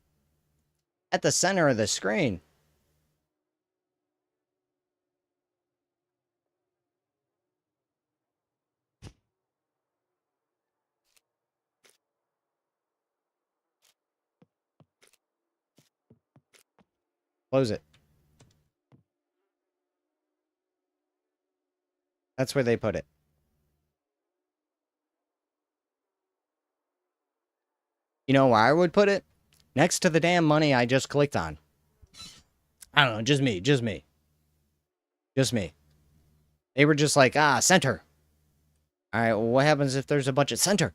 at the center of the screen. Close it. That's where they put it. You know where I would put it? Next to the damn money I just clicked on. I don't know, just me. Just me. They were just like, center. Alright, well, what happens if there's a bunch of center?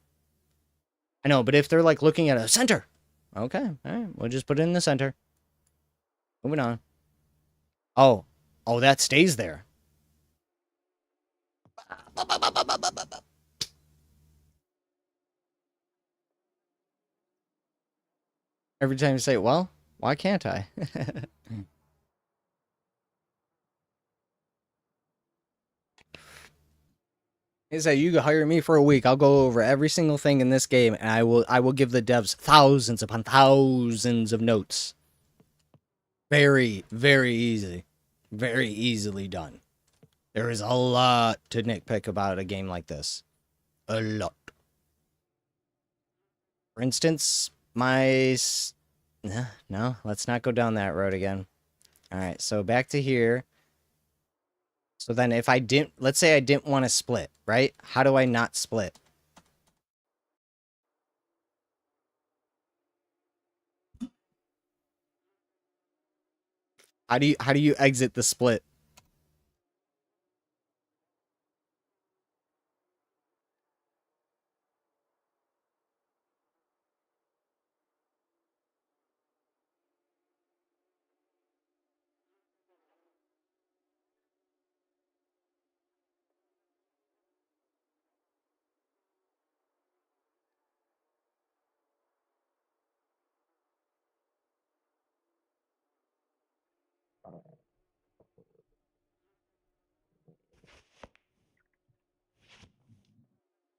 I know, but if they're like looking at a center. Okay, alright, we'll just put it in the center. Moving on. Oh, that stays there. Every time you say, well, why can't I? He said, you can hire me for a week. I'll go over every single thing in this game, and I will give the devs thousands upon thousands of notes. Very, very easy. Very easily done. There is a lot to nitpick about a game like this. A lot. For instance, no, let's not go down that road again. Alright, so back to here. So then if I didn't, let's say I didn't want to split, right? How do I not split? How do you exit the split?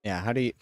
Yeah, how do you...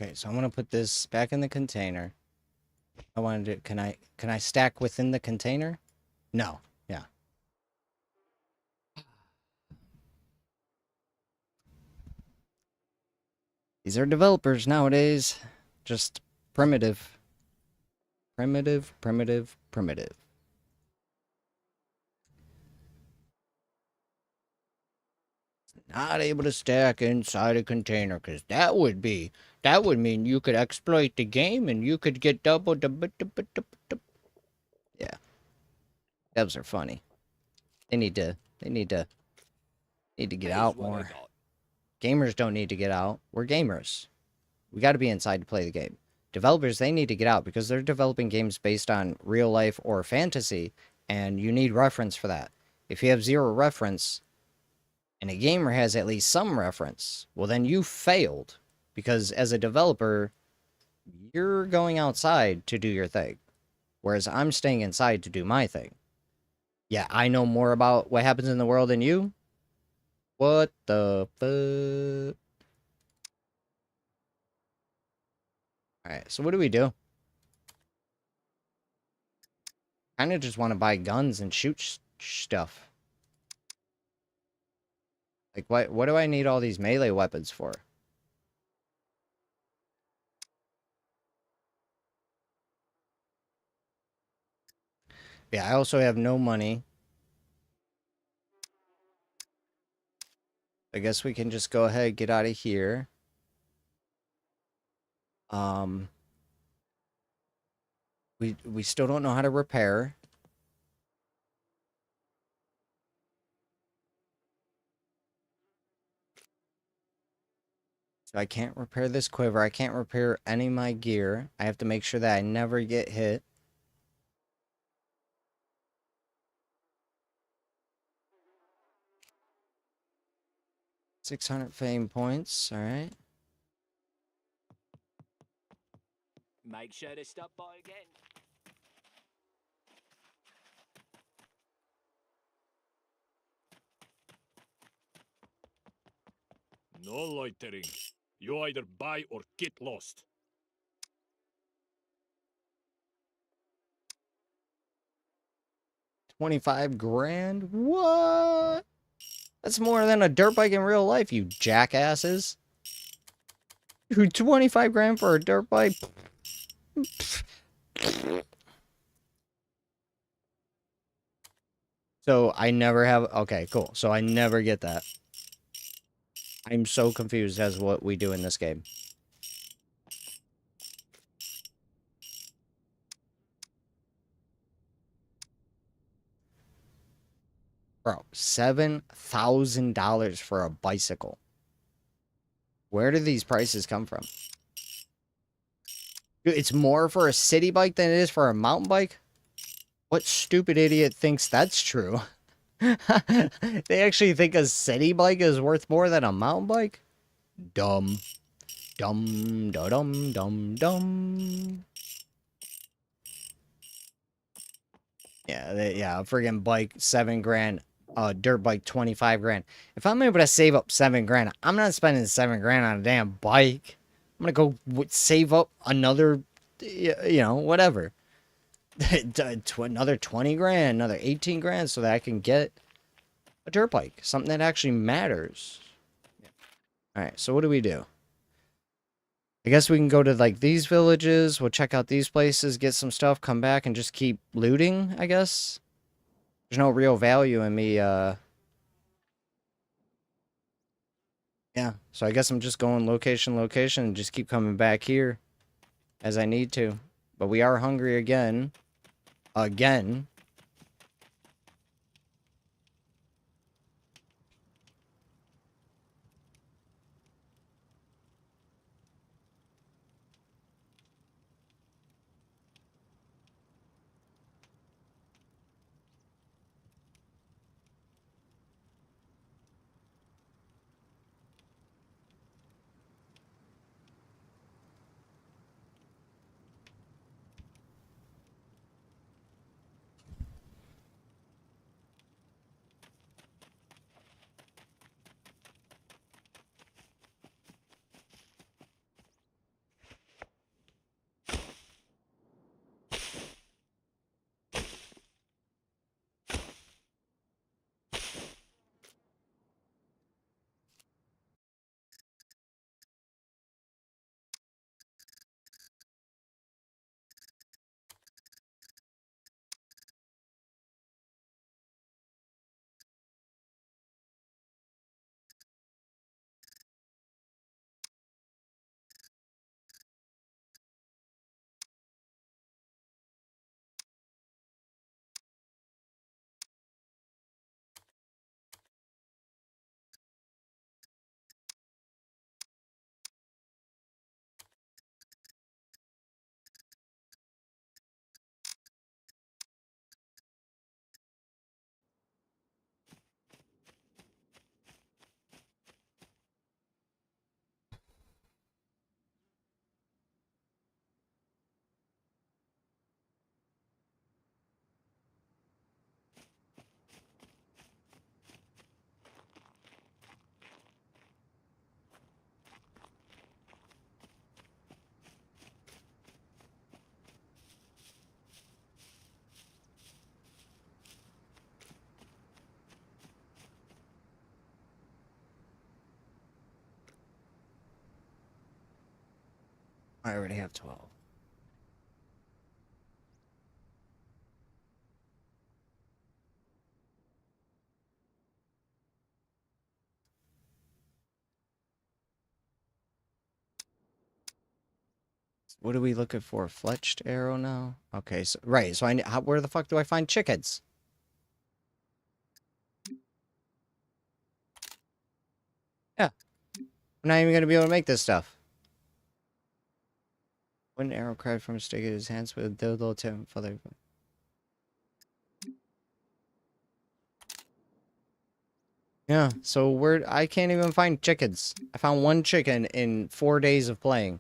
Okay, so I'm gonna put this back in the container. I wanted to, can I stack within the container? No, yeah. These are developers nowadays. Just primitive. Primitive, primitive, primitive. Not able to stack inside a container, because that would mean you could exploit the game and you could get double. Yeah. Devs are funny. They need to get out more. Gamers don't need to get out. We're gamers. We got to be inside to play the game. Developers, they need to get out because they're developing games based on real life or fantasy, and you need reference for that. If you have zero reference, and a gamer has at least some reference, well then you failed. Because as a developer, you're going outside to do your thing. whereas I'm staying inside to do my thing. Yeah, I know more about what happens in the world than you. What the fuck? Alright, so what do we do? Kinda just want to buy guns and shoot stuff. Like, what do I need all these melee weapons for? Yeah, I also have no money. I guess we can just go ahead and get out of here. We still don't know how to repair. So I can't repair this quiver. I can't repair any of my gear. I have to make sure that I never get hit. $600 fame points. All right. Make sure to stop by again. No loitering. You either buy or get lost. $25 grand? What? That's more than a dirt bike in real life, you jackasses. Dude, 25 grand for a dirt bike? So I never have... Okay, cool. So I never get that. I'm so confused as to what we do in this game. Bro, $7,000 for a bicycle. Where do these prices come from? Dude, it's more for a city bike than it is for a mountain bike? What stupid idiot thinks that's true? They actually think a city bike is worth more than a mountain bike? Dumb. Dumb, da dum, dum, dum. Yeah, a friggin' bike, 7 grand. Dirt bike, 25 grand. If I'm able to save up 7 grand, I'm not spending 7 grand on a damn bike. I'm gonna go save up another, you know, whatever. Another 20 grand, another 18 grand so that I can get a dirt bike. Something that actually matters. Alright, so what do we do? I guess we can go to, like, these villages. We'll check out these places, get some stuff, come back, and just keep looting, I guess. There's no real value in me, Yeah, so I guess I'm just going location, and just keep coming back here as I need to. But we are hungry again. Again. I already have 12. What are we looking for? Fletched arrow now? Okay, so right. So where the fuck do I find chickens? Yeah, I'm not even gonna be able to make this stuff. One arrow cried from a stick in his hands with a dildo to father. Yeah, so I can't even find chickens. I found one chicken in 4 days of playing.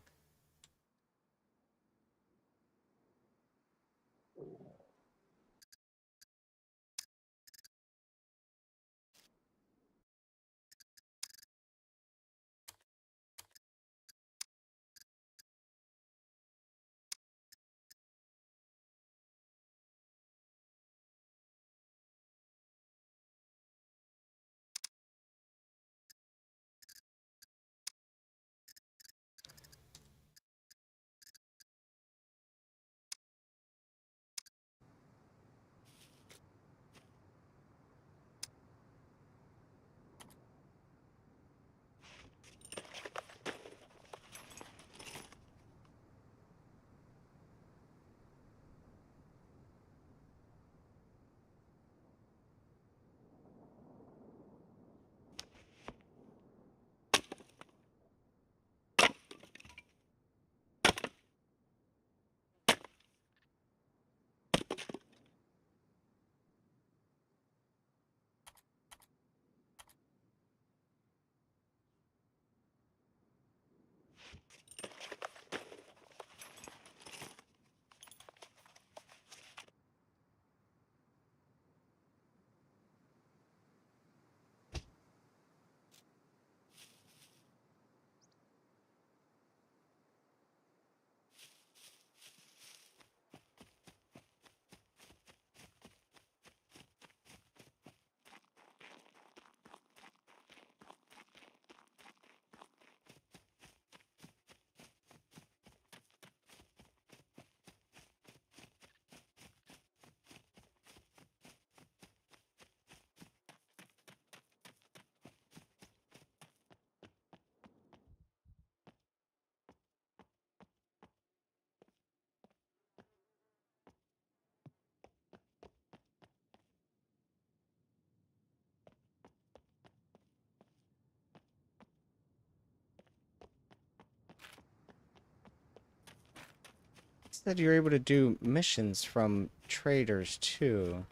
Said you're able to do missions from traders too.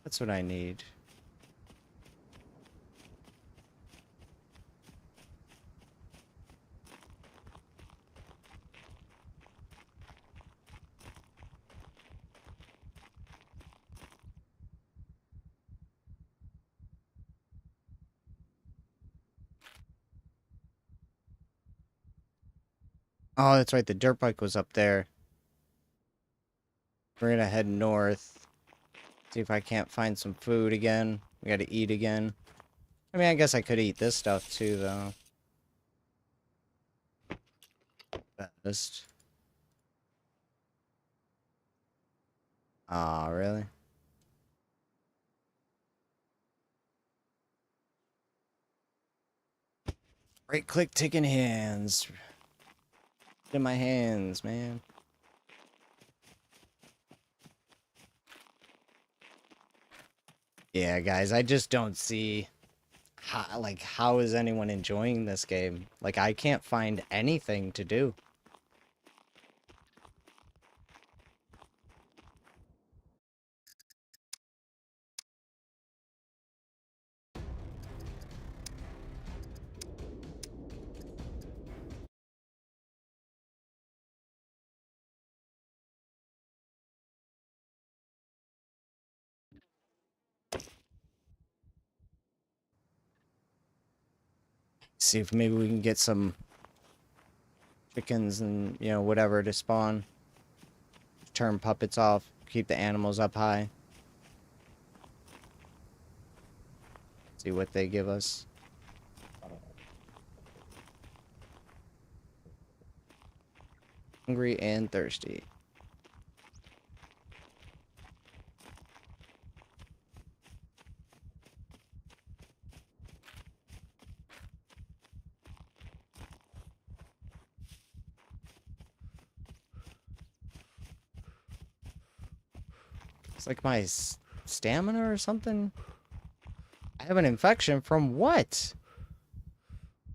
That's what I need. Oh, that's right. The dirt bike was up there. We're gonna head north. See if I can't find some food again. We gotta eat again. I mean, I guess I could eat this stuff too, though. Best. Aw, really? Right click taking hands. In my hands, man. Yeah, guys, I just don't see how is anyone enjoying this game? Like, I can't find anything to do. See if maybe we can get some chickens and, you know, whatever to spawn. Turn puppets off. Keep the animals up high. See what they give us. Hungry and thirsty. It's like my stamina or something. I have an infection from what?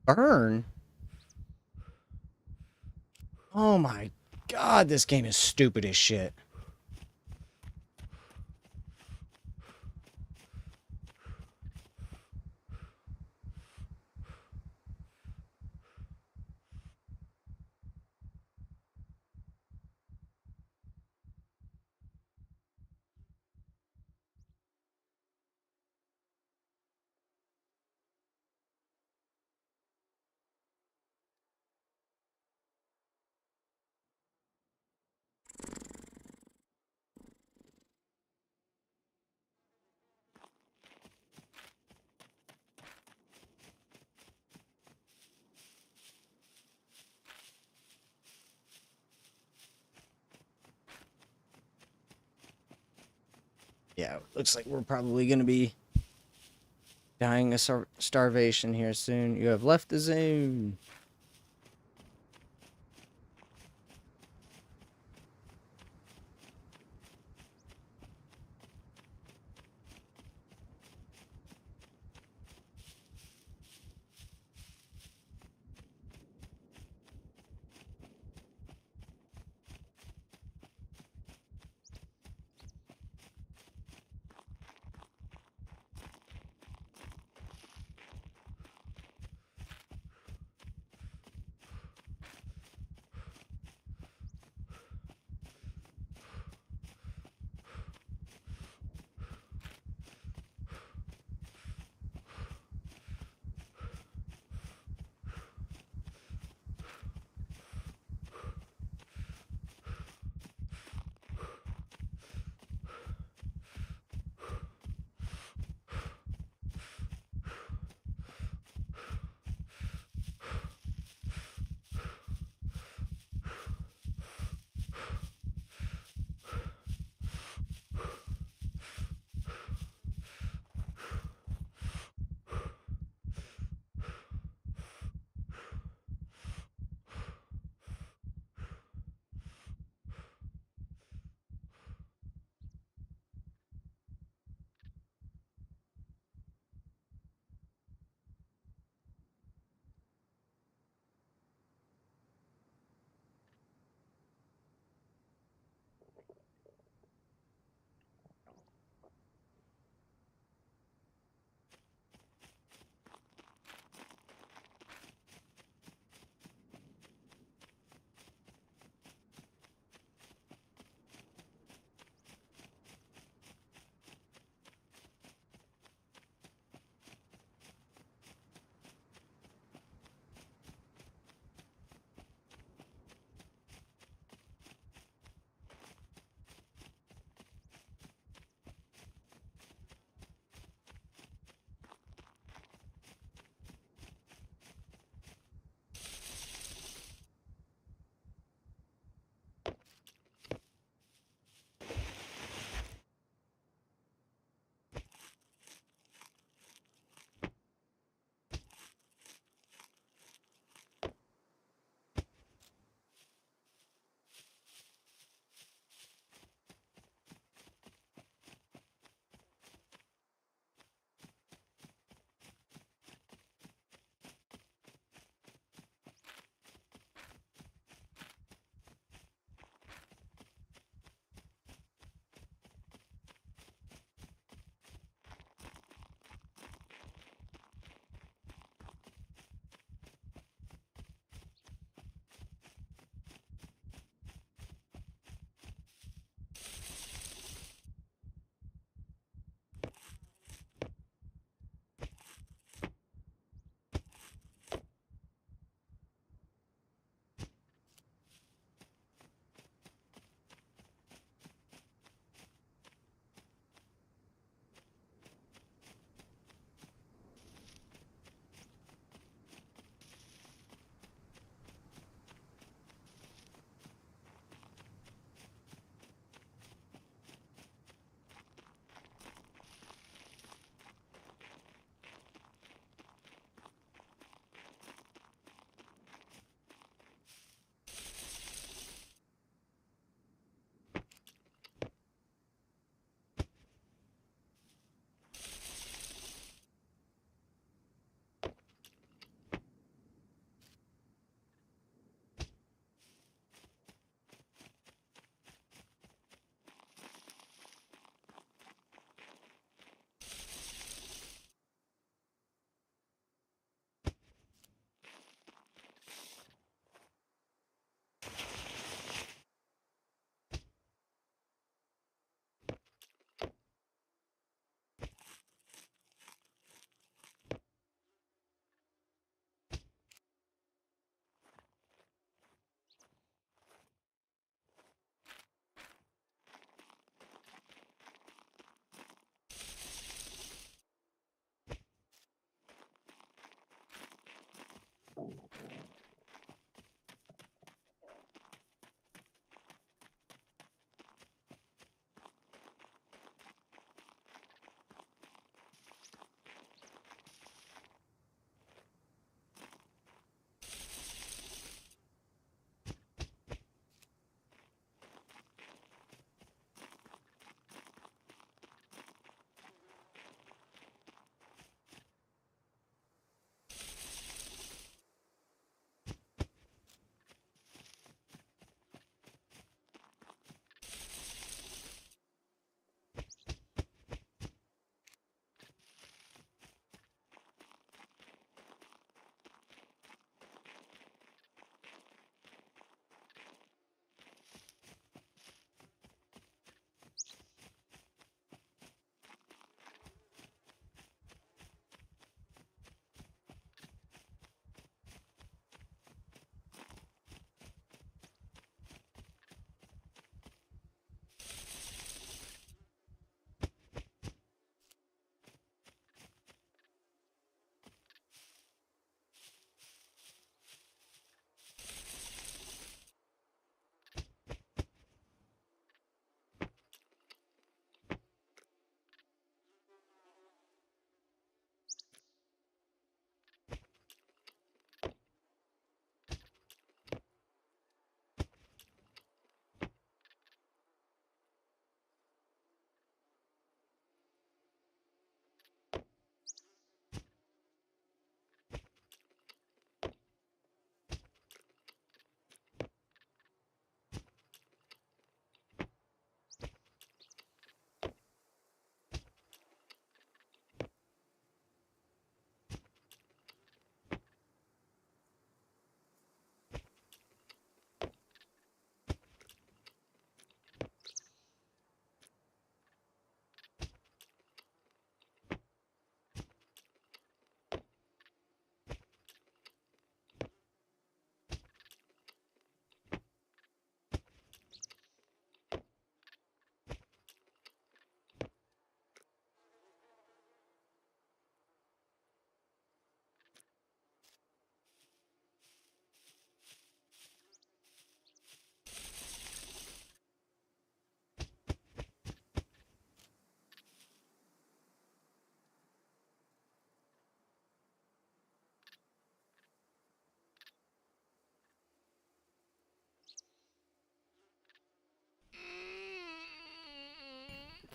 Burn? Oh my god, this game is stupid as shit. Yeah, looks like we're probably gonna be dying of starvation here soon. You have left the zone.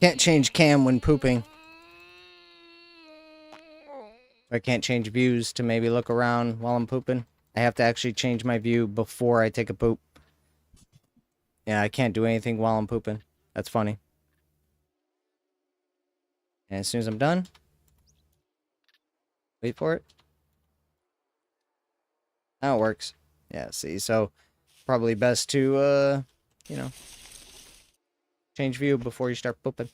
Can't change cam when pooping. I can't change views to maybe look around while I'm pooping. I have to actually change my view before I take a poop. Yeah, I can't do anything while I'm pooping. That's funny. And as soon as I'm done, wait for it. Now it works. Yeah, see, so probably best to, you know, change view before you start pooping.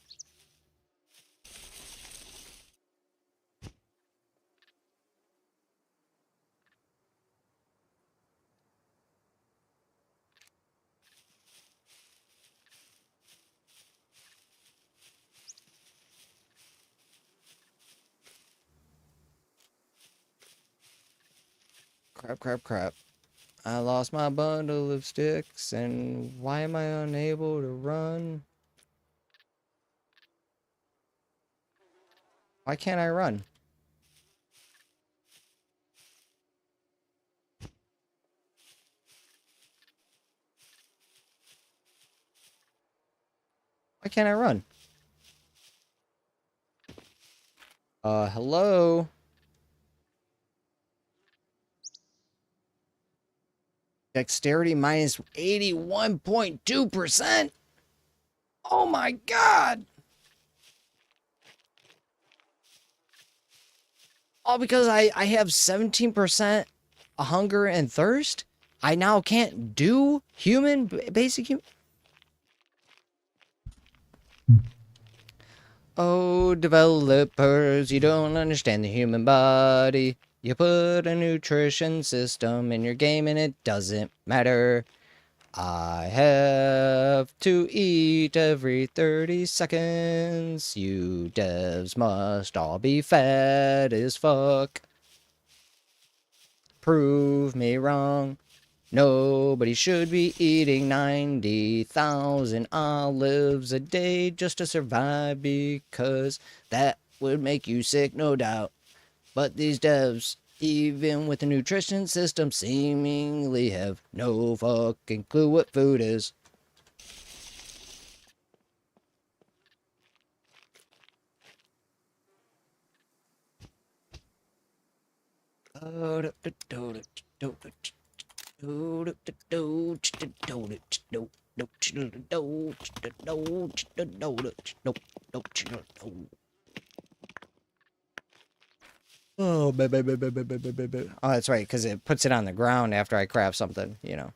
Crap, crap, crap. I lost my bundle of sticks, and why am I unable to run? Why can't I run? Why can't I run? Hello? Dexterity minus 81.2%? Oh my god! All because I have 17% hunger and thirst? I now can't do basic human. Oh, developers, you don't understand the human body. You put a nutrition system in your game and it doesn't matter. I have to eat every 30 seconds. You devs must all be fat as fuck. Prove me wrong. Nobody should be eating 90,000 olives a day just to survive, because that would make you sick, no doubt. But these devs, even with the nutrition system, seemingly have no fucking clue what food is. Oh, oh, that's right, because it puts it on the ground after I craft something, you know.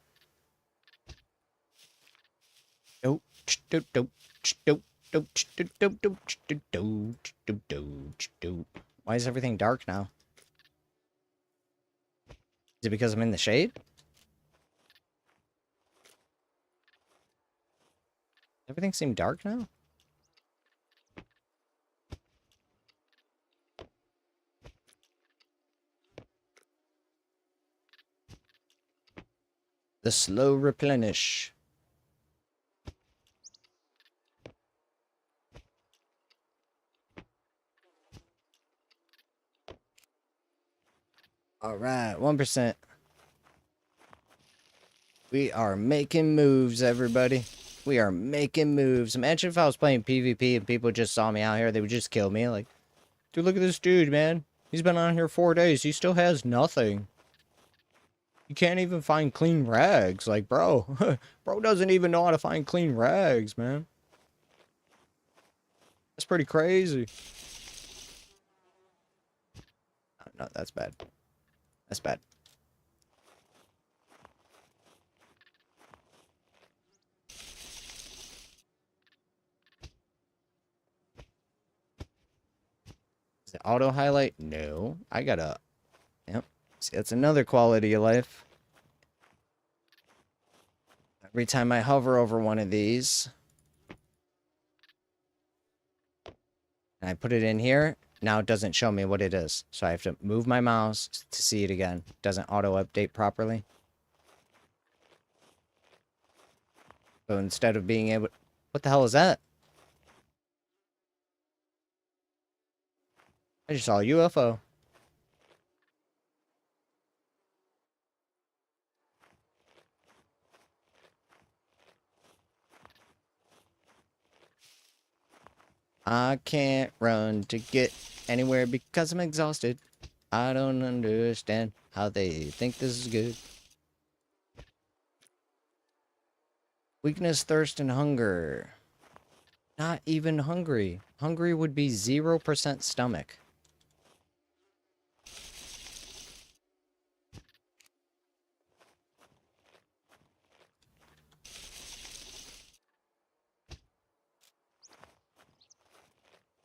Why is everything dark now? Is it because I'm in the shade? Everything seem dark now? The slow replenish. Alright, 1%. We are making moves, everybody. We are making moves. Imagine if I was playing PvP and people just saw me out here, they would just kill me. Like, dude, look at this dude, man. He's been on here 4 days. He still has nothing. You can't even find clean rags. Like, bro. Bro doesn't even know how to find clean rags, man. That's pretty crazy. No, that's bad. That's bad. Is it auto highlight? No. I gotta... Yep. See, that's another quality of life. Every time I hover over one of these, and I put it in here, now it doesn't show me what it is. So I have to move my mouse to see it again. It doesn't auto-update properly. So instead of being able... What the hell is that? I just saw a UFO. I can't run to get anywhere because I'm exhausted. I don't understand how they think this is good. Weakness, thirst, and hunger. Not even hungry. Hungry would be 0% stomach.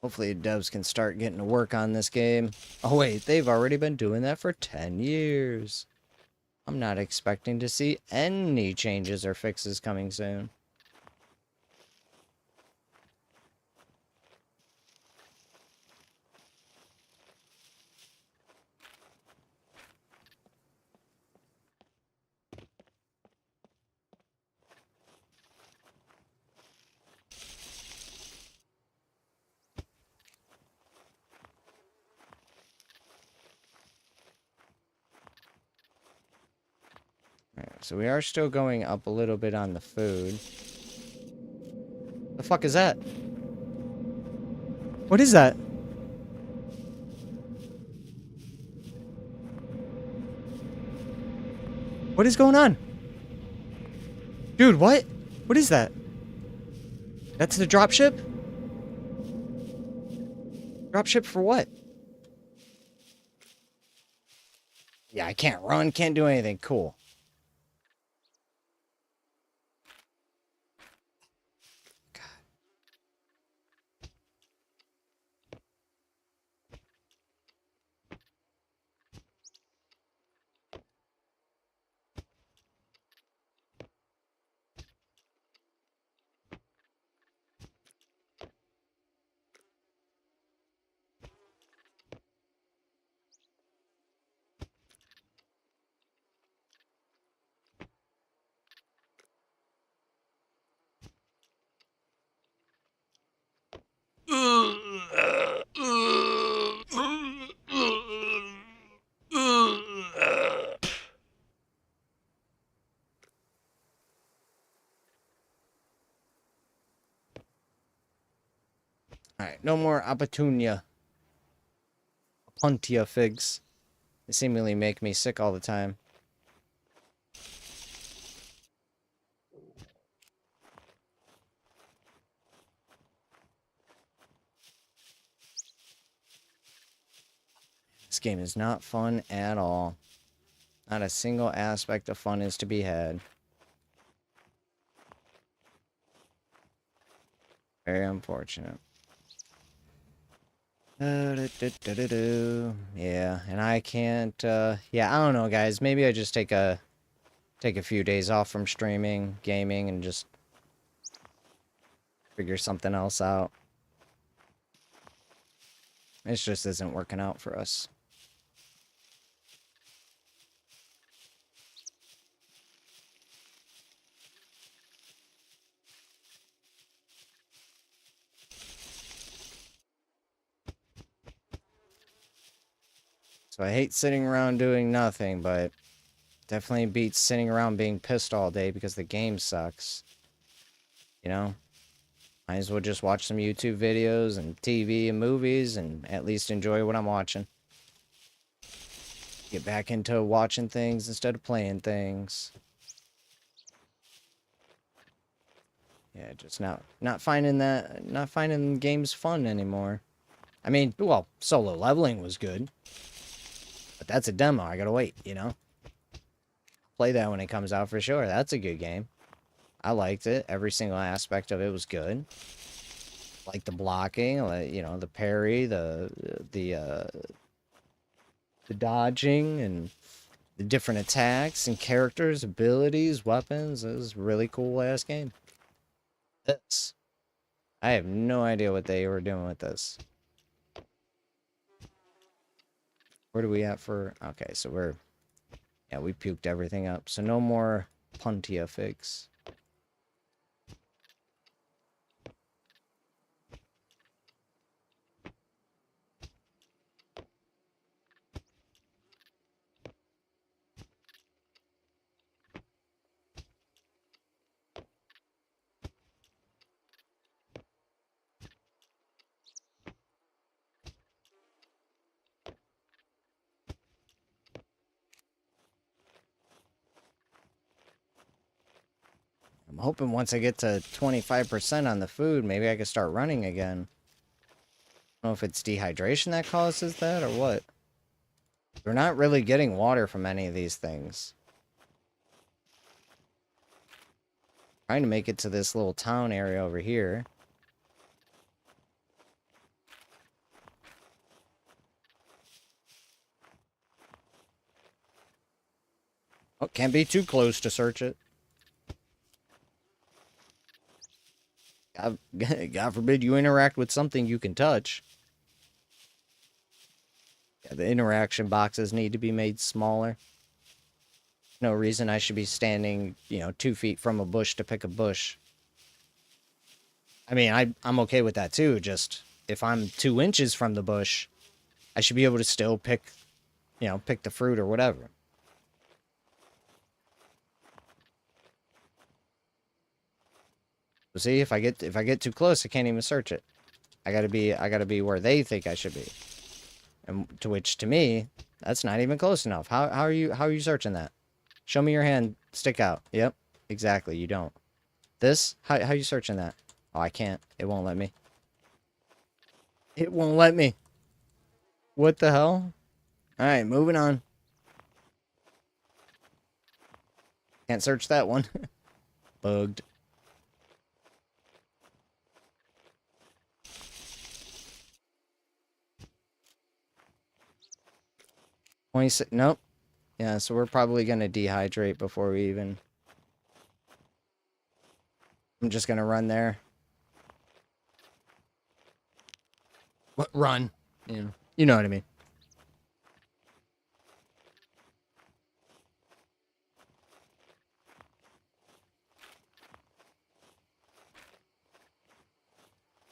Hopefully devs can start getting to work on this game. Oh wait, they've already been doing that for 10 years. I'm not expecting to see any changes or fixes coming soon. Alright, so we are still going up a little bit on the food. The fuck is that? What is that? What is going on? Dude, what? What is that? That's the dropship? Dropship for what? Yeah, I can't run, can't do anything. Cool. Alright, no more Opportunia. Puntia figs. They seemingly make me sick all the time. This game is not fun at all. Not a single aspect of fun is to be had. Very unfortunate. Yeah, and I can't, yeah, I don't know, guys. Maybe I just take a few days off from streaming, gaming, and just figure something else out. It just isn't working out for us. So I hate sitting around doing nothing, but definitely beats sitting around being pissed all day because the game sucks. You know? Might as well just watch some YouTube videos and TV and movies and at least enjoy what I'm watching. Get back into watching things instead of playing things. Yeah, just not finding games fun anymore. I mean, well, Solo Leveling was good. But that's a demo. I gotta wait, you know? Play that when it comes out for sure. That's a good game. I liked it. Every single aspect of it was good. Like the blocking, you know, the parry, the dodging, and the different attacks and characters, abilities, weapons. It was a really cool ass game. This. I have no idea what they were doing with this. Where do we at for... Okay, so we're... Yeah, we puked everything up. So no more Puntia figs. hoping once I get to 25% on the food, maybe I can start running again. I don't know if it's dehydration that causes that or what. We're not really getting water from any of these things. Trying to make it to this little town area over here. Oh, can't be too close to search it. God forbid you interact with something you can touch. Yeah, the interaction boxes need to be made smaller. No reason I should be standing, 2 feet from a bush to pick a bush. I mean, I'm okay with that too. Just if I'm 2 inches from the bush, I should be able to still pick the fruit or whatever. So see, if I get too close, I can't even search it. I gotta be where they think I should be. And to me, that's not even close enough. How are you searching that? Show me your hand, stick out. Yep, exactly, you don't. This? How are you searching that? Oh, I can't. It won't let me. It won't let me. What the hell? Alright, moving on. Can't search that one. Bugged. 26. Nope. Yeah, so we're probably gonna dehydrate before we even. I'm just gonna run there. What run? You know what I mean.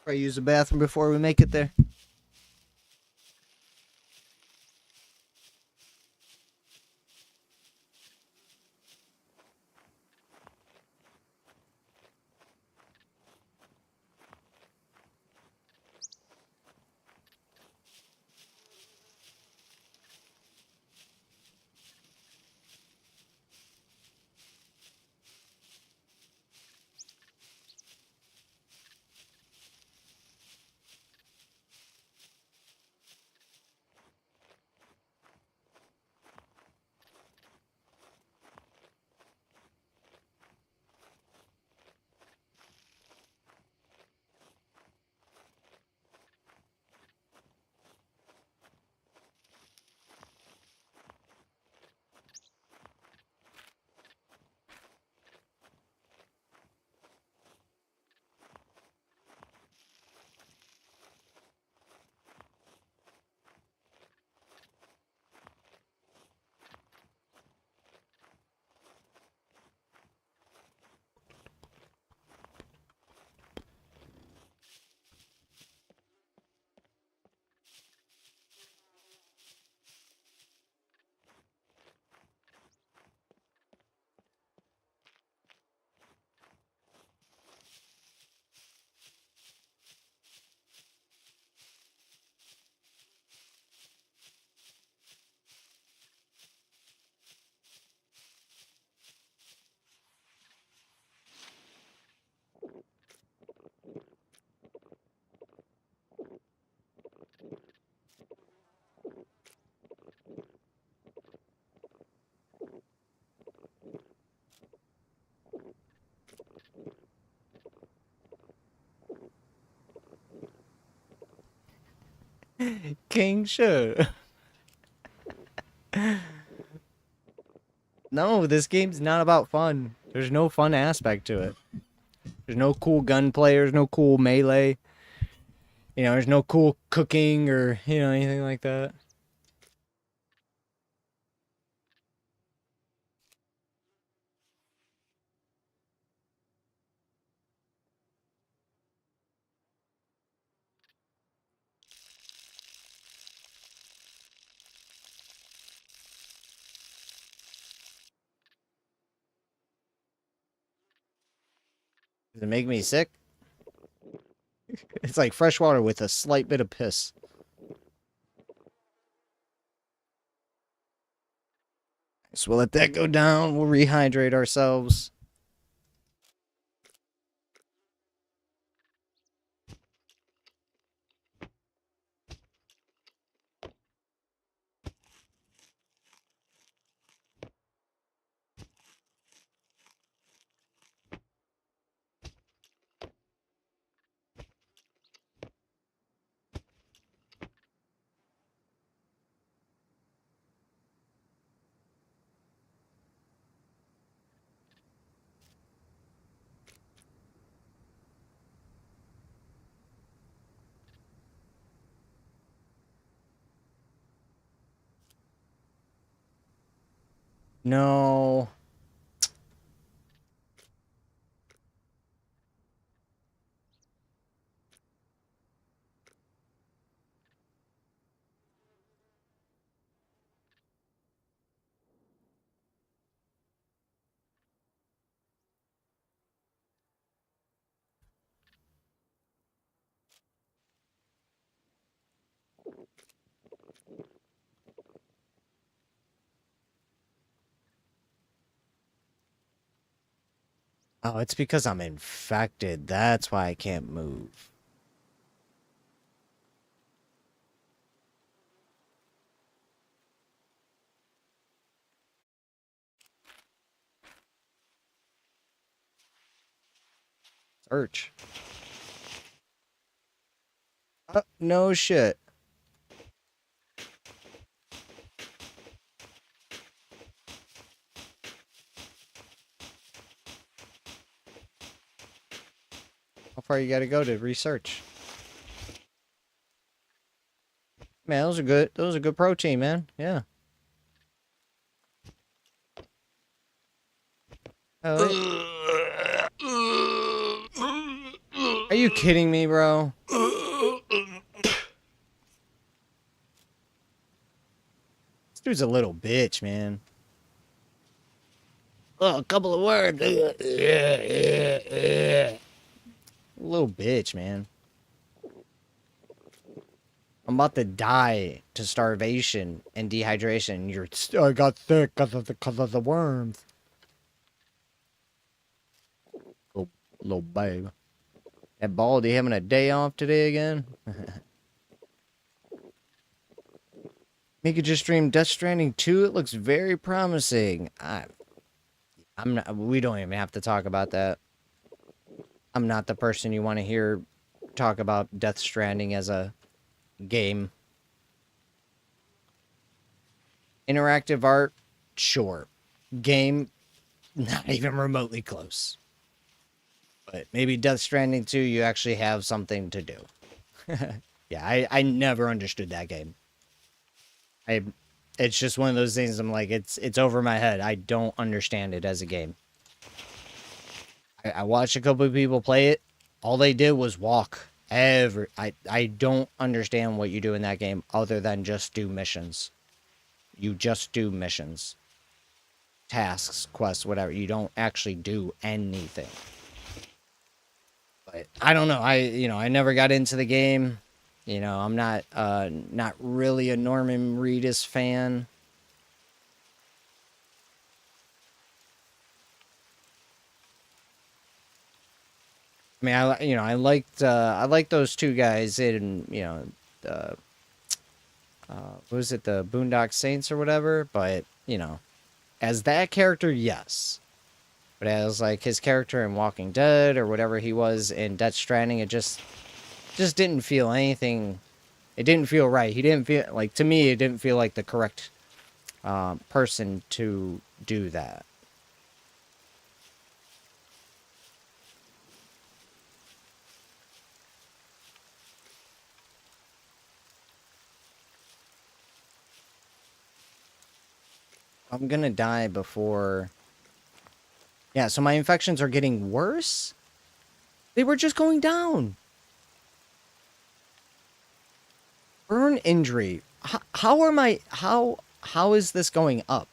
Probably use the bathroom before we make it there. King Shu. No, this game's not about fun. There's no fun aspect to it. There's no cool gunplay, there's no cool melee. There's no cool cooking or, anything like that. Does it make me sick? It's like fresh water with a slight bit of piss. So we'll let that go down. We'll rehydrate ourselves. No. Oh, it's because I'm infected. That's why I can't move. Search. No shit. How far you gotta go to research? Man, those are good. Those are good protein, man. Yeah. Oh, are you kidding me, bro? This dude's a little bitch, man. Oh, a couple of words. Little bitch, man. I'm about to die to starvation and dehydration. I got sick because of the worms. Little babe. That Baldy having a day off today again? Mika just streamed Death Stranding 2. It looks very promising. I'm not. We don't even have to talk about that. I'm not the person you want to hear talk about Death Stranding as a game. Interactive art, sure. Game, not even remotely close. But maybe Death Stranding 2, you actually have something to do. Yeah, I never understood that game. It's just one of those things I'm like, it's over my head. I don't understand it as a game. I watched a couple of people play it. All they did was walk. I don't understand what you do in that game other than just do missions. You just do missions. Tasks, quests, whatever. You don't actually do anything. But I don't know. I never got into the game. You know, I'm not really a Norman Reedus fan. I mean, I liked those two guys in, what was it, the Boondock Saints or whatever, but, as that character, yes. But as, like, his character in Walking Dead or whatever he was in Death Stranding, it just didn't feel anything. It didn't feel right. He didn't feel, like, to me, it didn't feel like the correct person to do that. I'm gonna die before... Yeah, so my infections are getting worse? They were just going down. Burn injury. How is this going up?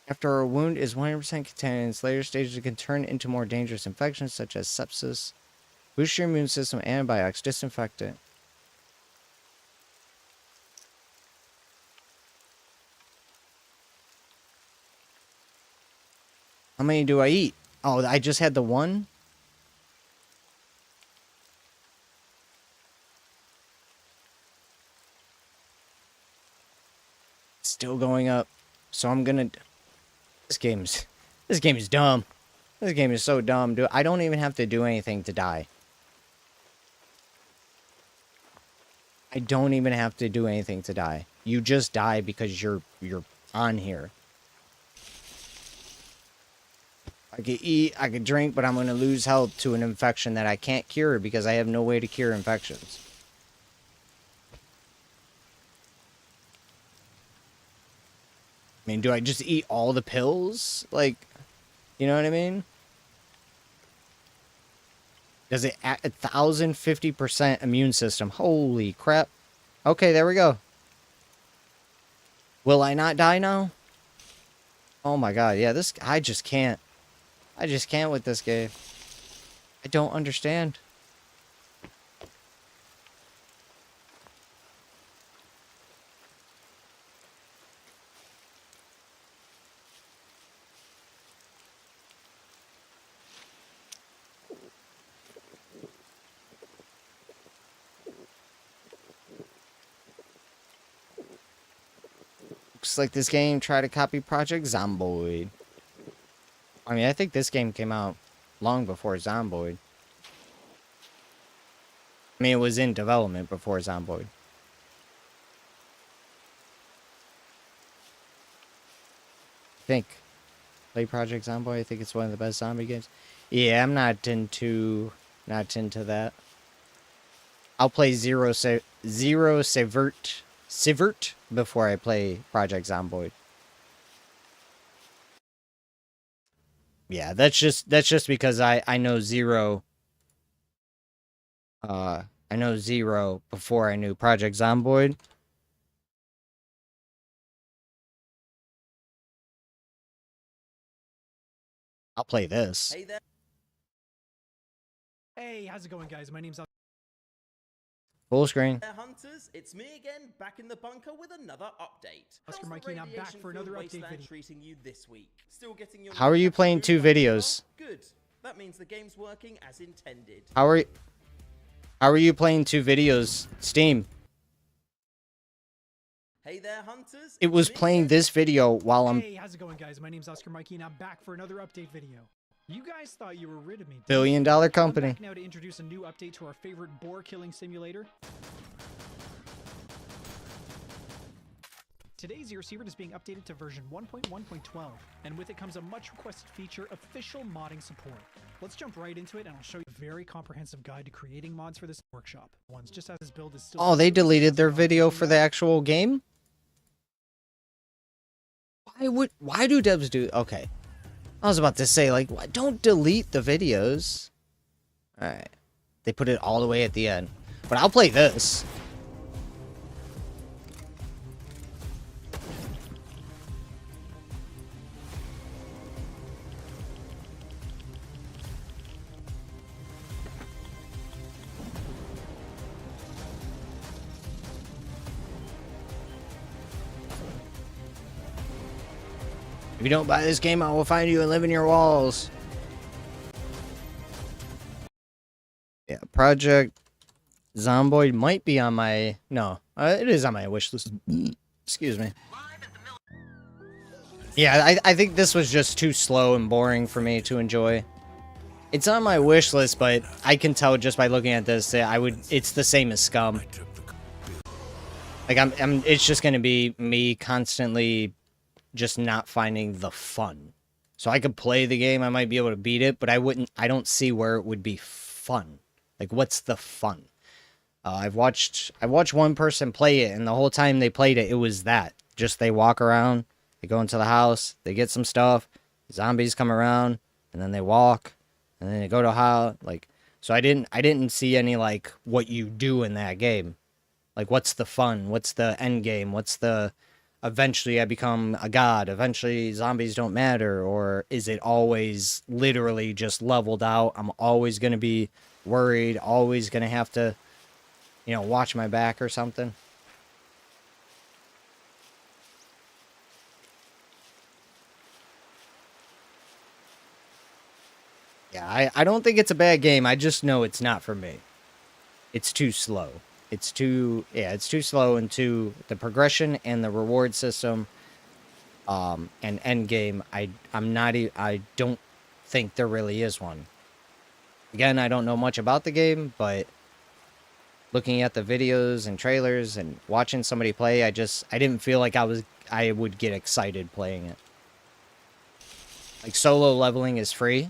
After a wound is 100% contained, later stages it can turn into more dangerous infections such as sepsis. Boost your immune system, antibiotics, disinfectant. How many do I eat? Oh, I just had the one? Still going up. So I'm gonna... This game is dumb. This game is so dumb, dude. I don't even have to do anything to die. I don't even have to do anything to die. You just die because you're on here. I could eat, I could drink, but I'm going to lose health to an infection that I can't cure because I have no way to cure infections. I mean, do I just eat all the pills? Like, you know what I mean? Does it at 1,050% immune system? Holy crap. Okay, there we go. Will I not die now? Oh my god, yeah, this... I just can't. I just can't with this game. I don't understand. Looks like this game tried to copy Project Zomboid. I mean, I think this game came out long before Zomboid. I mean, it was in development before Zomboid. I think. Play Project Zomboid. I think it's one of the best zombie games. Yeah, I'm not into that. I'll play Zero Sivert before I play Project Zomboid. Yeah, that's just because I know Zero. I know Zero before I knew Project Zomboid. I'll play this. Hey there. Hey, how's it going, guys? My name's Full screen. Hunters, it's me again, back in the bunker with another update. Oscar How's Mikey, the and I'm back for another radiation-fueled update wasteland video. treating you this week? Still getting your How are you playing two videos? videos? Good. That means the game's working as intended. How are you playing two videos? Steam. Hey there, hunters. It was it's me playing again. this video while I'm Hey, how's it going, guys? My name's Oscar Mikey, and I'm back for another update video. You guys thought you were rid of me. didn't you? $billion I'm company. back now to introduce a new update to our favorite boar-killing simulator. Today's Zero Sievert is being updated to version 1.1.12, and with it comes a much requested feature, official modding support. Let's jump right into it, and I'll show you a very comprehensive guide to creating mods for this workshop. Ones just as this build is still. Oh, they deleted their video for the actual game? Why do devs do... Okay. I was about to say, like, don't delete the videos. Alright. They put it all the way at the end. But I'll play this. If you don't buy this game, I will find you and live in your walls. Yeah, Project Zomboid might be on my... No, it is on my wish list. Excuse me. Yeah, I think this was just too slow and boring for me to enjoy. It's on my wish list, but I can tell just by looking at this that it's the same as Scum. Like it's just gonna be me constantly just not finding the fun. So I could play the game, I might be able to beat it, but I don't see where it would be fun. Like, what's the fun? I watched one person play it, and the whole time they played it, it was that. Just they walk around, they go into the house, they get some stuff, zombies come around, and then they walk, and then they go to a house, like, so I didn't see any, like, what you do in that game. Like, what's the fun? What's the end game? What's the... Eventually I become a god. Eventually zombies don't matter. Or is it always literally just leveled out? I'm always going to be worried. Always going to have to, you know, watch my back or something. Yeah, I don't think it's a bad game. I just know it's not for me. It's too slow. It's too slow, and the progression and the reward system, and end game. I don't think there really is one. Again, I don't know much about the game, but looking at the videos and trailers and watching somebody play, I didn't feel like I would get excited playing it. Like, solo leveling is free,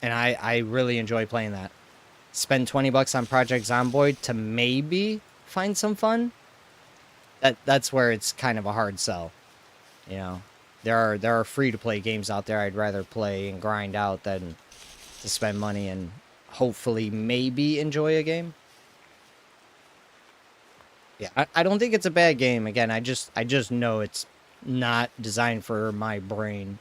and I really enjoy playing that. Spend $20 on Project Zomboid to maybe find some fun. That's where it's kind of a hard sell, you know. There are free to play games out there I'd rather play and grind out than to spend money and hopefully maybe enjoy a game. Yeah, I don't think it's a bad game. Again, I just know it's not designed for my brain.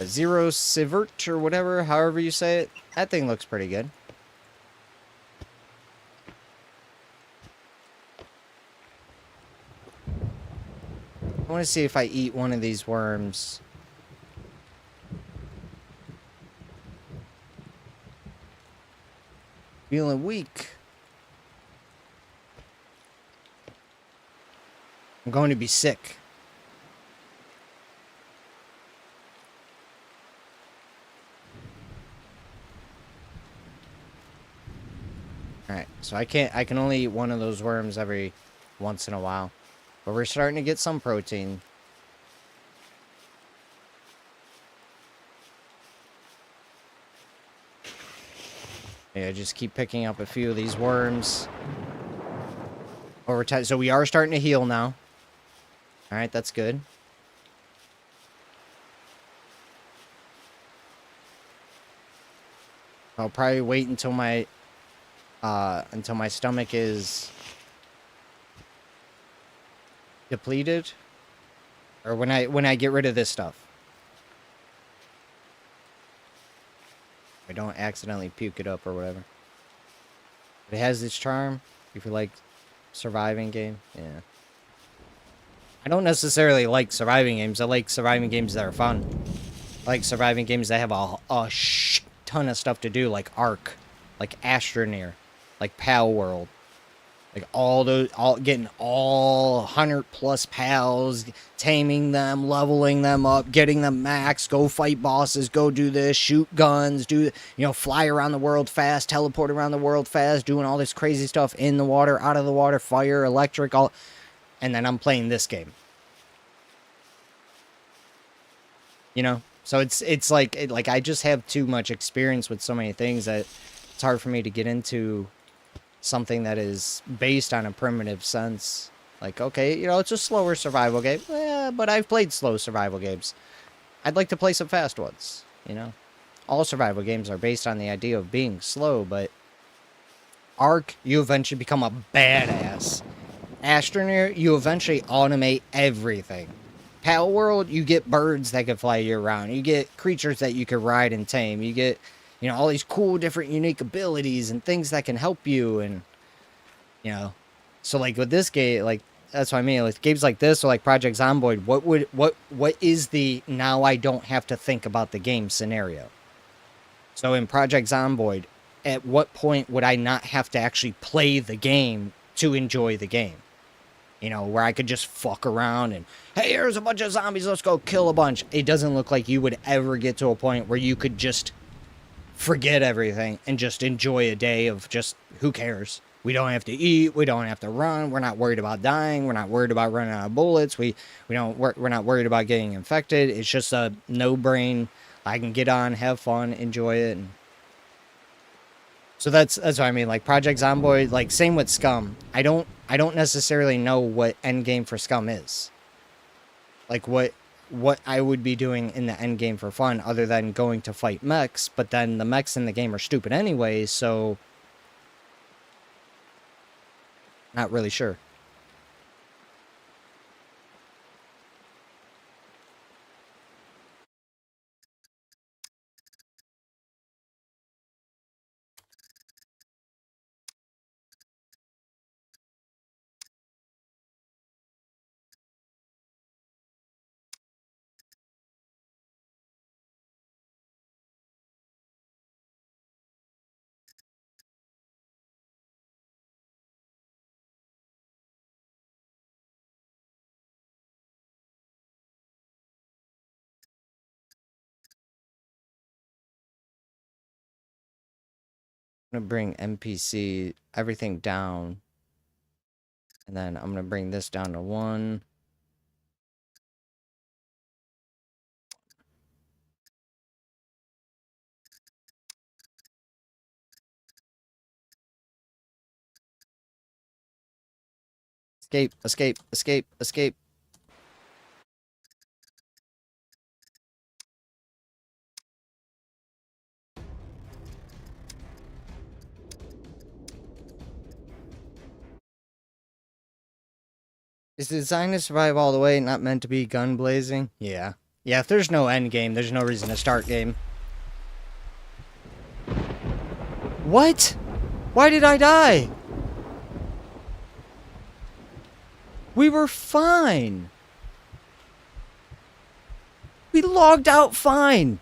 A Zero Sivert or whatever, however you say it. That thing looks pretty good. I want to see if I eat one of these worms. Feeling weak. I'm going to be sick. Alright, so I can only eat one of those worms every once in a while. But we're starting to get some protein. Yeah, just keep picking up a few of these worms. Over time, so we are starting to heal now. Alright, that's good. I'll probably wait until my stomach is depleted, or when I get rid of this stuff. I don't accidentally puke it up or whatever. It has its charm if you like surviving game. Yeah. I don't necessarily like surviving games. I like surviving games that are fun. I like surviving games that have a ton of stuff to do, like Ark, like Astroneer, like Pal World. Like getting all 100+ pals, taming them, leveling them up, getting them max, go fight bosses, go do this, shoot guns, fly around the world fast, teleport around the world fast, doing all this crazy stuff in the water, out of the water, fire, electric, all. And then I'm playing this game. So it's like I just have too much experience with so many things that it's hard for me to get into something that is based on a primitive sense. Like, okay, it's a slower survival game. Yeah, but I've played slow survival games. I'd like to play some fast ones, All survival games are based on the idea of being slow, but Ark, you eventually become a badass. Astroneer, you eventually automate everything. Pal World, you get birds that can fly year-round. You get creatures that you can ride and tame. You get all these cool, different, unique abilities and things that can help you. And, so like with this game, like, that's what I mean. Like games like this or like Project Zomboid, what is the now I don't have to think about the game scenario? So in Project Zomboid, at what point would I not have to actually play the game to enjoy the game? Where I could just fuck around and, hey, here's a bunch of zombies, let's go kill a bunch. It doesn't look like you would ever get to a point where you could just forget everything and just enjoy a day of just, who cares? We don't have to eat, we don't have to run, we're not worried about dying, we're not worried about running out of bullets, we're not worried about getting infected. It's just a no-brain, I can get on, have fun, enjoy it. And so that's what I mean. Like Project Zomboid, like same with Scum. I don't necessarily know what endgame for Scum is. Like what I would be doing in the endgame for fun other than going to fight mechs, but then the mechs in the game are stupid anyway, so not really sure. I'm going to bring NPC, everything down. And then I'm going to bring this down to 1. Escape, escape, escape, escape. Is the design to survive all the way, not meant to be gun blazing? Yeah. Yeah, if there's no end game, there's no reason to start game. What? Why did I die? We were fine. We logged out fine.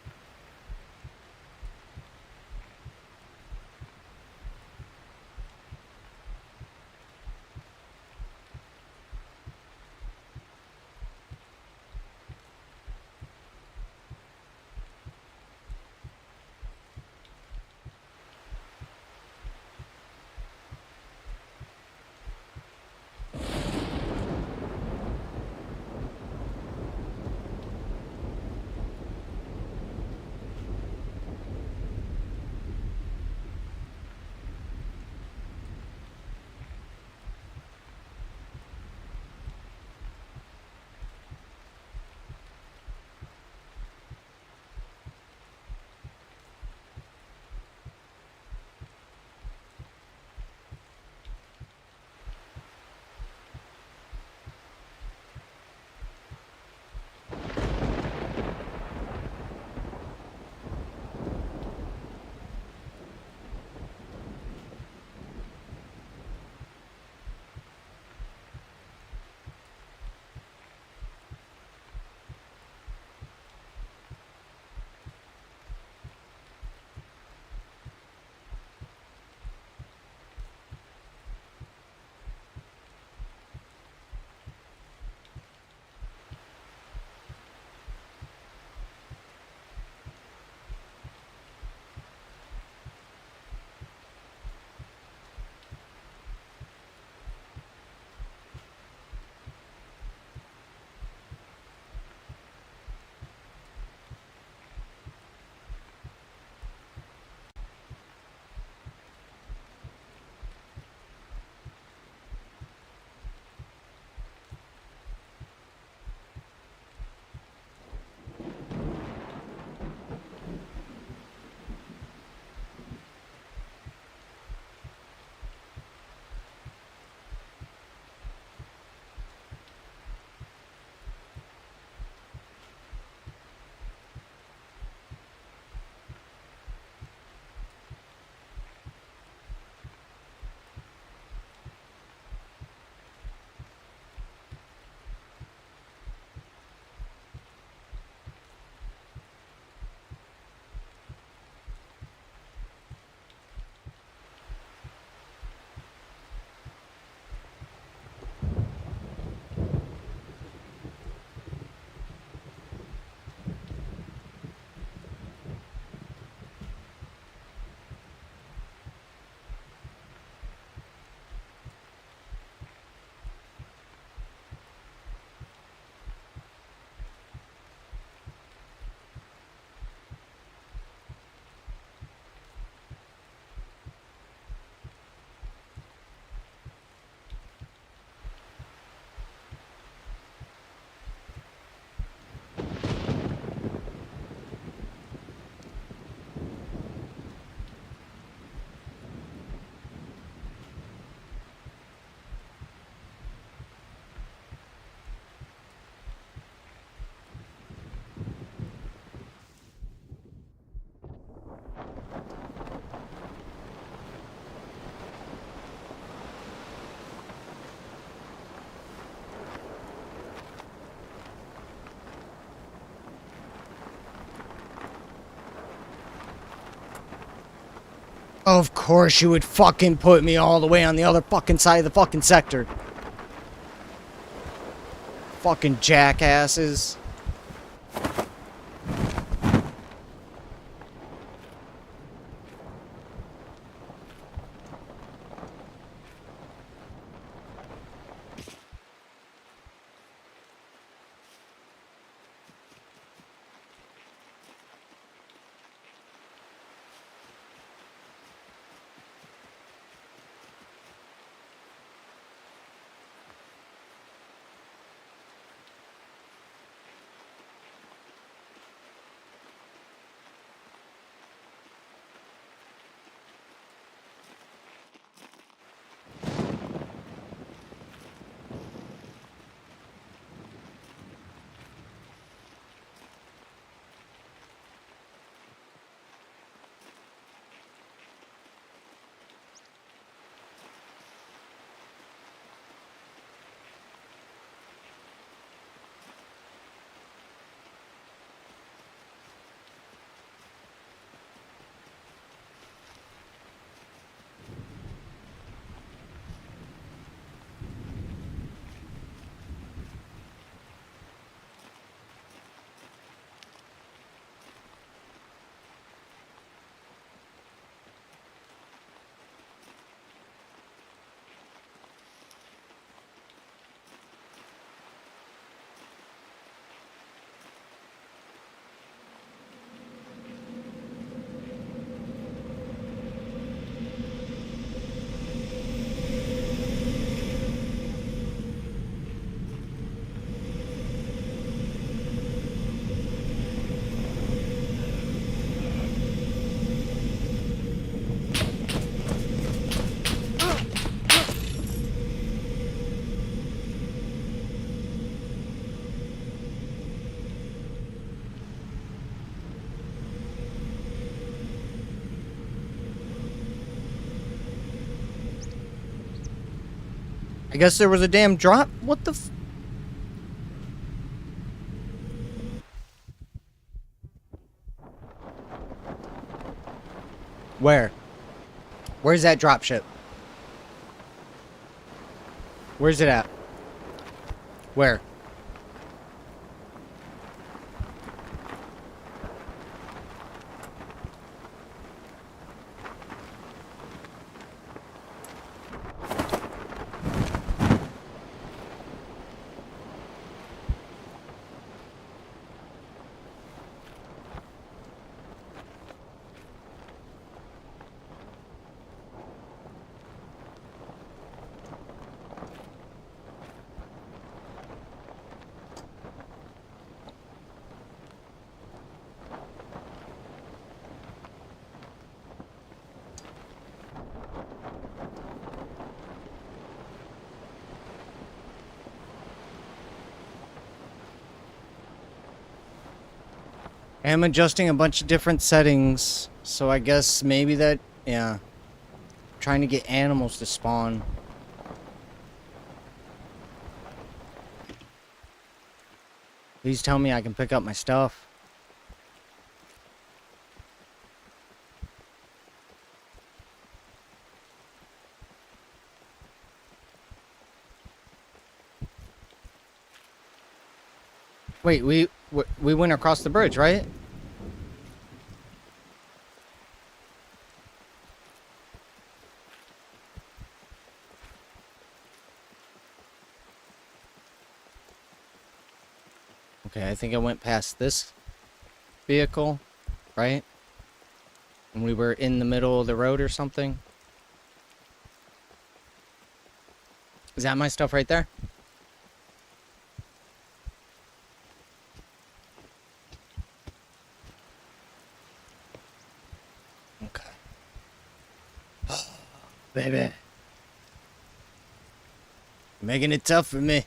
Of course you would fucking put me all the way on the other fucking side of the fucking sector. Fucking jackasses. guess there was a damn drop. What the f... Where? Where's that drop ship? Where's it at? Where? I'm adjusting a bunch of different settings, so I guess maybe that, yeah. Trying to get animals to spawn. Please tell me I can pick up my stuff. Wait, we went across the bridge, right? Okay, I think I went past this vehicle, right? And we were in the middle of the road or something. Is that my stuff right there? Okay. Baby. Making it tough for me.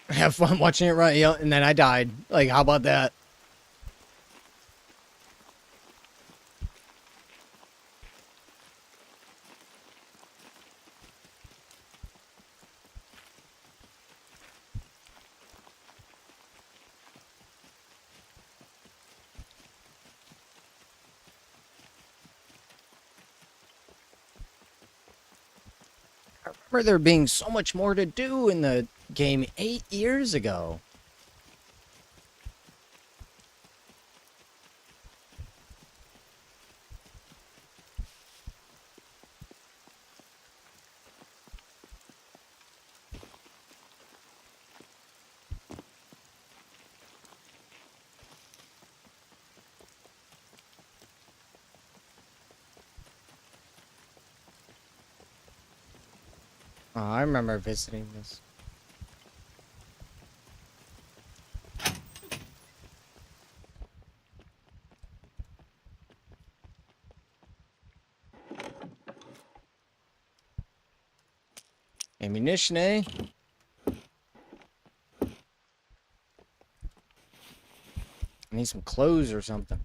Have fun watching it run, yeah, and then I died. Like, how about that? I remember there being so much more to do in the game 8 years ago. Oh, I remember visiting this. Ammunition, eh? I need some clothes or something.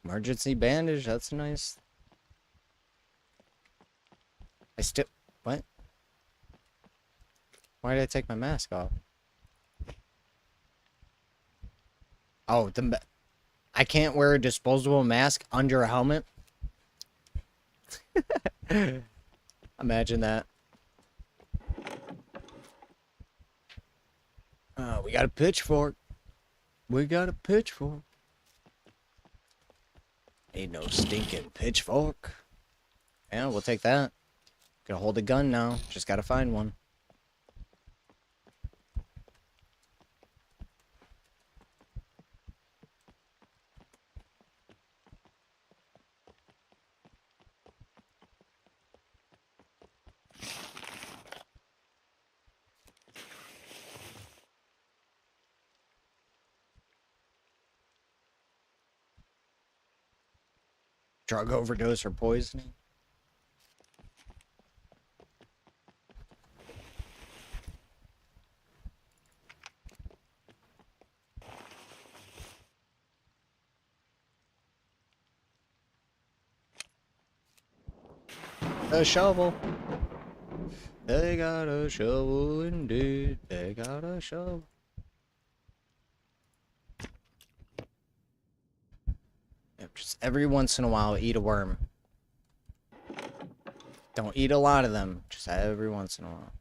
Emergency bandage, that's nice. I still... What? Why did I take my mask off? Oh, I can't wear a disposable mask under a helmet? Imagine that. We got a pitchfork. We got a pitchfork. Ain't no stinking pitchfork. Yeah, we'll take that. Gonna hold a gun now. Just gotta find one. Drug overdose or poisoning. A shovel. They got a shovel indeed. They got a shovel. Yep, just every once in a while eat a worm. Don't eat a lot of them, just every once in a while.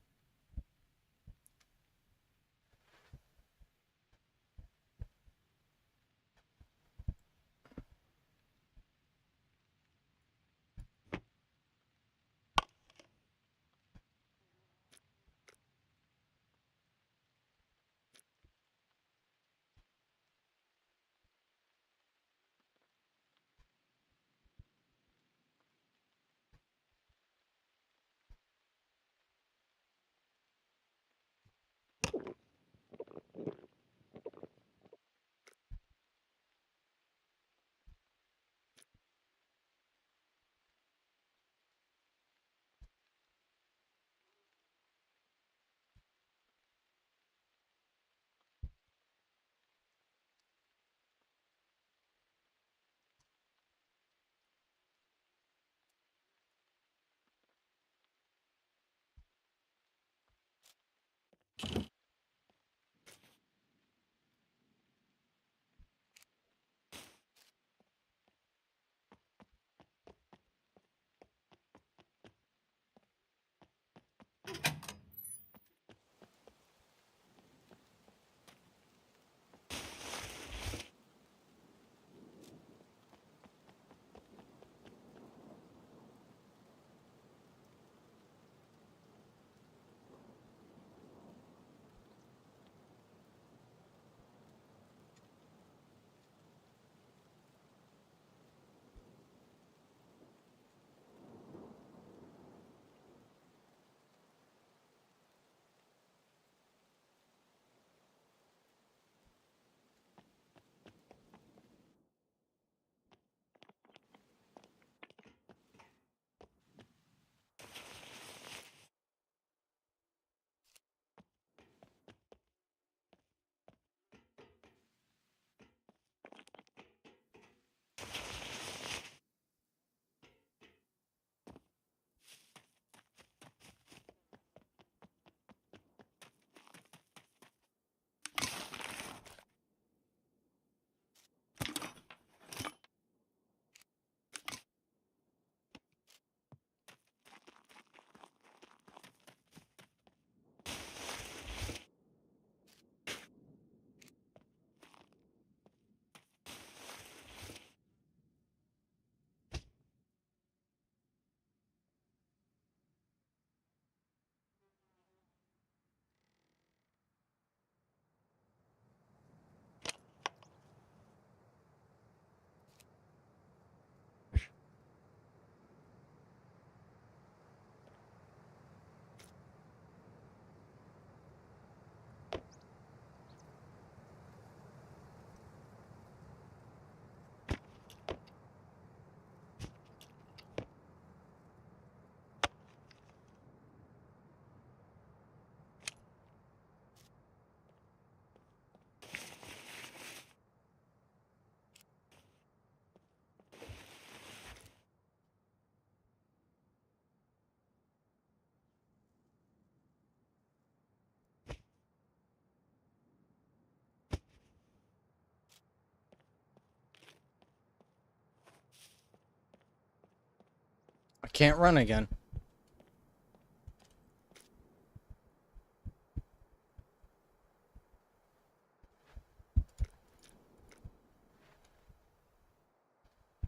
I can't run again.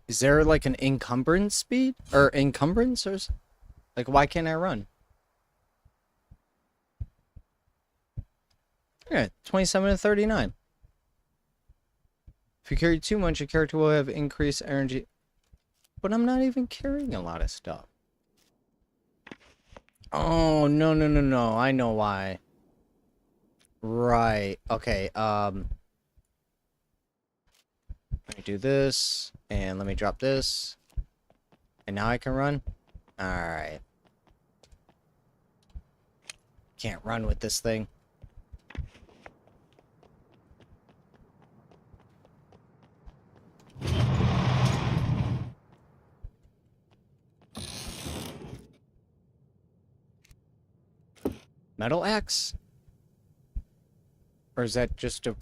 Is there like an encumbrance speed? Or encumbrance? Or like, why can't I run? Yeah, 27 to 39. If you carry too much, your character will have increased energy. But I'm not even carrying a lot of stuff. Oh, no, no, no, no. I know why. Right. Okay, let me do this. And let me drop this. And now I can run? Alright. Can't run with this thing. Metal axe? Or is that just a...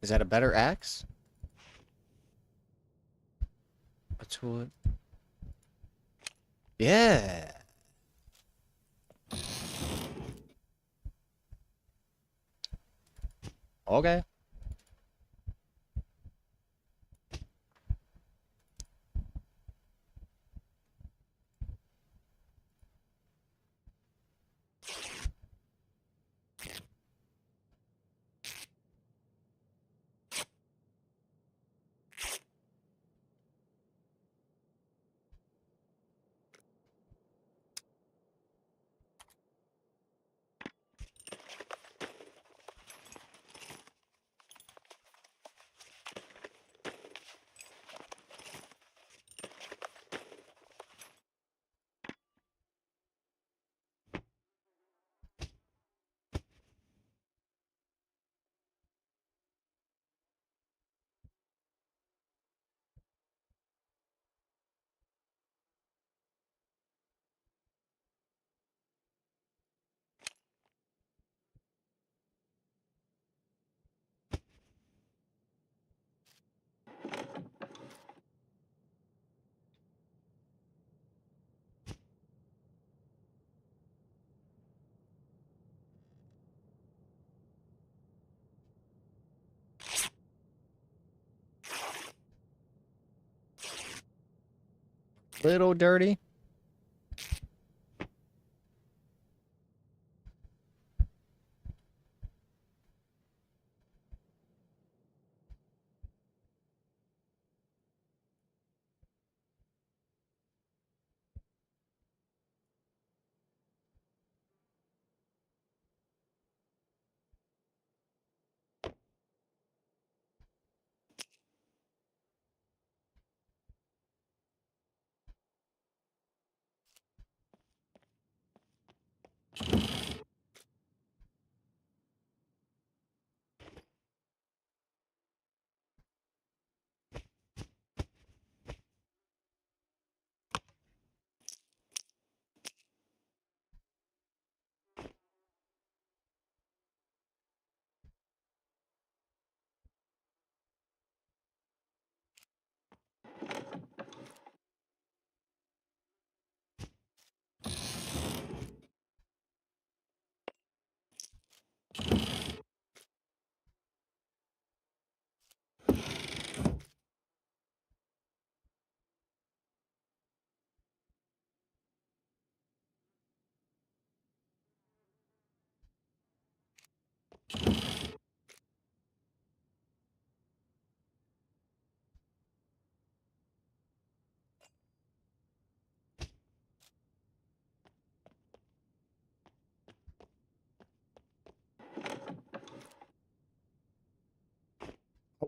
Is that a better axe? A tool... Yeah! Okay. Little dirty.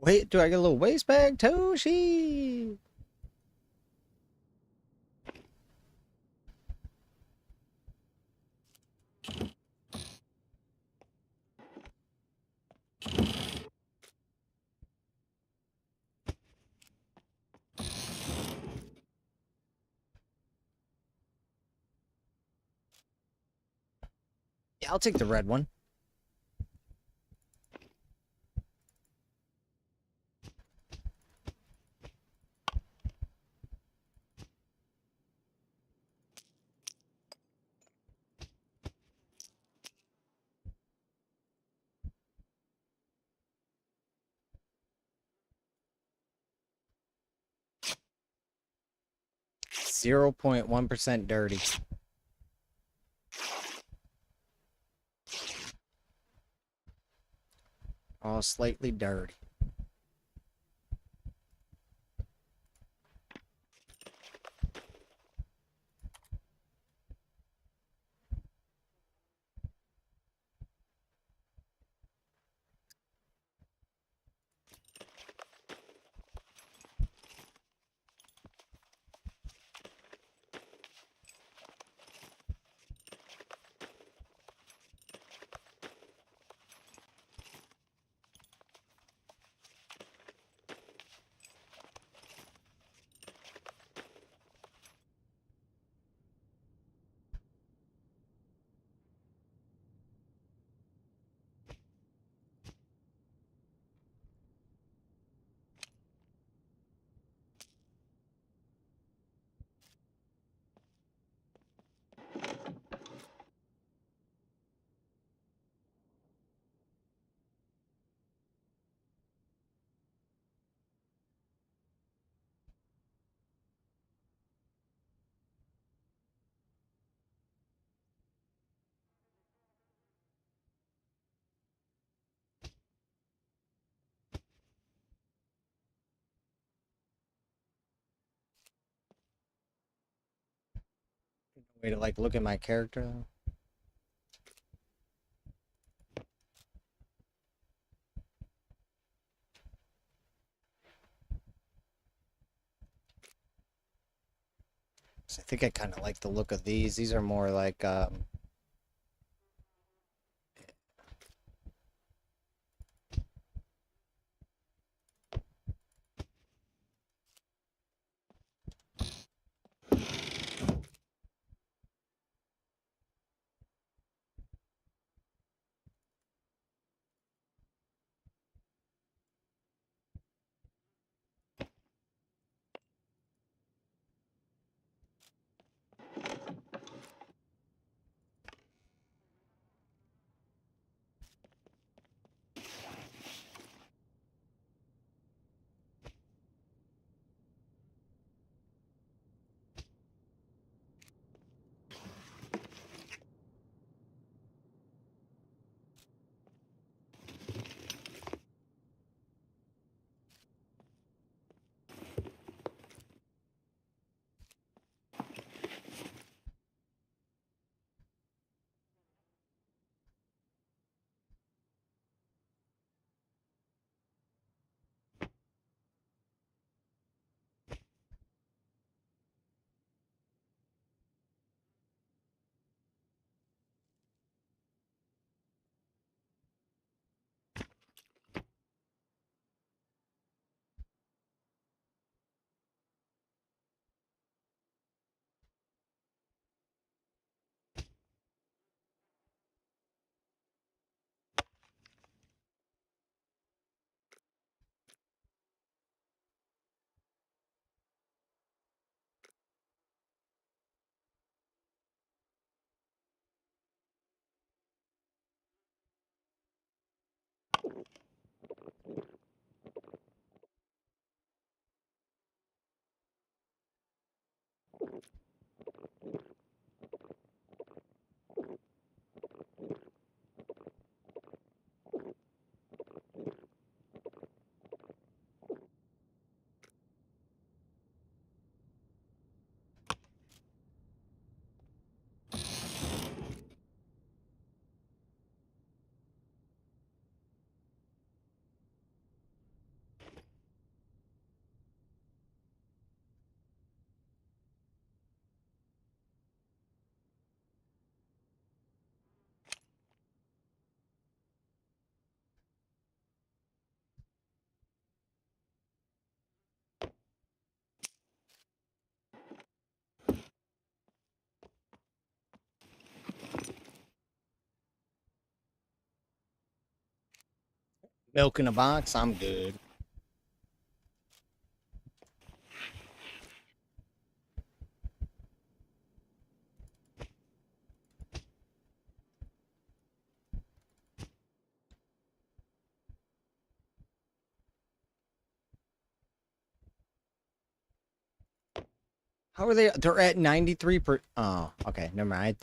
Wait, do I get a little waist bag, Toshi? Yeah, I'll take the red one. .1% dirty. All slightly dirty. Way to like look at my character though. So I think I kind of like the look of these. These are more like milk in a box. I'm good. How are they? They're at 93 per. Oh, okay. Never mind.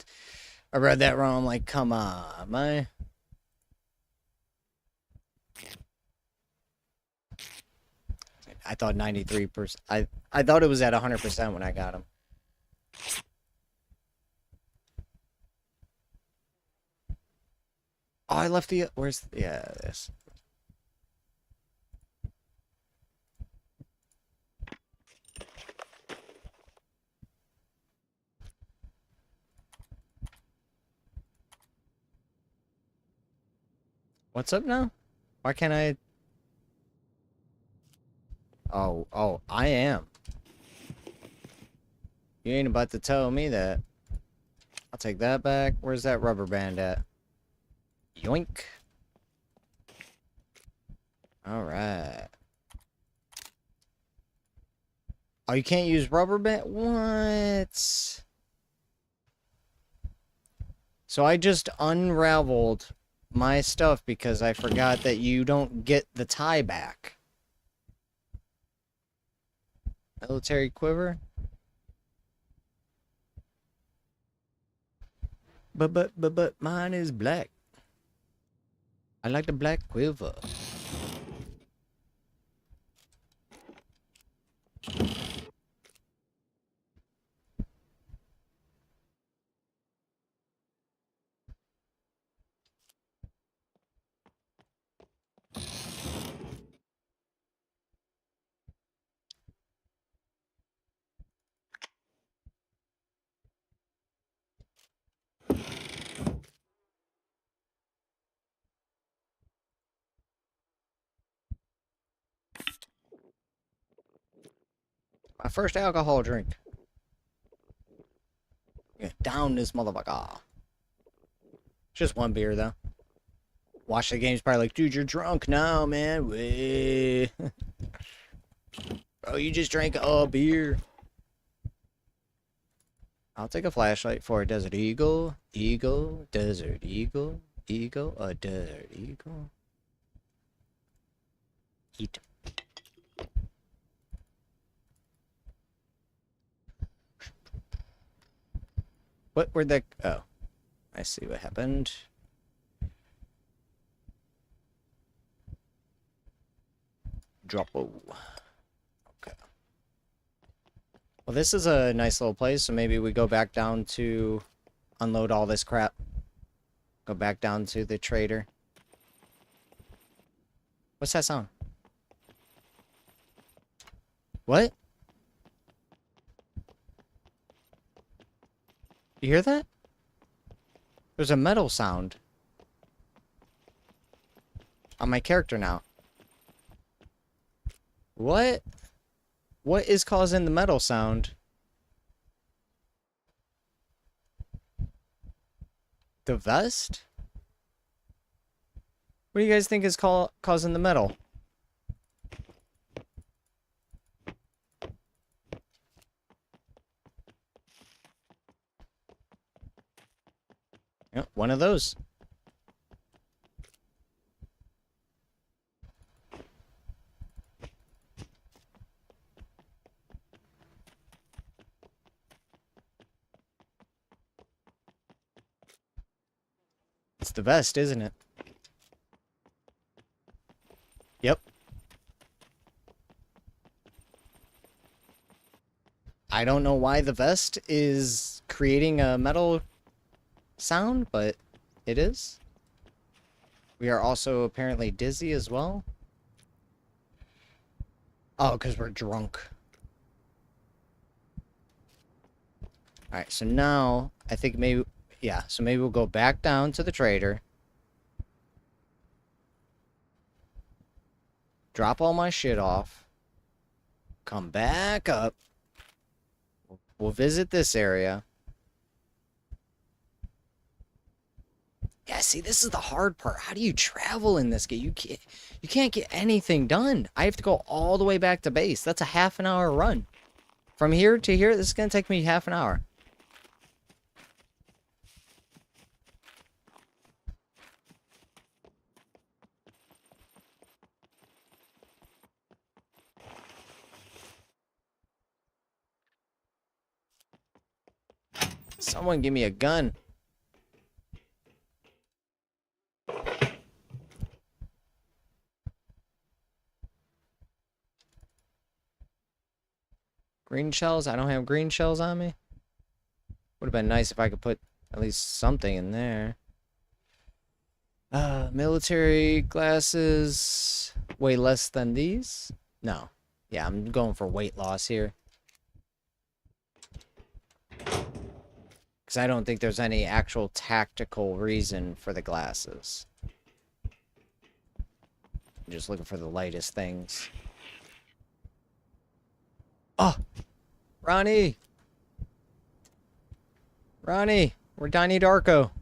I read that wrong. I'm like, come on, man. I thought 93%. I thought it was at 100% when I got him. Oh, I left the. Where's. Yeah, this. What's up now? Why can't I? Oh, I am. You ain't about to tell me that. I'll take that back. Where's that rubber band at? Yoink. Alright. Oh, you can't use rubber band? What? So I just unraveled my stuff because I forgot that you don't get the tie back. Military quiver? But mine is black. I like the black quiver. My first alcohol drink. Yeah, down this motherfucker. Just one beer, though. Watch the game's probably like, dude, you're drunk now, man. Way. Bro, you just drank a beer. I'll take a flashlight for a desert eagle. Eagle, desert eagle. Eagle, a desert eagle. Eat. Where'd that... Oh. I see what happened. Drop-o. Okay. Well, this is a nice little place, so maybe we go back down to unload all this crap. Go back down to the trader. What's that sound? What? You hear that? There's a metal sound on my character now. What? What is causing the metal sound? The vest? What do you guys think is causing the metal? Yep, one of those. It's the vest, isn't it? Yep. I don't know why the vest is creating a metal sound, but it is. We are also apparently dizzy as well. Oh, because we're drunk. Alright, so now, I think maybe... Yeah, so maybe we'll go back down to the trader. Drop all my shit off. Come back up. We'll visit this area. Yeah, see, this is the hard part. How do you travel in this game? You can't get anything done. I have to go all the way back to base. That's a half-an-hour run. From here to here, this is going to take me half an hour. Someone give me a gun. Green shells? I don't have green shells on me. Would have been nice if I could put at least something in there. Military glasses. Way less than these? No. Yeah, I'm going for weight loss here. Because I don't think there's any actual tactical reason for the glasses. I'm just looking for the lightest things. Oh! Ronnie! Ronnie! We're Donnie Darko.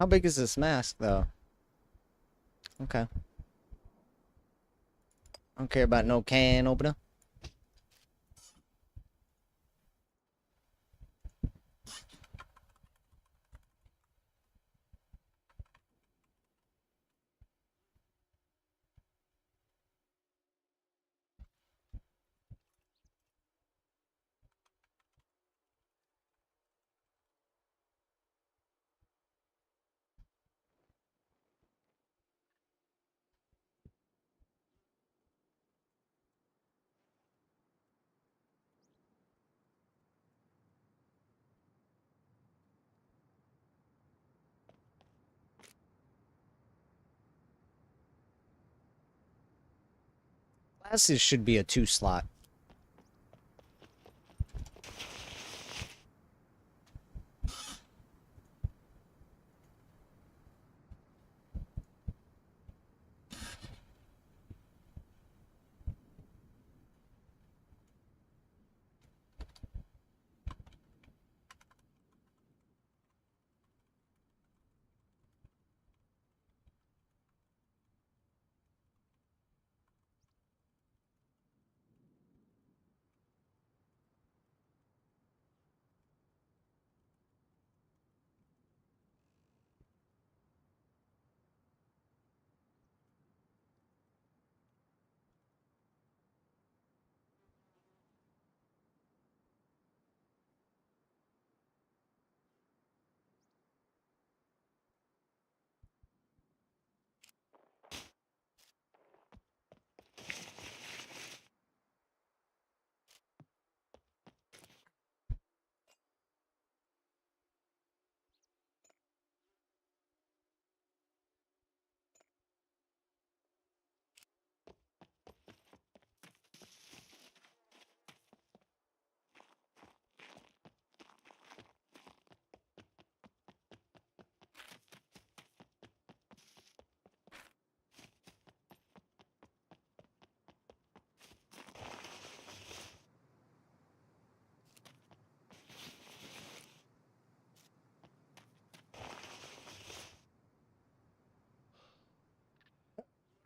How big is this mask, though? Okay. I don't care about no can opener. Glasses should be a 2-slot.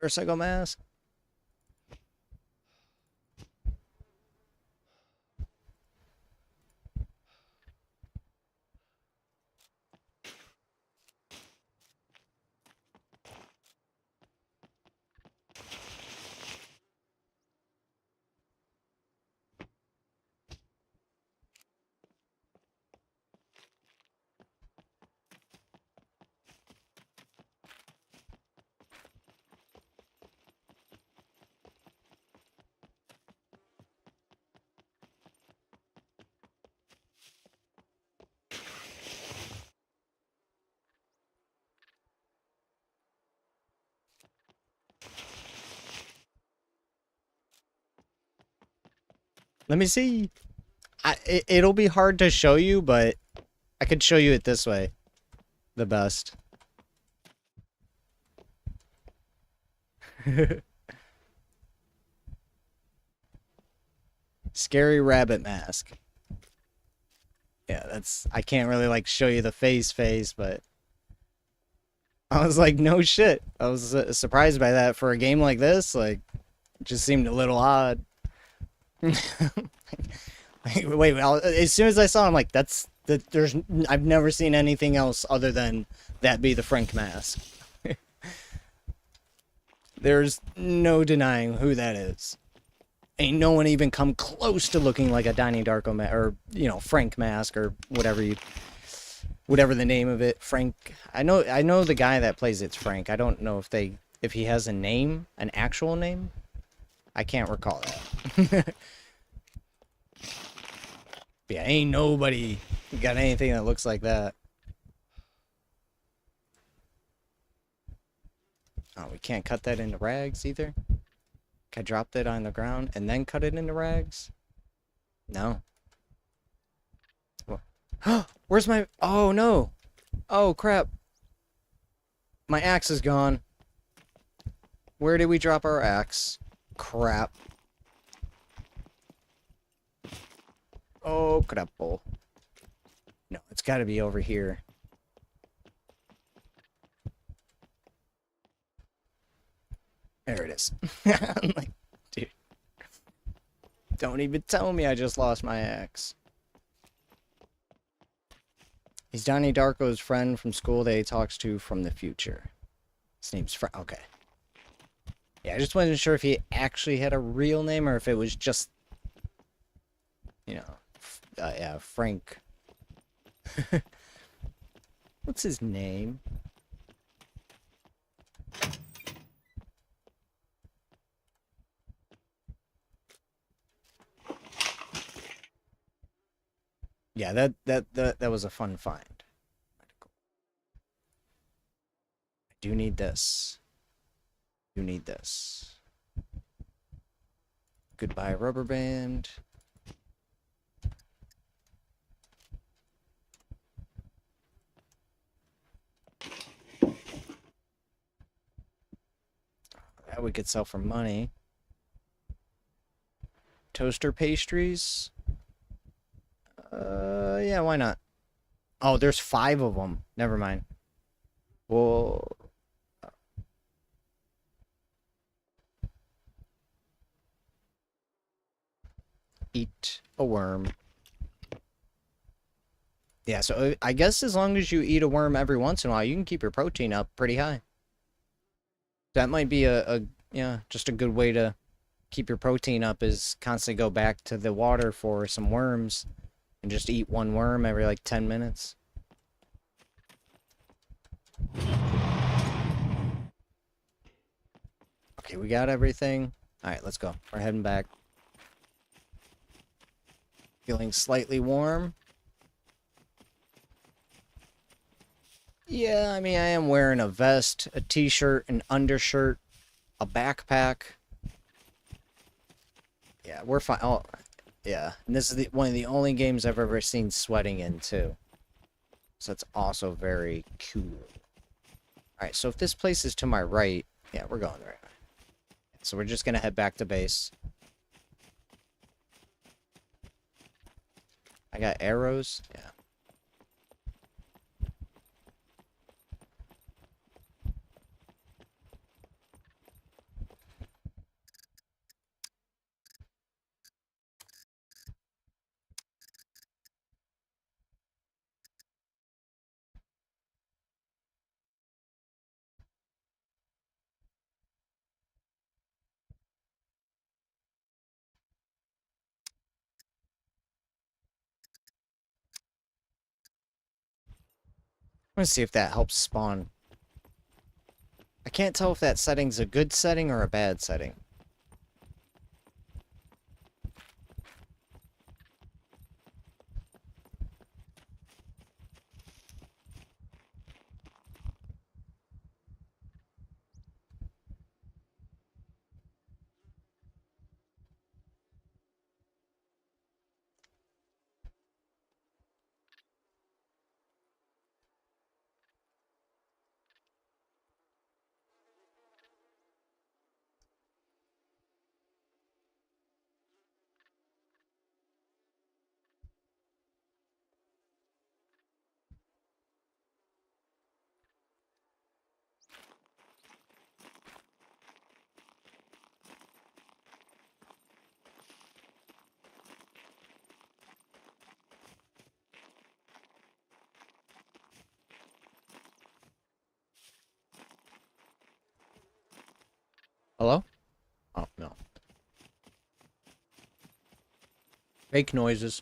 Motorcycle mask. Let me see. It'll be hard to show you, but I could show you it this way. The best. Scary rabbit mask. Yeah, that's... I can't really, like, show you the face, but... I was like, no shit. I was surprised by that for a game like this. Like, it just seemed a little odd. Wait, as soon as I saw it, I'm like, I've never seen anything else other than that be the Frank mask. There's no denying who that is. Ain't no one even come close to looking like a Donnie Darko or, you know, Frank mask or whatever the name of it. Frank. I know the guy that plays it's Frank. I don't know if he has a name, an actual name. I can't recall that. Yeah, ain't nobody got anything that looks like that. Oh, we can't cut that into rags either. Can I drop that on the ground and then cut it into rags? No. Where's my... Oh, no. Oh, crap. My axe is gone. Where did we drop our axe? Crap. Oh, crappo. No, it's got to be over here. There it is. I'm like, dude. Don't even tell me I just lost my axe. He's Donnie Darko's friend from school that he talks to from the future. His name's okay. Yeah, I just wasn't sure if he actually had a real name or if it was just, you know, yeah, Frank. What's his name? Yeah, that was a fun find. I do need this. You need this. Goodbye, rubber band. That we could sell for money. Toaster pastries. Yeah, why not? Oh, there's 5 of them. Never mind. Well, eat a worm. Yeah, so I guess as long as you eat a worm every once in a while, you can keep your protein up pretty high. That might be yeah, just a good way to keep your protein up is constantly go back to the water for some worms and just eat 1 worm every like 10 minutes. Okay, we got everything. Alright, let's go. We're heading back. Feeling slightly warm. Yeah, I mean, I am wearing a vest, a t-shirt, an undershirt, a backpack. Yeah, we're fine. Oh, yeah. And this is one of the only games I've ever seen sweating in, too. So that's also very cool. Alright, so if this place is to my right, yeah, we're going right. So we're just gonna head back to base. I got arrows. Yeah. I'm gonna see if that helps spawn. I can't tell if that setting's a good setting or a bad setting. Hello? Oh, no. Fake noises.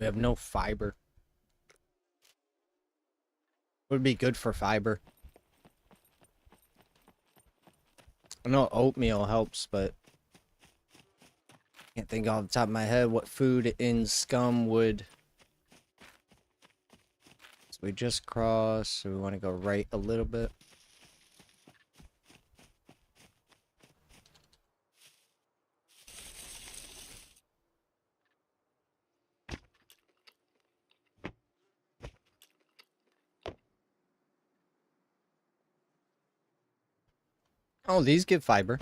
We have no fiber. Would be good for fiber. I know oatmeal helps, but can't think off the top of my head what food in Scum would. So we just cross, so we want to go right a little bit. Oh, these give fiber.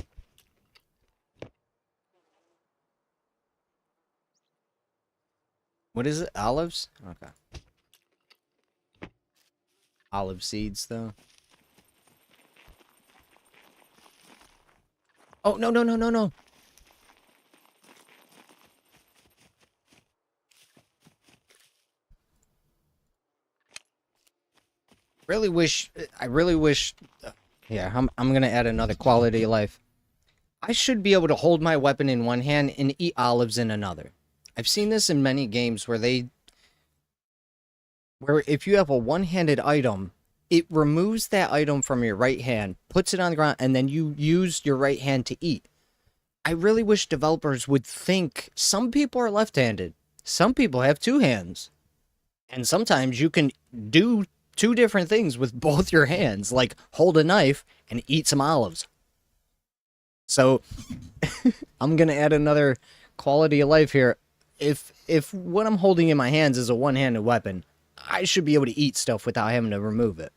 What is it? Olives? Okay. Olive seeds, though. Oh, no, no, no, no, no. I really wish, yeah, I'm gonna add another quality of life. I should be able to hold my weapon in one hand and eat olives in another. I've seen this in many games where if you have a one-handed item, it removes that item from your right hand, puts it on the ground, and then you use your right hand to eat. I really wish developers would think some people are left-handed. Some people have two hands. And sometimes you can do two different things with both your hands, like hold a knife and eat some olives. So I'm going to add another quality of life here. If what I'm holding in my hands is a one-handed weapon, I should be able to eat stuff without having to remove it.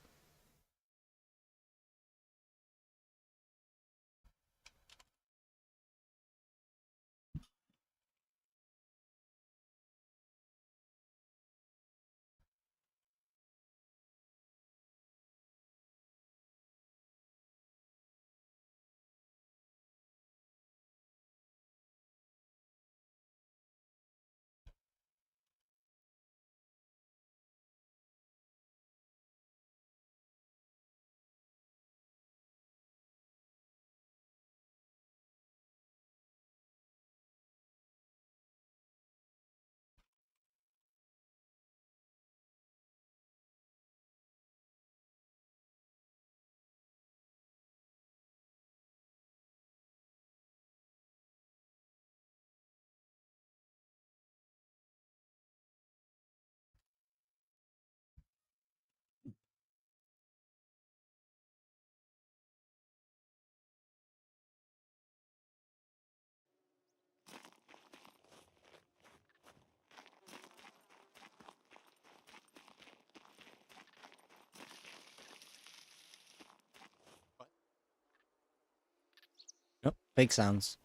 Nope, fake sounds.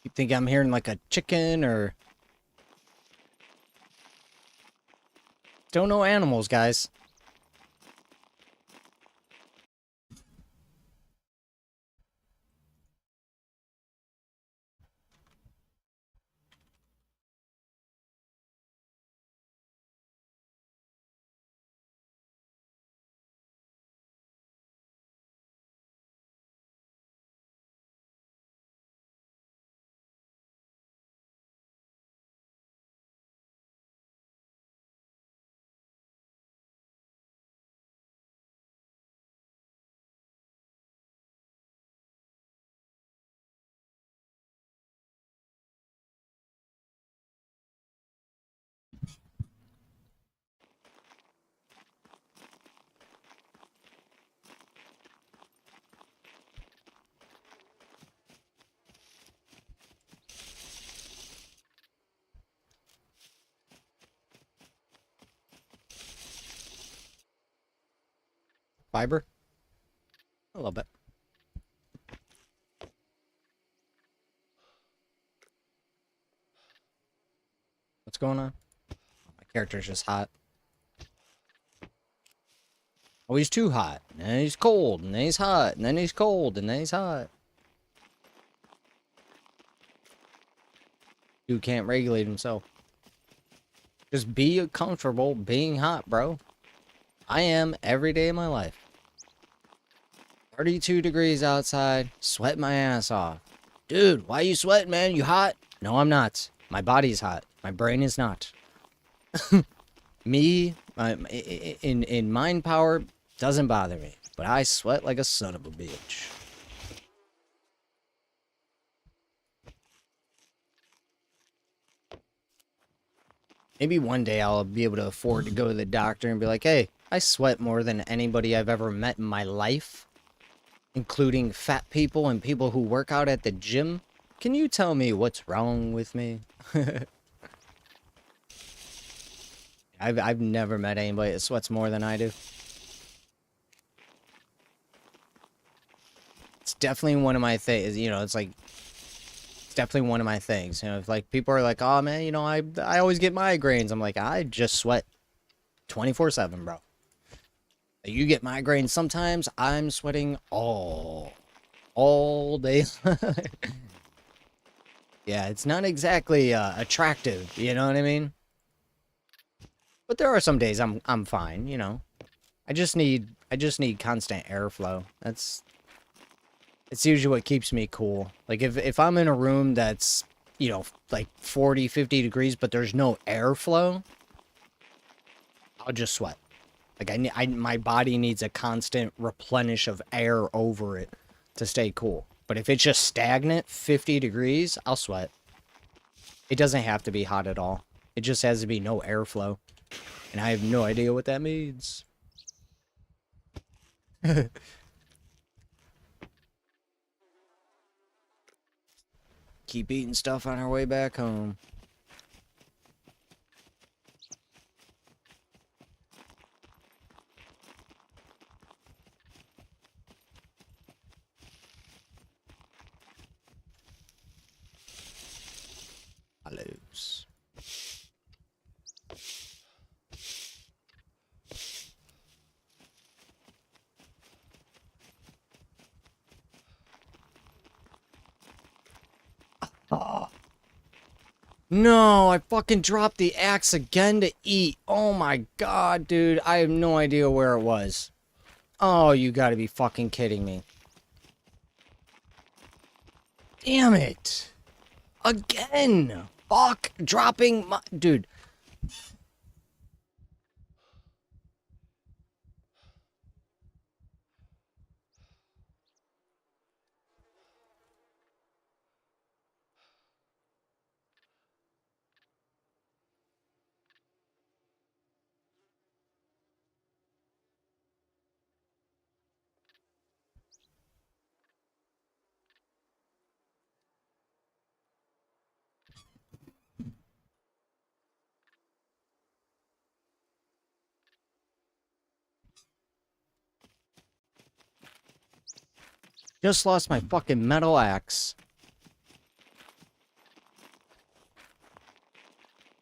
You think I'm hearing like a chicken or... Don't know animals, guys. Fiber? A little bit. What's going on? My character's just hot. Oh, he's too hot. And then he's cold. And then he's hot. And then he's cold. And then he's hot. Dude can't regulate himself. Just be comfortable being hot, bro. I am every day of my life. 32 degrees outside. Sweat my ass off. Dude, why you sweating, man? You hot? No, I'm not. My body's hot. My brain is not. Me, in mind power, doesn't bother me. But I sweat like a son of a bitch. Maybe one day I'll be able to afford to go to the doctor and be like, hey, I sweat more than anybody I've ever met in my life, including fat people and people who work out at the gym. Can you tell me what's wrong with me? I've never met anybody that sweats more than I do. It's definitely one of my things, you know, it's like, it's definitely one of my things. You know, if like people are like, oh man, you know, I always get migraines. I'm like, I just sweat 24/7, bro. You get migraines sometimes, I'm sweating all day. Yeah, it's not exactly attractive, you know what I mean? But there are some days I'm fine, you know. I just need constant airflow. It's usually what keeps me cool. Like if I'm in a room that's, you know, like 40, 50 degrees but there's no airflow, I'll just sweat. Like my body needs a constant replenish of air over it to stay cool. But if it's just stagnant 50 degrees, I'll sweat. It doesn't have to be hot at all. It just has to be no airflow. And I have no idea what that means. Keep eating stuff on our way back home. Olives. Oh. No, I fucking dropped the axe again to eat. Oh my god, dude. I have no idea where it was. Oh, you gotta be fucking kidding me. Damn it. Again. Fuck. Dropping my... Dude. Just lost my fucking metal axe.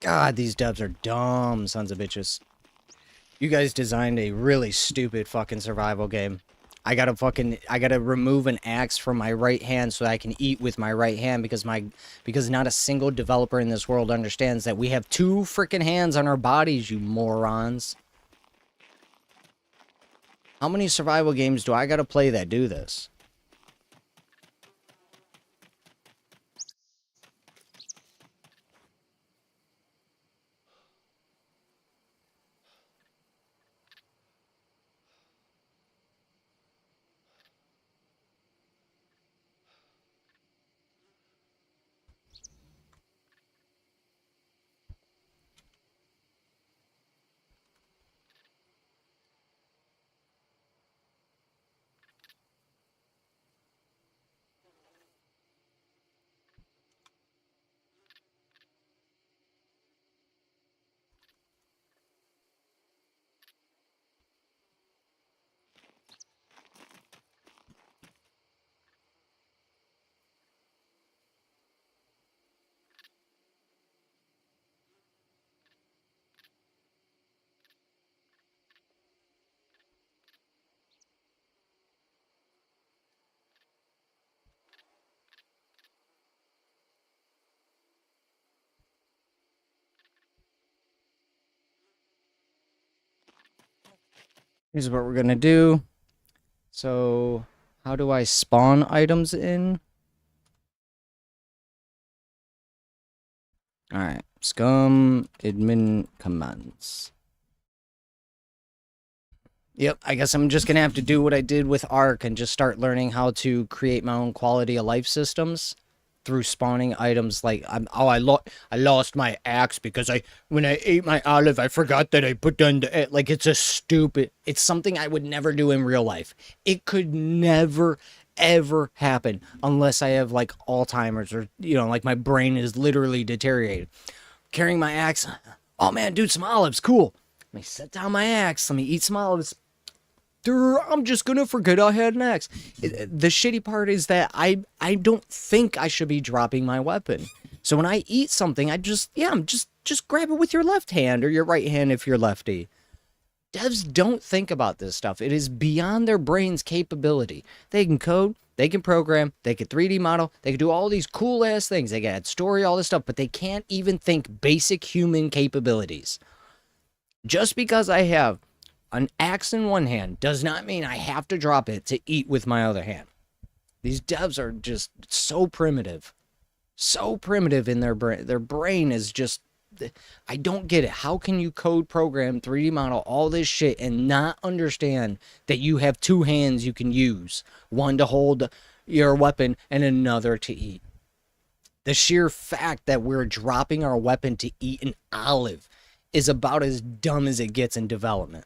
God, these devs are dumb sons of bitches. You guys designed a really stupid fucking survival game. I gotta remove an axe from my right hand so that I can eat with my right hand because not a single developer in this world understands that we have two freaking hands on our bodies, you morons. How many survival games do I gotta play that do this? Here's what we're gonna do. So, how do I spawn items in? Alright. Scum admin commands. Yep, I guess I'm just gonna have to do what I did with Ark and just start learning how to create my own quality of life systems through spawning items like I lost my axe because when I ate my olive I forgot that I put down the like it's something I would never do in real life. It could never ever happen unless I have like Alzheimer's or like my brain is literally deteriorated. Carrying my axe, oh man, dude, some olives, cool. Let me set down my axe, let me eat some olives. I'm just gonna forget I had an axe. The shitty part is that I don't think I should be dropping my weapon. So when I eat something, just grab it with your left hand or your right hand if you're lefty. Devs don't think about this stuff. It is beyond their brain's capability. They can code, they can program, they can 3D model, they can do all these cool ass things. They can add story, all this stuff, but they can't even think basic human capabilities. Just because I have an axe in one hand does not mean I have to drop it to eat with my other hand. These devs are just so primitive in their brain. Their brain is just, I don't get it. How can you code, program, 3D model, all this shit and not understand that you have two hands you can use, one to hold your weapon and another to eat? The sheer fact that we're dropping our weapon to eat an olive is about as dumb as it gets in development.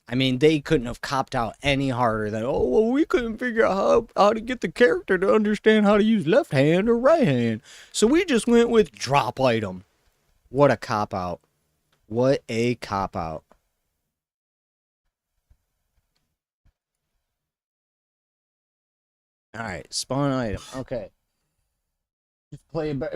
I mean, they couldn't have copped out any harder than, oh, well, we couldn't figure out how to get the character to understand how to use left hand or right hand. So we just went with drop item. What a cop-out. What a cop-out. Alright, spawn item. Okay. Just play it back.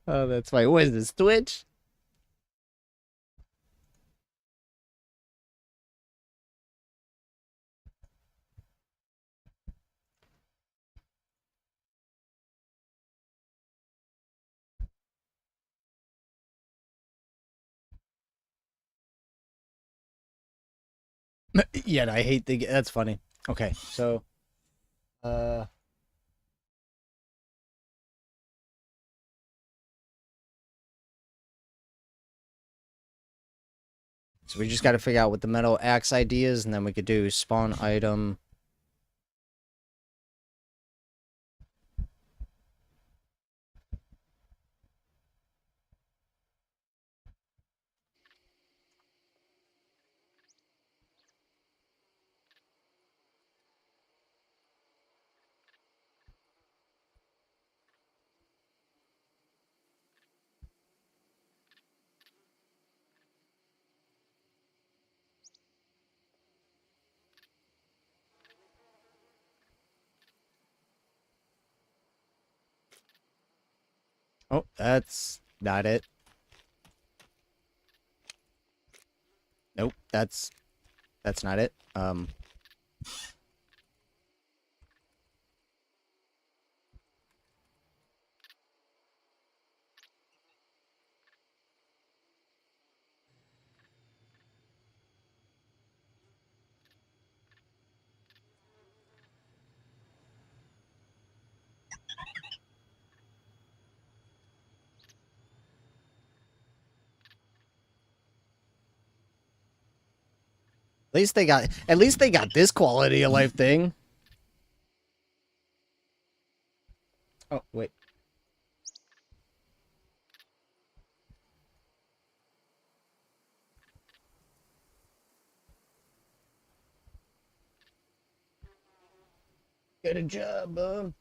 Oh, that's funny. What is this, Twitch? Yet I hate the. That's funny. Okay, so, so we just got to figure out what the metal axe ID is, and then we could do spawn item. Oh, that's not it. Nope, that's not it. At least they got this quality of life thing. Oh, wait. Good job, bub.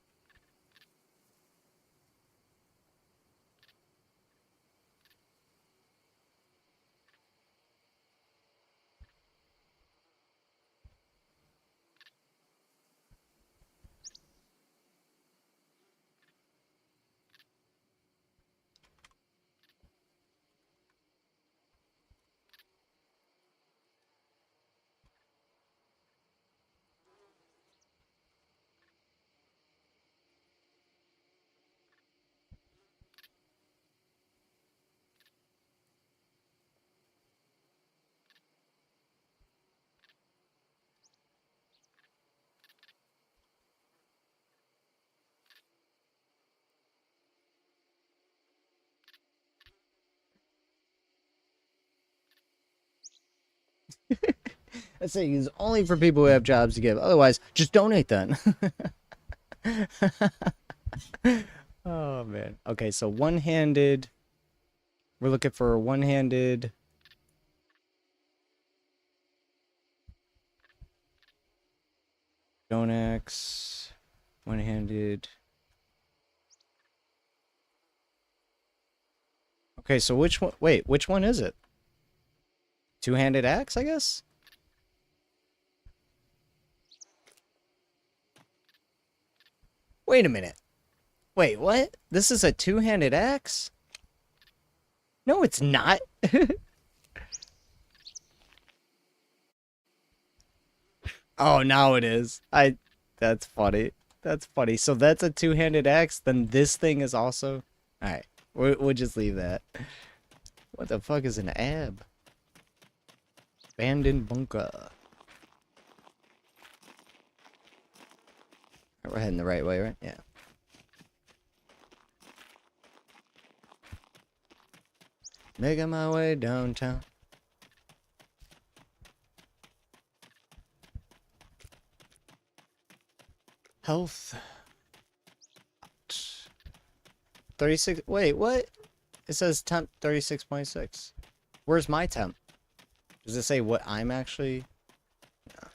That saying is only for people who have jobs to give. Otherwise, just donate then. Oh, man. Okay, so one-handed. We're looking for a one-handed. Donax. One-handed. Okay, so which one? Wait, which one is it? Two-handed axe, I guess? Wait a minute. Wait, what? This is a two-handed axe? No, it's not. Oh, now it is. That's funny. That's funny. So that's a two-handed axe, then this thing is also... Alright, we'll just leave that. What the fuck is an ab? Abandoned bunker. We're heading the right way, right? Yeah. Making my way downtown. Health. 36. Wait, what? It says temp 36.6. Where's my temp? Does it say what I'm actually... No.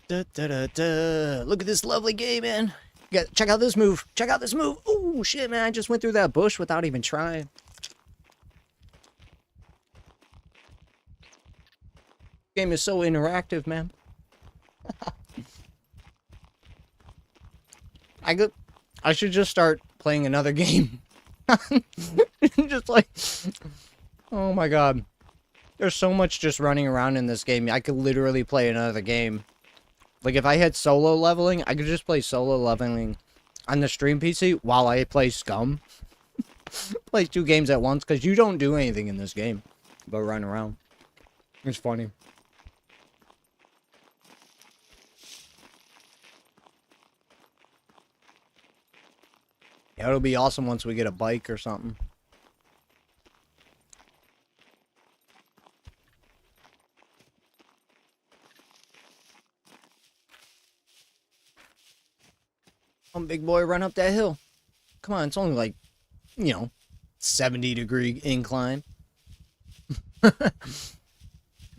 Da, da, da, da. Look at this lovely game, man. Check out this move. Check out this move. Oh, shit, man. I just went through that bush without even trying. Game is so interactive, man. I should just start playing another game. Just like, oh my god. There's so much just running around in this game. I could literally play another game. Like, if I had solo leveling, I could just play solo leveling on the stream PC while I play Scum. Play 2 games at once, because you don't do anything in this game but run around. It's funny. Yeah, it'll be awesome once we get a bike or something. Come on, big boy, run up that hill. Come on, it's only like, 70-degree incline.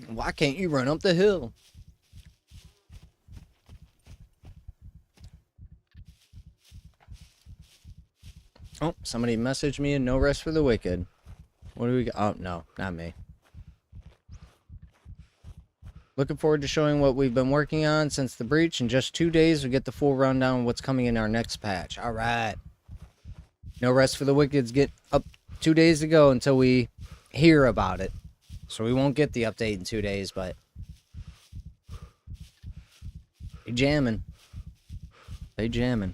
Why can't you run up the hill? Oh, somebody messaged me and no rest for the wicked. What do we got? Oh, no, not me. Looking forward to showing what we've been working on since the breach. In just 2 days, we get the full rundown of what's coming in our next patch. All right. No rest for the wicked's get up 2 days ago until we hear about it. So we won't get the update in 2 days, but they jamming. They jamming.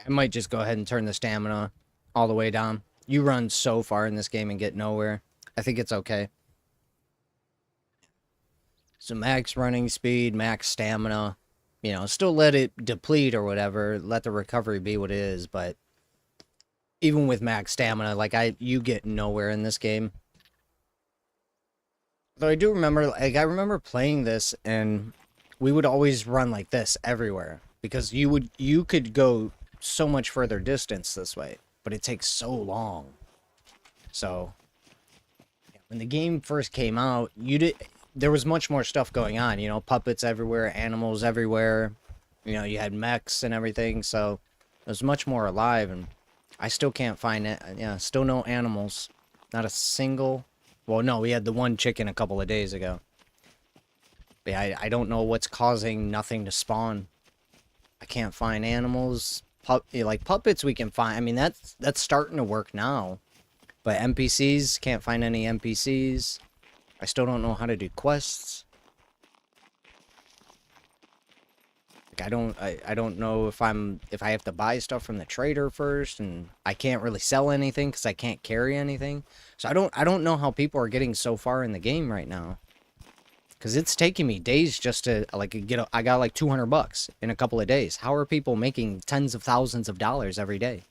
I might just go ahead and turn the stamina all the way down. You run so far in this game and get nowhere. I think it's okay. So max running speed, max stamina. You know, still let it deplete or whatever. Let the recovery be what it is. But even with max stamina, like you get nowhere in this game. Though I do remember, like I remember playing this and we would always run like this everywhere because you could go so much further distance this way, but it takes so long. So when the game first came out, there was much more stuff going on, you know, puppets everywhere, animals everywhere. You know, you had mechs and everything, so it was much more alive, and I still can't find it. Yeah, still no animals. Not a single. Well, no, we had the one chicken a couple of days ago. But yeah, I don't know what's causing nothing to spawn. I can't find animals. Like puppets we can find. I mean, that's starting to work now. But NPCs, can't find any NPCs. I still don't know how to do quests. Like I don't know if I have to buy stuff from the trader first, and I can't really sell anything because I can't carry anything. So I don't know how people are getting so far in the game right now. Because it's taking me days just to like I got like $200 in a couple of days. How are people making tens of thousands of dollars every day?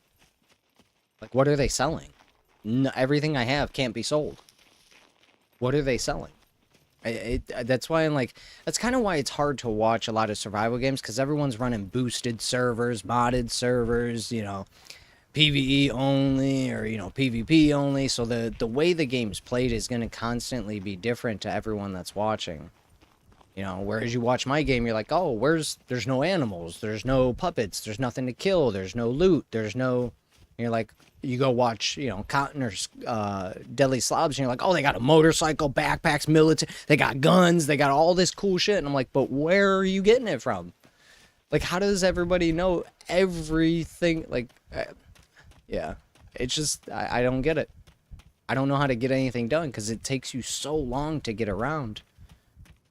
Like, what are they selling? Everything I have can't be sold. What are they selling? That's why I'm like, that's kind of why it's hard to watch a lot of survival games, because everyone's running boosted servers, modded servers, you know, PvE only, or, you know, PvP only. So the way the game's played is going to constantly be different to everyone that's watching. You know, whereas you watch my game, you're like, oh, there's no animals, there's no puppets, there's nothing to kill, there's no loot, there's no, you're like, you go watch, you know, Cotton or Deadly Slobs, and you're like, oh, they got a motorcycle, backpacks, military, they got guns, they got all this cool shit. And I'm like, but where are you getting it from? Like, how does everybody know everything? Like, yeah, it's just, I don't get it. I don't know how to get anything done because it takes you so long to get around.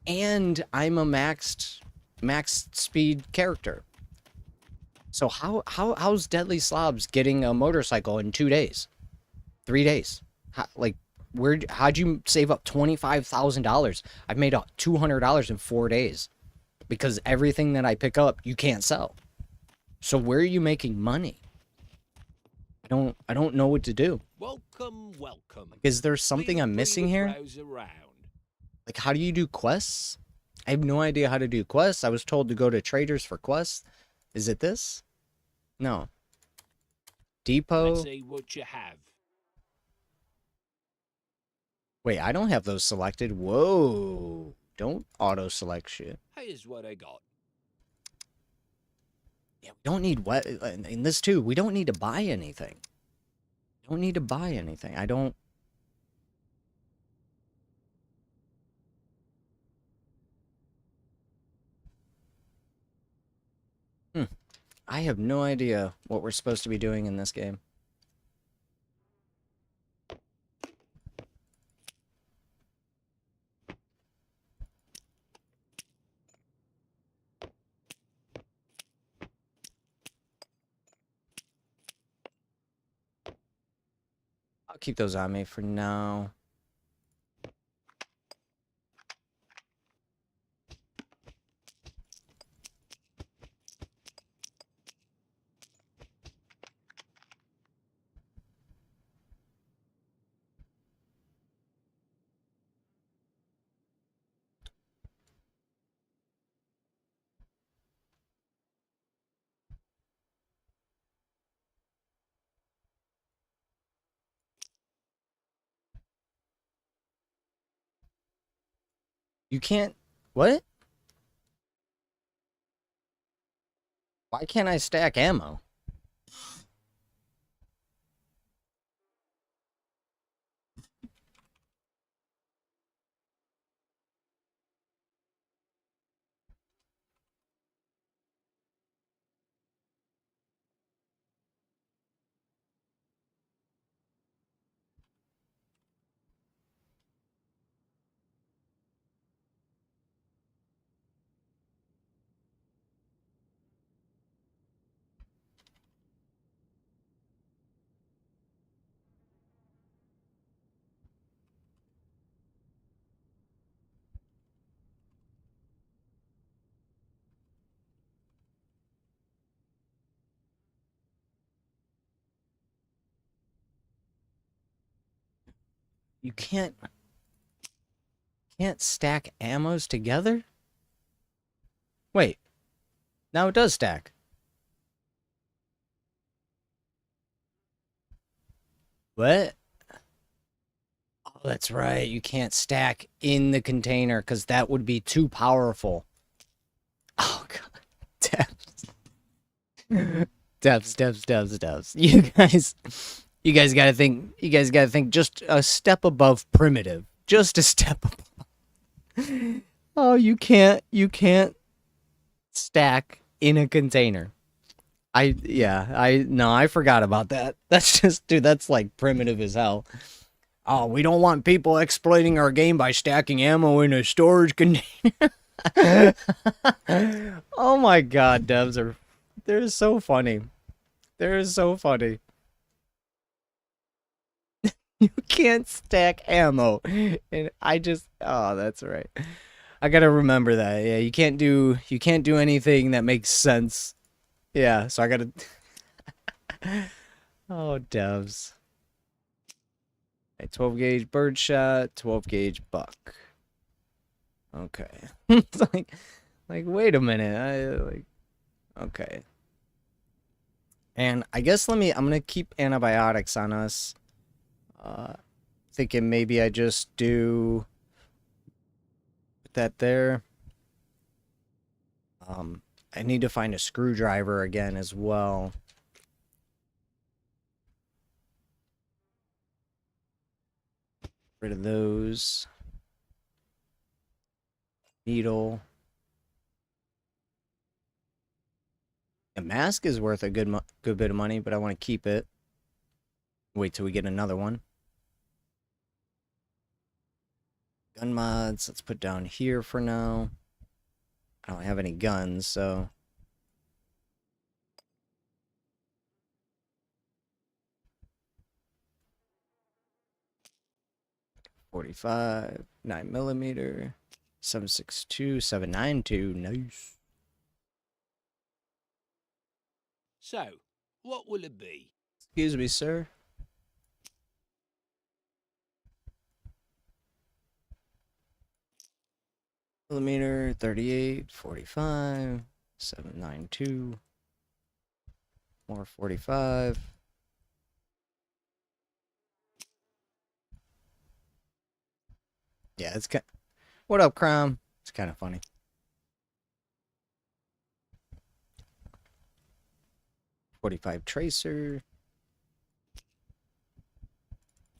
And I'm a maxed speed character. So how's Deadly Slobs getting a motorcycle in 2 days, 3 days? How'd you save up $25,000? I've made up $200 in 4 days because everything that I pick up you can't sell. So where are you making money? I don't know what to do. Welcome. Is there something I'm missing here? Like, how do you do quests? I have no idea how to do quests. I was told to go to traders for quests. Is it this? No. Depot. Let's see what you have. Wait, I don't have those selected. Whoa. Don't auto-select shit. Here's what I got. Yeah, we don't need what in this too. We don't need to buy anything. Don't need to buy anything. I don't. I have no idea what we're supposed to be doing in this game. I'll keep those on me for now. You can't... What? Why can't I stack ammo? You can't stack ammos together? Wait. Now it does stack. What? Oh, that's right. You can't stack in the container because that would be too powerful. Oh god. Devs. You guys gotta think just a step above primitive. Just a step above. Oh, you can't stack in a container. I forgot about that. That's just, dude, that's like primitive as hell. Oh, we don't want people exploiting our game by stacking ammo in a storage container. Oh my god, they're so funny. They're so funny. You can't stack ammo. And oh, that's right. I gotta remember that. Yeah, you can't do anything that makes sense. Yeah, so I gotta Oh, devs. A 12 gauge birdshot, 12 gauge buck. Okay. It's like wait a minute. Okay. And I guess I'm gonna keep antibiotics on us. Thinking maybe I just do put that there. I need to find a screwdriver again as well. Rid of those. Needle. A mask is worth a good bit of money, but I want to keep it. Wait till we get another one. Gun mods, let's put down here for now. I don't have any guns, so... .45, 9mm, 7.62, 7.92, nice. So, what will it be? Excuse me, sir. Millimeter, 38, 45, 7.92, more 45. Yeah, it's kind. What up, crime? It's kind of funny. .45 tracer.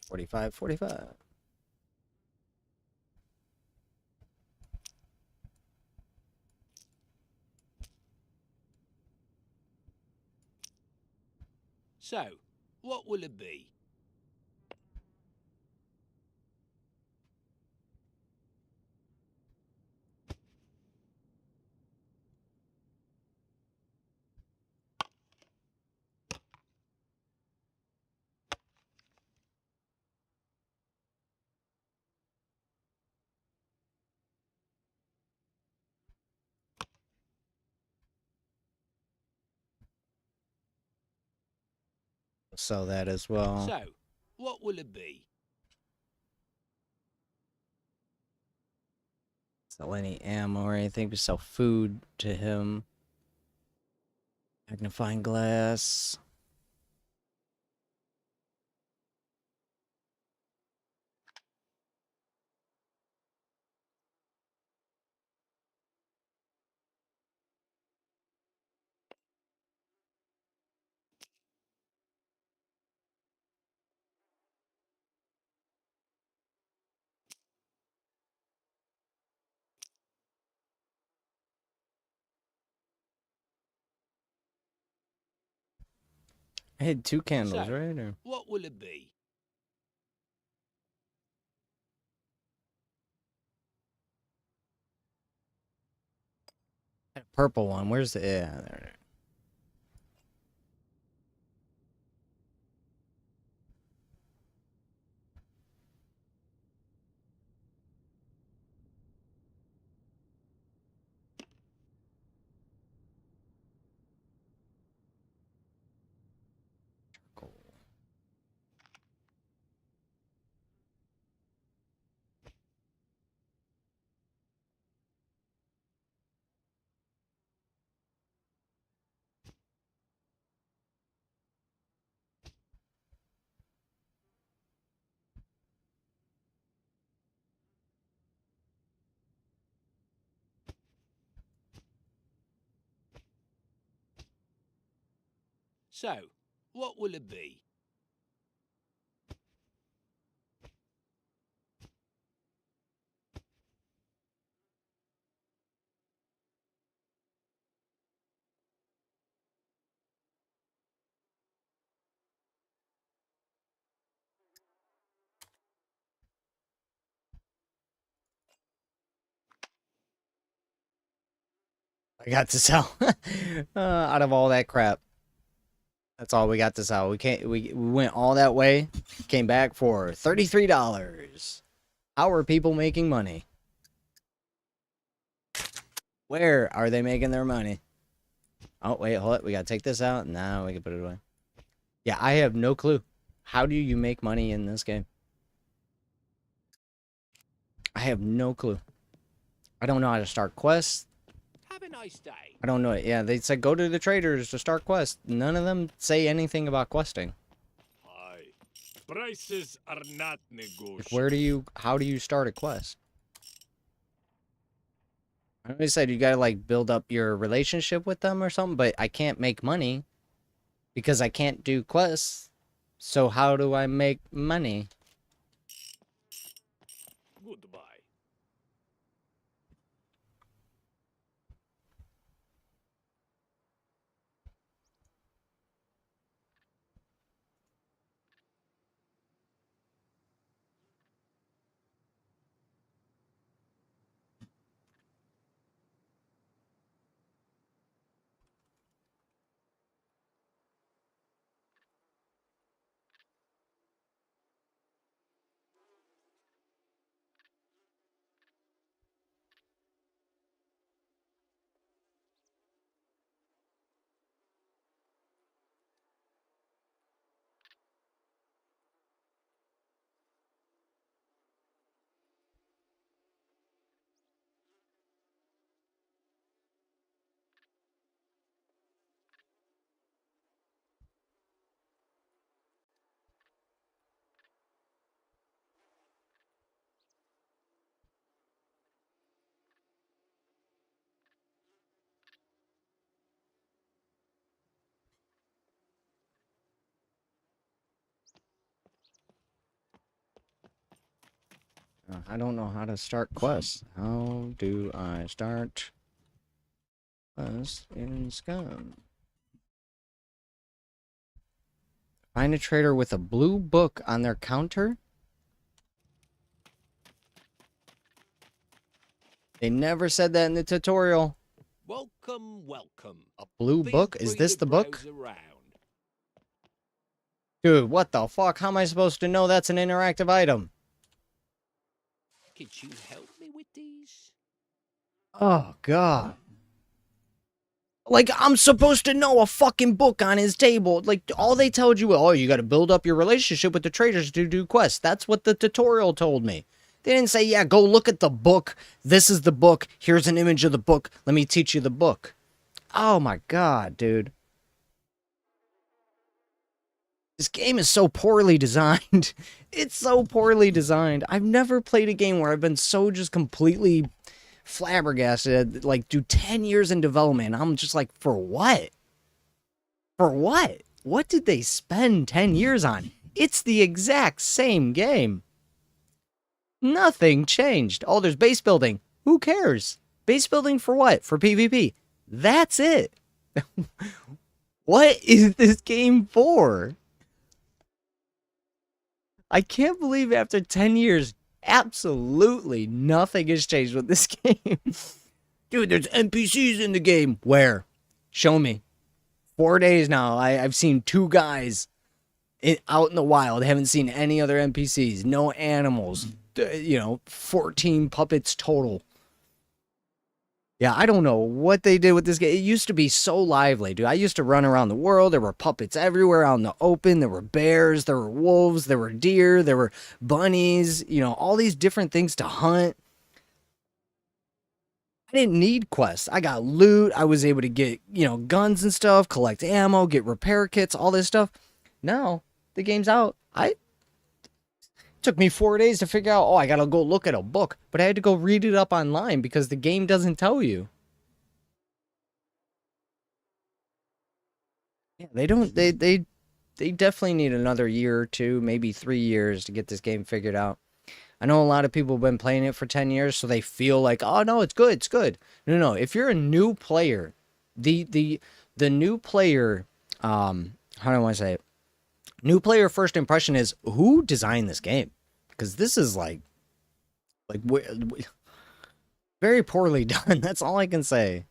45. So, what will it be? Sell that as well. So, what will it be? Sell any ammo or anything. We sell food to him. Magnifying glass. I had 2 candles, So, right? Or... what will it be? a purple one. Where's the... Yeah, there. So, what will it be? I got to sell. Out of all that crap. That's all we got to sell. We went all that way, came back for $33. How are people making money? Where are they making their money? Oh, wait, hold it. We gotta take this out. Now we can put it away. Yeah, I have no clue. How do you make money in this game? I have no clue. I don't know how to start quests. Have a nice day. I don't know it. Yeah, they said go to the traders to start quests. None of them say anything about questing. Aye. Prices are not negotiable. Like, how do you start a quest? I always said you gotta like build up your relationship with them or something, but I can't make money because I can't do quests. So how do I make money? Goodbye. I don't know how to start quests. How do I start quests in Scum? Find a trader with a blue book on their counter? They never said that in the tutorial. Welcome, welcome. A blue Feel book? Is free this to the book? browse around. Dude, what the fuck? How am I supposed to know that's an interactive item? Could you help me with these? Oh, God. Like, I'm supposed to know a fucking book on his table. Like, all they told you, oh, you gotta build up your relationship with the traders to do quests. That's what the tutorial told me. They didn't say, yeah, go look at the book. This is the book. Here's an image of the book. Let me teach you the book. Oh, my God, dude. This game is so poorly designed. It's so poorly designed. I've never played a game where I've been so just completely flabbergasted. Like, do 10 years in development. I'm just like, for what? For what? What did they spend 10 years on? It's the exact same game. Nothing changed. Oh, there's base building. Who cares? Base building for what? For PvP. That's it. What is this game for? I can't believe after 10 years, absolutely nothing has changed with this game. Dude, there's NPCs in the game. Where? Show me. 4 days now. I've seen 2 guys out in the wild. I haven't seen any other NPCs. No animals. 14 puppets total. Yeah, I don't know what they did with this game. It used to be so lively, dude. I used to run around the world. There were puppets everywhere out in the open. There were bears. There were wolves. There were deer. There were bunnies. All these different things to hunt. I didn't need quests. I got loot. I was able to get, guns and stuff, collect ammo, get repair kits, all this stuff. Now, the game's out. It took me 4 days to figure out, I gotta go look at a book. But I had to go read it up online because the game doesn't tell you. Yeah, they don't. They definitely need another year or two, maybe 3 years to get this game figured out. I know a lot of people have been playing it for 10 years, so they feel like, oh no, it's good, it's good. No, no. If you're a new player, the new player, how do I want to say it? New player first impression is who designed this game, because this is like very poorly done. That's all I can say.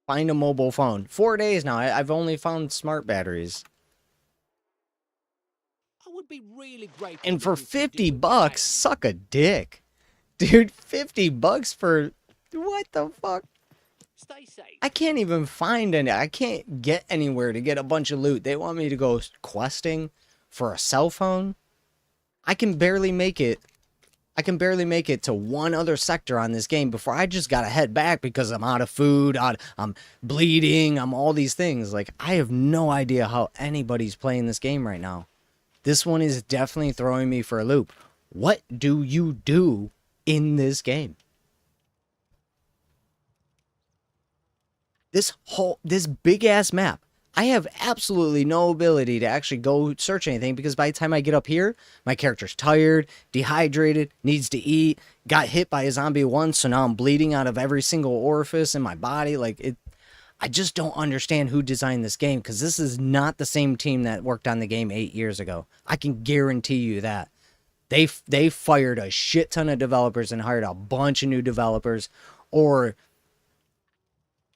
Find a mobile phone. 4 days now. I've only found smart batteries. Would be really great. And for $50, suck a dick. Dude, $50 for what the fuck? Stay safe. I can't even find any. I can't get anywhere to get a bunch of loot. They want me to go questing for a cell phone. I can barely make it. I can barely make it to one other sector on this game before I just gotta head back because I'm out of food, I'm bleeding, I'm all these things. Like, I have no idea how anybody's playing this game right now. This one is definitely throwing me for a loop. What do you do in this game? This big ass map. I have absolutely no ability to actually go search anything because by the time I get up here, my character's tired, dehydrated, needs to eat, got hit by a zombie once, so now I'm bleeding out of every single orifice in my body. Like, I just don't understand who designed this game, because this is not the same team that worked on the game 8 years ago. I can guarantee you that. They fired a shit ton of developers and hired a bunch of new developers, or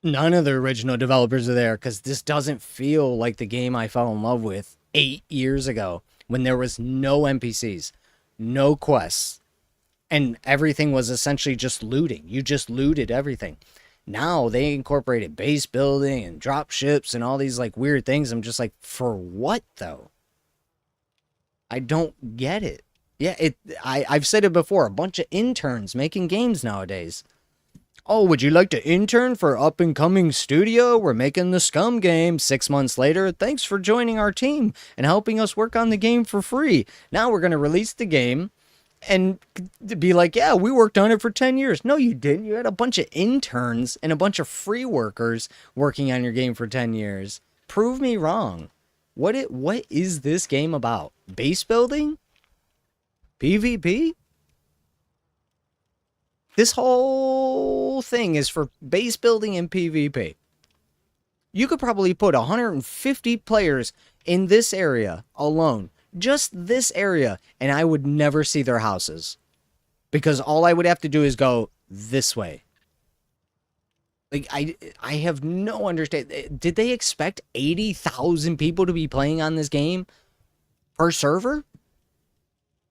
none of the original developers are there, because this doesn't feel like the game I fell in love with 8 years ago when there was no NPCs, no quests, and everything was essentially just looting. You just looted everything. Now they incorporated base building and drop ships and all these like weird things. I'm just like, for what though? I don't get it. Yeah, I've said it before, a bunch of interns making games nowadays. Oh, would you like to intern for up and coming studio? We're making the Scum game. 6 months later, thanks for joining our team and helping us work on the game for free. Now we're going to release the game and be like, yeah, we worked on it for 10 years. No, you didn't. You had a bunch of interns and a bunch of free workers working on your game for 10 years. Prove me wrong. What is this game about? Base building? PvP? This whole thing is for base building and PvP. You could probably put 150 players in this area alone. Just this area, and I would never see their houses. Because all I would have to do is go this way. Like, I have no understanding. Did they expect 80,000 people to be playing on this game per server?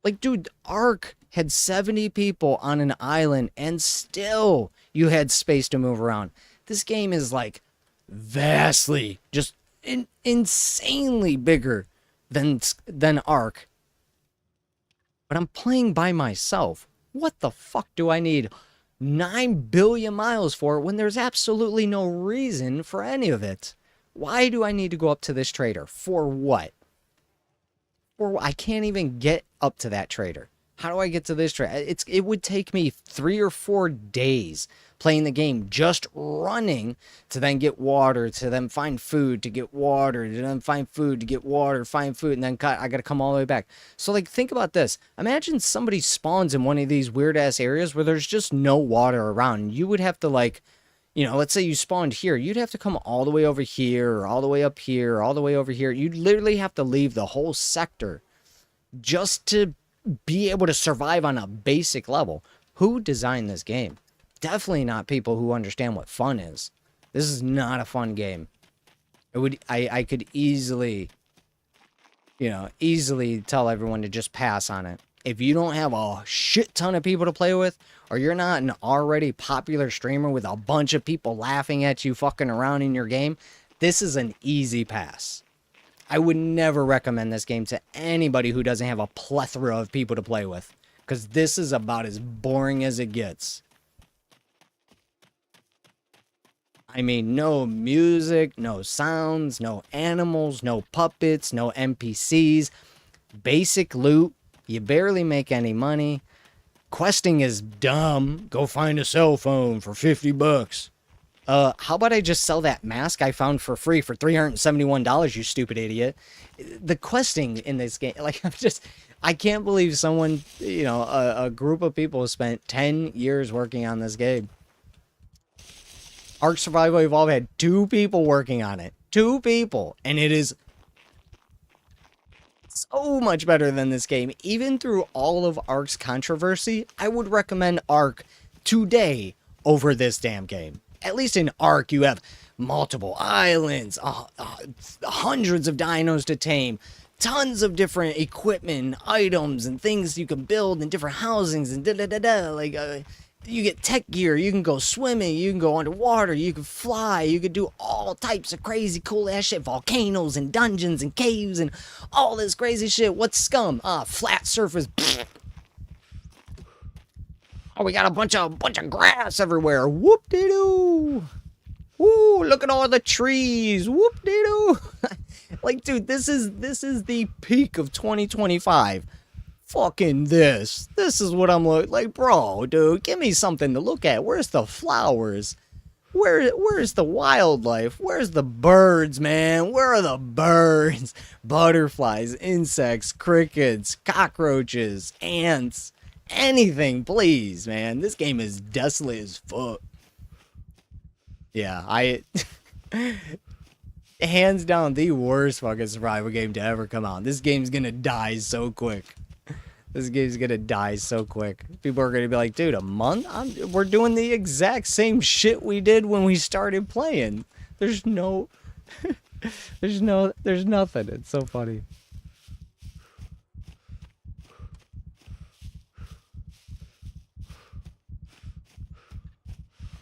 Like, dude, Ark had 70 people on an island, and still you had space to move around. This game is, like, vastly, just insanely bigger than Ark. But I'm playing by myself. What the fuck do I need 9 billion miles for when there's absolutely no reason for any of it? Why do I need to go up to this trader? For what? I can't even get up to that trader. How do I get to this trader? It would take me 3 or 4 days playing the game, just running to then get water, to then find food, to get water, to then find food, to get water, find food, and then I got to come all the way back. So, like, think about this. Imagine somebody spawns in one of these weird-ass areas where there's just no water around. You would have to, like, you know, let's say you spawned here. You'd have to come all the way over here, or all the way up here, or all the way over here. You'd literally have to leave the whole sector just to be able to survive on a basic level. Who designed this game? Definitely not people who understand what fun is. This is not a fun game. I could easily, easily tell everyone to just pass on it. If you don't have a shit ton of people to play with, or you're not an already popular streamer with a bunch of people laughing at you fucking around in your game, this is an easy pass. I would never recommend this game to anybody who doesn't have a plethora of people to play with, because this is about as boring as it gets. I mean, no music, no sounds, no animals, no puppets, no NPCs. Basic loot. You barely make any money. Questing is dumb. Go find a cell phone for $50. how about I just sell that mask I found for free for $371, you stupid idiot. The questing in this game, like, I can't believe someone, you know, a group of people spent 10 years working on this game. Ark Survival Evolved had 2 people working on it. 2 people. And it is so much better than this game. Even through all of Ark's controversy, I would recommend Ark today over this damn game. At least in Ark, you have multiple islands, hundreds of dinos to tame, tons of different equipment, items, and things you can build in different housings, and da-da-da-da. Like, you get tech gear, you can go swimming, you can go underwater, you can fly, you can do all types of crazy cool ass shit, volcanoes and dungeons and caves and all this crazy shit. What's scum? Flat surface. Oh, we got a bunch of grass everywhere. Whoop-de-doo. Ooh, look at all the trees. Whoop-de-doo. Like, dude, this is the peak of 2025. Fucking this. This is what I'm like, bro, dude, give me something to look at. Where's the flowers? Where's the wildlife? Where's the birds, man? Where are the birds? Butterflies, insects, crickets, cockroaches, ants, anything, please, man. This game is desolate as fuck. Yeah, hands down the worst fucking survival game to ever come out. This game's gonna die so quick. This game's gonna die so quick. People are gonna be like, dude, a month? We're doing the exact same shit we did when we started playing. There's no... there's nothing. It's so funny.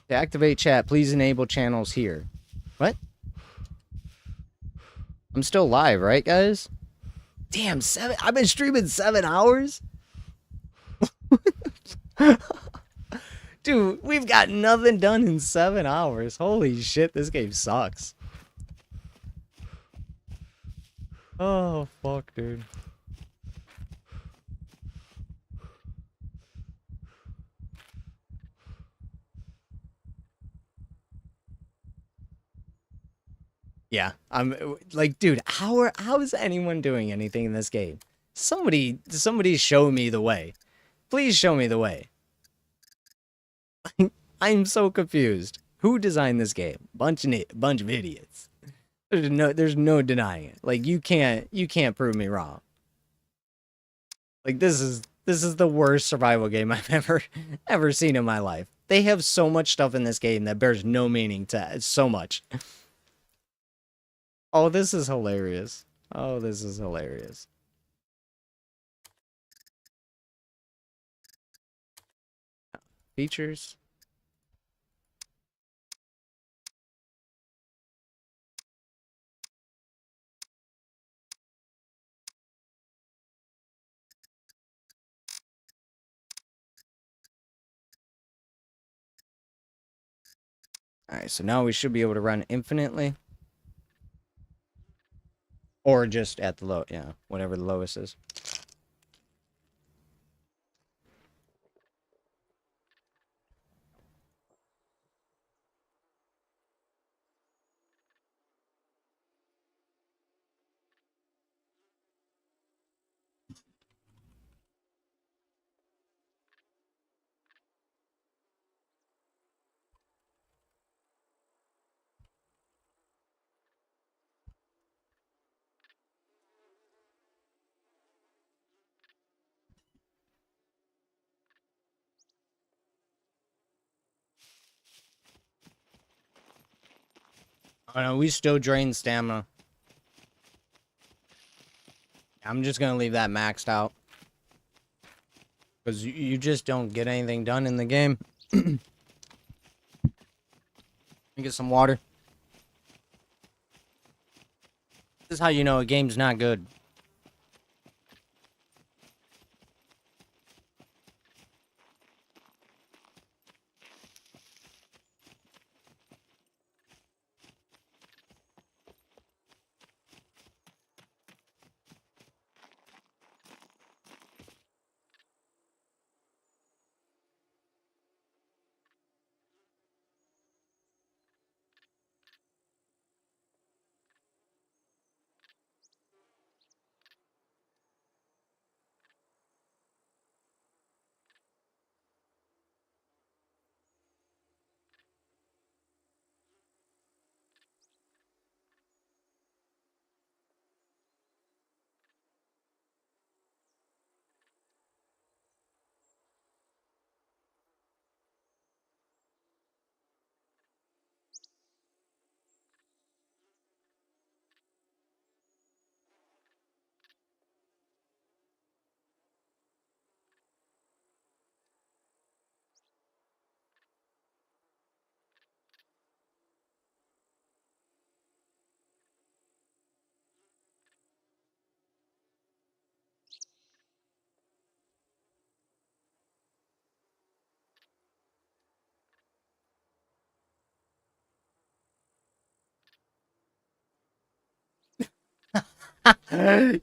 To activate chat, please enable channels here. What? I'm still live, right, guys? Damn, I've been streaming 7 hours? Dude, we've got nothing done in 7 hours. Holy shit, this game sucks. Oh, fuck, dude. Yeah, I'm like, dude, how is anyone doing anything in this game? Somebody show me the way. Please show me the way. I'm so confused. Who designed this game? Bunch of idiots. There's no denying it. Like, you can't prove me wrong. Like, this is the worst survival game I've ever seen in my life. They have so much stuff in this game that bears no meaning to so much. Oh, this is hilarious. Oh, this is hilarious. Features. Alright, so now we should be able to run infinitely. Or just at the low, yeah, whatever the lowest is. Oh no, we still drain stamina. I'm just gonna leave that maxed out. Because you just don't get anything done in the game. Let me get some water. This is how you know a game's not good.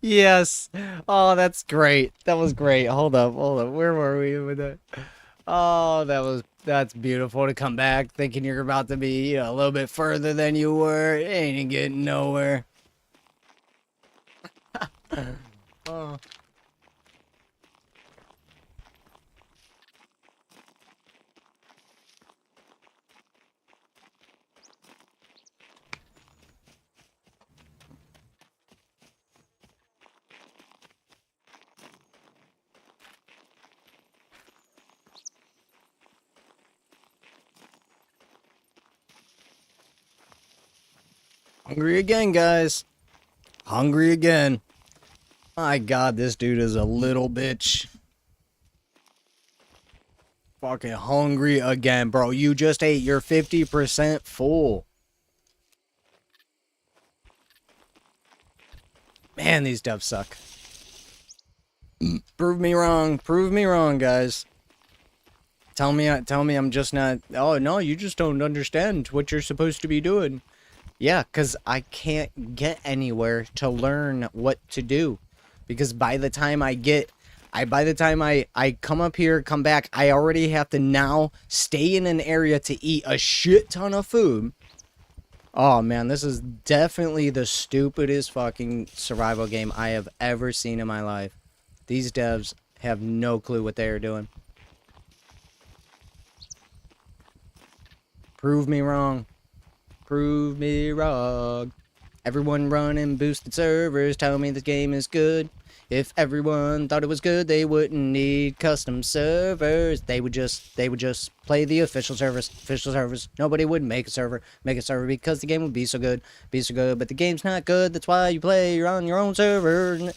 Yes. Oh, that's great. That was great. Hold up. Where were we with that? Oh, that's beautiful to come back thinking you're about to be, a little bit further than you were. You ain't getting nowhere. Oh. Hungry again, guys. Hungry again. My God, this dude is a little bitch. Fucking hungry again, bro. You just ate your 50% full. Man, these devs suck. Prove me wrong. Prove me wrong, guys. Tell me I'm just not... Oh, no, you just don't understand what you're supposed to be doing. Yeah, because I can't get anywhere to learn what to do. Because by the time I come up here, come back, I already have to now stay in an area to eat a shit ton of food. Oh, man, this is definitely the stupidest fucking survival game I have ever seen in my life. These devs have no clue what they are doing. Prove me wrong. Prove me wrong. Everyone running boosted servers tell me this game is good. If everyone thought it was good, they wouldn't need custom servers. They would just play the official servers. Nobody would make a server because the game would be so good. But the game's not good. That's why you play. You're on your own server.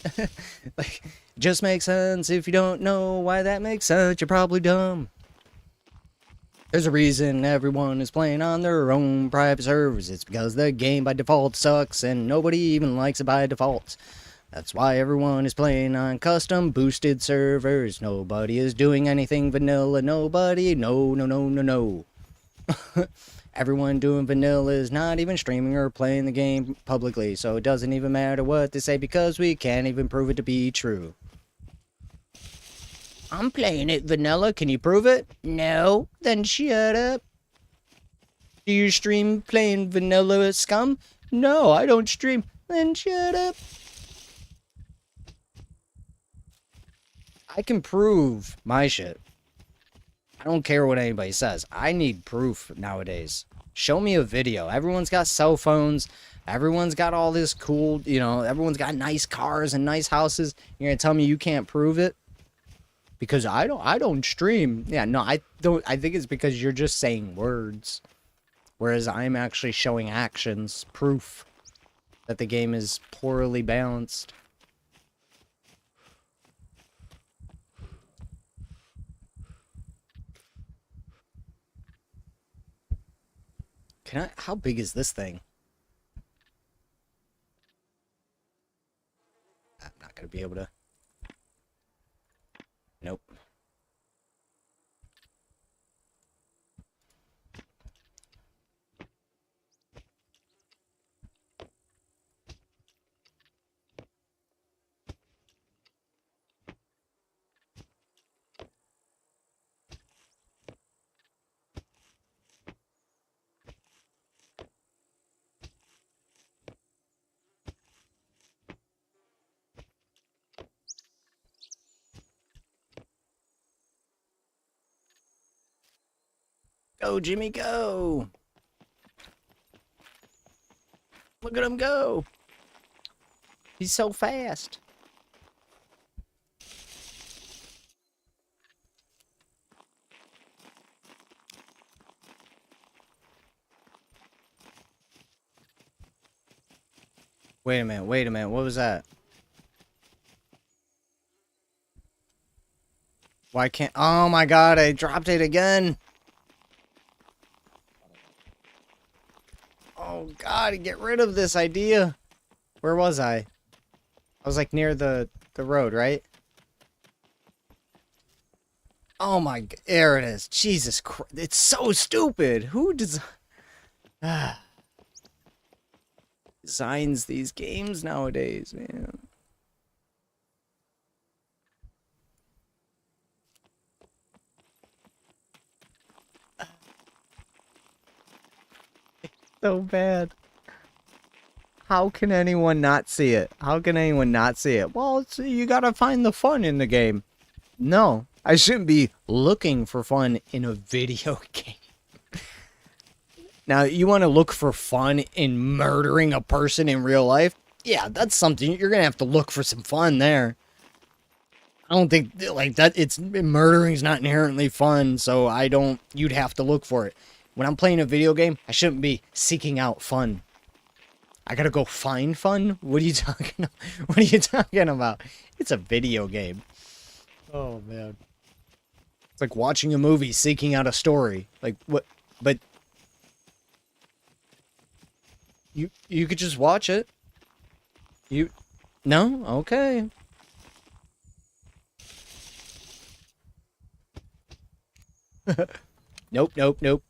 Like, just makes sense. If you don't know why that makes sense, you're probably dumb. There's a reason everyone is playing on their own private servers. It's because the game by default sucks and nobody even likes it by default. That's why everyone is playing on custom boosted servers. Nobody is doing anything vanilla. Nobody. No. Everyone doing vanilla is not even streaming or playing the game publicly. So it doesn't even matter what they say because we can't even prove it to be true. I'm playing it vanilla. Can you prove it? No. Then shut up. Do you stream playing vanilla scum? No, I don't stream. Then shut up. I can prove my shit. I don't care what anybody says. I need proof nowadays. Show me a video. Everyone's got cell phones. Everyone's got all this cool, everyone's got nice cars and nice houses. You're going to tell me you can't prove it? Because I don't stream. Yeah, no, I don't. I think it's because you're just saying words. Whereas I'm actually showing actions, proof that the game is poorly balanced. How big is this thing? I'm not gonna be able to. Nope. Go, Jimmy, go! Look at him go! He's so fast. Wait a minute, what was that? Why can't... Oh my god, I dropped it again! Oh god, get rid of this idea! Where was I? I was like near the road, right? Oh my... There it is. Jesus Christ. It's so stupid! Who does... designs these games nowadays, man. So bad. How can anyone not see it? How can anyone not see it? Well, you gotta find the fun in the game. No, I shouldn't be looking for fun in a video game. Now, you want to look for fun in murdering a person in real life? Yeah, that's something. You're gonna have to look for some fun there. I don't think, like, that, murdering's not inherently fun, so you'd have to look for it. When I'm playing a video game, I shouldn't be seeking out fun. I gotta go find fun? What are you talking about? What are you talking about? It's a video game. Oh, man. It's like watching a movie, seeking out a story. Like, what? But you could just watch it. No? Okay. Nope, nope, nope.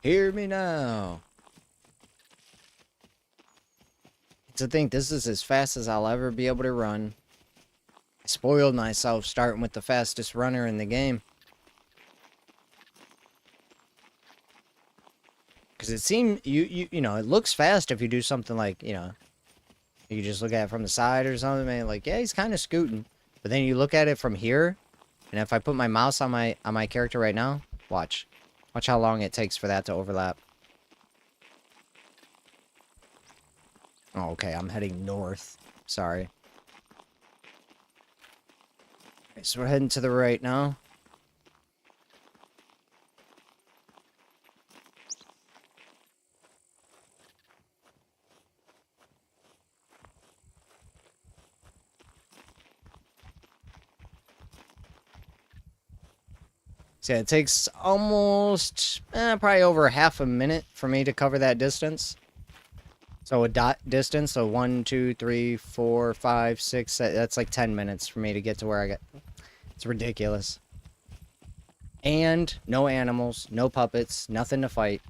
Hear me now. To think this is as fast as I'll ever be able to run. I spoiled myself starting with the fastest runner in the game. Because it seemed, you know, it looks fast if you do something like, you know, you just look at it from the side or something, man. Like, yeah, he's kind of scooting. But then you look at it from here, and if I put my mouse on my character right now, watch. Watch how long it takes for that to overlap. Oh, okay, I'm heading north. Sorry. Okay, so we're heading to the right now. So yeah, it takes almost, probably over half a minute for me to cover that distance. So a dot distance, so 1, 2, 3, 4, 5, 6, that's like 10 minutes for me to get to where I get. It's ridiculous. And no animals, no puppets, nothing to fight.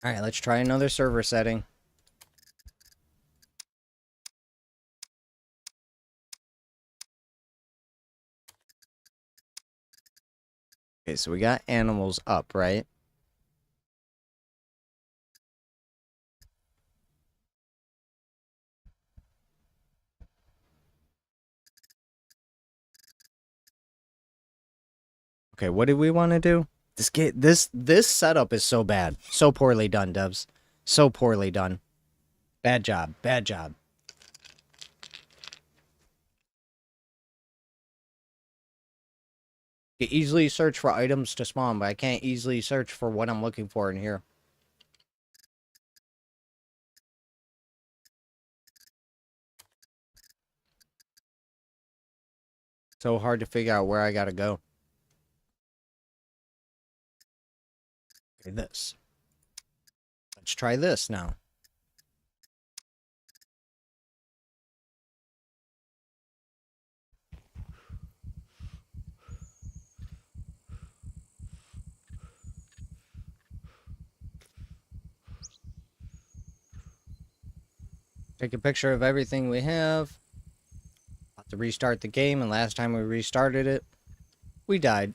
Alright, let's try another server setting. Okay, so we got animals up, right? Okay, what do we want to do? This setup is so bad. So poorly done, devs. So poorly done. Bad job. Bad job. You can easily search for items to spawn, but I can't easily search for what I'm looking for in here. So hard to figure out where I gotta go. Okay, this. Let's try this now. Take a picture of everything we have. Have to restart the game, and last time we restarted it, we died.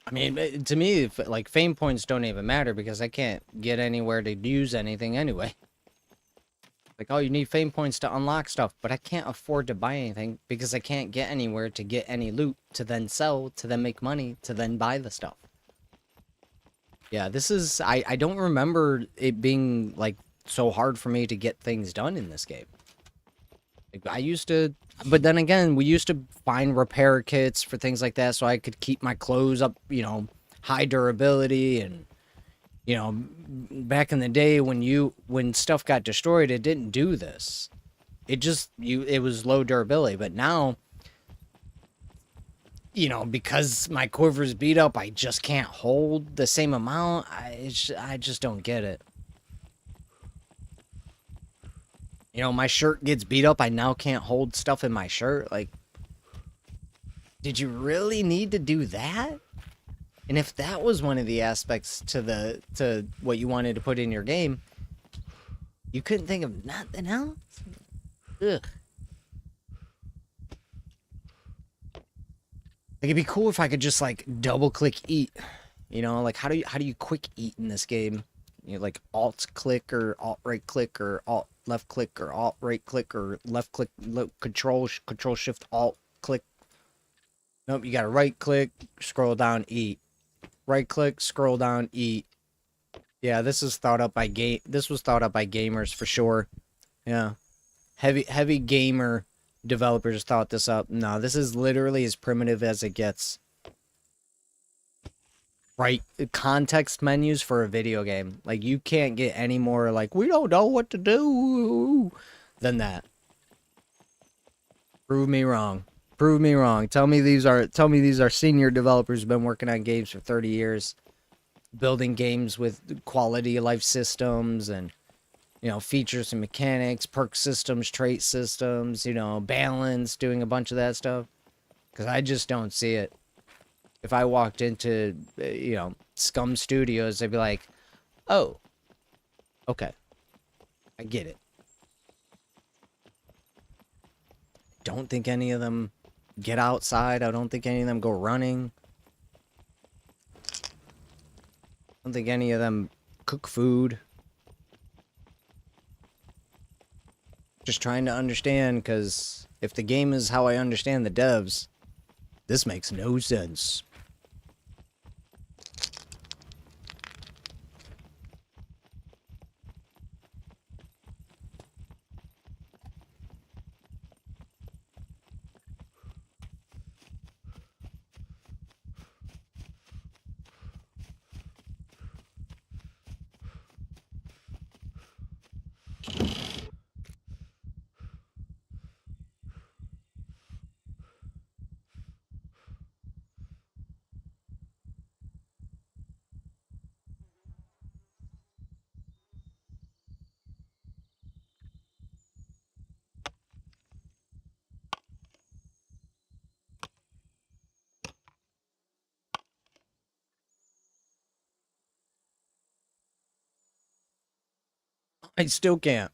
I mean, to me, like, fame points don't even matter because I can't get anywhere to use anything anyway. Like, oh, you need fame points to unlock stuff, but I can't afford to buy anything because I can't get anywhere to get any loot to then sell, to then make money, to then buy the stuff. Yeah, this is... I don't remember it being, like, so hard for me to get things done in this game. Like, I used to... But then again, we used to find repair kits for things like that so I could keep my clothes up, you know, high durability. And, you know, back in the day when stuff got destroyed, it didn't do this. It was low durability. But now, you know, because my quiver's beat up, I just can't hold the same amount. I just don't get it. You know, my shirt gets beat up. I now can't hold stuff in my shirt. Like, did you really need to do that? And if that was one of the aspects to what you wanted to put in your game, you couldn't think of nothing else? Ugh. Like, it'd be cool if I could just, like, double click eat. You know, like, how do you quick eat in this game? You know, like alt click or alt right click or alt left click or alt right click or left click, control shift alt click. Nope, you gotta right click, scroll down, eat. Right click, scroll down, eat. Yeah, this was thought up by gamers for sure. Yeah. Heavy gamer developers thought this up. No, this is literally as primitive as it gets. Right, context menus for a video game. Like, you can't get any more, like, we don't know what to do than that. Prove me wrong. Prove me wrong. Tell me these are senior developers who've been working on games for 30 years. Building games with quality of life systems and, you know, features and mechanics, perk systems, trait systems, you know, balance, doing a bunch of that stuff. Because I just don't see it. If I walked into, you know, Scum Studios, they'd be like, oh, okay, I get it. Don't think any of them get outside. I don't think any of them go running. I don't think any of them cook food. Just trying to understand, because if the game is how I understand the devs, this makes no sense. I still can't.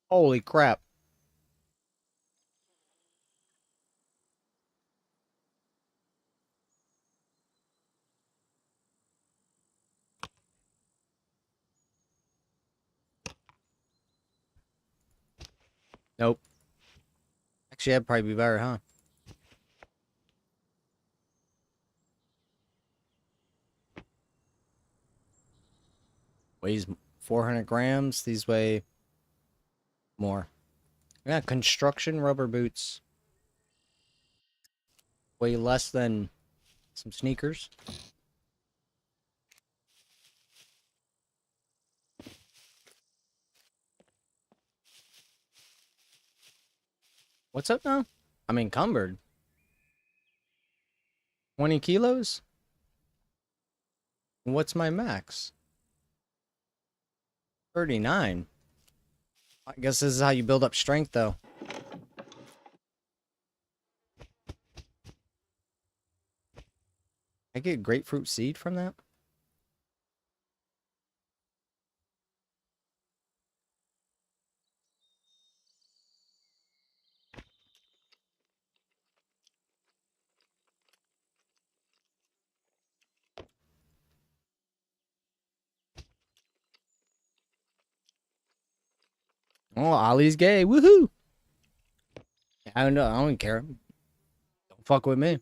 Holy crap. Nope. Actually, that'd probably be better, huh? Weighs 400 grams. These weigh more. Yeah, construction rubber boots. Weigh less than some sneakers. What's up now? I'm encumbered. 20 kilos? What's my max? 39. I guess this is how you build up strength, though. I get grapefruit seed from that? Oh, Ollie's gay. Woohoo! I don't know. I don't care. Don't fuck with me.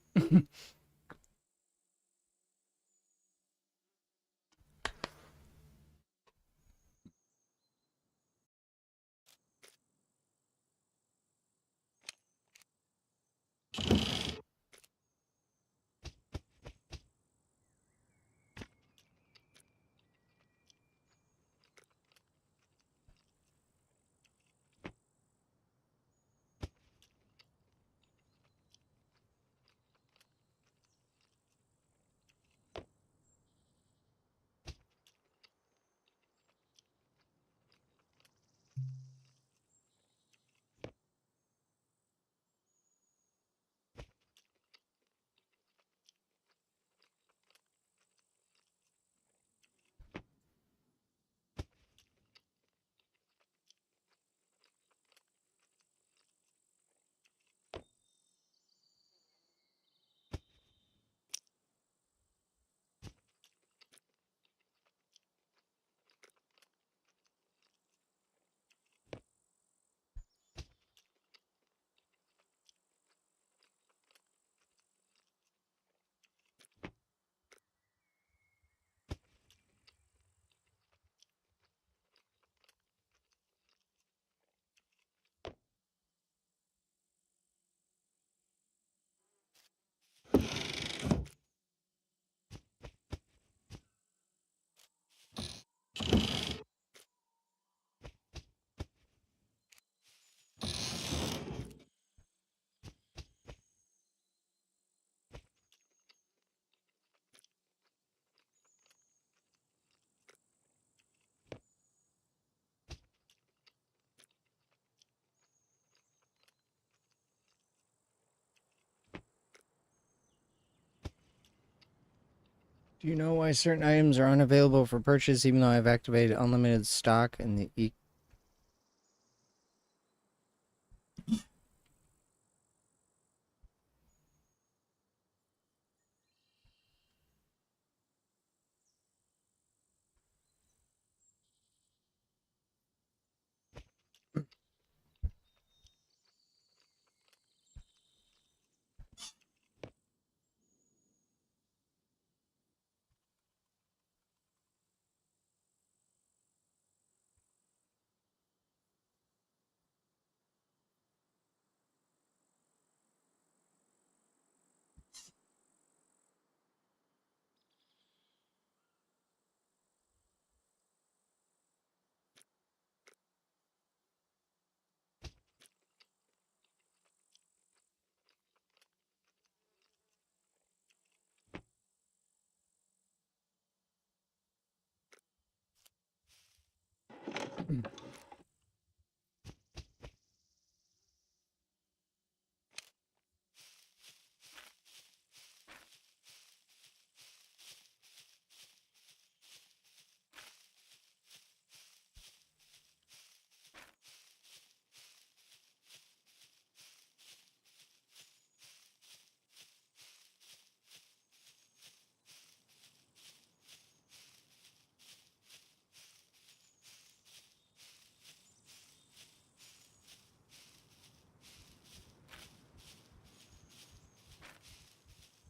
Do you know why certain items are unavailable for purchase even though I've activated unlimited stock in the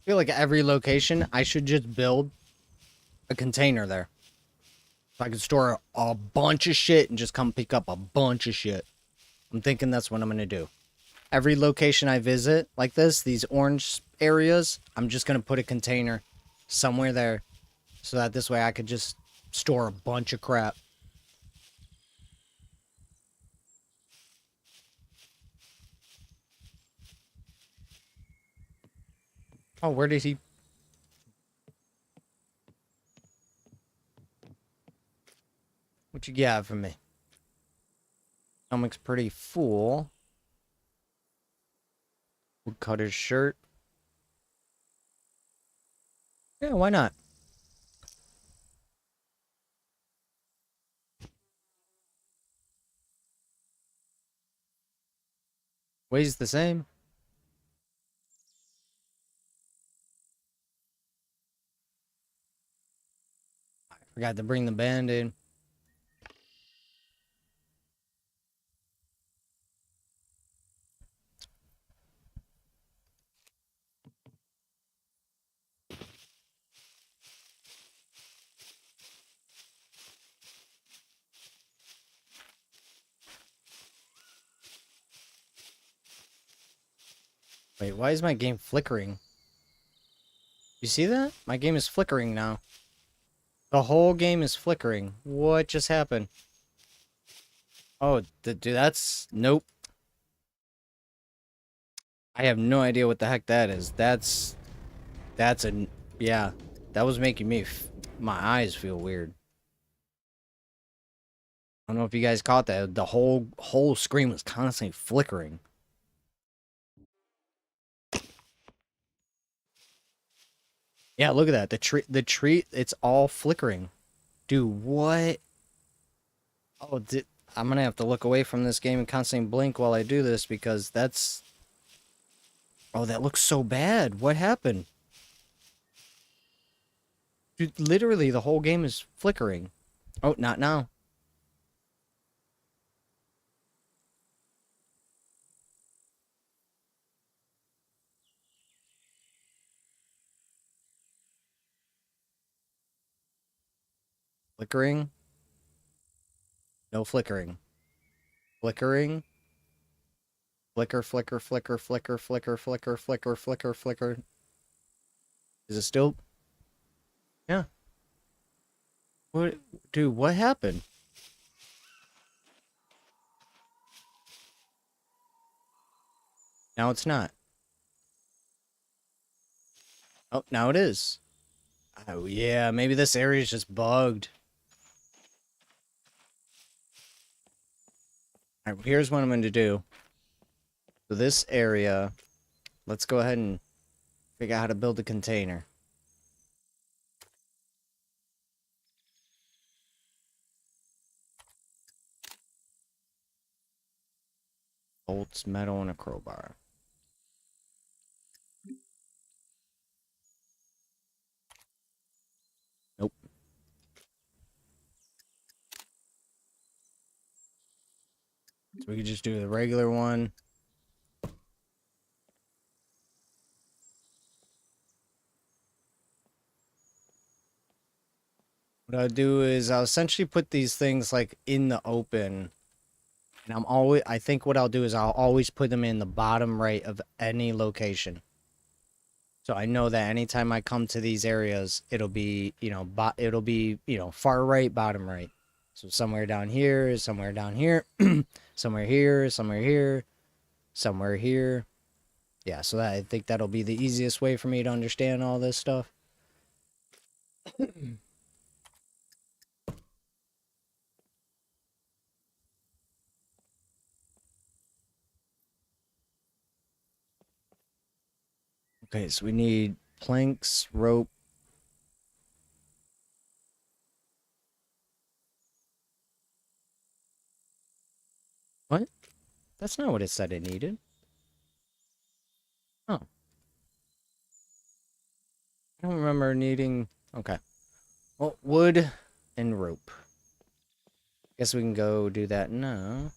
I feel like every location I should just build a container there. So I can store a bunch of shit and just come pick up a bunch of shit. I'm thinking that's what I'm gonna do. Every location I visit like this, these orange areas, I'm just gonna put a container somewhere there so that this way I could just store a bunch of crap. Oh, where did he... What you got for me? Stomach's pretty full. Woodcutter's shirt. Yeah, why not? Weighs the same. I forgot to bring the band in. Wait, why is my game flickering? You see that? My game is flickering now. The whole game is flickering. What just happened? Oh, dude, that's... Nope. I have no idea what the heck that is. That's a... Yeah. That was making me... My eyes feel weird. I don't know if you guys caught that. The whole screen was constantly flickering. Yeah, look at that. The tree, it's all flickering. Dude, what? Oh, I'm gonna have to look away from this game and constantly blink while I do this because that's... Oh, that looks so bad. What happened? Dude, literally the whole game is flickering. Oh, not now. Flickering. No flickering. Flickering. Flicker, flicker, flicker, flicker, flicker, flicker, flicker, flicker, flicker. Is it still? Yeah. What? Dude, what happened? Now it's not. Oh, now it is. Oh, yeah. Maybe this area is just bugged. Alright, here's what I'm going to do. So this area, let's go ahead and figure out how to build a container. Bolts, metal, and a crowbar. Nope. So we could just do the regular one. What I'll do is I'll essentially put these things like in the open. And I think what I'll do is I'll always put them in the bottom right of any location. So I know that anytime I come to these areas, it'll be, far right, bottom right. So somewhere down here, somewhere down here, somewhere here, somewhere here, somewhere here. Yeah, so I think that'll be the easiest way for me to understand all this stuff. Okay, so we need planks, rope. What? That's not what it said it needed. Oh. I don't remember needing... Okay. Well, wood and rope. Guess we can go do that now.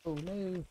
Oh no.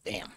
Damn.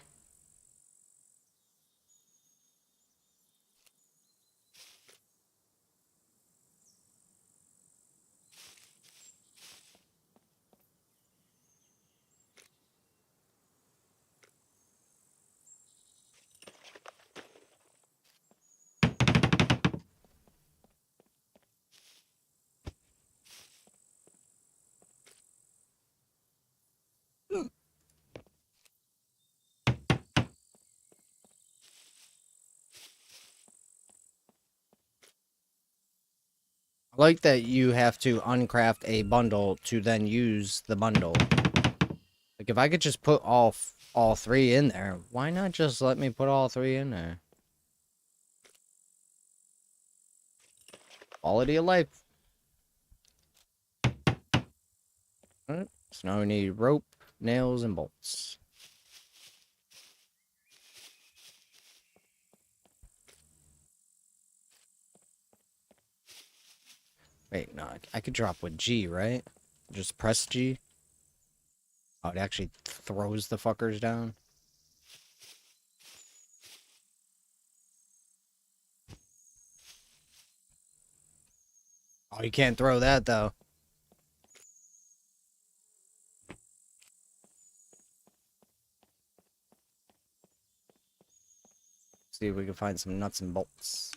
I like that you have to uncraft a bundle to then use the bundle. Like, if I could just put all three in there, why not just let me put all three in there? Quality of life. Alright, so now we need rope, nails, and bolts. Wait, no, I could drop with G, right? Just press G. Oh, it actually throws the fuckers down. Oh, you can't throw that, though. See if we can find some nuts and bolts.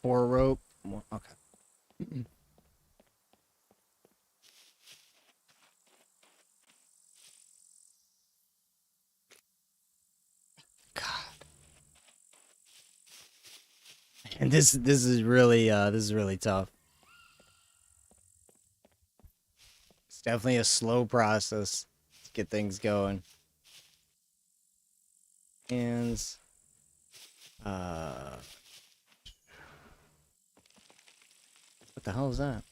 Four rope. Okay. God. And this is really tough. It's definitely a slow process to get things going. Hands. What the hell is that?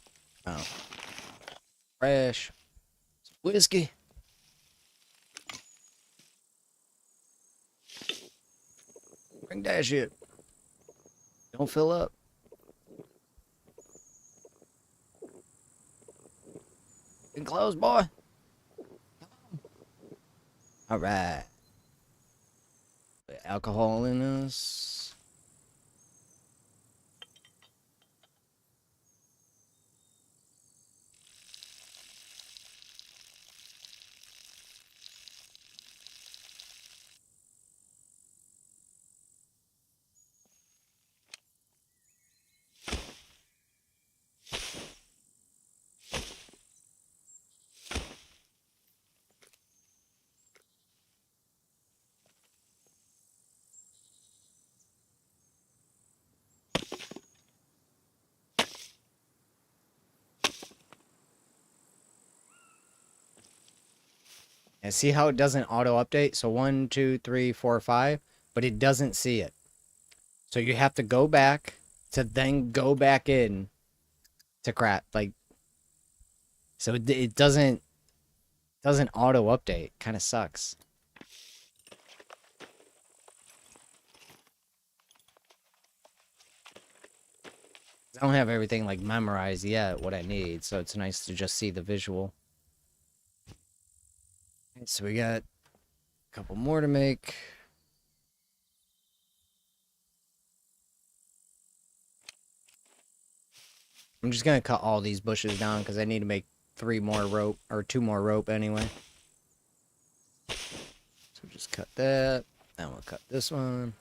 Oh. Fresh. Whiskey. Bring that shit. Don't fill up. close, boy. All right. Alcohol in us. And see how it doesn't auto update? So 1, 2, 3, 4, 5, but it doesn't see it. So you have to go back to then go back in to crap. Like, so it doesn't auto update. Kind of sucks. I don't have everything like memorized yet, what I need, so it's nice to just see the visual. Right, so we got a couple more to make. I'm just gonna cut all these bushes down because I need to make 3 more rope, or 2 more rope anyway. So just cut that. Then we'll cut this one.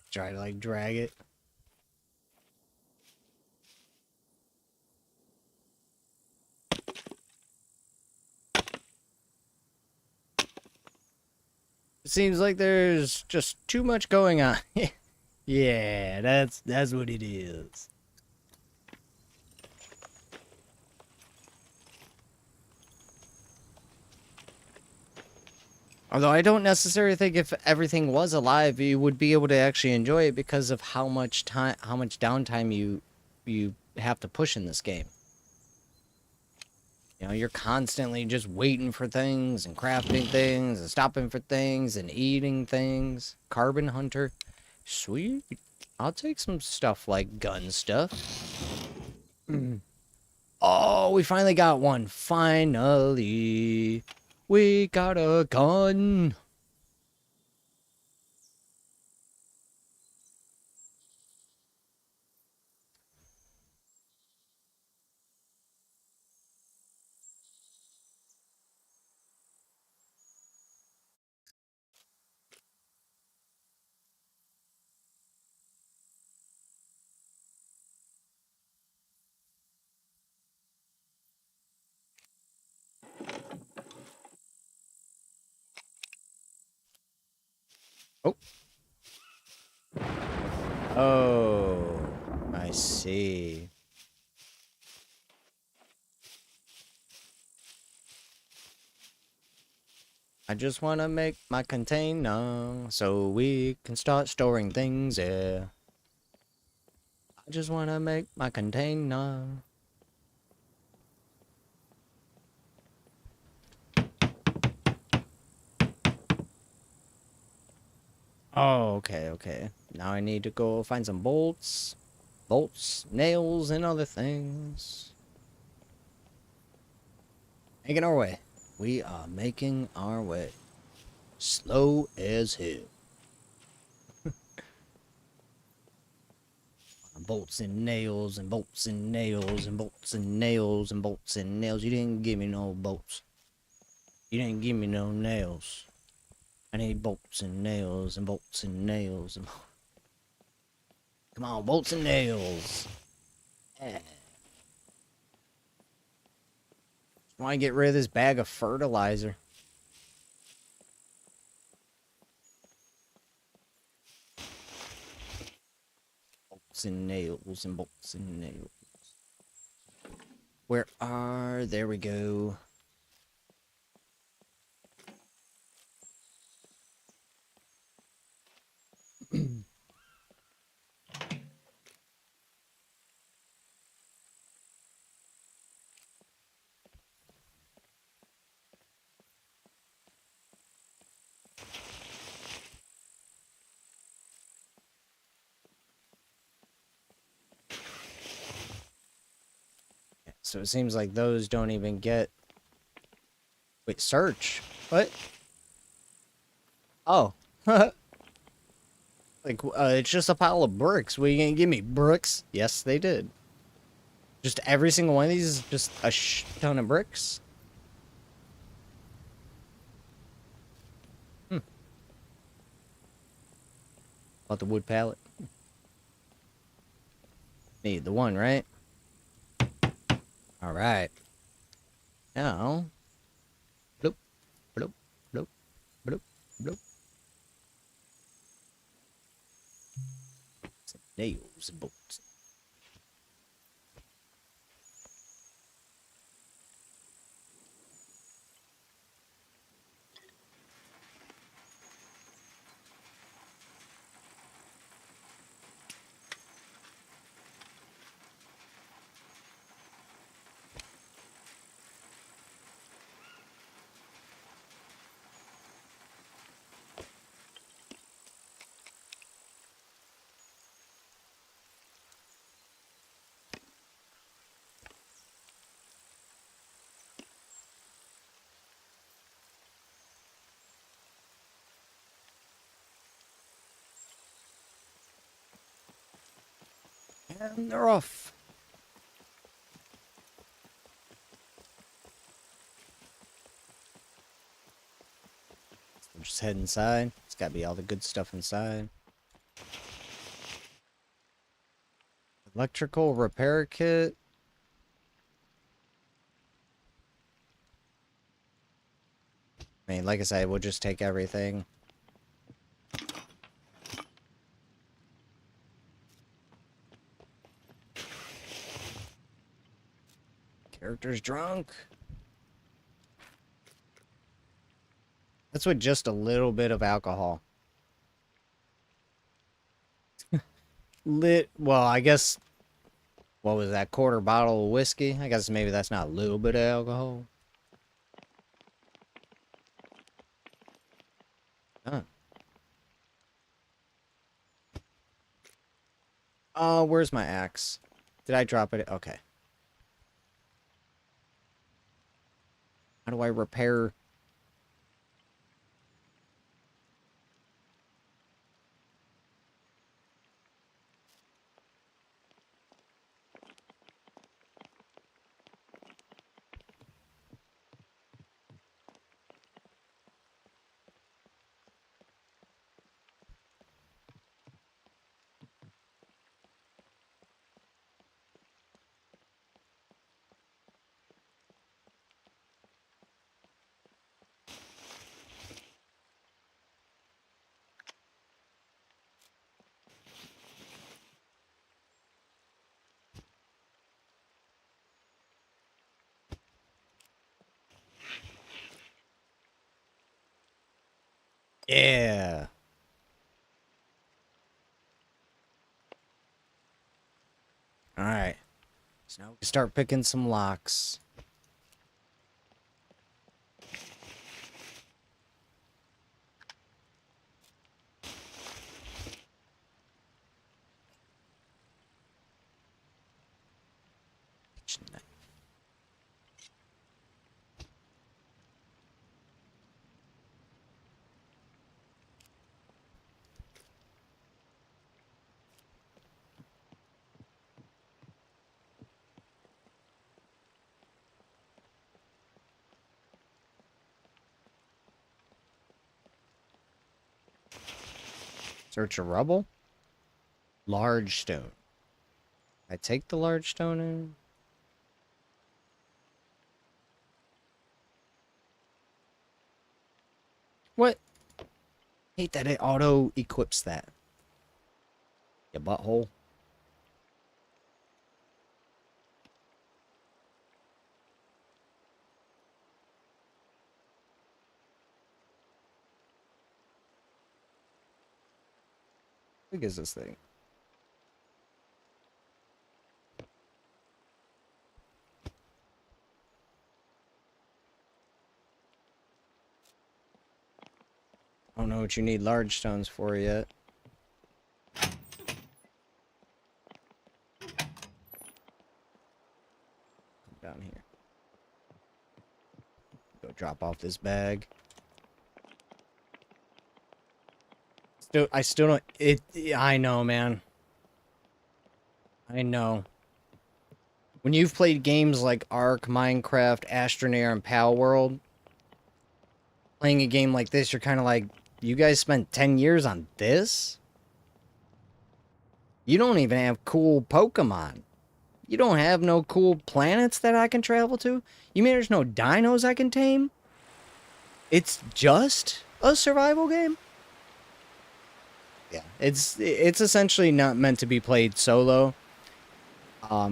Try to like drag it. It seems like there's just too much going on. Yeah, that's what it is. Although I don't necessarily think if everything was alive, you would be able to actually enjoy it because of how much downtime you have to push in this game. You know, you're constantly just waiting for things and crafting things and stopping for things and eating things. Carbon Hunter. Sweet. I'll take some stuff like gun stuff. Oh, we finally got one. Finally. We got a gun. Oh. Oh, I see. I just want to make my container so we can start storing things here. I just want to make my container. Oh, okay, okay. Now I need to go find some bolts. Bolts, nails, and other things. Making our way. We are making our way. Slow as hell. Bolts and nails and bolts and nails and bolts and nails and bolts and nails. You didn't give me no bolts. You didn't give me no nails. I need bolts and nails and bolts and nails and come on, bolts and nails. Yeah. Want to get rid of this bag of fertilizer. Bolts and nails and bolts and nails. Where are... There we go. So it seems like those don't even get... Wait, search? What? Oh. Like, it's just a pile of bricks. What, you gonna give me bricks? Yes, they did. Just every single one of these is just a ton of bricks? About the wood pallet. Need the one, right? Alright. Now. Bloop. Bloop. Bloop. Bloop. Bloop. Some nails and bolts. And they're off. We'll just head inside. It's gotta be all the good stuff inside. Electrical repair kit. I mean, like I said, we'll just take everything. Character's drunk. That's with just a little bit of alcohol. Well, I guess, what was that, quarter bottle of whiskey? I guess maybe that's not a little bit of alcohol. Huh. Oh, where's my axe? Did I drop it? Okay. How do I repair? Yeah. Alright. So now we start picking some locks. Search a rubble. Large stone. I take the large stone in. What? Hate that it auto equips that. You butthole. How big is this thing? I don't know what you need large stones for yet. Down here. Go drop off this bag. I still don't. I know, man. I know. When you've played games like Ark, Minecraft, Astroneer, and Palworld, playing a game like this, you're kind of like, you guys spent 10 years on this? You don't even have cool Pokemon. You don't have no cool planets that I can travel to? You mean there's no dinos I can tame? It's just a survival game? Yeah, it's essentially not meant to be played solo.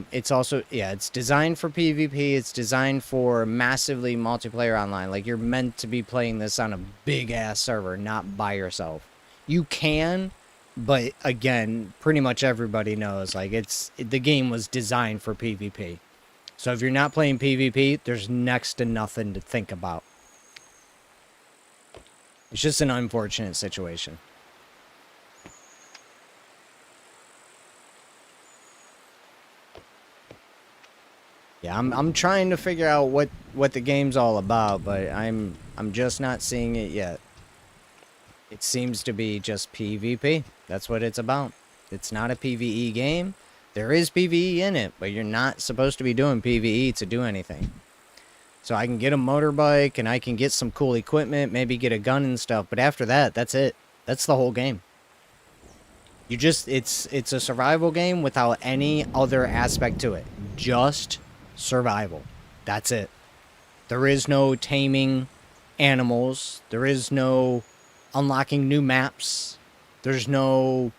It's also, yeah, it's designed for PvP. It's designed for massively multiplayer online. Like, you're meant to be playing this on a big-ass server, not by yourself. You can, but again, pretty much everybody knows, like, the game was designed for PvP. So if you're not playing PvP, there's next to nothing to think about. It's just an unfortunate situation. Yeah, I'm trying to figure out what the game's all about, but I'm just not seeing it yet. It seems to be just PvP. That's what it's about. It's not a PvE game. There is PvE in it, but you're not supposed to be doing PvE to do anything. So I can get a motorbike and I can get some cool equipment, maybe get a gun and stuff, but after that, that's it. That's the whole game. You just it's a survival game without any other aspect to it. Just survival. That's it. There is no taming animals. There is no unlocking new maps. There's no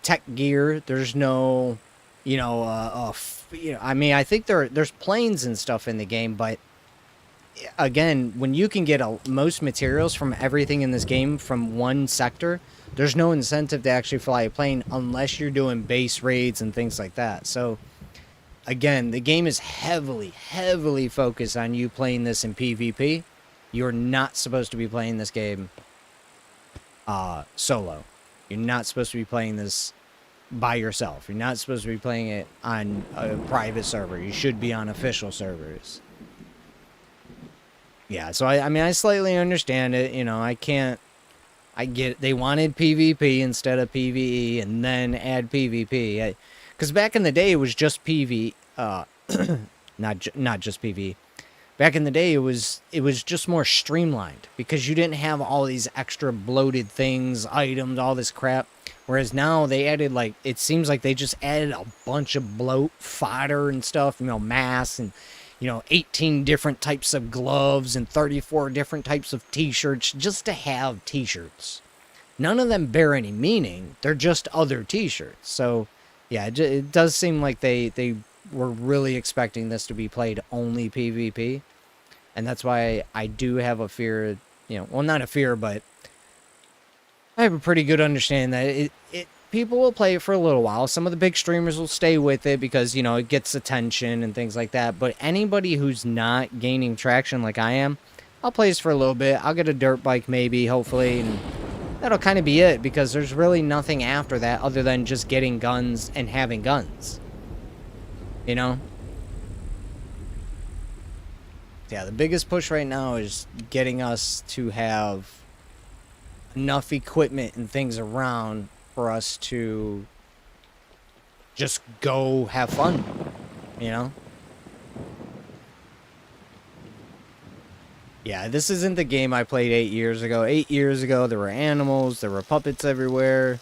tech gear. There's no, I mean, I think there's planes and stuff in the game, but again, when you can get most materials from everything in this game from one sector, there's no incentive to actually fly a plane unless you're doing base raids and things like that. So again, the game is heavily, heavily focused on you playing this in PvP. You're not supposed to be playing this game solo. You're not supposed to be playing this by yourself. You're not supposed to be playing it on a private server. You should be on official servers. Yeah, so I mean, I slightly understand it. I get they wanted PvP instead of PvE and then add PvP. Because back in the day, it was just PvE, not just PvE. Back in the day, it was just more streamlined because you didn't have all these extra bloated things, items, all this crap. Whereas now they added, like, it seems like they just added a bunch of bloat, fodder and stuff, masks and, 18 different types of gloves and 34 different types of t-shirts just to have t-shirts. None of them bear any meaning. They're just other t-shirts. So yeah, it does seem like they were really expecting this to be played only PvP. And that's why I do have a fear, well, not a fear, but I have a pretty good understanding that people will play it for a little while. Some of the big streamers will stay with it because, it gets attention and things like that. But anybody who's not gaining traction like I am, I'll play this for a little bit. I'll get a dirt bike maybe, hopefully, and that'll kind of be it, because there's really nothing after that other than just getting guns and having guns. Yeah, the biggest push right now is getting us to have enough equipment and things around for us to just go have fun, you know? Yeah, this isn't the game I played 8 years ago. 8 years ago, there were animals, there were puppets everywhere.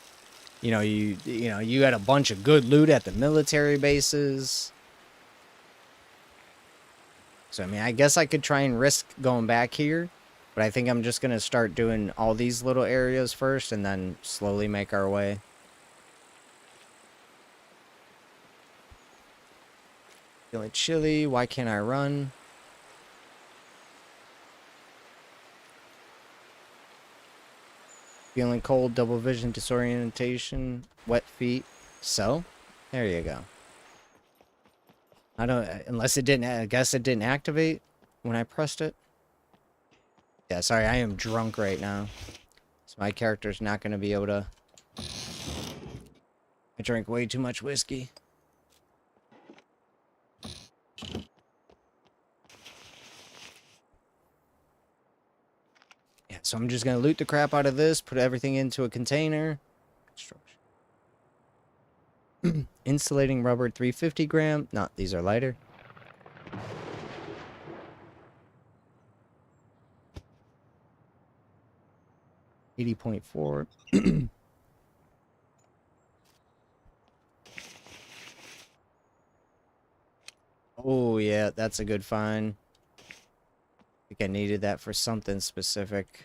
You know, you had a bunch of good loot at the military bases. So, I mean, I guess I could try and risk going back here. But I think I'm just going to start doing all these little areas first and then slowly make our way. Feeling chilly. Why can't I run? Feeling cold, double vision, disorientation, wet feet. So, there you go. I don't, unless it didn't, I guess it didn't activate when I pressed it. Yeah, sorry, I am drunk right now. So my character's not going to be able to... I drank way too much whiskey. Yeah, so I'm just going to loot the crap out of this, put everything into a container. Insulating rubber, 350 gram. No, these are lighter. $80.4. Oh, yeah, that's a good find. I think I needed that for something specific.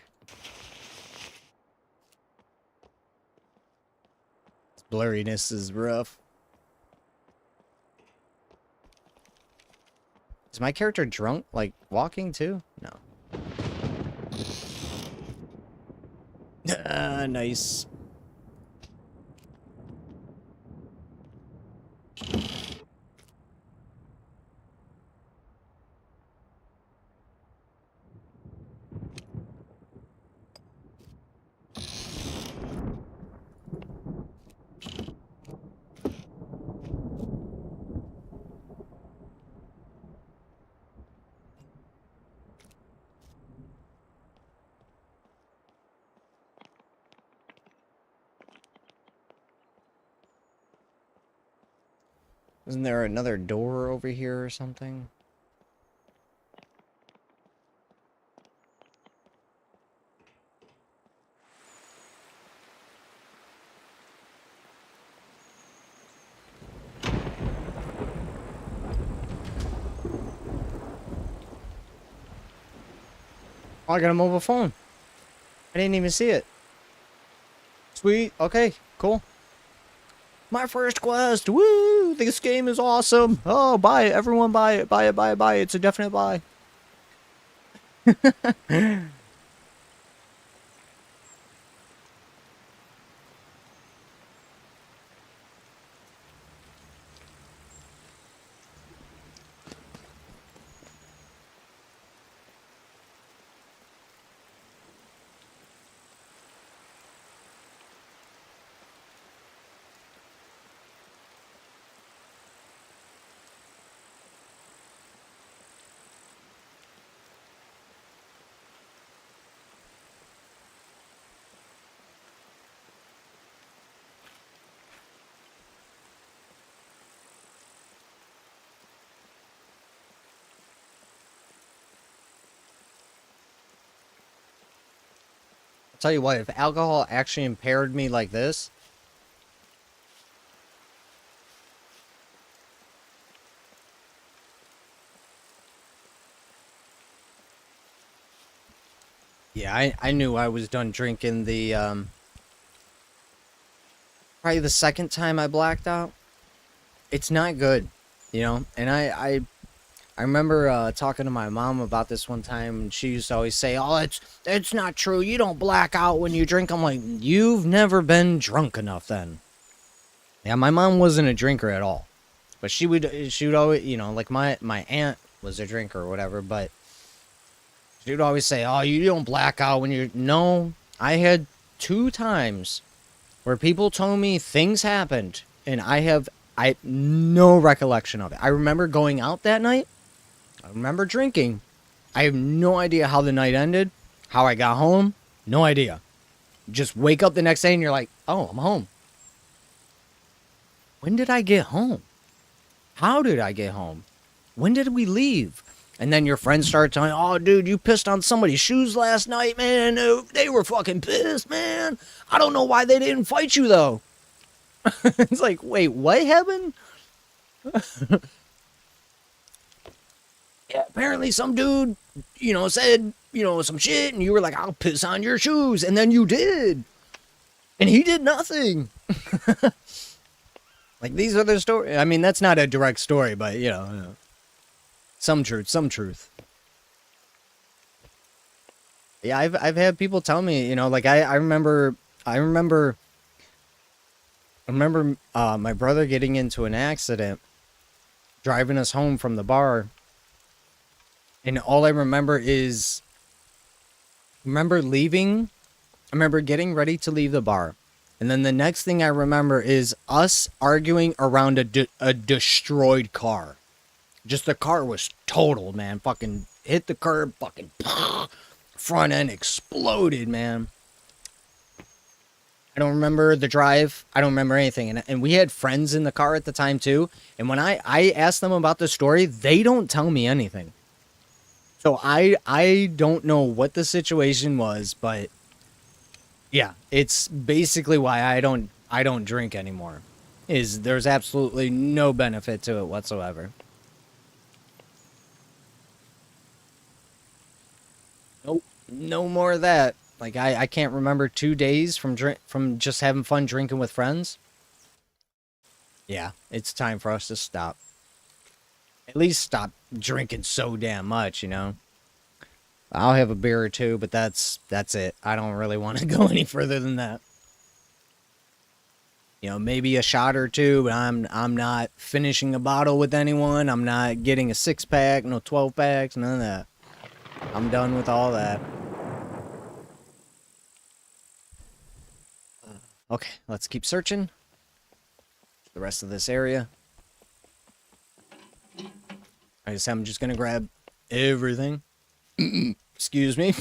This blurriness is rough. Is my character drunk, like, walking too? No. Nice. Isn't there another door over here or something? Oh, I got a mobile phone. I didn't even see it. Sweet. Okay, cool. My first quest. Woo! This game is awesome. Oh, buy it. Everyone buy it. Buy it, buy it, buy it. It's a definite buy. I'll tell you what, if alcohol actually impaired me like this, yeah, I knew I was done drinking the, probably the second time I blacked out. It's not good, you know, and I remember talking to my mom about this one time, and she used to always say, "Oh, it's not true. You don't black out when you drink." I'm like, "You've never been drunk enough then." Yeah, my mom wasn't a drinker at all, but she would always, you know, like my aunt was a drinker or whatever, but she would always say, "Oh, you don't black out when you're..." No, I had 2 times where people told me things happened, and I have no recollection of it. I remember going out that night. I remember drinking, I have no idea how the night ended, how I got home. No idea. Just wake up the next day and you're like, oh, I'm home. When did I get home? How did I get home? When did we leave? And then your friends start telling, oh, dude, you pissed on somebody's shoes last night, man. They were fucking pissed, man. I don't know why they didn't fight you, though. It's like, wait, what happened? Yeah, apparently some dude, said, some shit, and you were like, I'll piss on your shoes. And then you did. And he did nothing. Like, these are the stories. I mean, that's not a direct story, but, some truth. Yeah, I've had people tell me, like, I remember my brother getting into an accident, driving us home from the bar. And all I remember is, leaving. I remember getting ready to leave the bar. And then the next thing I remember is us arguing around a destroyed car. Just the car was totaled, man. Fucking hit the curb, fucking front end exploded, man. I don't remember the drive. I don't remember anything. And we had friends in the car at the time too. And when I asked them about the story, they don't tell me anything. So I don't know what the situation was, but yeah, it's basically why I don't drink anymore. There's absolutely no benefit to it whatsoever. Nope, no more of that. Like I can't remember 2 days from just having fun drinking with friends. Yeah, it's time for us to stop. At least stop drinking so damn much, I'll have a beer or two, but that's it. I don't really want to go any further than that. Maybe a shot or two, but I'm not finishing a bottle with anyone. I'm not getting a 6-pack, no 12-packs, none of that. I'm done with all that. Okay, let's keep searching the rest of this area. I'm just gonna grab everything. Excuse me.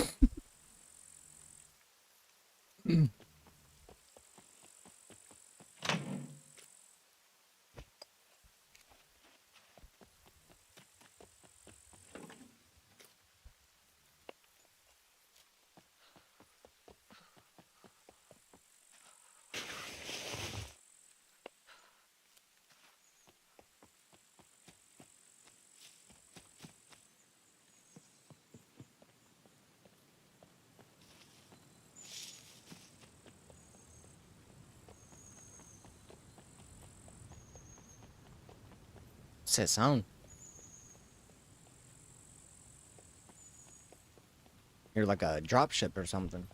What's that sound? You're like a dropship or something.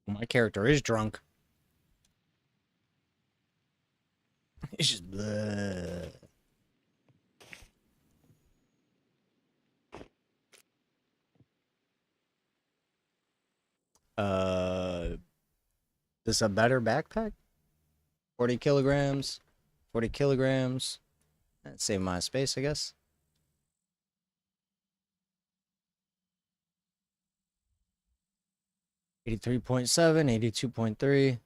My character is drunk. It's just bleh. This a better backpack? 40 kilograms. 40 kilograms. That saved my space, I guess. $83.7, $82.3.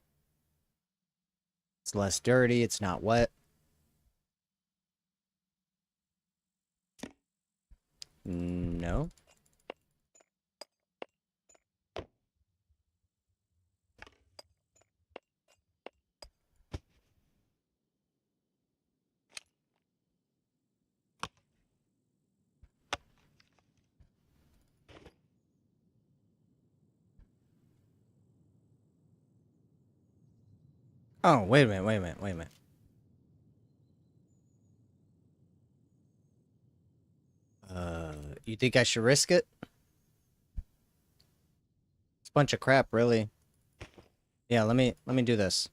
It's less dirty. It's not wet. No. Oh, wait a minute. You think I should risk it? a bunch of crap, really. Yeah, let me do this.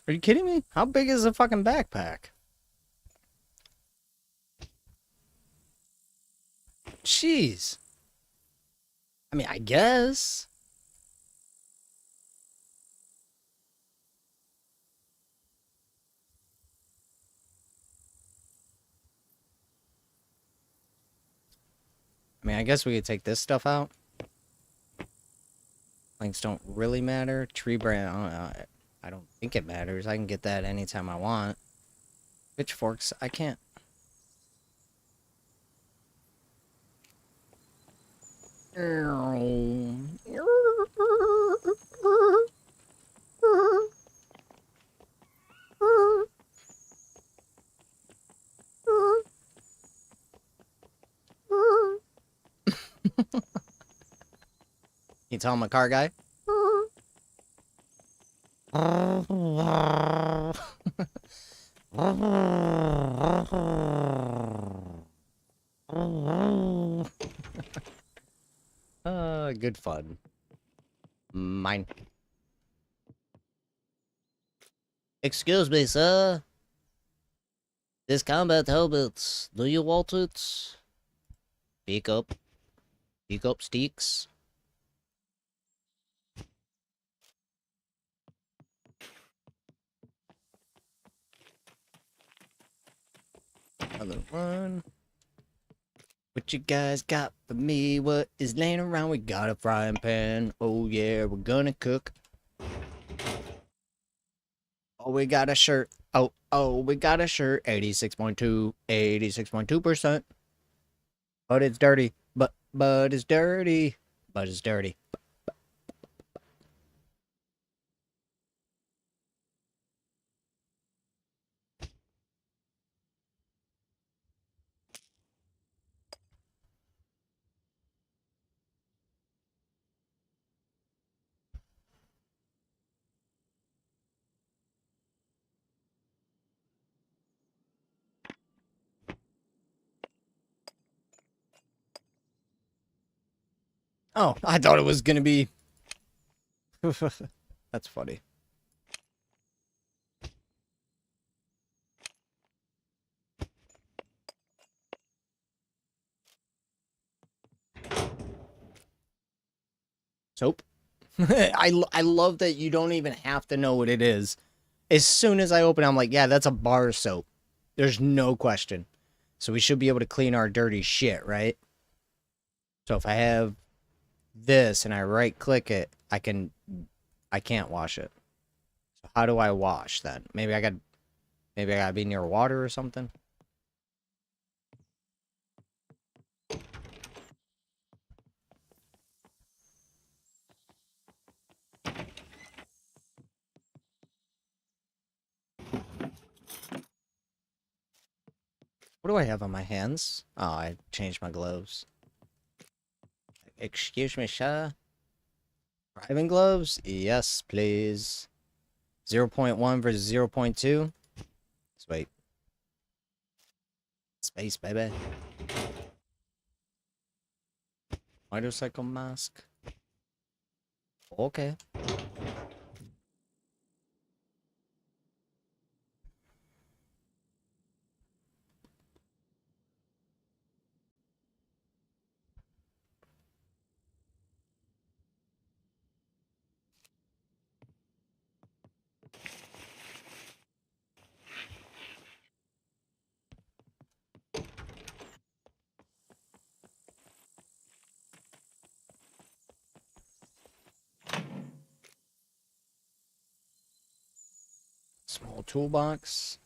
Are you kidding me? How big is a fucking backpack? Jeez. I mean, I guess. I mean, I guess we could take this stuff out. Links don't really matter. Tree brand, I don't think it matters. I can get that anytime I want. Pitchforks, I can't. You tell him a car guy? Good fun. Mine. Excuse me, sir. This combat helmet, do you want it? Speak up. Speak up, Steaks. Another one. What you guys got for me? What is laying around? We got a frying pan. Oh yeah, we're gonna cook. Oh, we got a shirt. Oh, we got a shirt. 86.2, 86.2%. But it's dirty. But it's dirty. But it's dirty. Oh, I thought it was gonna be. That's funny. Soap. I love that you don't even have to know what it is. As soon as I open it, I'm like, yeah, that's a bar soap. There's no question. So we should be able to clean our dirty shit, right? So if I have this and I right click it, I can't wash it. So how do I wash then? Maybe I gotta be near water or something. What do I have on my hands? Oh, I changed my gloves. Excuse me, sir. Driving gloves? Yes, please. 0.1 versus 0.2. Let's wait. Space, baby. Motorcycle mask. Okay. Small toolbox.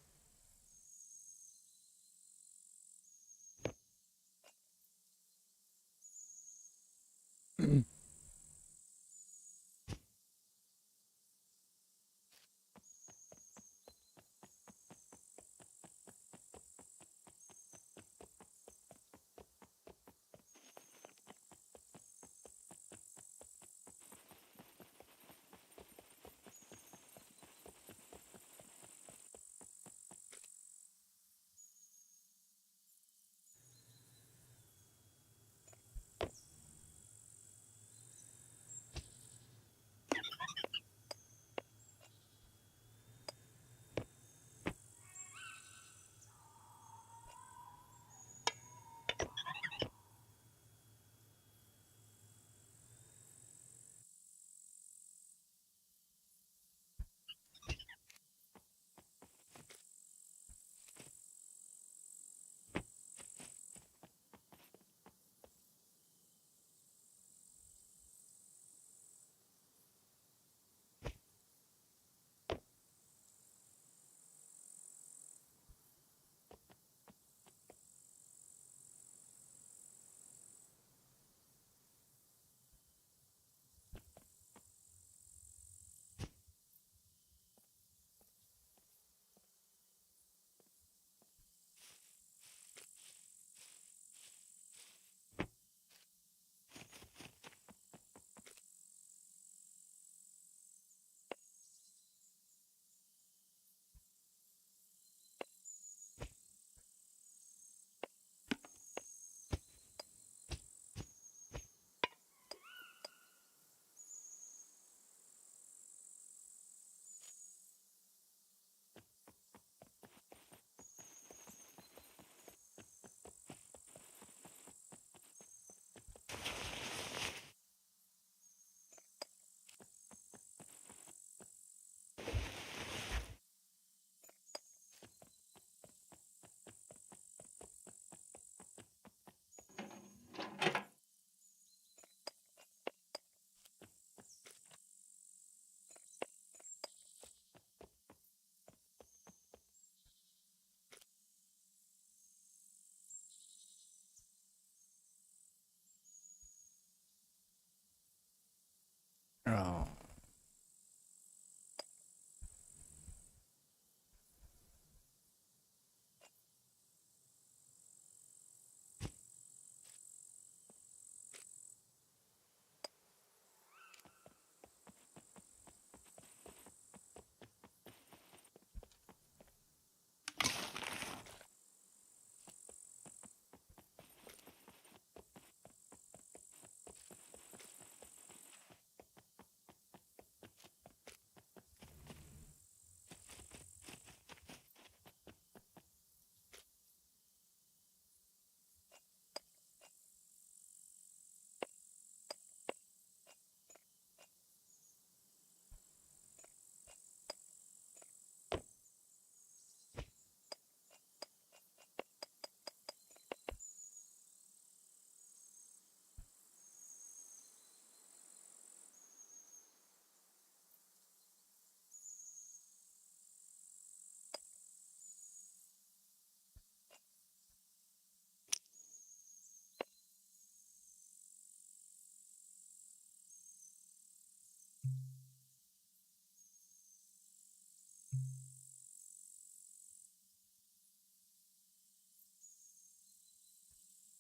Oh.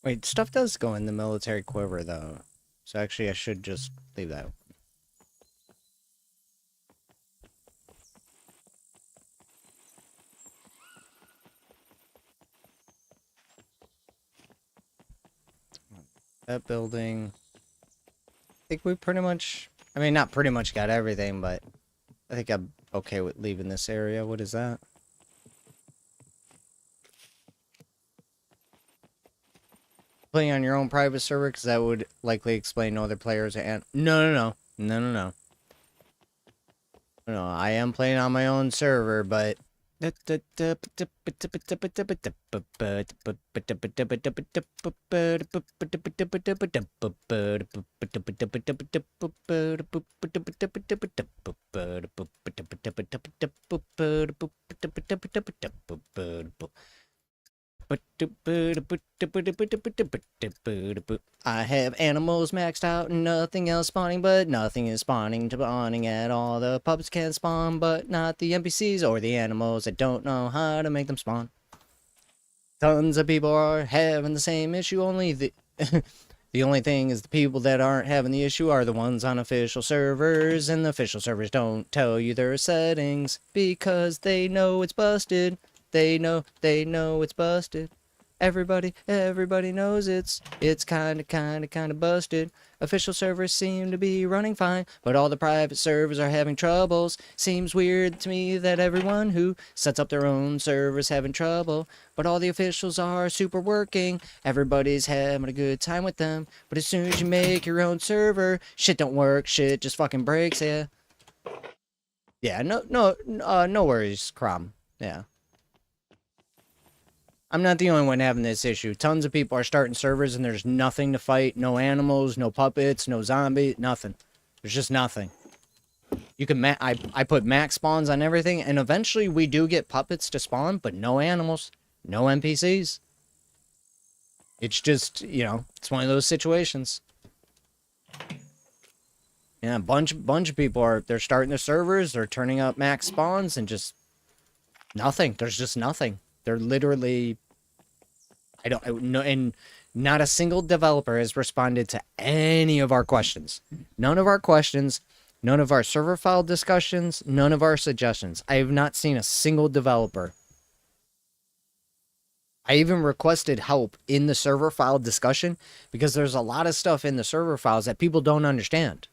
Wait, stuff does go in the military quiver, though. So actually, I should just leave that. That building. I think we pretty much... I mean, not pretty much got everything, but I think I'm okay with leaving this area. What is that? Playing on your own private server, because that would likely explain no other players and... No. No, I am playing on my own server, but I have animals maxed out and nothing else spawning, but nothing is spawning at all. The puppets can spawn, but not the NPCs or the animals that don't know how to make them spawn. Tons of people are having the same issue, only the the only thing is the people that aren't having the issue are the ones on official servers, and the official servers don't tell you their settings because they know it's busted. They know it's busted. Everybody knows it's kinda busted. Official servers seem to be running fine, but all the private servers are having troubles. Seems weird to me that everyone who sets up their own servers having trouble, but all the officials are super working. Everybody's having a good time with them, but as soon as you make your own server, shit don't work. Shit just fucking breaks. Yeah, no worries, Crom. Yeah. I'm not the only one having this issue. Tons of people are starting servers and there's nothing to fight. No animals, no puppets, no zombies, nothing. There's just nothing. You can I put max spawns on everything, and eventually we do get puppets to spawn, but no animals, no NPCs. It's just, you know, it's one of those situations. Yeah, a bunch of people they're starting their servers, they're turning up max spawns, and just nothing. There's just nothing. They're literally, I don't know, and not a single developer has responded to any of our questions. None of our questions, none of our server file discussions, none of our suggestions. I have not seen a single developer. I even requested help in the server file discussion because there's a lot of stuff in the server files that people don't understand.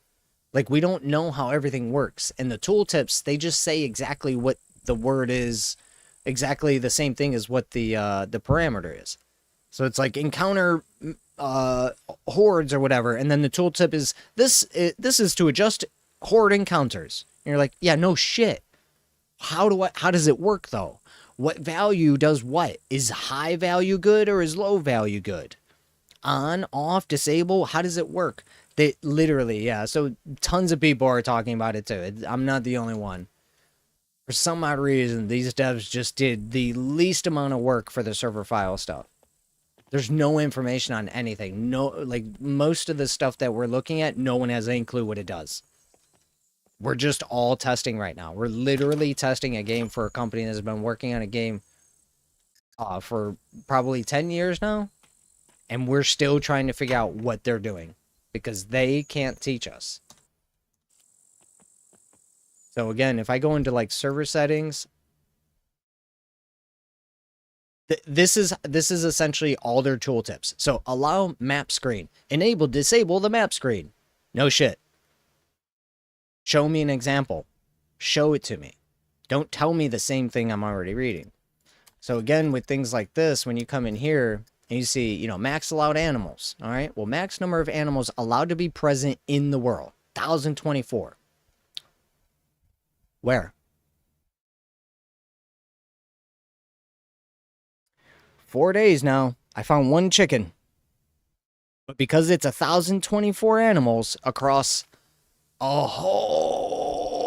Like, we don't know how everything works. And the tooltips, they just say exactly what the word is, exactly the same thing as what the parameter is. So it's like encounter hordes or whatever, and then the tooltip is this is to adjust horde encounters. And you're like, yeah, no shit. How does it work though? What value does what? Is high value good or is low value good? On, off, disable, how does it work? They literally, yeah, so tons of people are talking about it too. I'm not the only one. For some odd reason, these devs just did the least amount of work for the server file stuff. There's no information on anything. No, like, most of the stuff that we're looking at, no one has any clue what it does. We're just all testing right now. We're literally testing a game for a company that's been working on a game for probably 10 years now. And we're still trying to figure out what they're doing because they can't teach us. So again, if I go into like server settings, this is essentially all their tooltips. So allow map screen, enable, disable the map screen. No shit. Show me an example. Show it to me. Don't tell me the same thing I'm already reading. So again, with things like this, when you come in here and you see, you know, max allowed animals. All right. Well, max number of animals allowed to be present in the world, 1,024. Where? 4 days now, I found one chicken. But because it's 1,024 animals across a whole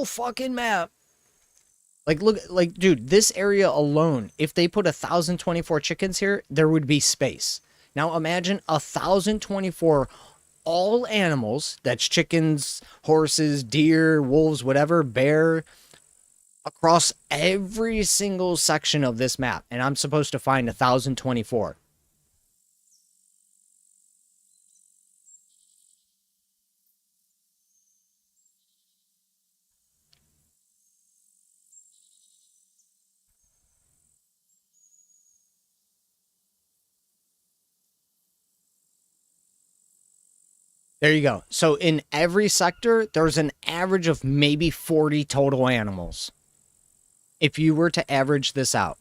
fucking map. Like, look, like, dude, this area alone, if they put 1,024 chickens here, there would be space. Now imagine 1,024 all animals, that's chickens, horses, deer, wolves, whatever, bear, across every single section of this map. And I'm supposed to find 1,024. There you go. So in every sector, there's an average of maybe 40 total animals. If you were to average this out.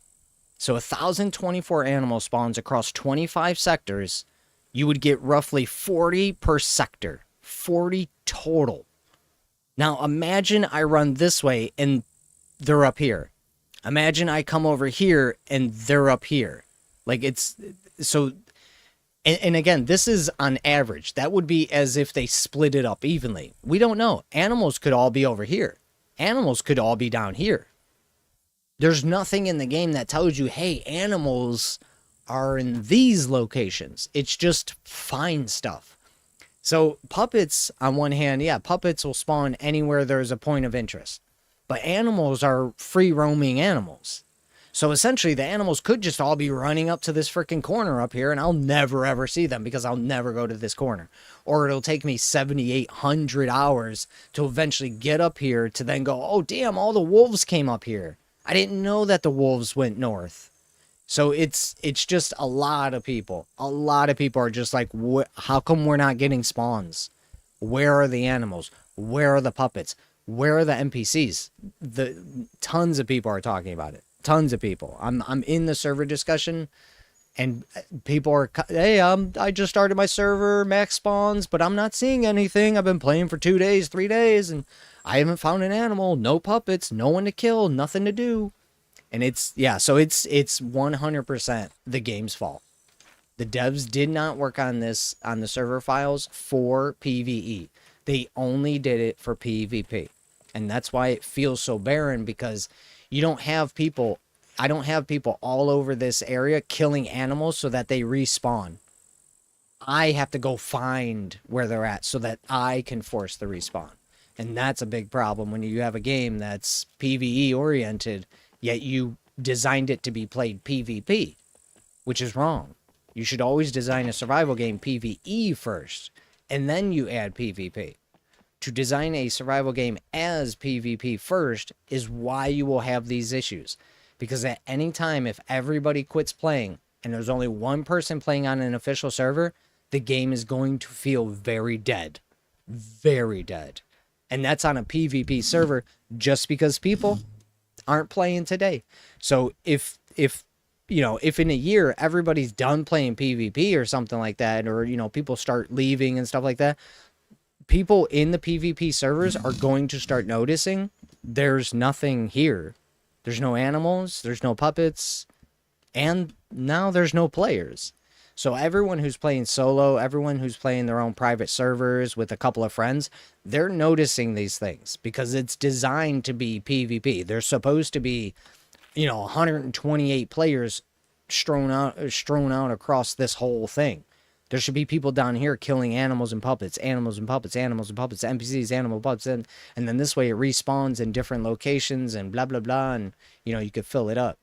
So 1,024 animal spawns across 25 sectors, you would get roughly 40 per sector. 40 total. Now imagine I run this way and they're up here. Imagine I come over here and they're up here. Like it's so. And again, this is on average. That would be as if they split it up evenly. We don't know. Animals could all be over here. Animals could all be down here. There's nothing in the game that tells you, hey, animals are in these locations. It's just find stuff. So puppets, on one hand, yeah, puppets will spawn anywhere there's a point of interest. But animals are free roaming animals. So essentially, the animals could just all be running up to this freaking corner up here, and I'll never ever see them because I'll never go to this corner. Or it'll take me 7,800 hours to eventually get up here to then go, oh, damn, all the wolves came up here. I didn't know that the wolves went north. So it's just a lot of people. A lot of people are just like, how come we're not getting spawns? Where are the animals? Where are the puppets? Where are the NPCs? Tons of people are talking about it. Tons of people. I'm in the server discussion, and people are, hey, I just started my server, max spawns, but I'm not seeing anything. I've been playing for 2 days, 3 days, and I haven't found an animal, no puppets, no one to kill, nothing to do. And it's 100% the game's fault. The devs did not work on this, on the server files for PvE. They only did it for PvP. And that's why it feels so barren, because you don't have people, I don't have people all over this area killing animals so that they respawn. I have to go find where they're at so that I can force the respawn. And that's a big problem when you have a game that's PvE oriented, yet you designed it to be played PvP, which is wrong. You should always design a survival game PvE first, and then you add PvP. To design a survival game as PvP first is why you will have these issues. Because at any time, if everybody quits playing and there's only one person playing on an official server, the game is going to feel very dead. Very dead. And that's on a PvP server just because people aren't playing today. So if you know, if in a year everybody's done playing PvP or something like that, or, you know, people start leaving and stuff like that, people in the PvP servers are going to start noticing there's nothing here. There's no animals, there's no puppets, and now there's no players. So everyone who's playing solo, everyone who's playing their own private servers with a couple of friends, they're noticing these things because it's designed to be PvP. There's supposed to be, you know, 128 players strewn out across this whole thing. There should be people down here killing animals and puppets, animals and puppets, animals and puppets, NPCs, animal puppets, and then this way it respawns in different locations and blah, blah, blah, and, you know, you could fill it up.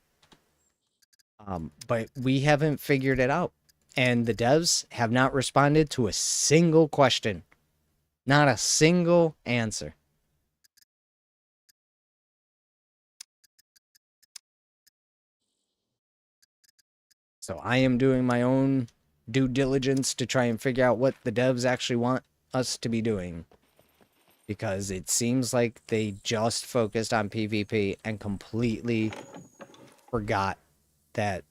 But we haven't figured it out, and the devs have not responded to a single question. Not a single answer. So I am doing my own due diligence to try and figure out what the devs actually want us to be doing, because it seems like they just focused on PvP and completely forgot that.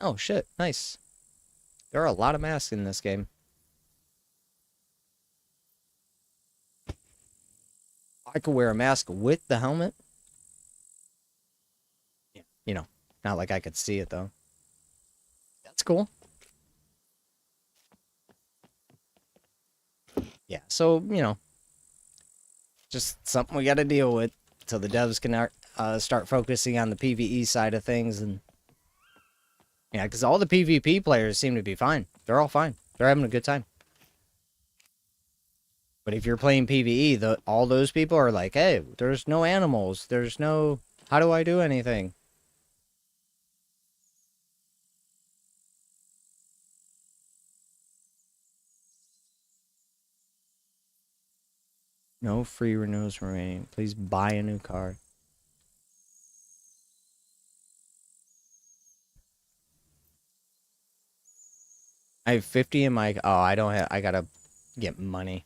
Oh shit, nice. There are a lot of masks in this game. I could wear a mask with the helmet. Yeah, you know, not like I could see it though. That's cool. Yeah, so, you know, just something we got to deal with till the devs can start focusing on the PvE side of things. And yeah, because all the PvP players seem to be fine. They're all fine. They're having a good time. But if you're playing PvE, all those people are like, hey, there's no animals. There's no, how do I do anything? No free renewals remaining. Please buy a new card. I have 50 in my... Oh, I don't have... I gotta get money.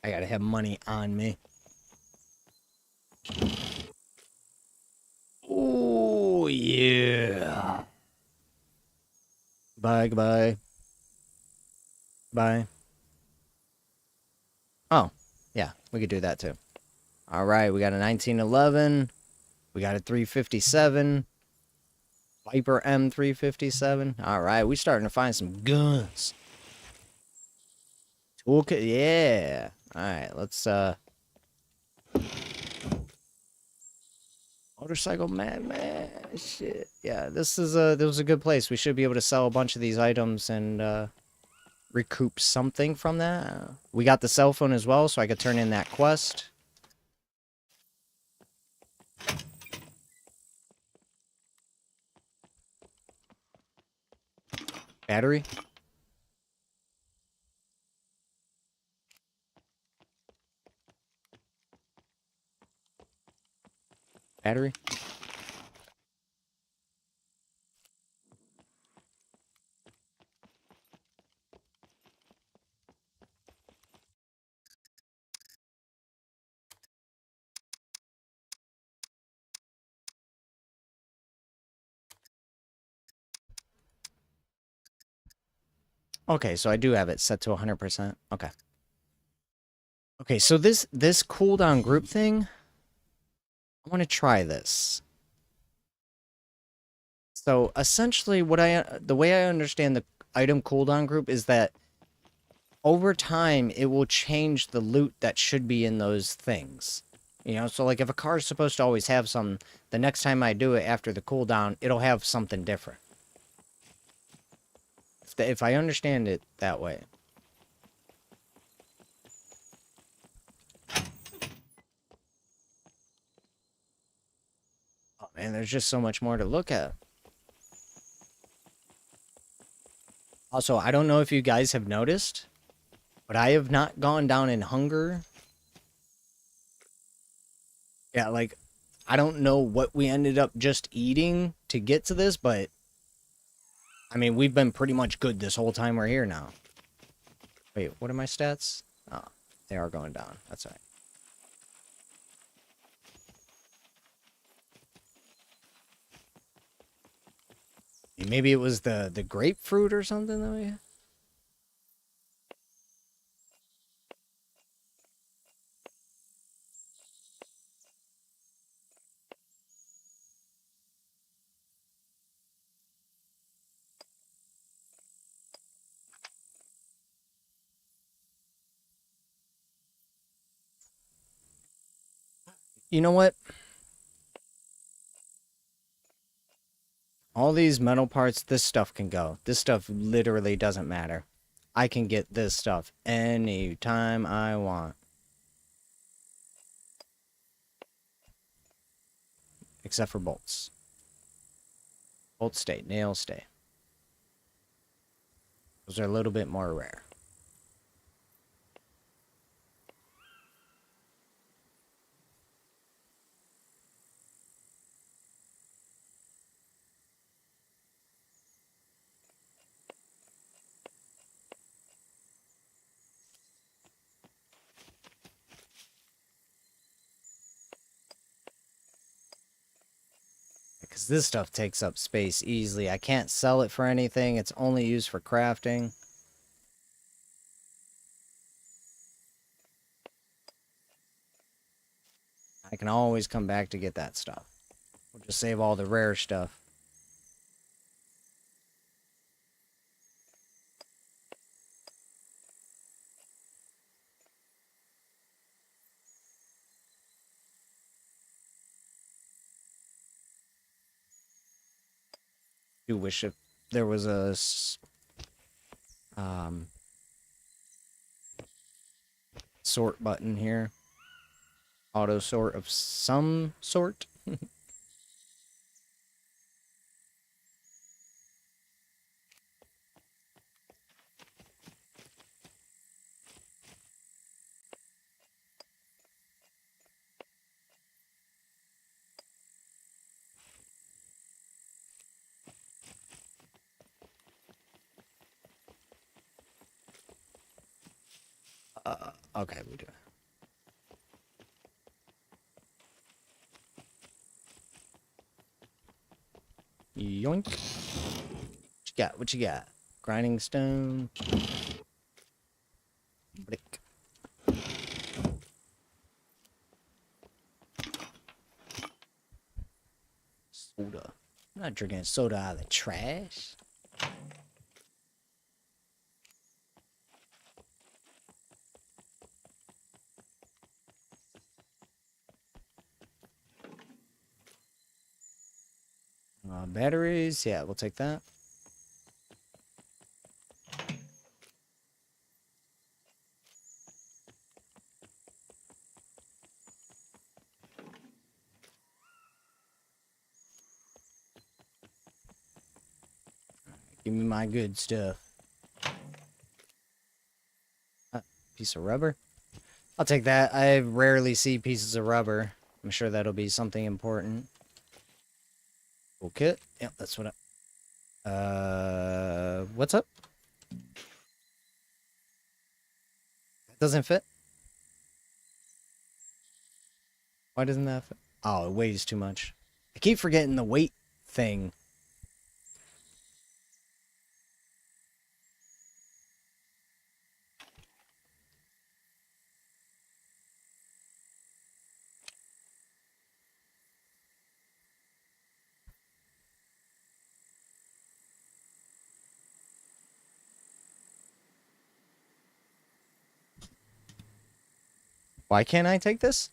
I gotta have money on me. Oh, yeah. Bye, goodbye. Bye. Oh, yeah. We could do that, too. All right, we got a 1911. We got a 357. Viper M357. All right, we starting to find some guns. Toolkit, yeah. All right, let's Motorcycle Madman. Shit. Yeah, this was a good place. We should be able to sell a bunch of these items and recoup something from that. We got the cell phone as well, so I could turn in that quest. Battery. Battery. Okay, so I do have it set to 100%. Okay. Okay, so this cooldown group thing, I want to try this. So essentially the way I understand the item cooldown group is that over time it will change the loot that should be in those things. You know, so like if a car is supposed to always have some, the next time I do it after the cooldown, it'll have something different. If I understand it that way. Oh man, there's just so much more to look at. Also, I don't know if you guys have noticed, but I have not gone down in hunger. Yeah, like, I don't know what we ended up just eating to get to this, but I mean, we've been pretty much good this whole time we're here now. Wait, what are my stats? Oh, they are going down. That's all right. Maybe it was the grapefruit or something that we... You know what? All these metal parts, this stuff can go. This stuff literally doesn't matter. I can get this stuff anytime I want. Except for bolts. Bolts stay, nails stay. Those are a little bit more rare. Because this stuff takes up space easily. I can't sell it for anything. It's only used for crafting. I can always come back to get that stuff. We'll just save all the rare stuff. Do wish if there was a sort button here. Auto sort of some sort. Okay, we do. Yoink. What you got? What you got? Grinding stone. Brick. Not drinking soda out of the trash. Batteries, yeah, we'll take that. Give me my good stuff. Piece of rubber? I'll take that. I rarely see pieces of rubber. I'm sure that'll be something important. Cool kit. Yep, that's what I... what's up? That doesn't fit? Why doesn't that fit? Oh, it weighs too much. I keep forgetting the weight thing. Why can't I take this?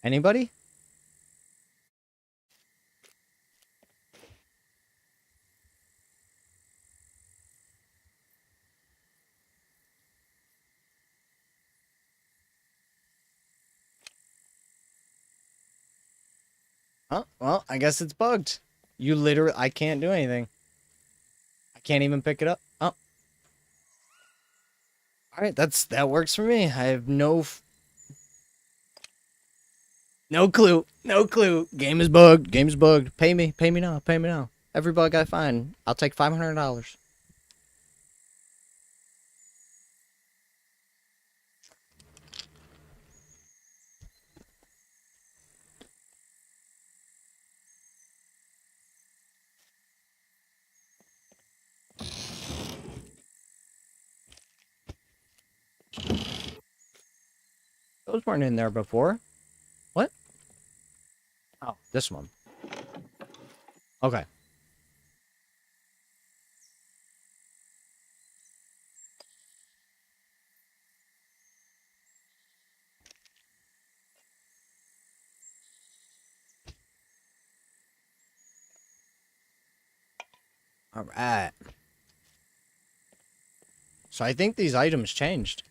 Anybody? Oh, well, I guess it's bugged. You literally, I can't do anything. I can't even pick it up. Oh. Alright, that works for me. I have no clue. No clue. Game is bugged. Game is bugged. Pay me. Pay me now. Pay me now. Every bug I find, I'll take $500. Those weren't in there before. What? Oh, this one. Okay. All right. So I think these items changed.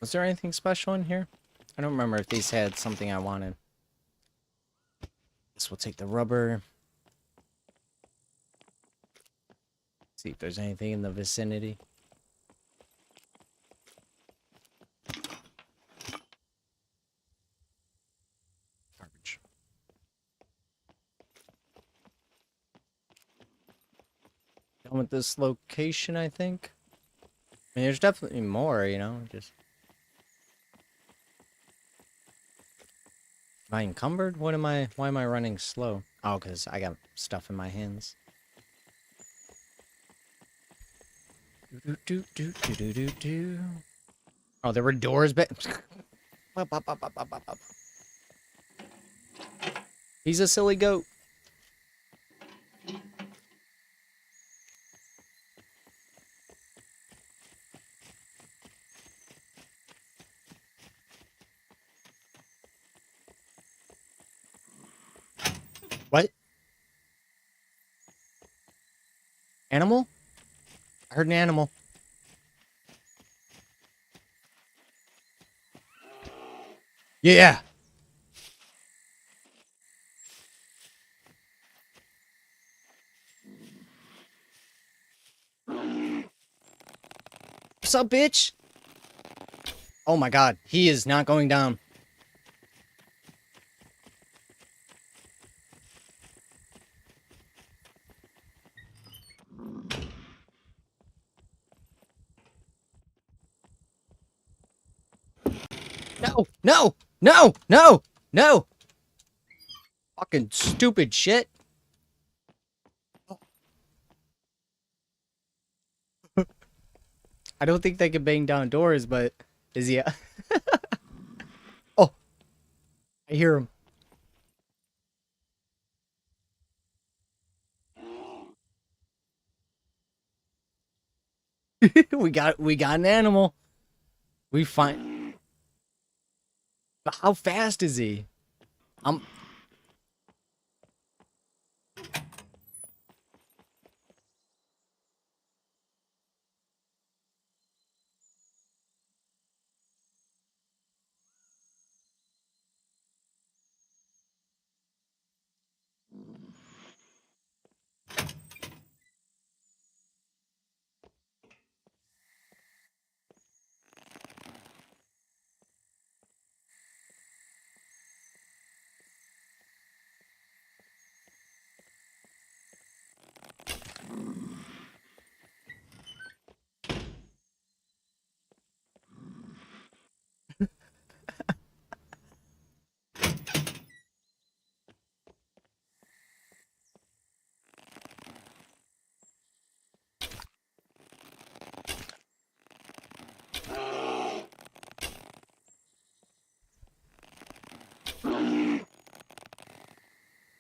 Was there anything special in here? I don't remember if these had something I wanted. Guess we'll take the rubber. See if there's anything in the vicinity. Garbage. Done with this location, I think. I mean, there's definitely more, you know, just... Am I encumbered? Why am I running slow? Oh, because I got stuff in my hands. Oh, there were doors back. He's a silly goat. What? Animal? I heard an animal. Yeah. What's up, bitch? Oh my god, he is not going down. No, no, no, no! No! Fucking stupid shit. I don't think they can bang down doors, but is he? Oh, I hear him. we got an animal. We find. But how fast is he? I'm.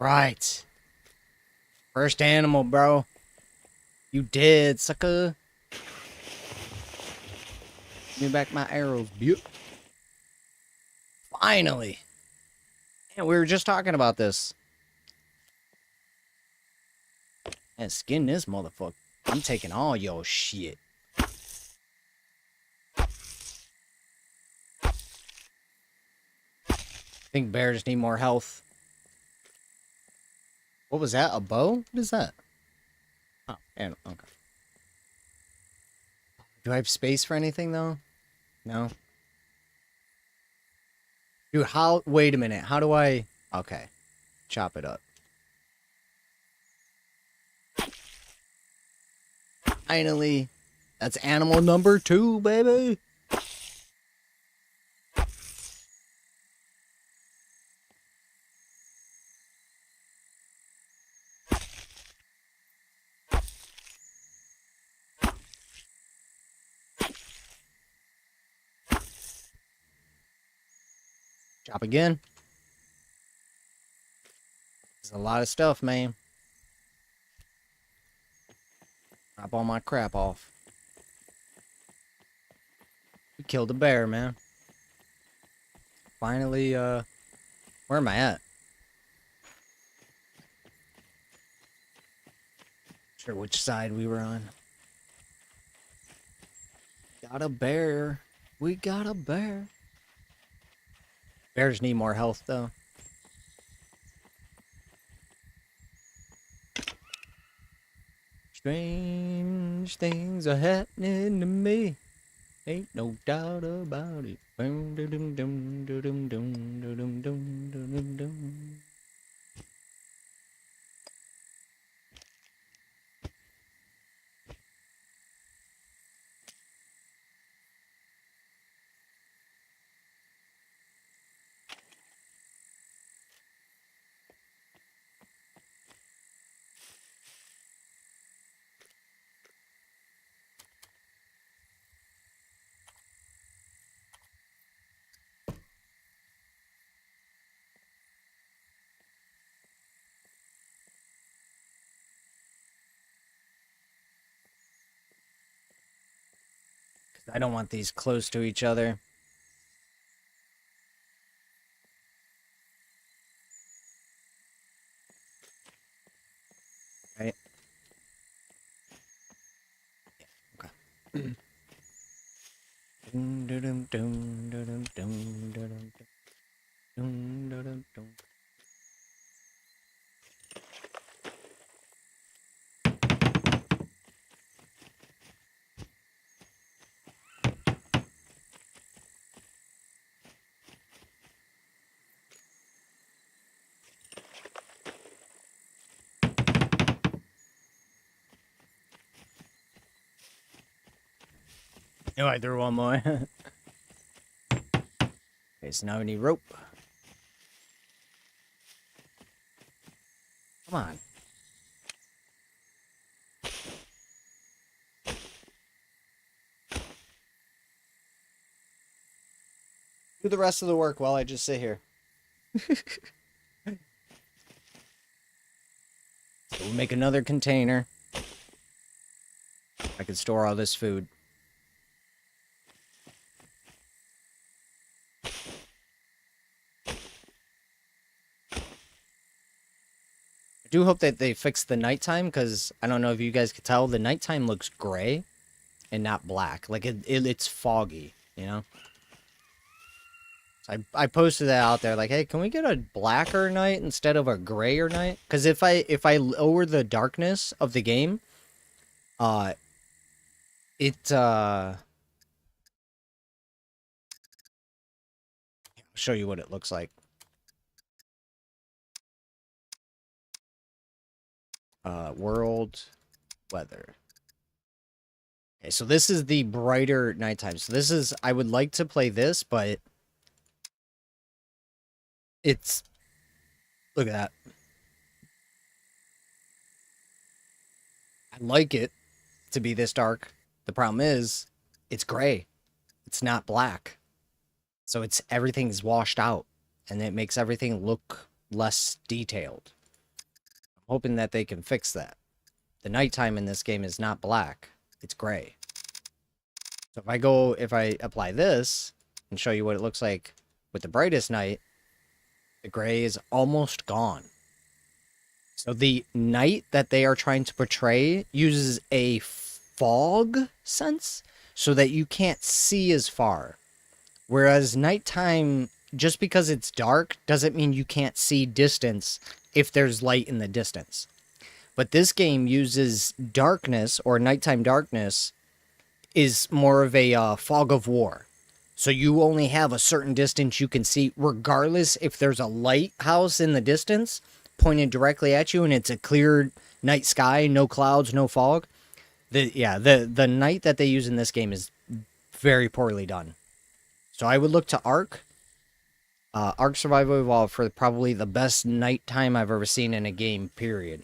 Right. First animal, bro. You did, sucker. Give me back my arrows, beaut. Finally. Man, we were just talking about this. And skin this motherfucker. I'm taking all your shit. I think bears need more health. What was that? A bow? What is that? Oh, and okay. Do I have space for anything though? No. Dude, how? Wait a minute. How do I? Okay. Chop it up. Finally. That's animal number 2, baby. Chop again. There's a lot of stuff, man. Drop all my crap off. We killed a bear, man. Finally, where am I at? Sure which side we were on. Got a bear. We got a bear. Bears need more health, though. Strange things are happening to me. Ain't no doubt about it. I don't want these close to each other. Right? Yeah, okay. Oh, I threw one more. Okay, so now we need rope. Come on. Do the rest of the work while I just sit here. So we'll make another container. I can store all this food. I do hope that they fix the nighttime, because I don't know if you guys could tell, the nighttime looks gray and not black. Like it's foggy, you know? So I posted that out there, like, hey, can we get a blacker night instead of a grayer night? Because if I lower the darkness of the game, I'll show you what it looks like. World weather. Okay, so this is the brighter nighttime. So this is, I would like to play this, but it's, look at that. I like it to be this dark. The problem is, it's gray. It's not black. So it's, everything's washed out, and it makes everything look less detailed. I'm hoping that they can fix that. The nighttime in this game is not black. It's gray. So if I apply this and show you what it looks like with the brightest night, the gray is almost gone. So the night that they are trying to portray uses a fog sense so that you can't see as far. Whereas nighttime, just because it's dark, doesn't mean you can't see distance if there's light in the distance. But this game uses darkness, or nighttime darkness, is more of a fog of war. So you only have a certain distance you can see, regardless if there's a lighthouse in the distance pointed directly at you and it's a clear night sky, no clouds, no fog. The night that they use in this game is very poorly done. So I would look to Ark. Ark Survival Evolved for probably the best nighttime I've ever seen in a game, period.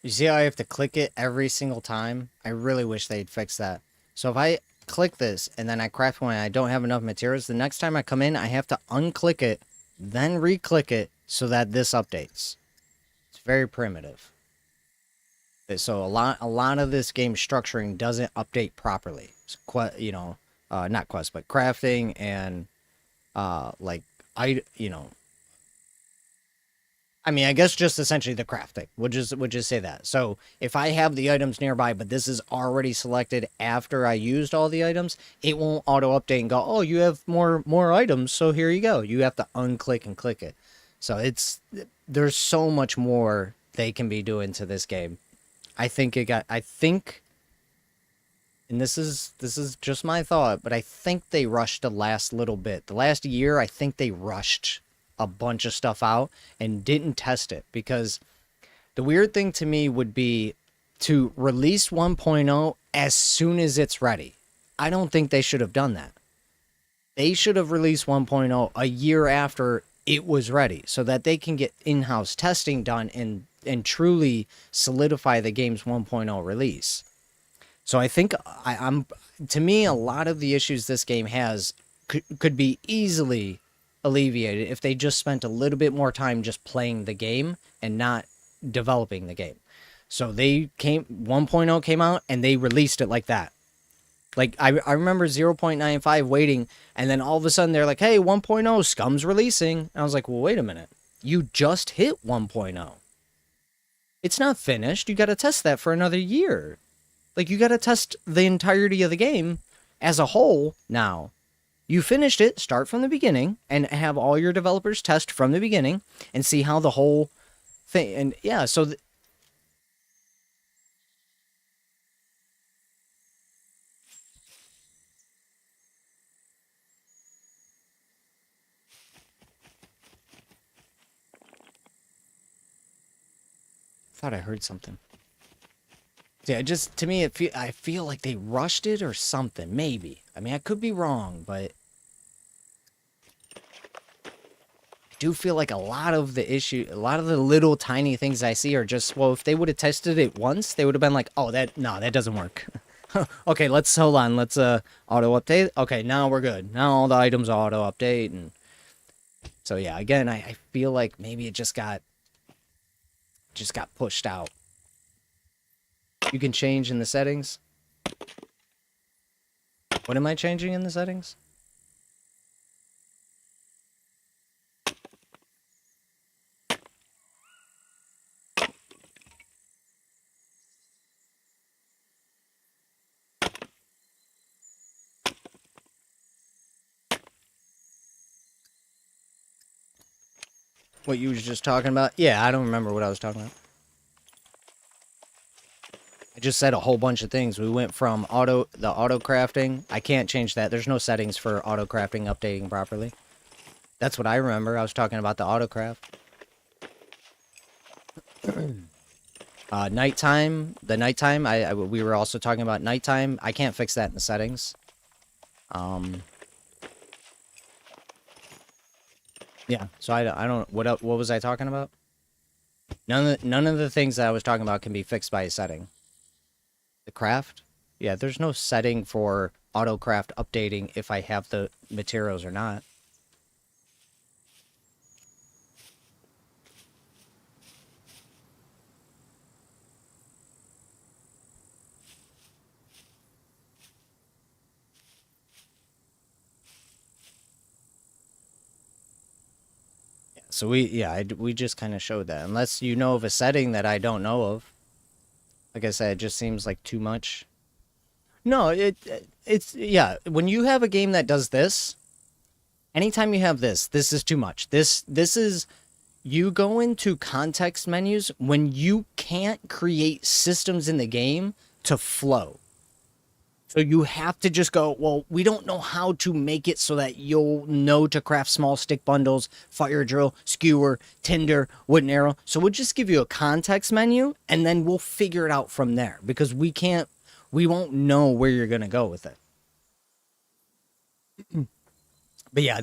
You see how I have to click it every single time? I really wish they'd fix that. So if I click this and then I craft one and I don't have enough materials, the next time I come in, I have to unclick it, then re-click it so that this updates. It's very primitive. So a lot of this game structuring doesn't update properly. So, you know, not quest, but crafting and I mean, I guess just essentially the crafting. We'll just say that. So if I have the items nearby, but this is already selected after I used all the items, it won't auto-update and go, oh, you have more items, so here you go. You have to unclick and click it. So there's so much more they can be doing to this game. I think, and this is just my thought, but I think they rushed the last little bit. The last year, I think they rushed a bunch of stuff out and didn't test it, because the weird thing to me would be to release 1.0 as soon as it's ready. I don't think they should have done that. They should have released 1.0 a year after it was ready so that they can get in-house testing done and truly solidify the game's 1.0 release. So I think to me, a lot of the issues this game has could be easily alleviated if they just spent a little bit more time just playing the game and not developing the game. So 1.0 came out and they released it like that. Like, I remember 0.95 waiting, and then all of a sudden they're like, hey, 1.0, Scum's releasing. And I was like, well, wait a minute. You just hit 1.0. It's not finished. You got to test that for another year. Like, you got to test the entirety of the game as a whole now. You finished it, start from the beginning, and have all your developers test from the beginning and see how the whole thing... And, yeah, so... thought I heard something. Yeah, just to me, I feel like they rushed it or something. Maybe. I mean, I could be wrong, but I do feel like a lot of the little tiny things I see are just, well, if they would have tested it once, they would have been like, oh, that doesn't work. Okay, hold on. Let's auto update. Okay, now we're good. Now all the items auto update, and so yeah. Again, I feel like maybe it just got pushed out. You can change in the settings. What am I changing in the settings? What you was just talking about? Yeah, I don't remember what I was talking about. I just said a whole bunch of things. We went from the auto crafting. I can't change that. There's no settings for auto crafting updating properly. That's what I remember. I was talking about the auto craft. Nighttime. The nighttime. We were also talking about nighttime. I can't fix that in the settings. Yeah. So I don't. What was I talking about? None of the things that I was talking about can be fixed by a setting. The craft? Yeah, there's no setting for auto craft updating if I have the materials or not. So we just kind of showed that. Unless you know of a setting that I don't know of. Like I said, it just seems like too much. No, it's yeah, when you have a game that does this, anytime you have this is too much. This is, you go into context menus when you can't create systems in the game to flow. So you have to just go, well, we don't know how to make it so that you'll know to craft small stick bundles, fire drill, skewer, tinder, wooden arrow. So we'll just give you a context menu and then we'll figure it out from there, because we won't know where you're going to go with it. But yeah,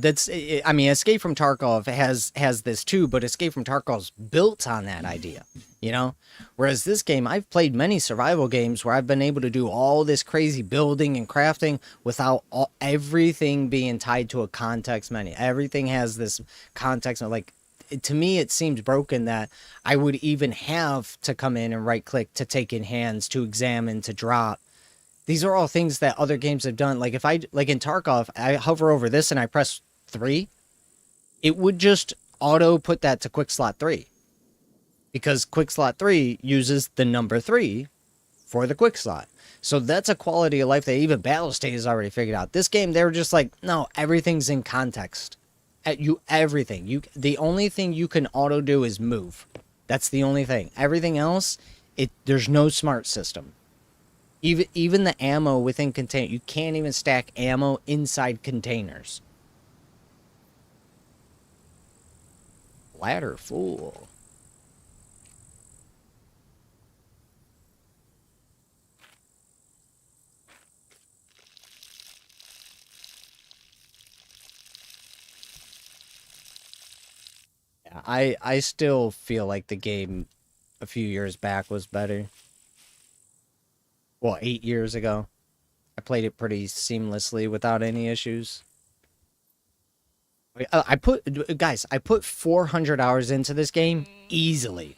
I mean, Escape from Tarkov has this too, but Escape from Tarkov's built on that idea, you know? Whereas this game, I've played many survival games where I've been able to do all this crazy building and crafting without everything being tied to a context menu. Everything has this context. Like, to me, it seems broken that I would even have to come in and right-click to take in hands, to examine, to drop. These are all things that other games have done. Like, like in Tarkov, I hover over this and I press 3, it would just auto put that to quick slot 3. Because quick slot 3 uses the number 3 for the quick slot. So that's a quality of life that even Battlestate has already figured out. This game, they were just like, no, everything's in context. Everything. The only thing you can auto do is move. That's the only thing. Everything else, there's no smart system. Even the ammo within container, you can't even stack ammo inside containers. Ladder full. Yeah, I still feel like the game a few years back was better. Well, 8 years ago. I played it pretty seamlessly without any issues. I put 400 hours into this game easily.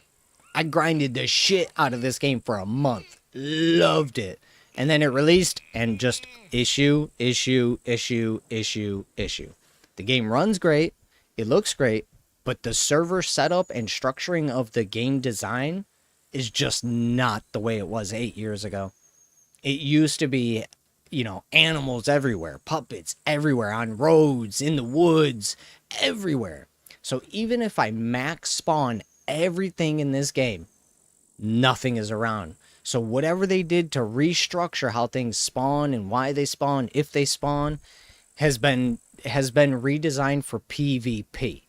I grinded the shit out of this game for a month. Loved it. And then it released and just issue. The game runs great. It looks great. But the server setup and structuring of the game design is just not the way it was 8 years ago. It used to be, you know, animals everywhere, puppets everywhere, on roads, in the woods, everywhere. So even if I max spawn everything in this game, nothing is around. So whatever they did to restructure how things spawn and why they spawn, if they spawn, has been redesigned for PvP.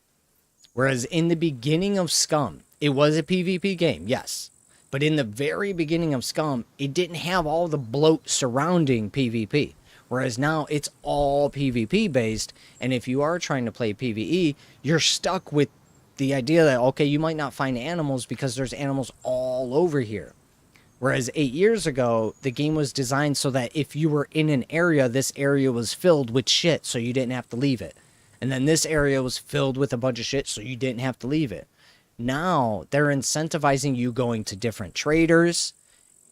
Whereas in the beginning of Scum, it was a PvP game, yes. But in the very beginning of Scum, it didn't have all the bloat surrounding PvP. Whereas now it's all PvP based. And if you are trying to play PvE, you're stuck with the idea that, okay, you might not find animals because there's animals all over here. Whereas 8 years ago, the game was designed so that if you were in an area, this area was filled with shit, so you didn't have to leave it. And then this area was filled with a bunch of shit, so you didn't have to leave it. Now, they're incentivizing you going to different traders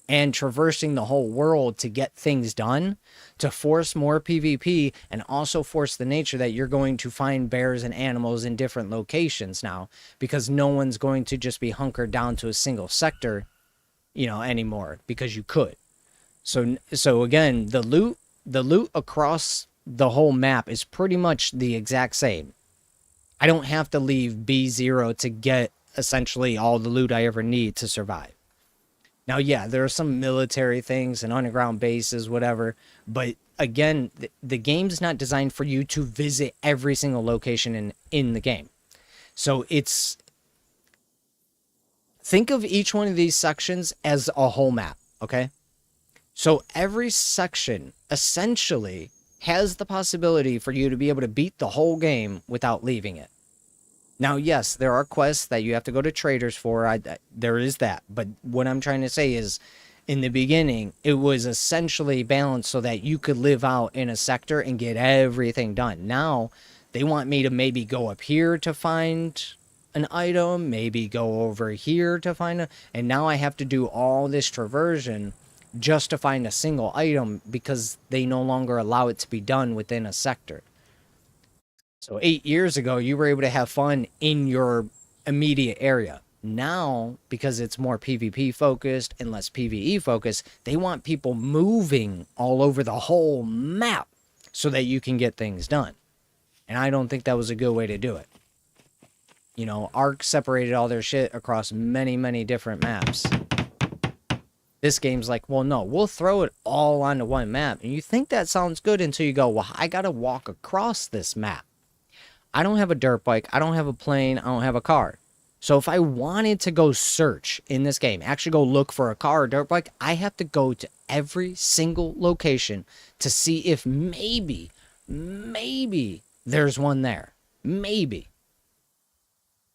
and traversing the whole world to get things done, to force more PvP, and also force the nature that you're going to find bears and animals in different locations now, because no one's going to just be hunkered down to a single sector, you know, anymore, because you could. So again, the loot across the whole map is pretty much the exact same. I don't have to leave B0 to get essentially all the loot I ever need to survive. Now, yeah, there are some military things and underground bases, whatever. But again, the game's not designed for you to visit every single location in the game. So think of each one of these sections as a whole map, okay? So every section essentially has the possibility for you to be able to beat the whole game without leaving it. Now, yes, there are quests that you have to go to traders for. There is that. But what I'm trying to say is, in the beginning, it was essentially balanced so that you could live out in a sector and get everything done. Now, they want me to maybe go up here to find an item, maybe go over here to find and now I have to do all this traversion just to find a single item because they no longer allow it to be done within a sector. So 8 years ago, you were able to have fun in your immediate area. Now, because it's more PvP focused and less PvE focused, they want people moving all over the whole map so that you can get things done. And I don't think that was a good way to do it. You know, Ark separated all their shit across many, many different maps. This game's like, well, no, we'll throw it all onto one map. And you think that sounds good until you go, well, I gotta walk across this map. I don't have a dirt bike, I don't have a plane, I don't have a car. So if I wanted to go search in this game, actually go look for a car or dirt bike, I have to go to every single location to see if maybe there's one there. Maybe.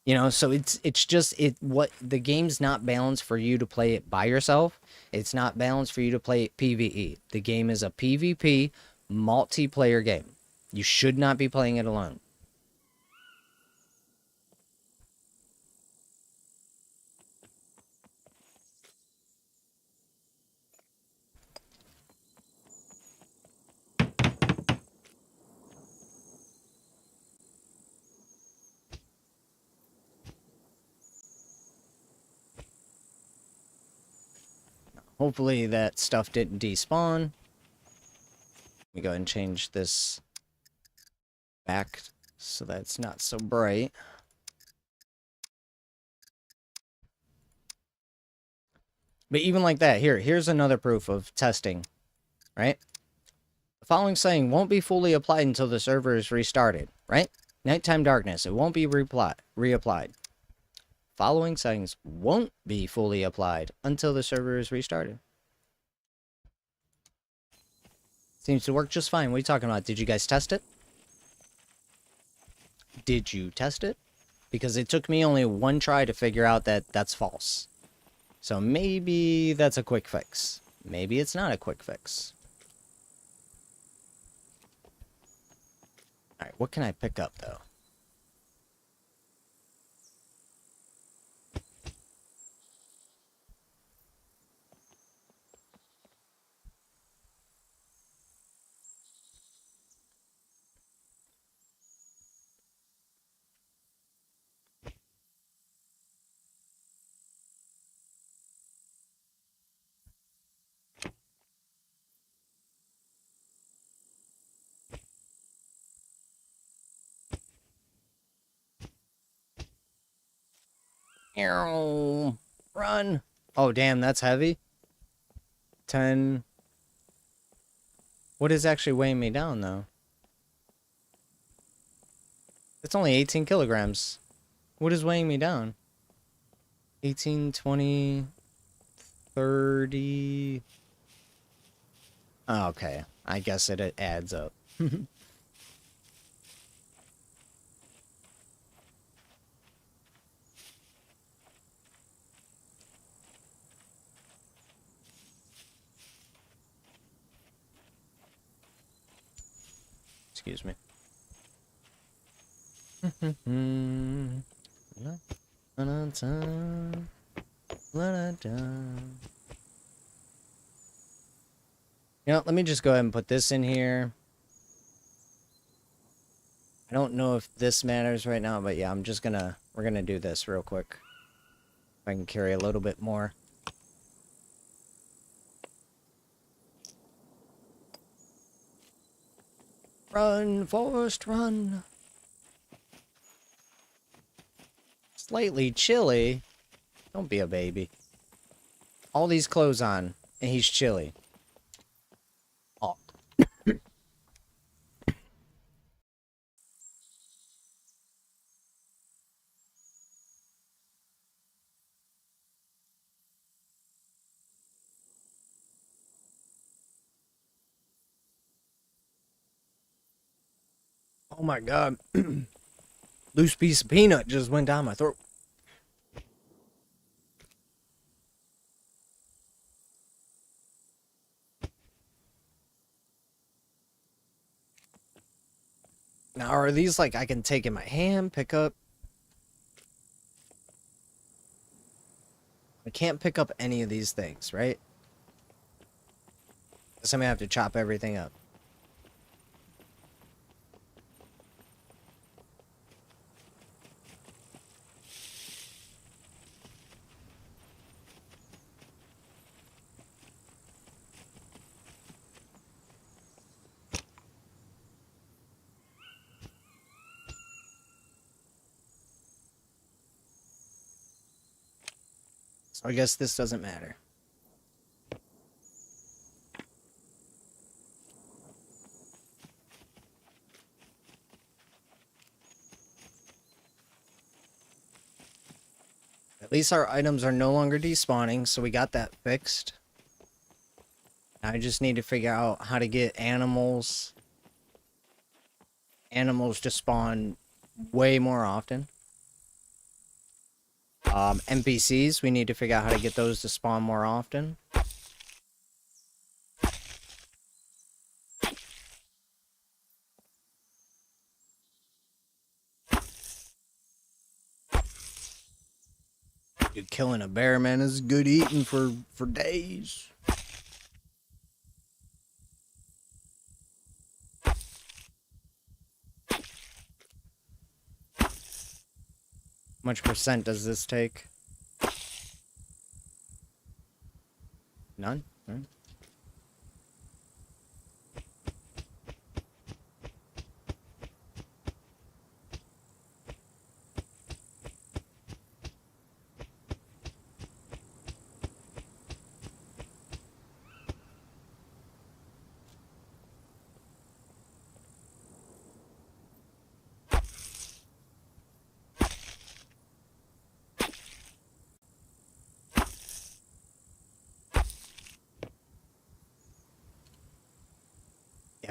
You know, so it's just what the game's not balanced for you to play it by yourself. It's not balanced for you to play it PvE. The game is a PvP multiplayer game. You should not be playing it alone. Hopefully that stuff didn't despawn. Let me go ahead and change this back so that it's not so bright. But even like that, here's another proof of testing, right? The following saying won't be fully applied until the server is restarted, right? Nighttime darkness. It won't be reapplied. Following settings won't be fully applied until the server is restarted. Seems to work just fine. What are you talking about? Did you guys test it? Did you test it? Because it took me only one try to figure out that that's false. So maybe that's a quick fix. Maybe it's not a quick fix. Alright, what can I pick up though? Run. Oh, damn, that's heavy. 10. What is actually weighing me down, though? It's only 18 kilograms. What is weighing me down? 18, 20, 30. Oh, okay. I guess it adds up. Excuse me. You know, let me just go ahead and put this in here. I don't know if this matters right now, but yeah, we're gonna do this real quick. If I can carry a little bit more. Run, Forrest, run. Slightly chilly. Don't be a baby. All these clothes on, and he's chilly. Oh. Oh my god. Loose piece of peanut just went down my throat. Now, are these like I can take in my hand, pick up? I can't pick up any of these things, right? Guess I'm gonna have to chop everything up. So I guess this doesn't matter. At least our items are no longer despawning, so we got that fixed. I just need to figure out how to get animals to spawn way more often. NPCs, we need to figure out how to get those to spawn more often. Dude, killing a bear, man, is good eating for days. How much percent does this take? None? All right.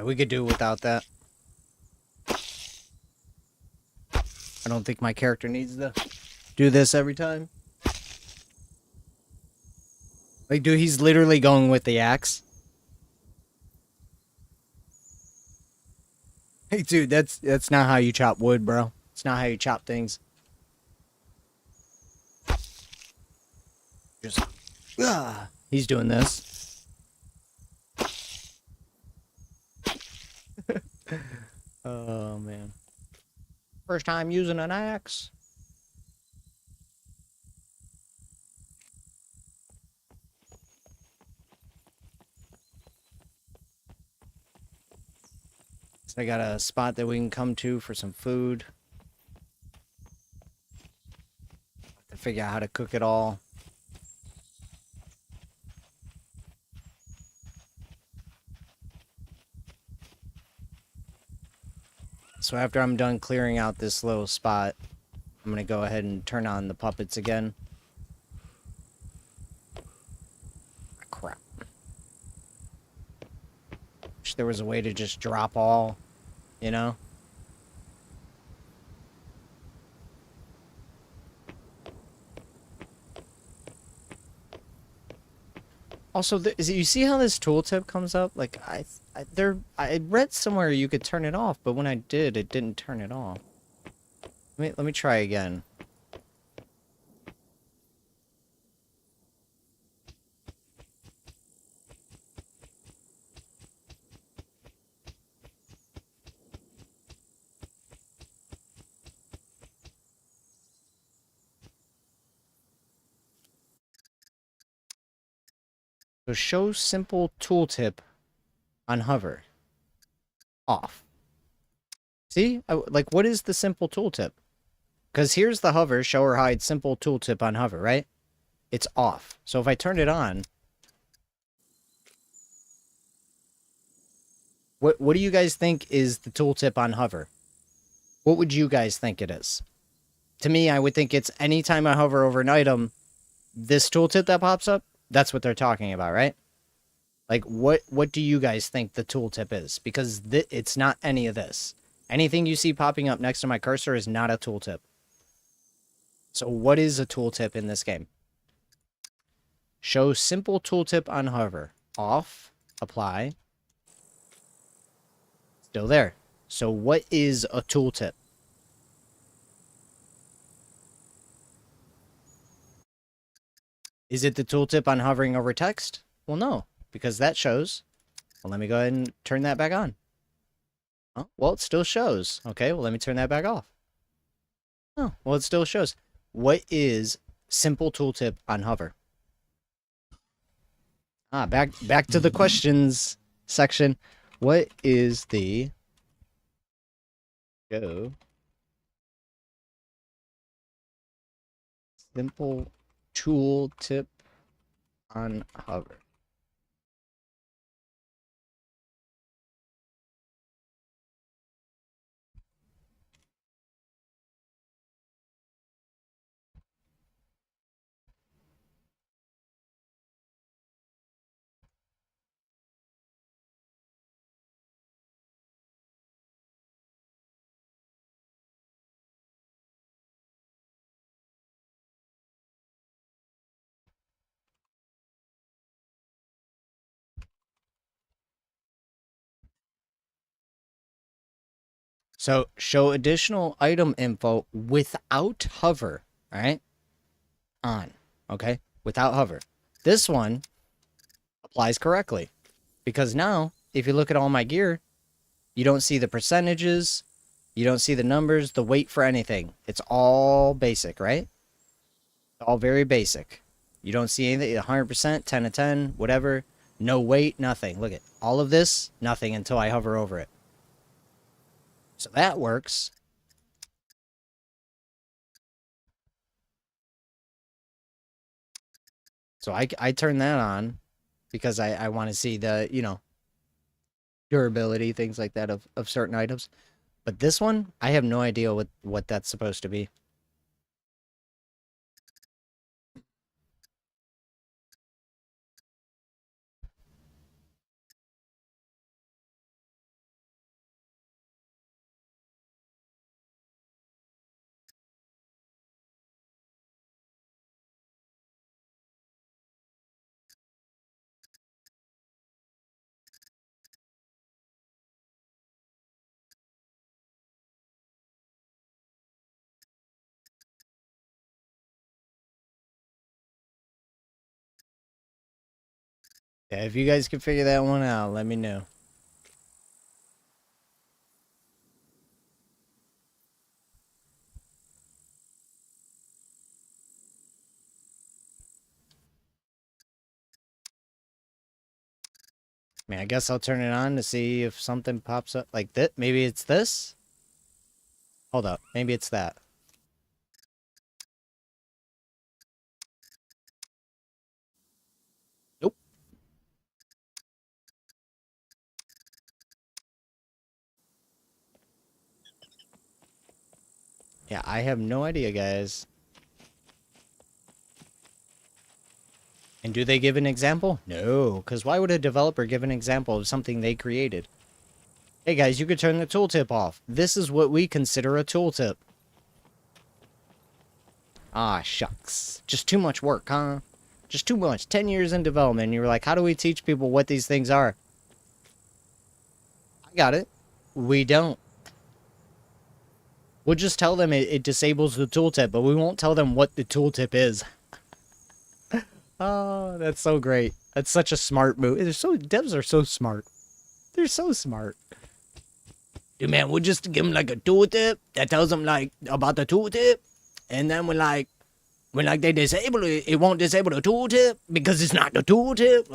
Yeah, we could do without that. I don't think my character needs to do this every time. Like, dude, he's literally going with the axe. Hey, dude, that's not how you chop wood, bro. It's not how you chop things. Just, he's doing this. Oh, man. First time using an axe. So I got a spot that we can come to for some food. To figure out how to cook it all. So after I'm done clearing out this little spot, I'm gonna go ahead and turn on the puppets again. Crap. Wish there was a way to just drop all, you know? Also, you see how this tooltip comes up? Like, I read somewhere you could turn it off, but when I did, it didn't turn it off. Let me try again. So show simple tooltip on hover. Off. See? Like, what is the simple tooltip? Because here's the hover, show or hide, simple tooltip on hover, right? It's off. So if I turn it on... What do you guys think is the tooltip on hover? What would you guys think it is? To me, I would think it's anytime I hover over an item, this tooltip that pops up, that's what they're talking about, right? Like, what do you guys think the tooltip is? Because it's not any of this. Anything you see popping up next to my cursor is not a tooltip. So what is a tooltip in this game? Show simple tooltip on hover. Off. Apply. Still there. So what is a tooltip? Is it the tooltip on hovering over text? Well, no, because that shows. Well, let me go ahead and turn that back on. Oh, well, it still shows. Okay, well, let me turn that back off. Oh, well, it still shows. What is simple tooltip on hover? Ah, back to the questions section. What is the simple tooltip on hover? So show additional item info without hover, all right? On, okay? Without hover. This one applies correctly because now if you look at all my gear, you don't see the percentages, you don't see the numbers, the weight for anything. It's all basic, right? All very basic. You don't see anything, 100%, 10 to 10, whatever. No weight, nothing. Look at all of this, nothing until I hover over it. So that works. So I turn that on because I want to see the, you know, durability, things like that of certain items. But this one, I have no idea what that's supposed to be. Yeah, if you guys can figure that one out, let me know. I mean, I guess I'll turn it on to see if something pops up like that. Maybe it's this? Hold up. Maybe it's that. Nope. Yeah, I have no idea, guys. And do they give an example? No, because why would a developer give an example of something they created? Hey guys, you could turn the tooltip off. This is what we consider a tooltip. Ah, shucks. Just too much work, huh? Just too much. 10 years in development, and you were like, how do we teach people what these things are? I got it. We don't. We'll just tell them it disables the tooltip, but we won't tell them what the tooltip is. Oh, that's so great. That's such a smart move. Devs are so smart. They're so smart. Dude, man, we'll just give them like a tooltip that tells them like about the tooltip, and then when they disable it, it won't disable the tooltip because it's not the tooltip.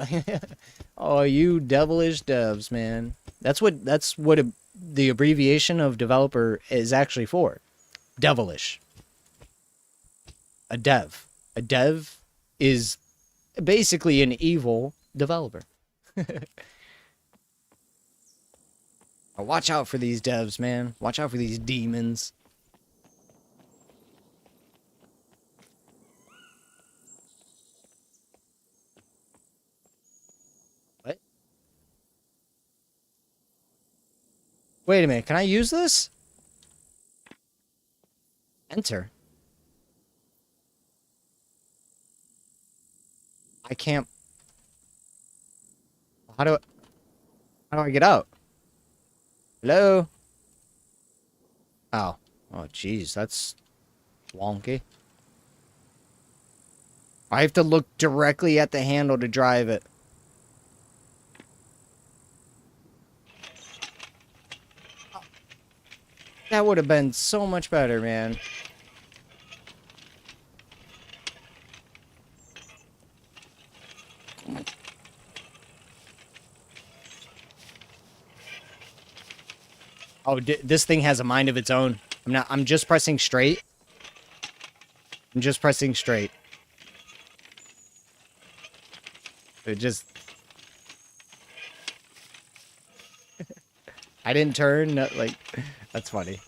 Oh, you devilish devs, man. That's what the abbreviation of developer is actually for. Devilish. A dev. A dev is basically an evil developer. Watch out for these devs, man. Watch out for these demons. What? Wait a minute. Can I use this? Enter. I can't. How do I get out? Hello? Oh. Oh, jeez. That's wonky. I have to look directly at the handle to drive it. That would have been so much better, man. Oh, this thing has a mind of its own. I'm just pressing straight. I'm just pressing straight. It just... I didn't turn, like... That's funny.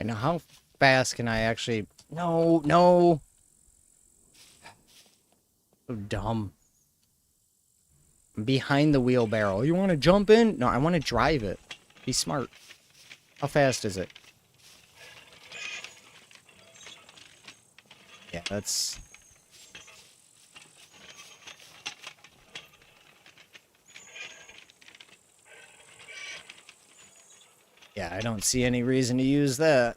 And now how fast can I actually... No, no! So dumb. I'm behind the wheelbarrow. You want to jump in? No, I want to drive it. Be smart. How fast is it? Yeah, that's... Yeah, I don't see any reason to use that.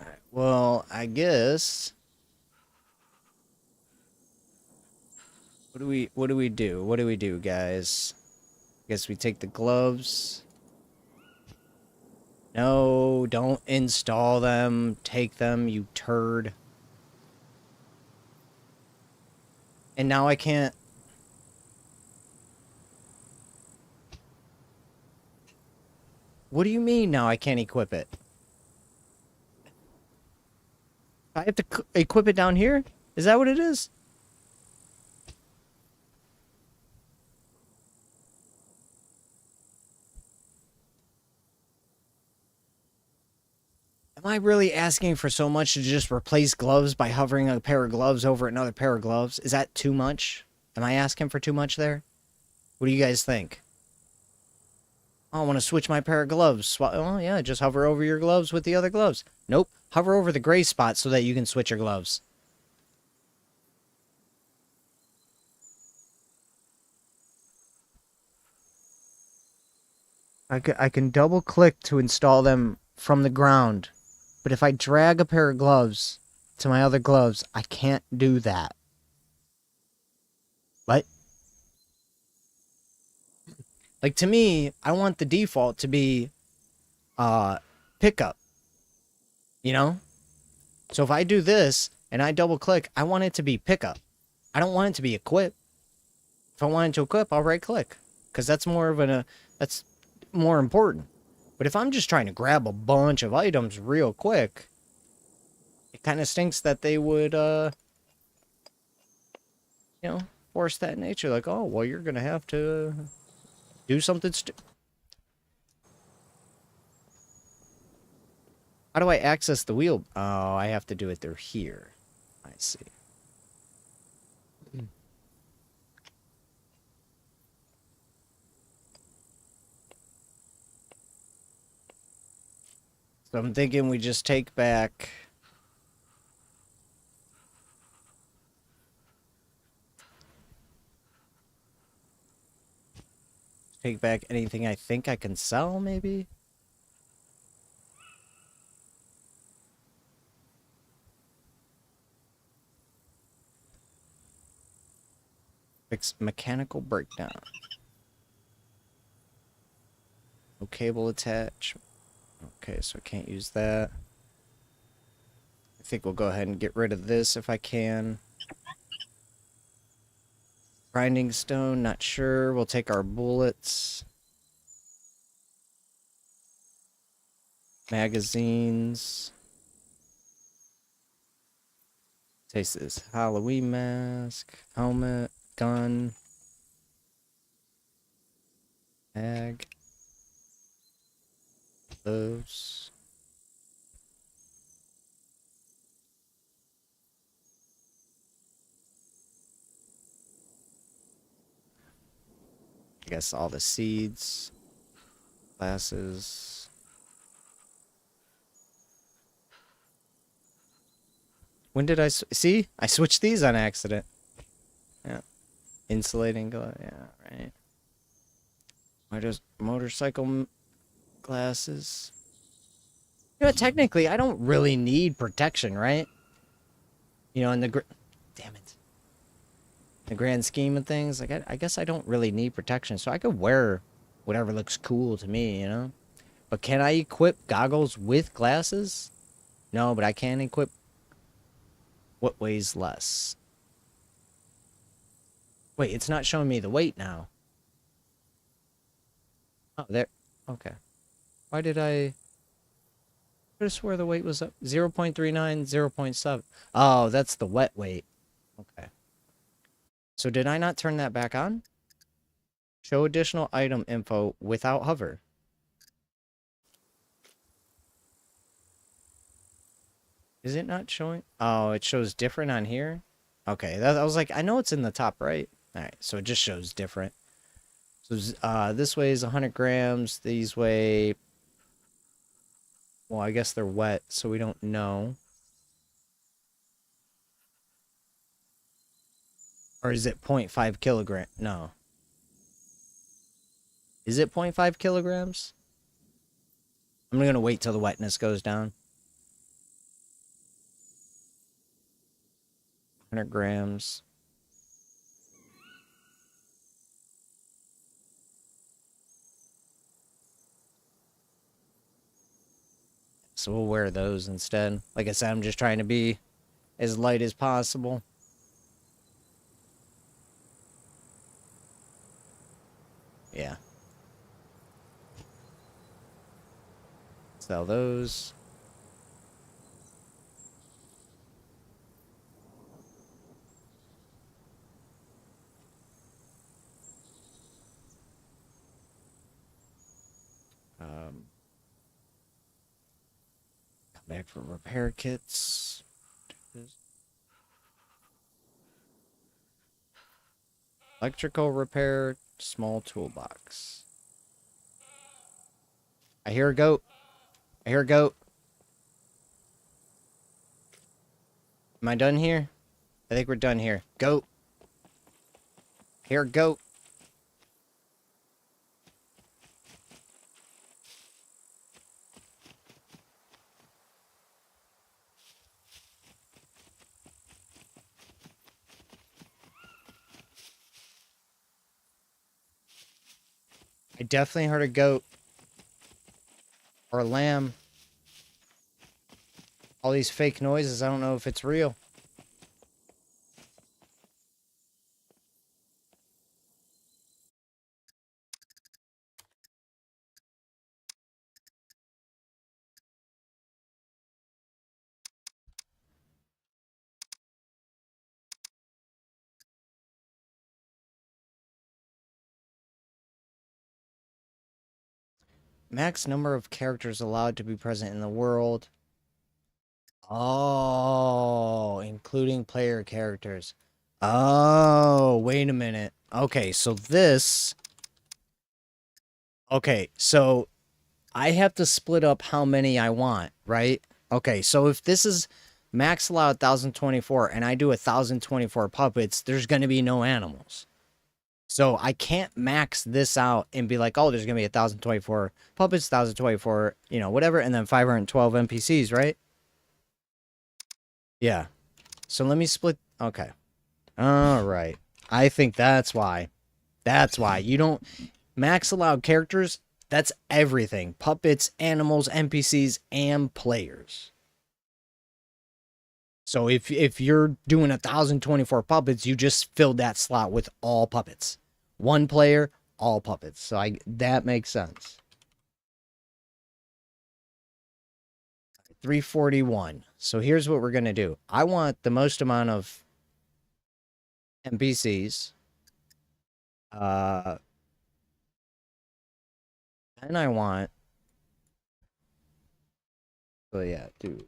Alright, well, I guess... What do we do? What do we do, guys? I guess we take the gloves. No, don't install them. Take them, you turd. And now I can't... What do you mean now I can't equip it? I have to equip it down here? Is that what it is? Am I really asking for so much to just replace gloves by hovering a pair of gloves over another pair of gloves? Is that too much? Am I asking for too much there? What do you guys think? Oh, I want to switch my pair of gloves. Oh, yeah, just hover over your gloves with the other gloves. Nope. Hover over the gray spot so that you can switch your gloves. I can double click to install them from the ground. But if I drag a pair of gloves to my other gloves, I can't do that. What? Like, to me, I want the default to be pickup. You know? So if I do this and I double click, I want it to be pickup. I don't want it to be equip. If I want it to equip, I'll right click. Because that's more of that's more important. But if I'm just trying to grab a bunch of items real quick, it kind of stinks that they would, you know, force that nature. Like, oh, well, you're going to have to do something How do I access the wheel? Oh, I have to do it through here. I see. So I'm thinking we just take back... Take back anything I think I can sell, maybe? Fix mechanical breakdown. No cable attach. Okay, so I can't use that. I think we'll go ahead and get rid of this if I can. Grinding stone, not sure. We'll take our bullets. Magazines. Taste this. Halloween mask. Helmet. Gun. Mag. Those. I guess all the seeds. Glasses. When did I see? I switched these on accident. Yeah. Insulating glove. Yeah, right. Motorcycle glasses. You know, technically, I don't really need protection, right? You know, in the damn it. The grand scheme of things, like I guess I don't really need protection, so I could wear whatever looks cool to me, you know? But can I equip goggles with glasses? No, but I can equip what weighs less. Wait, it's not showing me the weight now. Oh, there. Okay. Why did I could have swore the weight was up 0.39, 0.7. Oh, that's the wet weight. Okay. So did I not turn that back on? Show additional item info without hover. Is it not showing? Oh, it shows different on here? Okay, that, I was like, I know it's in the top right. Alright, so it just shows different. So this weighs 100 grams. These weigh... Well, I guess they're wet, so we don't know. Or is it 0.5 kilogram? No. Is it 0.5 kilograms? I'm going to wait till the wetness goes down. 100 grams. So we'll wear those instead. Like I said, I'm just trying to be as light as possible. Yeah. Sell those. Come back for repair kits. Electrical repair, small toolbox. I hear a goat. I hear a goat. Am I done here? I think we're done here. Goat. Hear a goat. I definitely heard a goat. Or a lamb. All these fake noises, I don't know if it's real. Max number of characters allowed to be present in the world. Oh, including player characters. Oh, wait a minute. Okay, so this... Okay, so I have to split up how many I want, right? Okay, so if this is max allowed 1024 and I do 1024 puppets, there's going to be no animals. So I can't max this out and be like, oh, there's going to be 1024 puppets, 1024, you know, whatever, and then 512 NPCs, right? Yeah. So let me split. Okay. All right. I think that's why. That's why. You don't... Max allowed characters, that's everything. Puppets, animals, NPCs, and players. So if you're doing 1024 puppets, you just filled that slot with all puppets. One player, all puppets. So that makes sense. 341. So here's what we're going to do. I want the most amount of NPCs. And I want... So yeah, do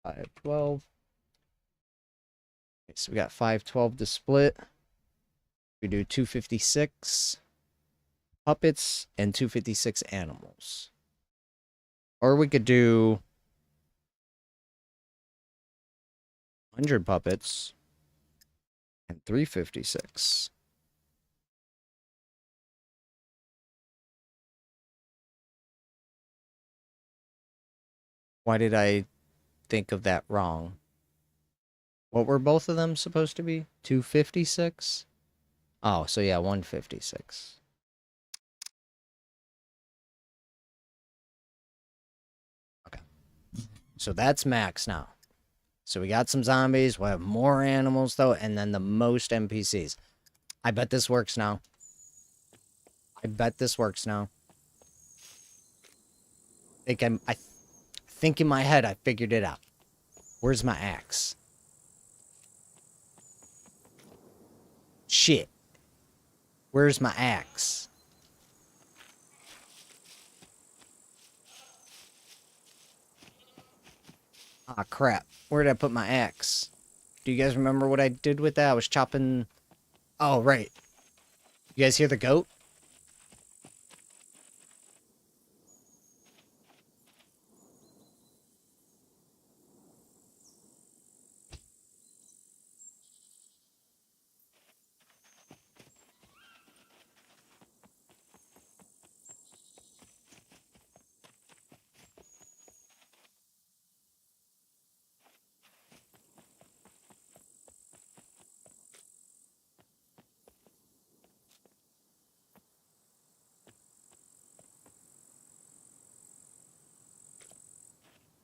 512. Okay, so we got 512 to split. We do 256 puppets and 256 animals. Or we could do 100 puppets and 356. Why did I think of that wrong? What were both of them supposed to be? 256? Oh, so yeah, 156. Okay. So that's max now. So we got some zombies. We'll have more animals, though, and then the most NPCs. I bet this works now. I bet this works now. I think in my head I figured it out. Where's my axe? Shit. Where's my axe? Ah, crap. Where did I put my axe? Do you guys remember what I did with that? I was chopping... Oh, right. You guys hear the goat?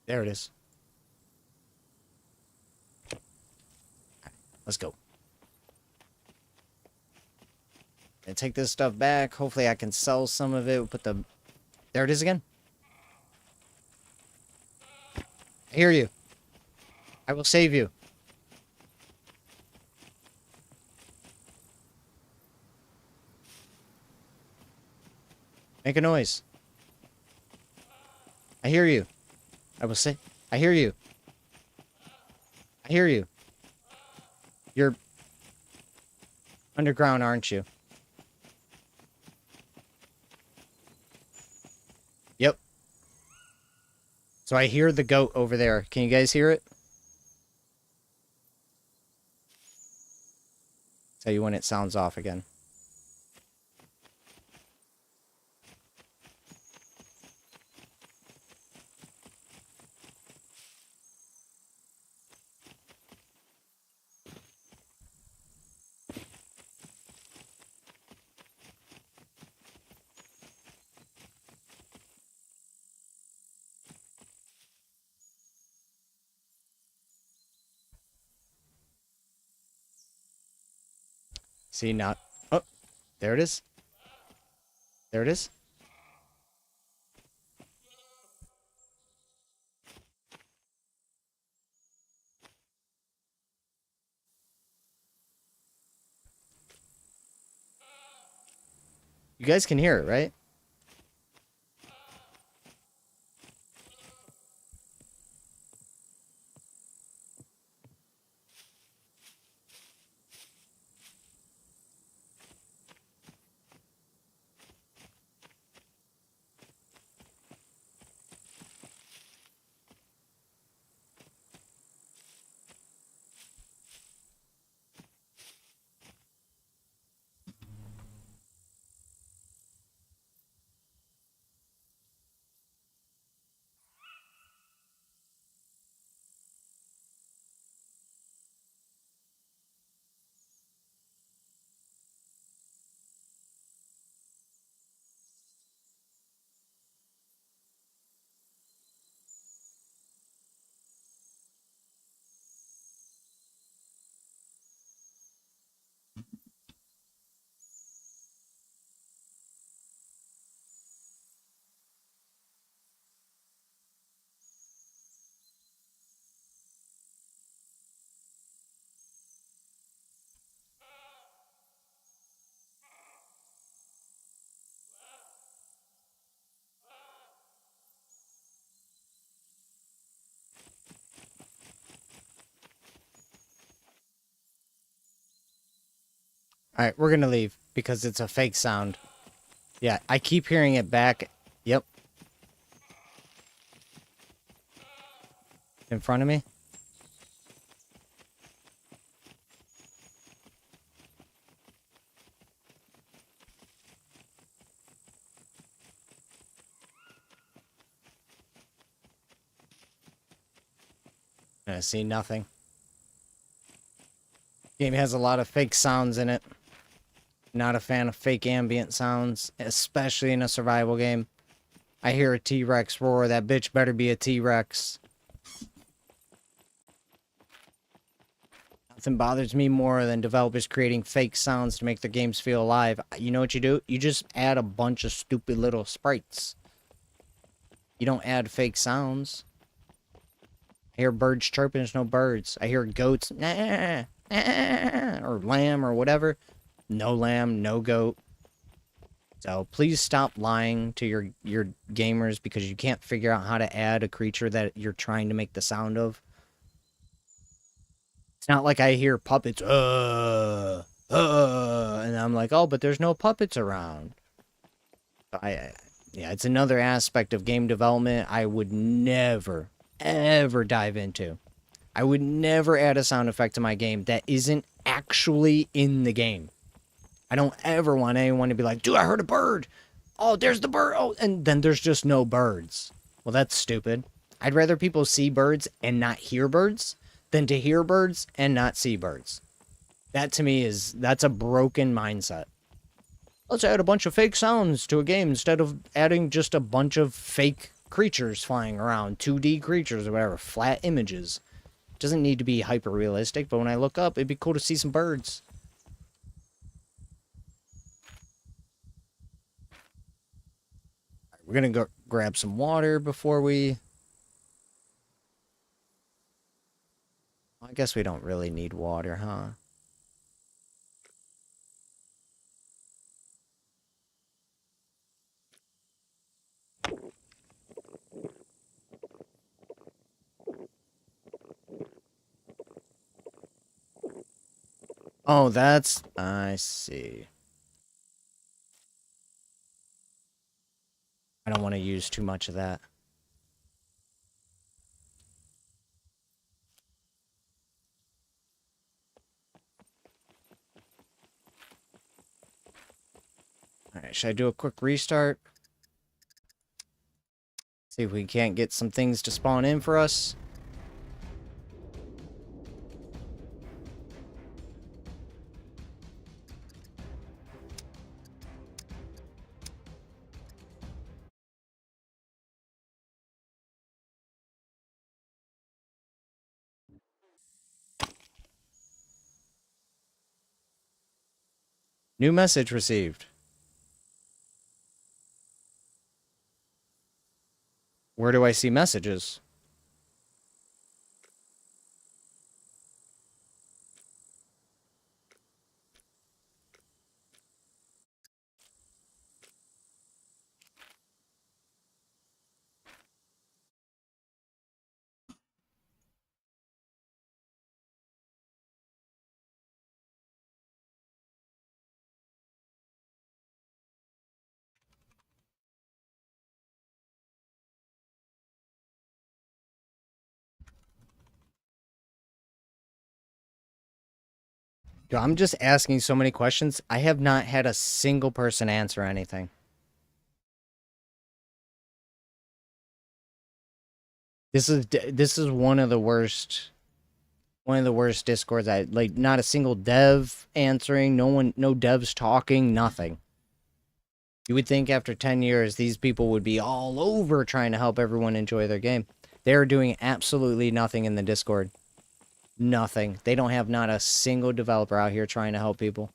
There it is. Let's go. And take this stuff back. Hopefully I can sell some of it. We'll put the... There it is again. I hear you. I will save you. Make a noise. I hear you. I will say... I hear you. I hear you. You're underground, aren't you? Yep. So I hear the goat over there. Can you guys hear it? Tell you when it sounds off again. See, not... Oh, there it is. There it is. You guys can hear it, right? Alright, we're gonna leave because it's a fake sound. Yeah, I keep hearing it back. Yep. In front of me. I see nothing. Game has a lot of fake sounds in it. Not a fan of fake ambient sounds, especially in a survival game. I hear a T-Rex roar. That bitch better be a T-Rex. Nothing bothers me more than developers creating fake sounds to make their games feel alive. You know what you do? You just add a bunch of stupid little sprites. You don't add fake sounds. I hear birds chirping, there's no birds. I hear goats, nah, nah, or lamb or whatever. No lamb, no goat. So please stop lying to your gamers because you can't figure out how to add a creature that you're trying to make the sound of. It's not like I hear puppets, and I'm like, oh, but there's no puppets around. Yeah, it's another aspect of game development I would never, ever dive into. I would never add a sound effect to my game that isn't actually in the game. I don't ever want anyone to be like, dude, I heard a bird. Oh, there's the bird. Oh, and then there's just no birds. Well, that's stupid. I'd rather people see birds and not hear birds than to hear birds and not see birds. That to me that's a broken mindset. Let's add a bunch of fake sounds to a game instead of adding just a bunch of fake creatures flying around, 2D creatures or whatever, flat images. It doesn't need to be hyper realistic, but when I look up, it'd be cool to see some birds. We're gonna go grab some water before we... I guess we don't really need water, huh? Oh, that's... I see. I don't want to use too much of that. Alright, should I do a quick restart? See if we can't get some things to spawn in for us. New message received. Where do I see messages? Dude, I'm just asking so many questions. I have not had a single person answer anything. This is one of the worst discords. I like not a single dev answering, no devs talking, nothing. You would think after 10 years these people would be all over trying to help everyone enjoy their game. They're doing absolutely nothing in the Discord. Nothing. They don't have not a single developer out here trying to help people.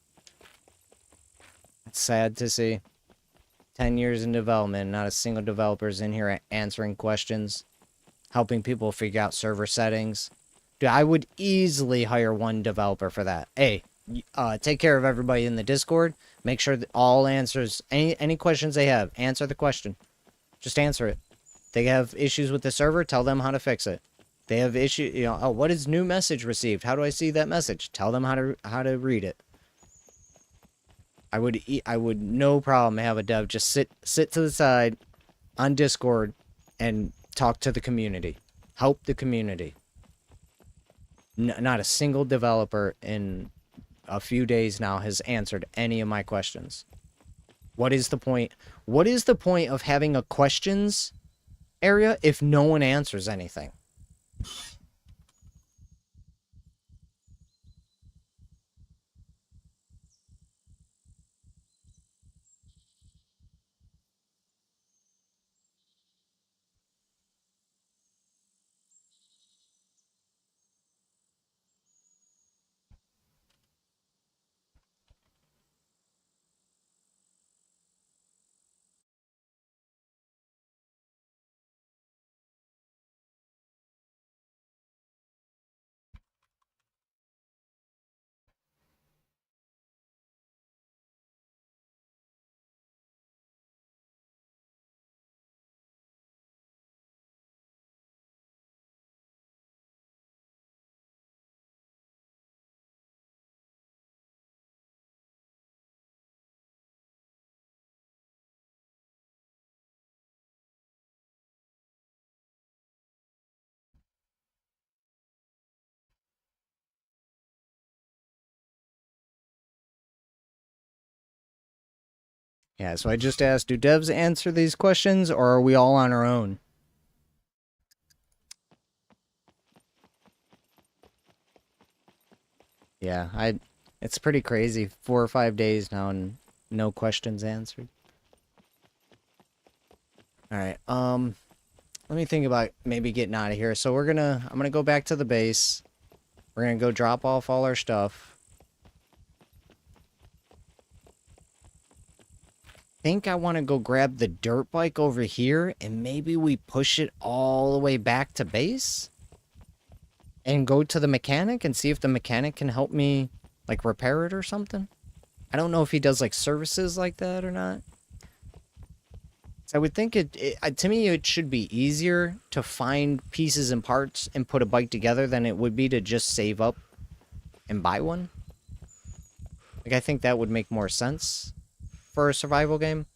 It's sad to see. 10 years in development, not a single developer's in here answering questions, helping people figure out server settings. Dude, I would easily hire one developer for that. Hey, take care of everybody in the Discord. Make sure that all answers, any questions they have, answer the question. Just answer it. They have issues with the server, tell them how to fix it. They have issue, oh, what is new message received? How do I see that message? Tell them how to read it. I would no problem have a dev just sit to the side on Discord and talk to the community. Help the community. Not a single developer in a few days now has answered any of my questions. What is the point? What is the point of having a questions area if no one answers anything? Yeah, so I just asked, do devs answer these questions, or are we all on our own? Yeah, it's pretty crazy. 4 or 5 days now and no questions answered. Alright, let me think about maybe getting out of here. So I'm gonna go back to the base. We're gonna go drop off all our stuff. Think I want to go grab the dirt bike over here and maybe we push it all the way back to base and go to the mechanic and see if the mechanic can help me like repair it or something. I don't know if he does like services like that or not. So I would think to me it should be easier to find pieces and parts and put a bike together than it would be to just save up and buy one. Like I think that would make more sense for a survival game.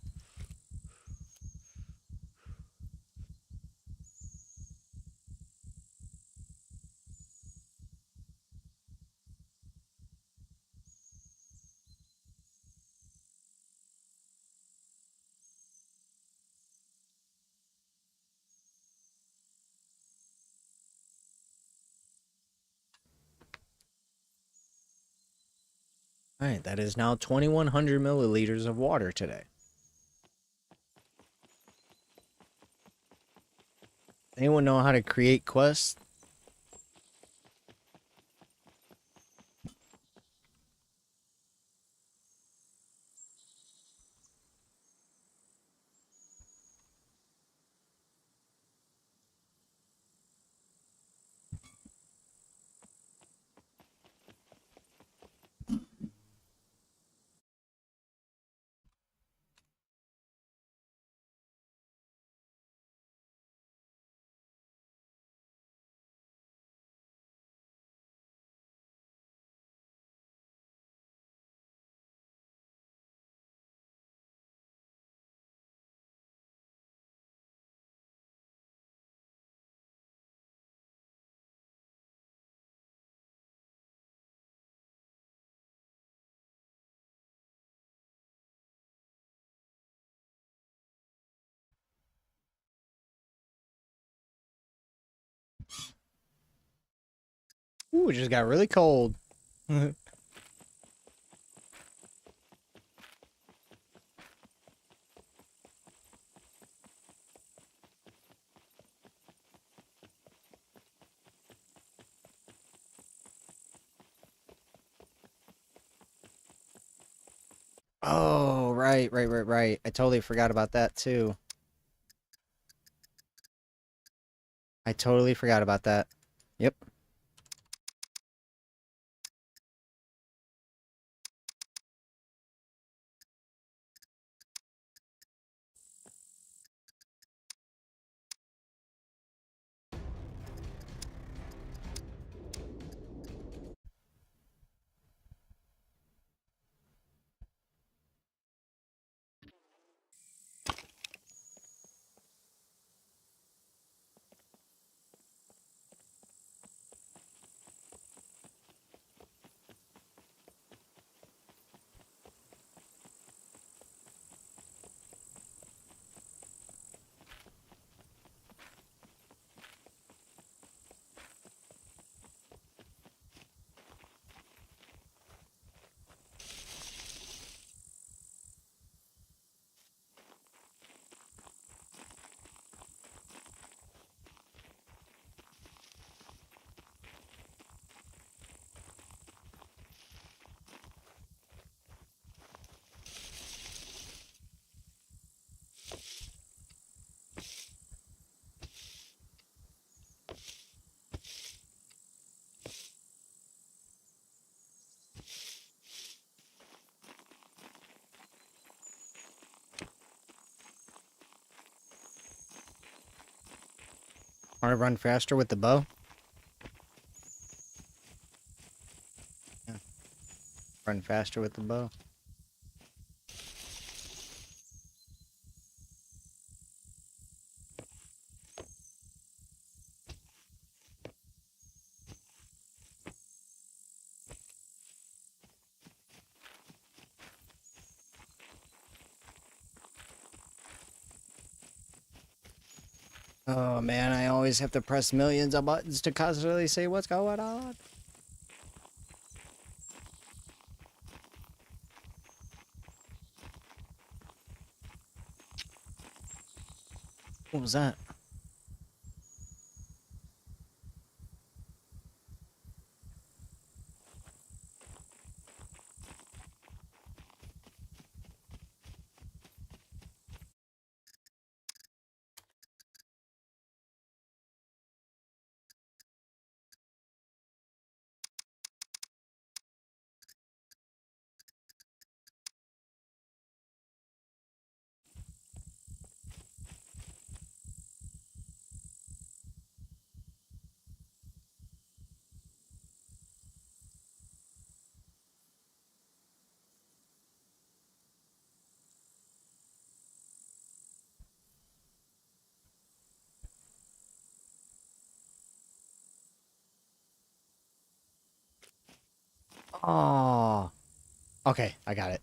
Alright, that is now 2,100 milliliters of water today. Anyone know how to create quests? Ooh, it just got really cold. Oh, right. I totally forgot about that too. I totally forgot about that. Yep. Want to run faster with the bow? Yeah. Run faster with the bow. Oh man, I always have to press millions of buttons to constantly say what's going on. What was that? Oh. Okay, I got it.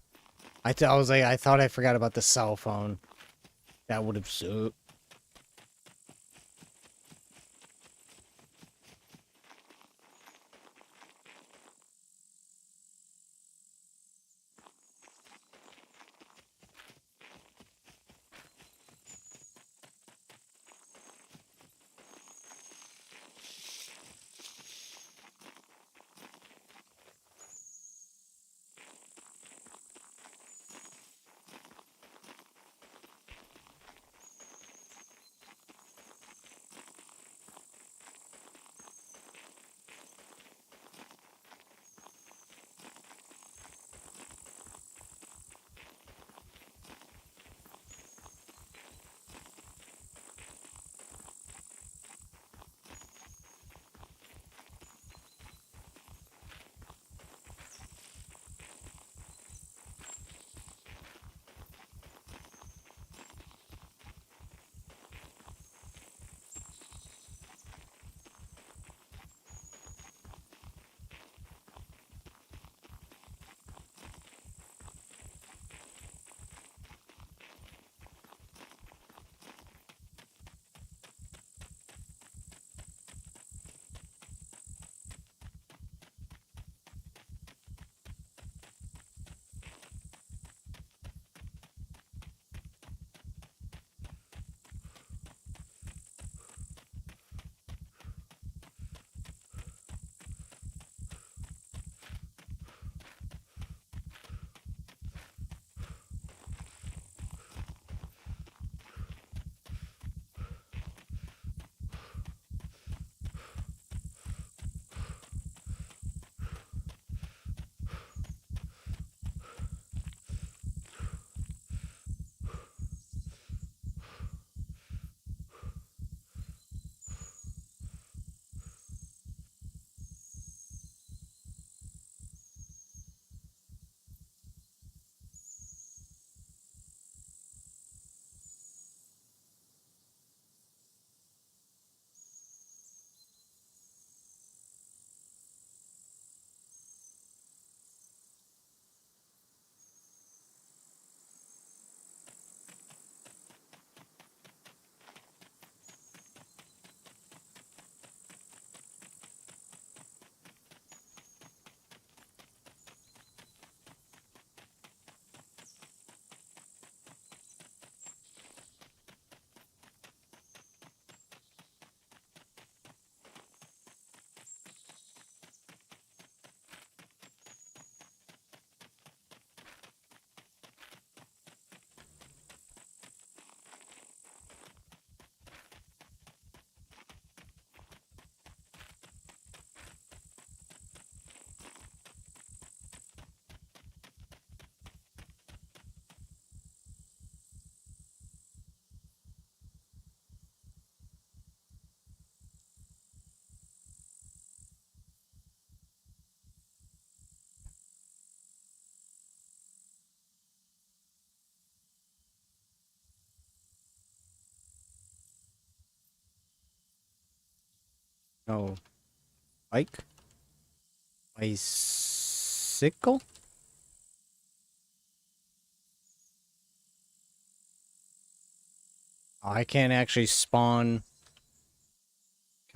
I was like, I thought I forgot about the cell phone. That would have sucked. No. Bike? Bicycle? Oh, I can't actually spawn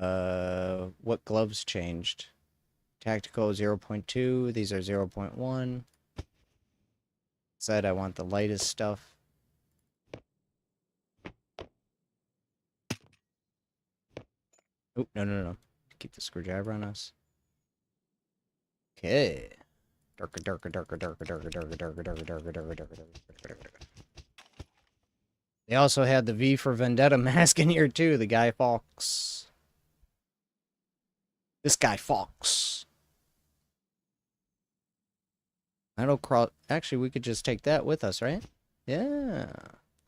What gloves changed? Tactical 0.2. These are 0.1. Said I want the lightest stuff. Oh, no. Keep the screwdriver on us. Okay. Darker. They also had the V for Vendetta mask in here too, the Guy Fawkes. This Guy Fawkes. Metal cross. Actually, we could just take that with us, right? Yeah.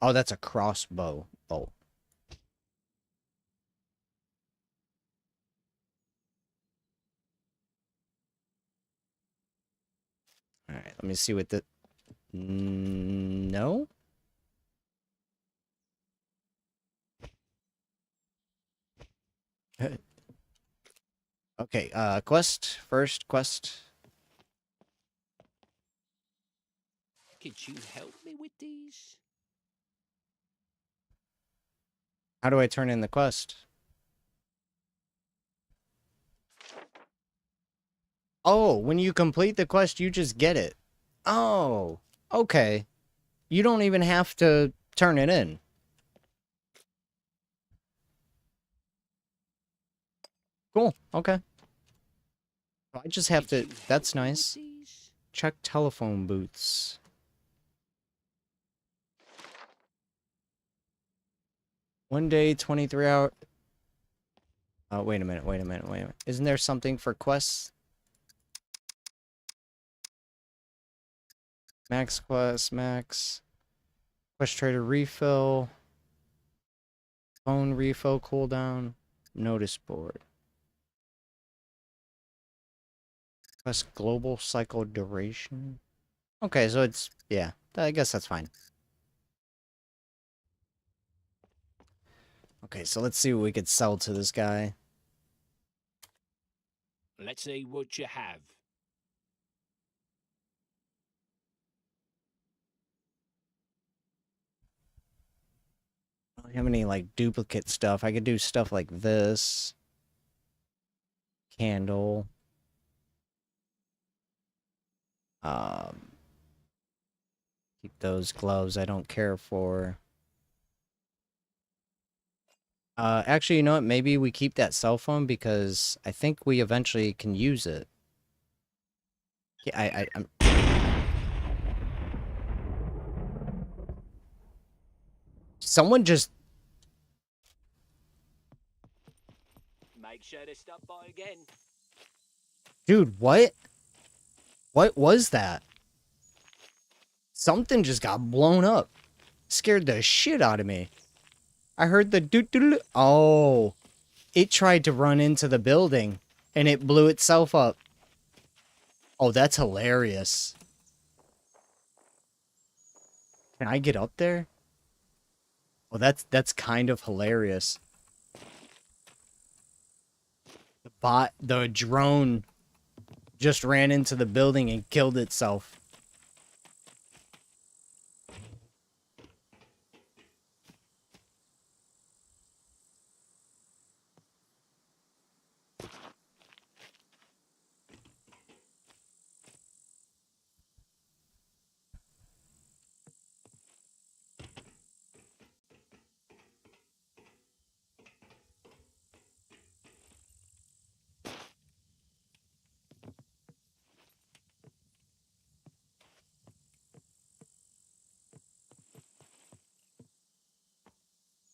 Oh, that's a crossbow bolt. Alright, let me see what the... No? Okay, quest. First quest. Could you help me with these? How do I turn in the quest? Oh, when you complete the quest, you just get it. Oh, okay. You don't even have to turn it in. Cool, okay. I just have to... That's nice. Check telephone booths. One day, 23 hour... Oh, wait a minute. Isn't there something for quests? Max quest, max. Quest trader refill. Phone refill cooldown. Notice board. Quest global cycle duration. Okay, so it's... Yeah, I guess that's fine. Okay, so let's see what we could sell to this guy. Let's see what you have. I don't have any, like, duplicate stuff. I could do stuff like this. Candle. Keep those gloves I don't care for. Actually, you know what? Maybe we keep that cell phone because I think we eventually can use it. Yeah, I'm... Someone just... Make sure to stop by again. Dude, what? What was that? Something just got blown up. Scared the shit out of me. I heard the doo-doo-doo. Oh. It tried to run into the building, and it blew itself up. Oh, that's hilarious. Can I get up there? Well, that's kind of hilarious. The drone just ran into the building and killed itself.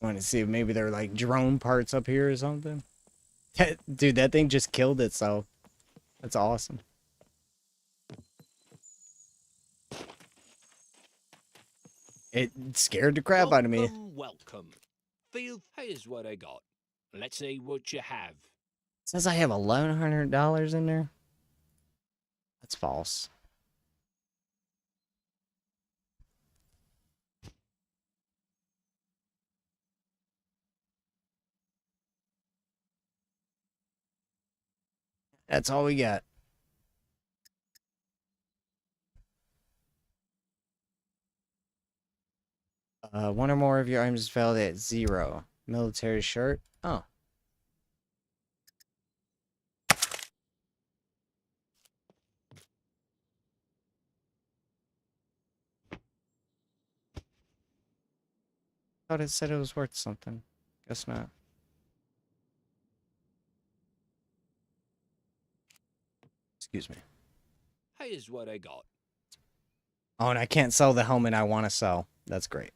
Want to see if maybe there are like drone parts up here or something. Dude, that thing just killed itself. That's awesome. It scared the crap out of me. Welcome. Feel, here's what I got. Let's see what you have. It says I have $1,100 in there. That's false. That's all we got. One or more of your items is valued at 0. Military shirt. Oh. Thought it said it was worth something. Guess not. Excuse me. Here's what I got. Oh, and I can't sell the helmet I want to sell. That's great.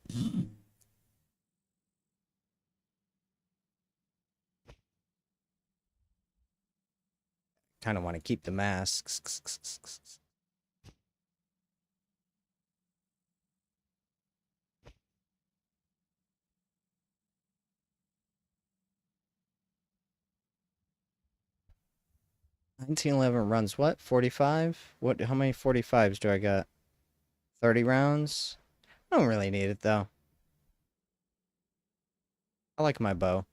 Kind of want to keep the masks. $19.11 runs what? 45? What? How many 45s do I got? 30 rounds? I don't really need it though. I like my bow.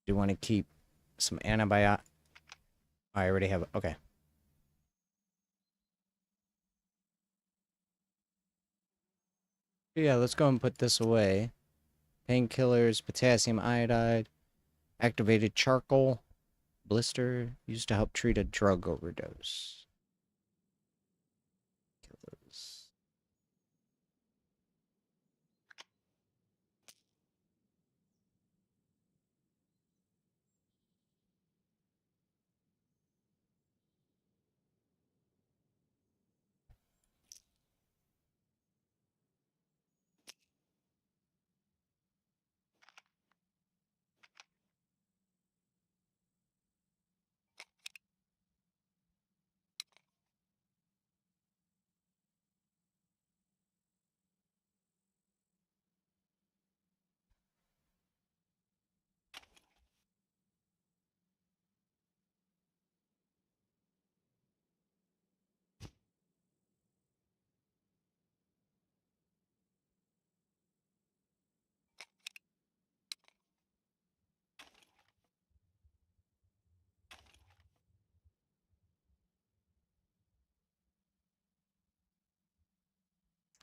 Do you want to keep some antibiotic? I already have. Okay. Yeah, let's go and put this away. Painkillers, potassium iodide, activated charcoal, blister, used to help treat a drug overdose. Killers.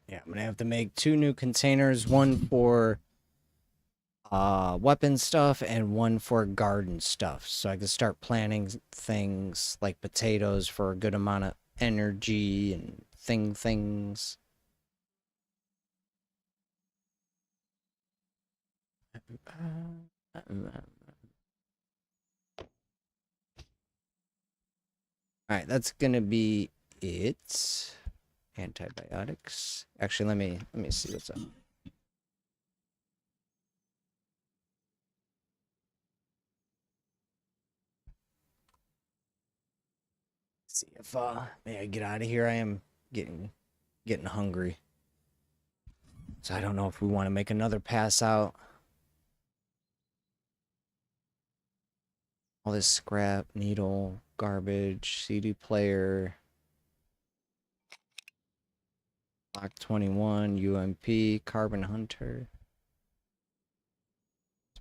Yeah, I'm gonna have to make 2 new containers, one for weapon stuff and one for garden stuff, so I can start planting things like potatoes for a good amount of energy and things. Alright, that's gonna be it. Antibiotics. Actually, let me see what's up. See if may I get out of here. I am getting hungry. So I don't know if we want to make another pass out. All this scrap, needle, garbage, CD player, Block 21, UMP, Carbon Hunter,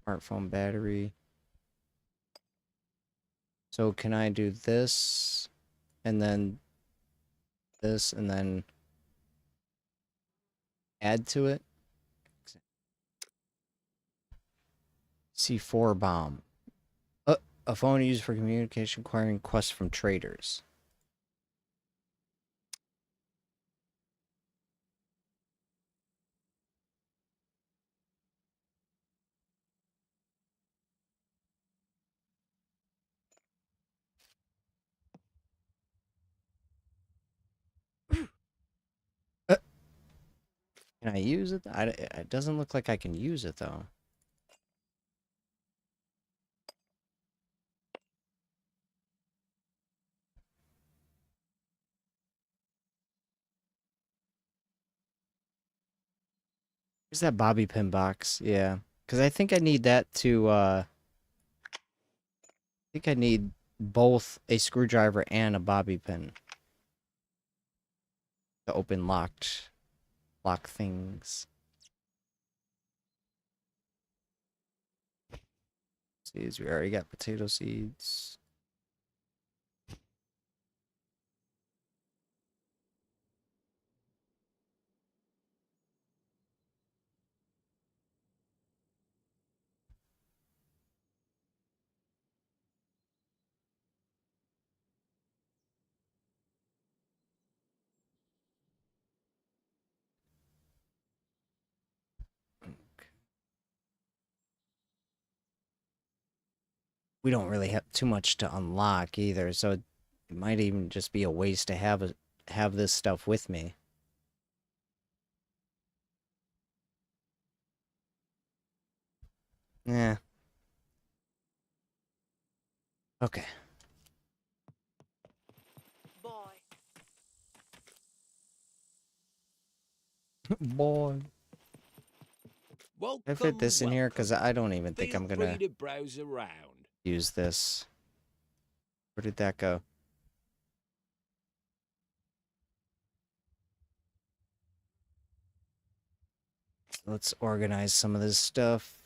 smartphone battery. So can I do this, and then this, and then add to it? C4 bomb. A phone used for communication acquiring quests from traders. Can I use it? It doesn't look like I can use it, though. Where's that bobby pin box? Yeah. Because I think I need that to, I think I need both a screwdriver and a bobby pin to open lock things. Seeds, we already got potato seeds. we don't really have too much to unlock either, so it might even just be a waste to have this stuff with me. Yeah. Okay. Boy. I fit this in here because I don't even think I'm gonna to browse around. use this. Where did that go? Let's organize some of this stuff.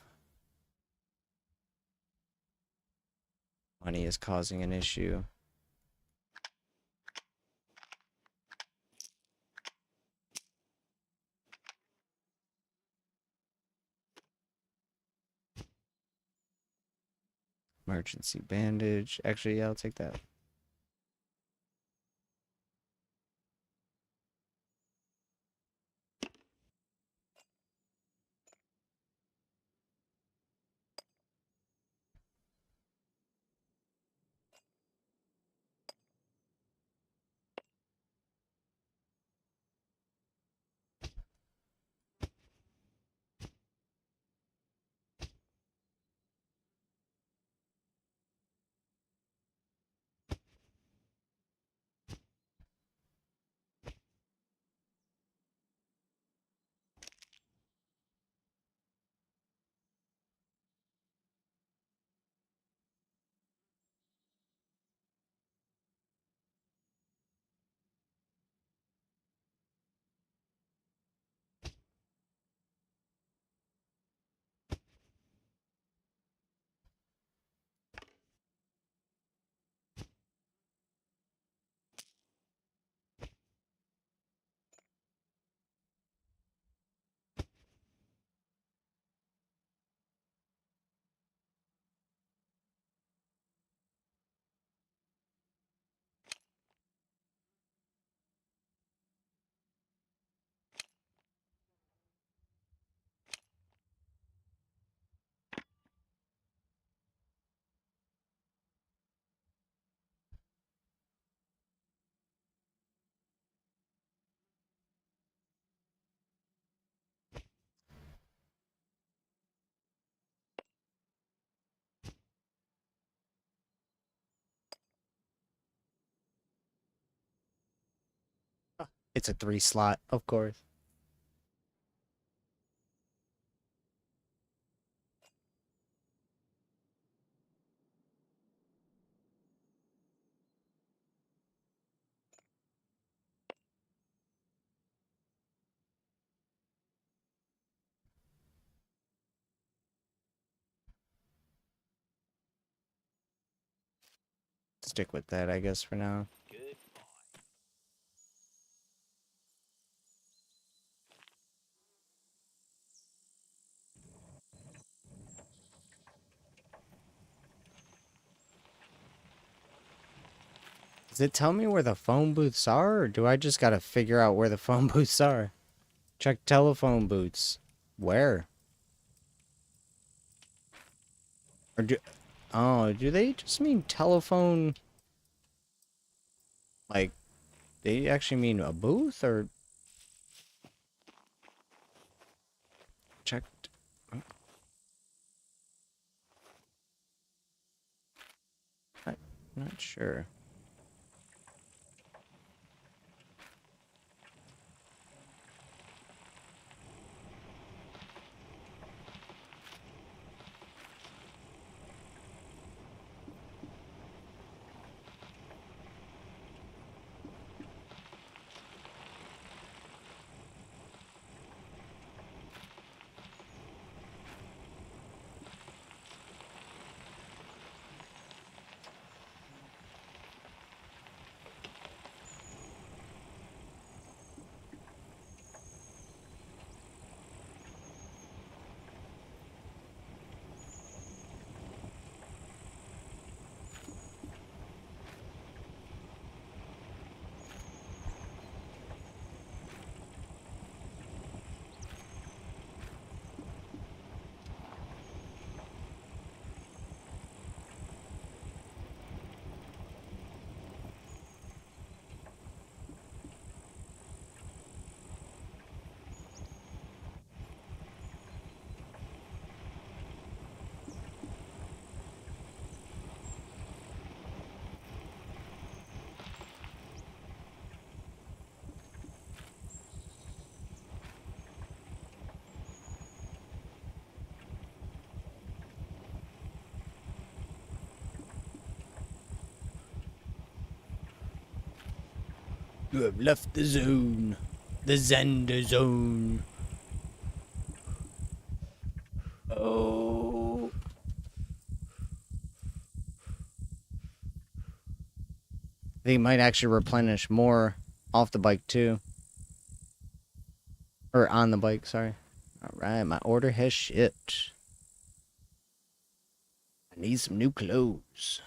Money is causing an issue. Emergency bandage. Actually, yeah, I'll take that. It's a 3 slot, of course. Stick with that, I guess, for now. Does it tell me where the phone booths are, or do I just gotta figure out where the phone booths are? Check telephone booths. Where? Or do they just mean telephone? Like, they actually mean a booth, or? Checked. Oh. I'm not sure. You have left the zone. The Zender zone. Oh. I think it might actually replenish more off the bike too. Or on the bike, sorry. Alright, my order has shipped. I need some new clothes.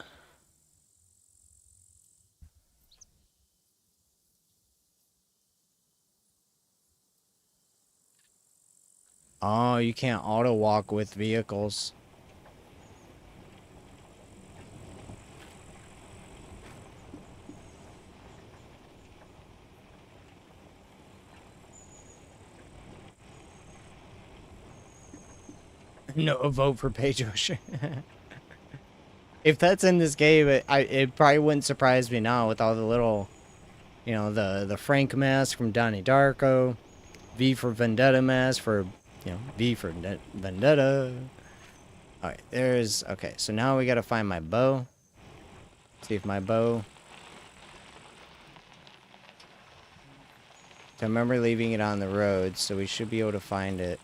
Oh, you can't auto walk with vehicles. No vote for Pedro. If that's in this game, it probably wouldn't surprise me now with all the little, you know, the Frank mask from Donnie Darko, V for Vendetta mask for, you know, V for Vendetta. Alright, there's, okay, so now we gotta find my bow. See if my bow. So I remember leaving it on the road, so we should be able to find it.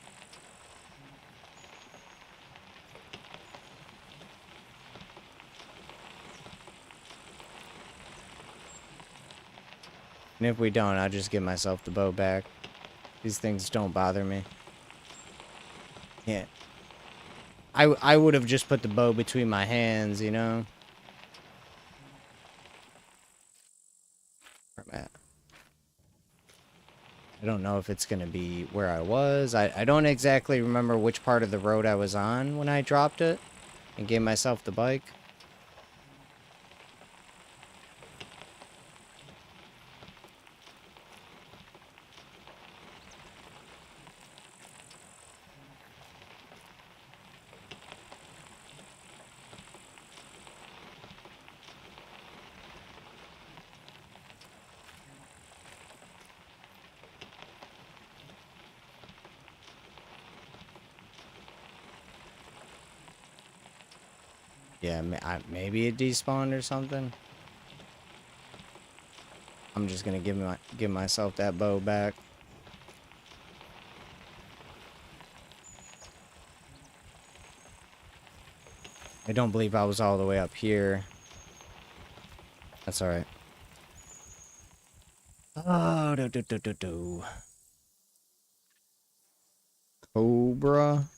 And if we don't, I'll just give myself the bow back. These things don't bother me. Yeah. I would have just put the bow between my hands, you know? Where am I at? I don't know if it's going to be where I was. I don't exactly remember which part of the road I was on when I dropped it and gave myself the bike. Yeah, maybe it despawned or something. I'm just gonna give myself that bow back. I don't believe I was all the way up here. That's alright. Oh, do. Cobra.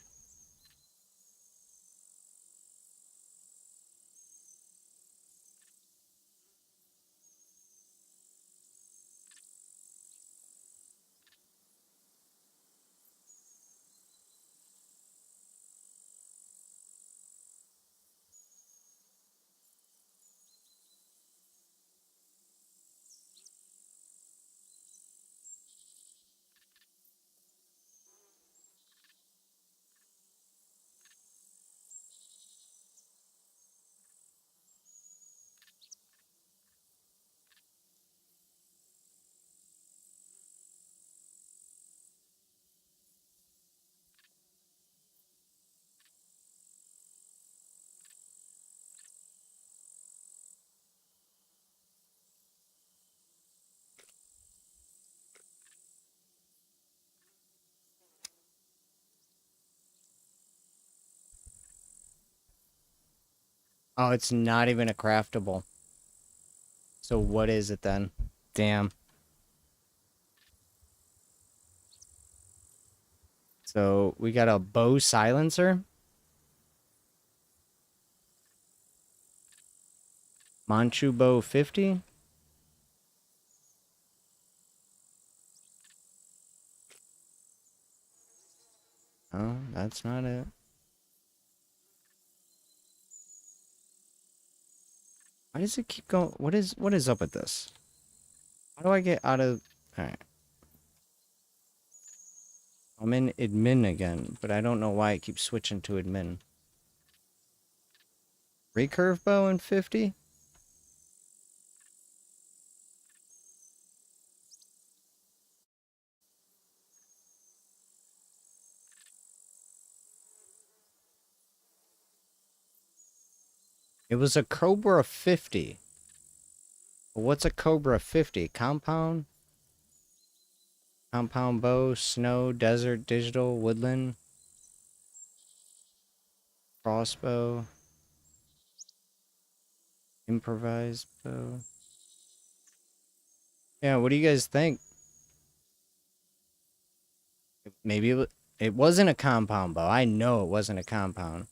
Oh, it's not even a craftable. So what is it then? Damn. So we got a bow silencer. Manchu bow 50. Oh, that's not it. Why does it keep going? What is up with this? How do I get out of... Alright. I'm in admin again, but I don't know why it keeps switching to admin. Recurve bow in 50? It was a Cobra 50. What's a Cobra 50? Compound? Compound bow, snow, desert, digital, woodland, crossbow, improvised bow. Yeah, what do you guys think? Maybe it wasn't a compound bow. I know it wasn't a compound.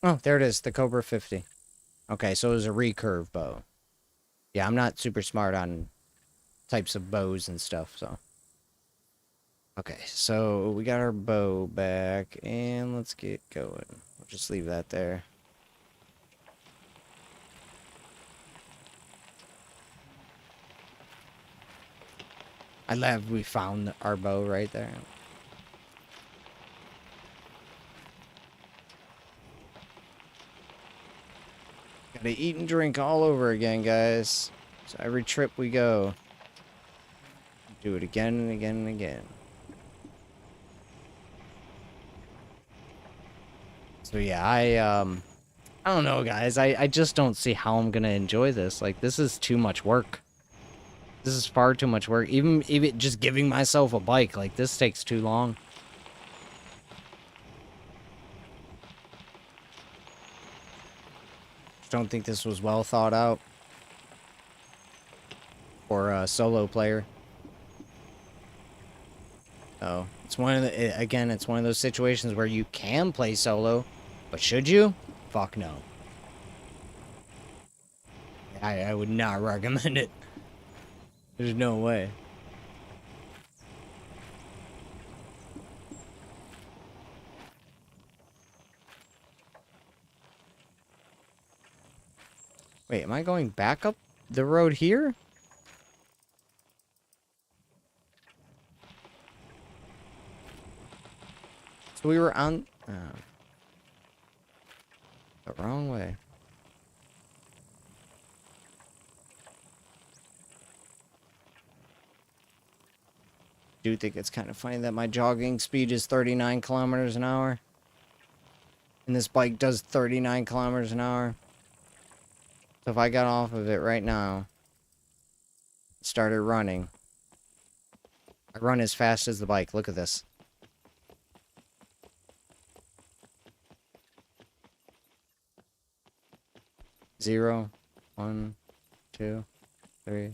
Oh, there it is, the Cobra 50. Okay, so it was a recurve bow. Yeah, I'm not super smart on types of bows and stuff, so. Okay, so we got our bow back, and let's get going. We'll just leave that there. I love we found our bow right there. Gotta eat and drink all over again, guys. So every trip we go, do it again and again and again. So yeah, I don't know, guys. I just don't see how I'm gonna enjoy this. Like, this is too much work. This is far too much work. Even just giving myself a bike, like, this takes too long. Don't think this was well thought out for a solo player. So it's one of the, again, it's one of those situations where you can play solo, but should you? Fuck no. I would not recommend it. There's no way. Wait, am I going back up the road here? So we were on the wrong way. Do think it's kind of funny that my jogging speed is 39 kilometers an hour. And this bike does 39 kilometers an hour. So if I got off of it right now, started running, I run as fast as the bike. Look at this. Zero, 1, 2, 3,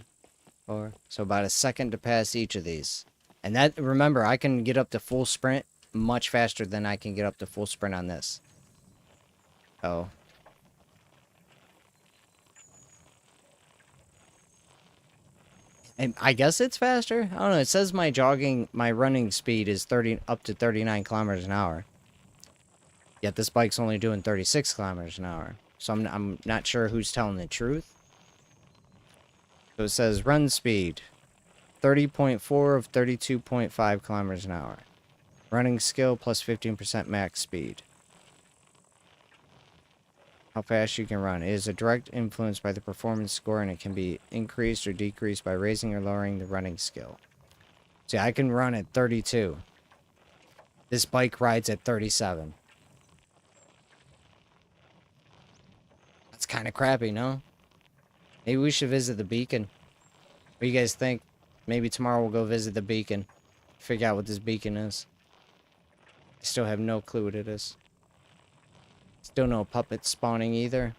4. So about a second to pass each of these. And that, remember, I can get up to full sprint much faster than I can get up to full sprint on this. Oh. And I guess it's faster. I don't know. It says my running speed is up to 39 kilometers an hour. Yet this bike's only doing 36 kilometers an hour. So I'm not sure who's telling the truth. So it says run speed 30.4 of 32.5 kilometers an hour. Running skill plus 15% max speed. How fast you can run. It is a direct influence by the performance score, and it can be increased or decreased by raising or lowering the running skill. See, I can run at 32. This bike rides at 37. That's kind of crappy, no? Maybe we should visit the beacon. What do you guys think? Maybe tomorrow we'll go visit the beacon. Figure out what this beacon is. I still have no clue what it is. Still no puppets spawning either.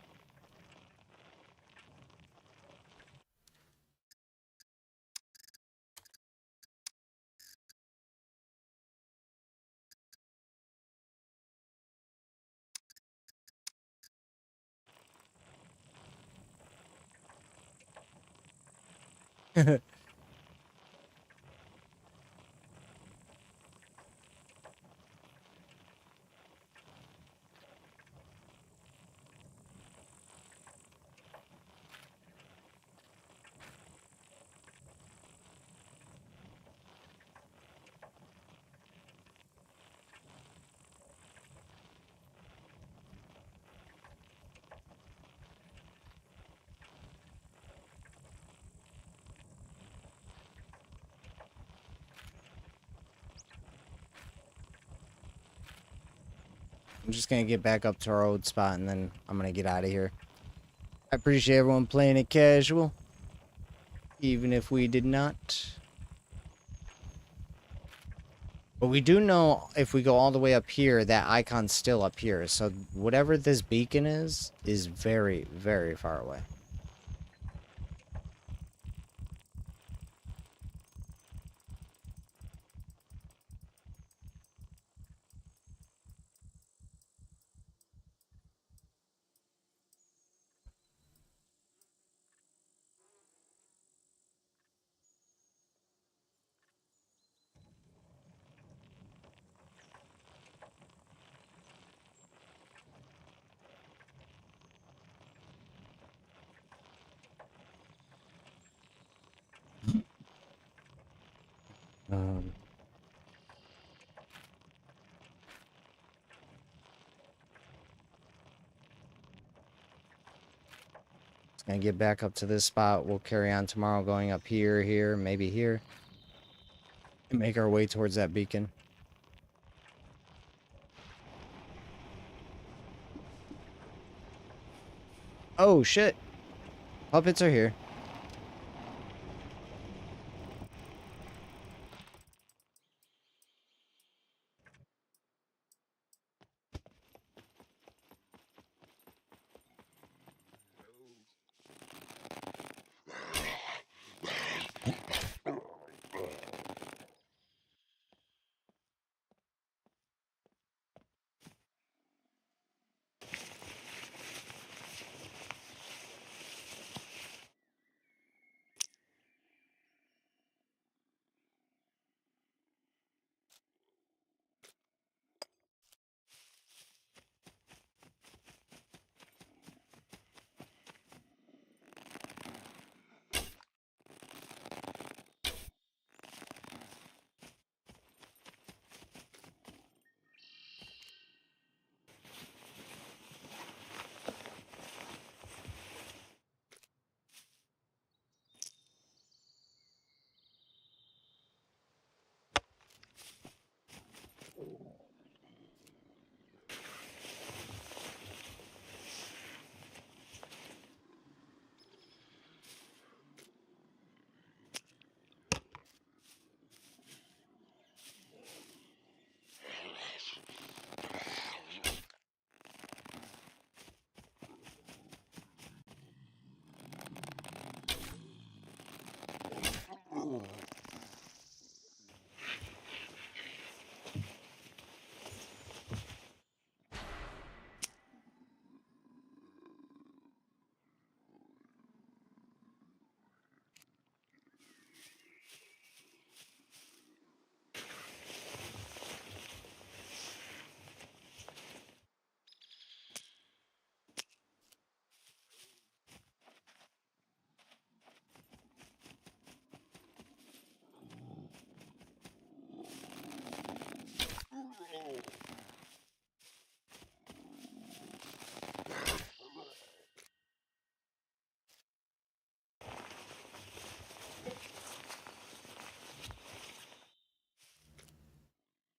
I'm just gonna get back up to our old spot and then I'm gonna get out of here. I appreciate everyone playing it casual, even if we did not. But we do know if we go all the way up here, that icon's still up here. So whatever this beacon is very, very far away. Um, just gonna get back up to this spot. We'll carry on tomorrow, going up here, here, maybe here, and make our way towards that beacon. Oh shit! Puppets are here.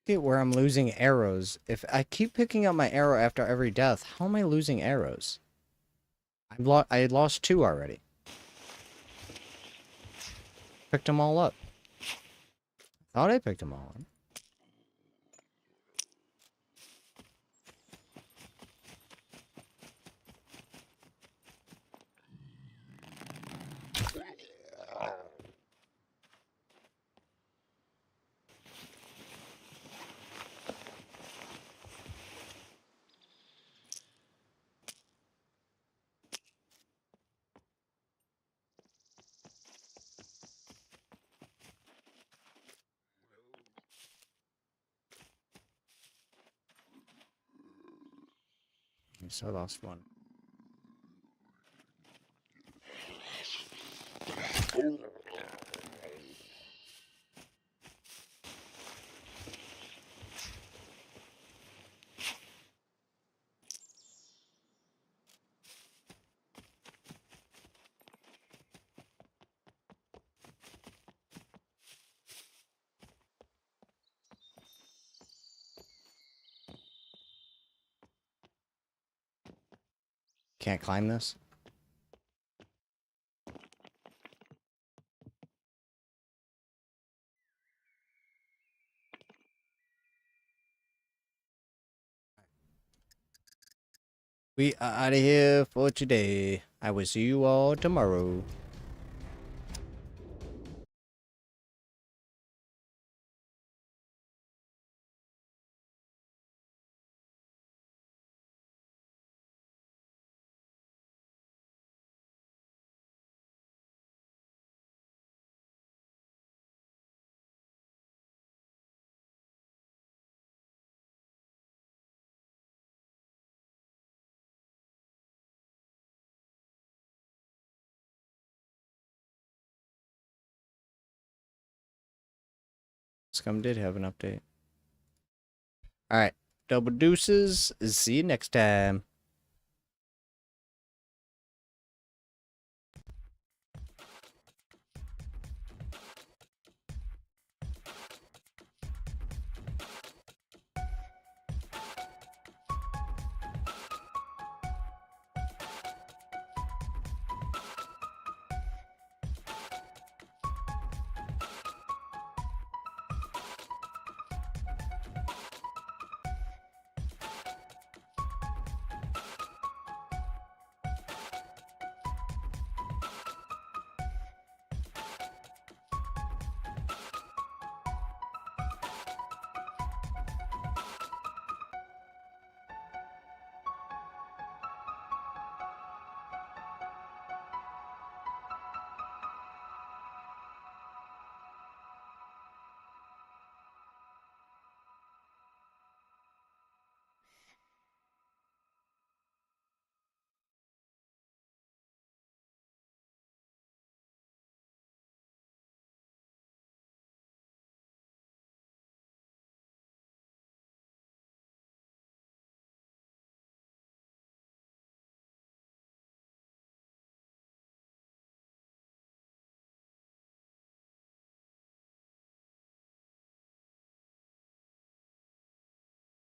At where I'm losing arrows. If I keep picking up my arrow after every death, how am I losing arrows? I had lost 2 already. Picked them all up. Thought I picked them all up. So I lost 1. Can't climb this? We are out of here for today. I will see you all tomorrow. Scum did have an update. Alright. Double deuces. See you next time.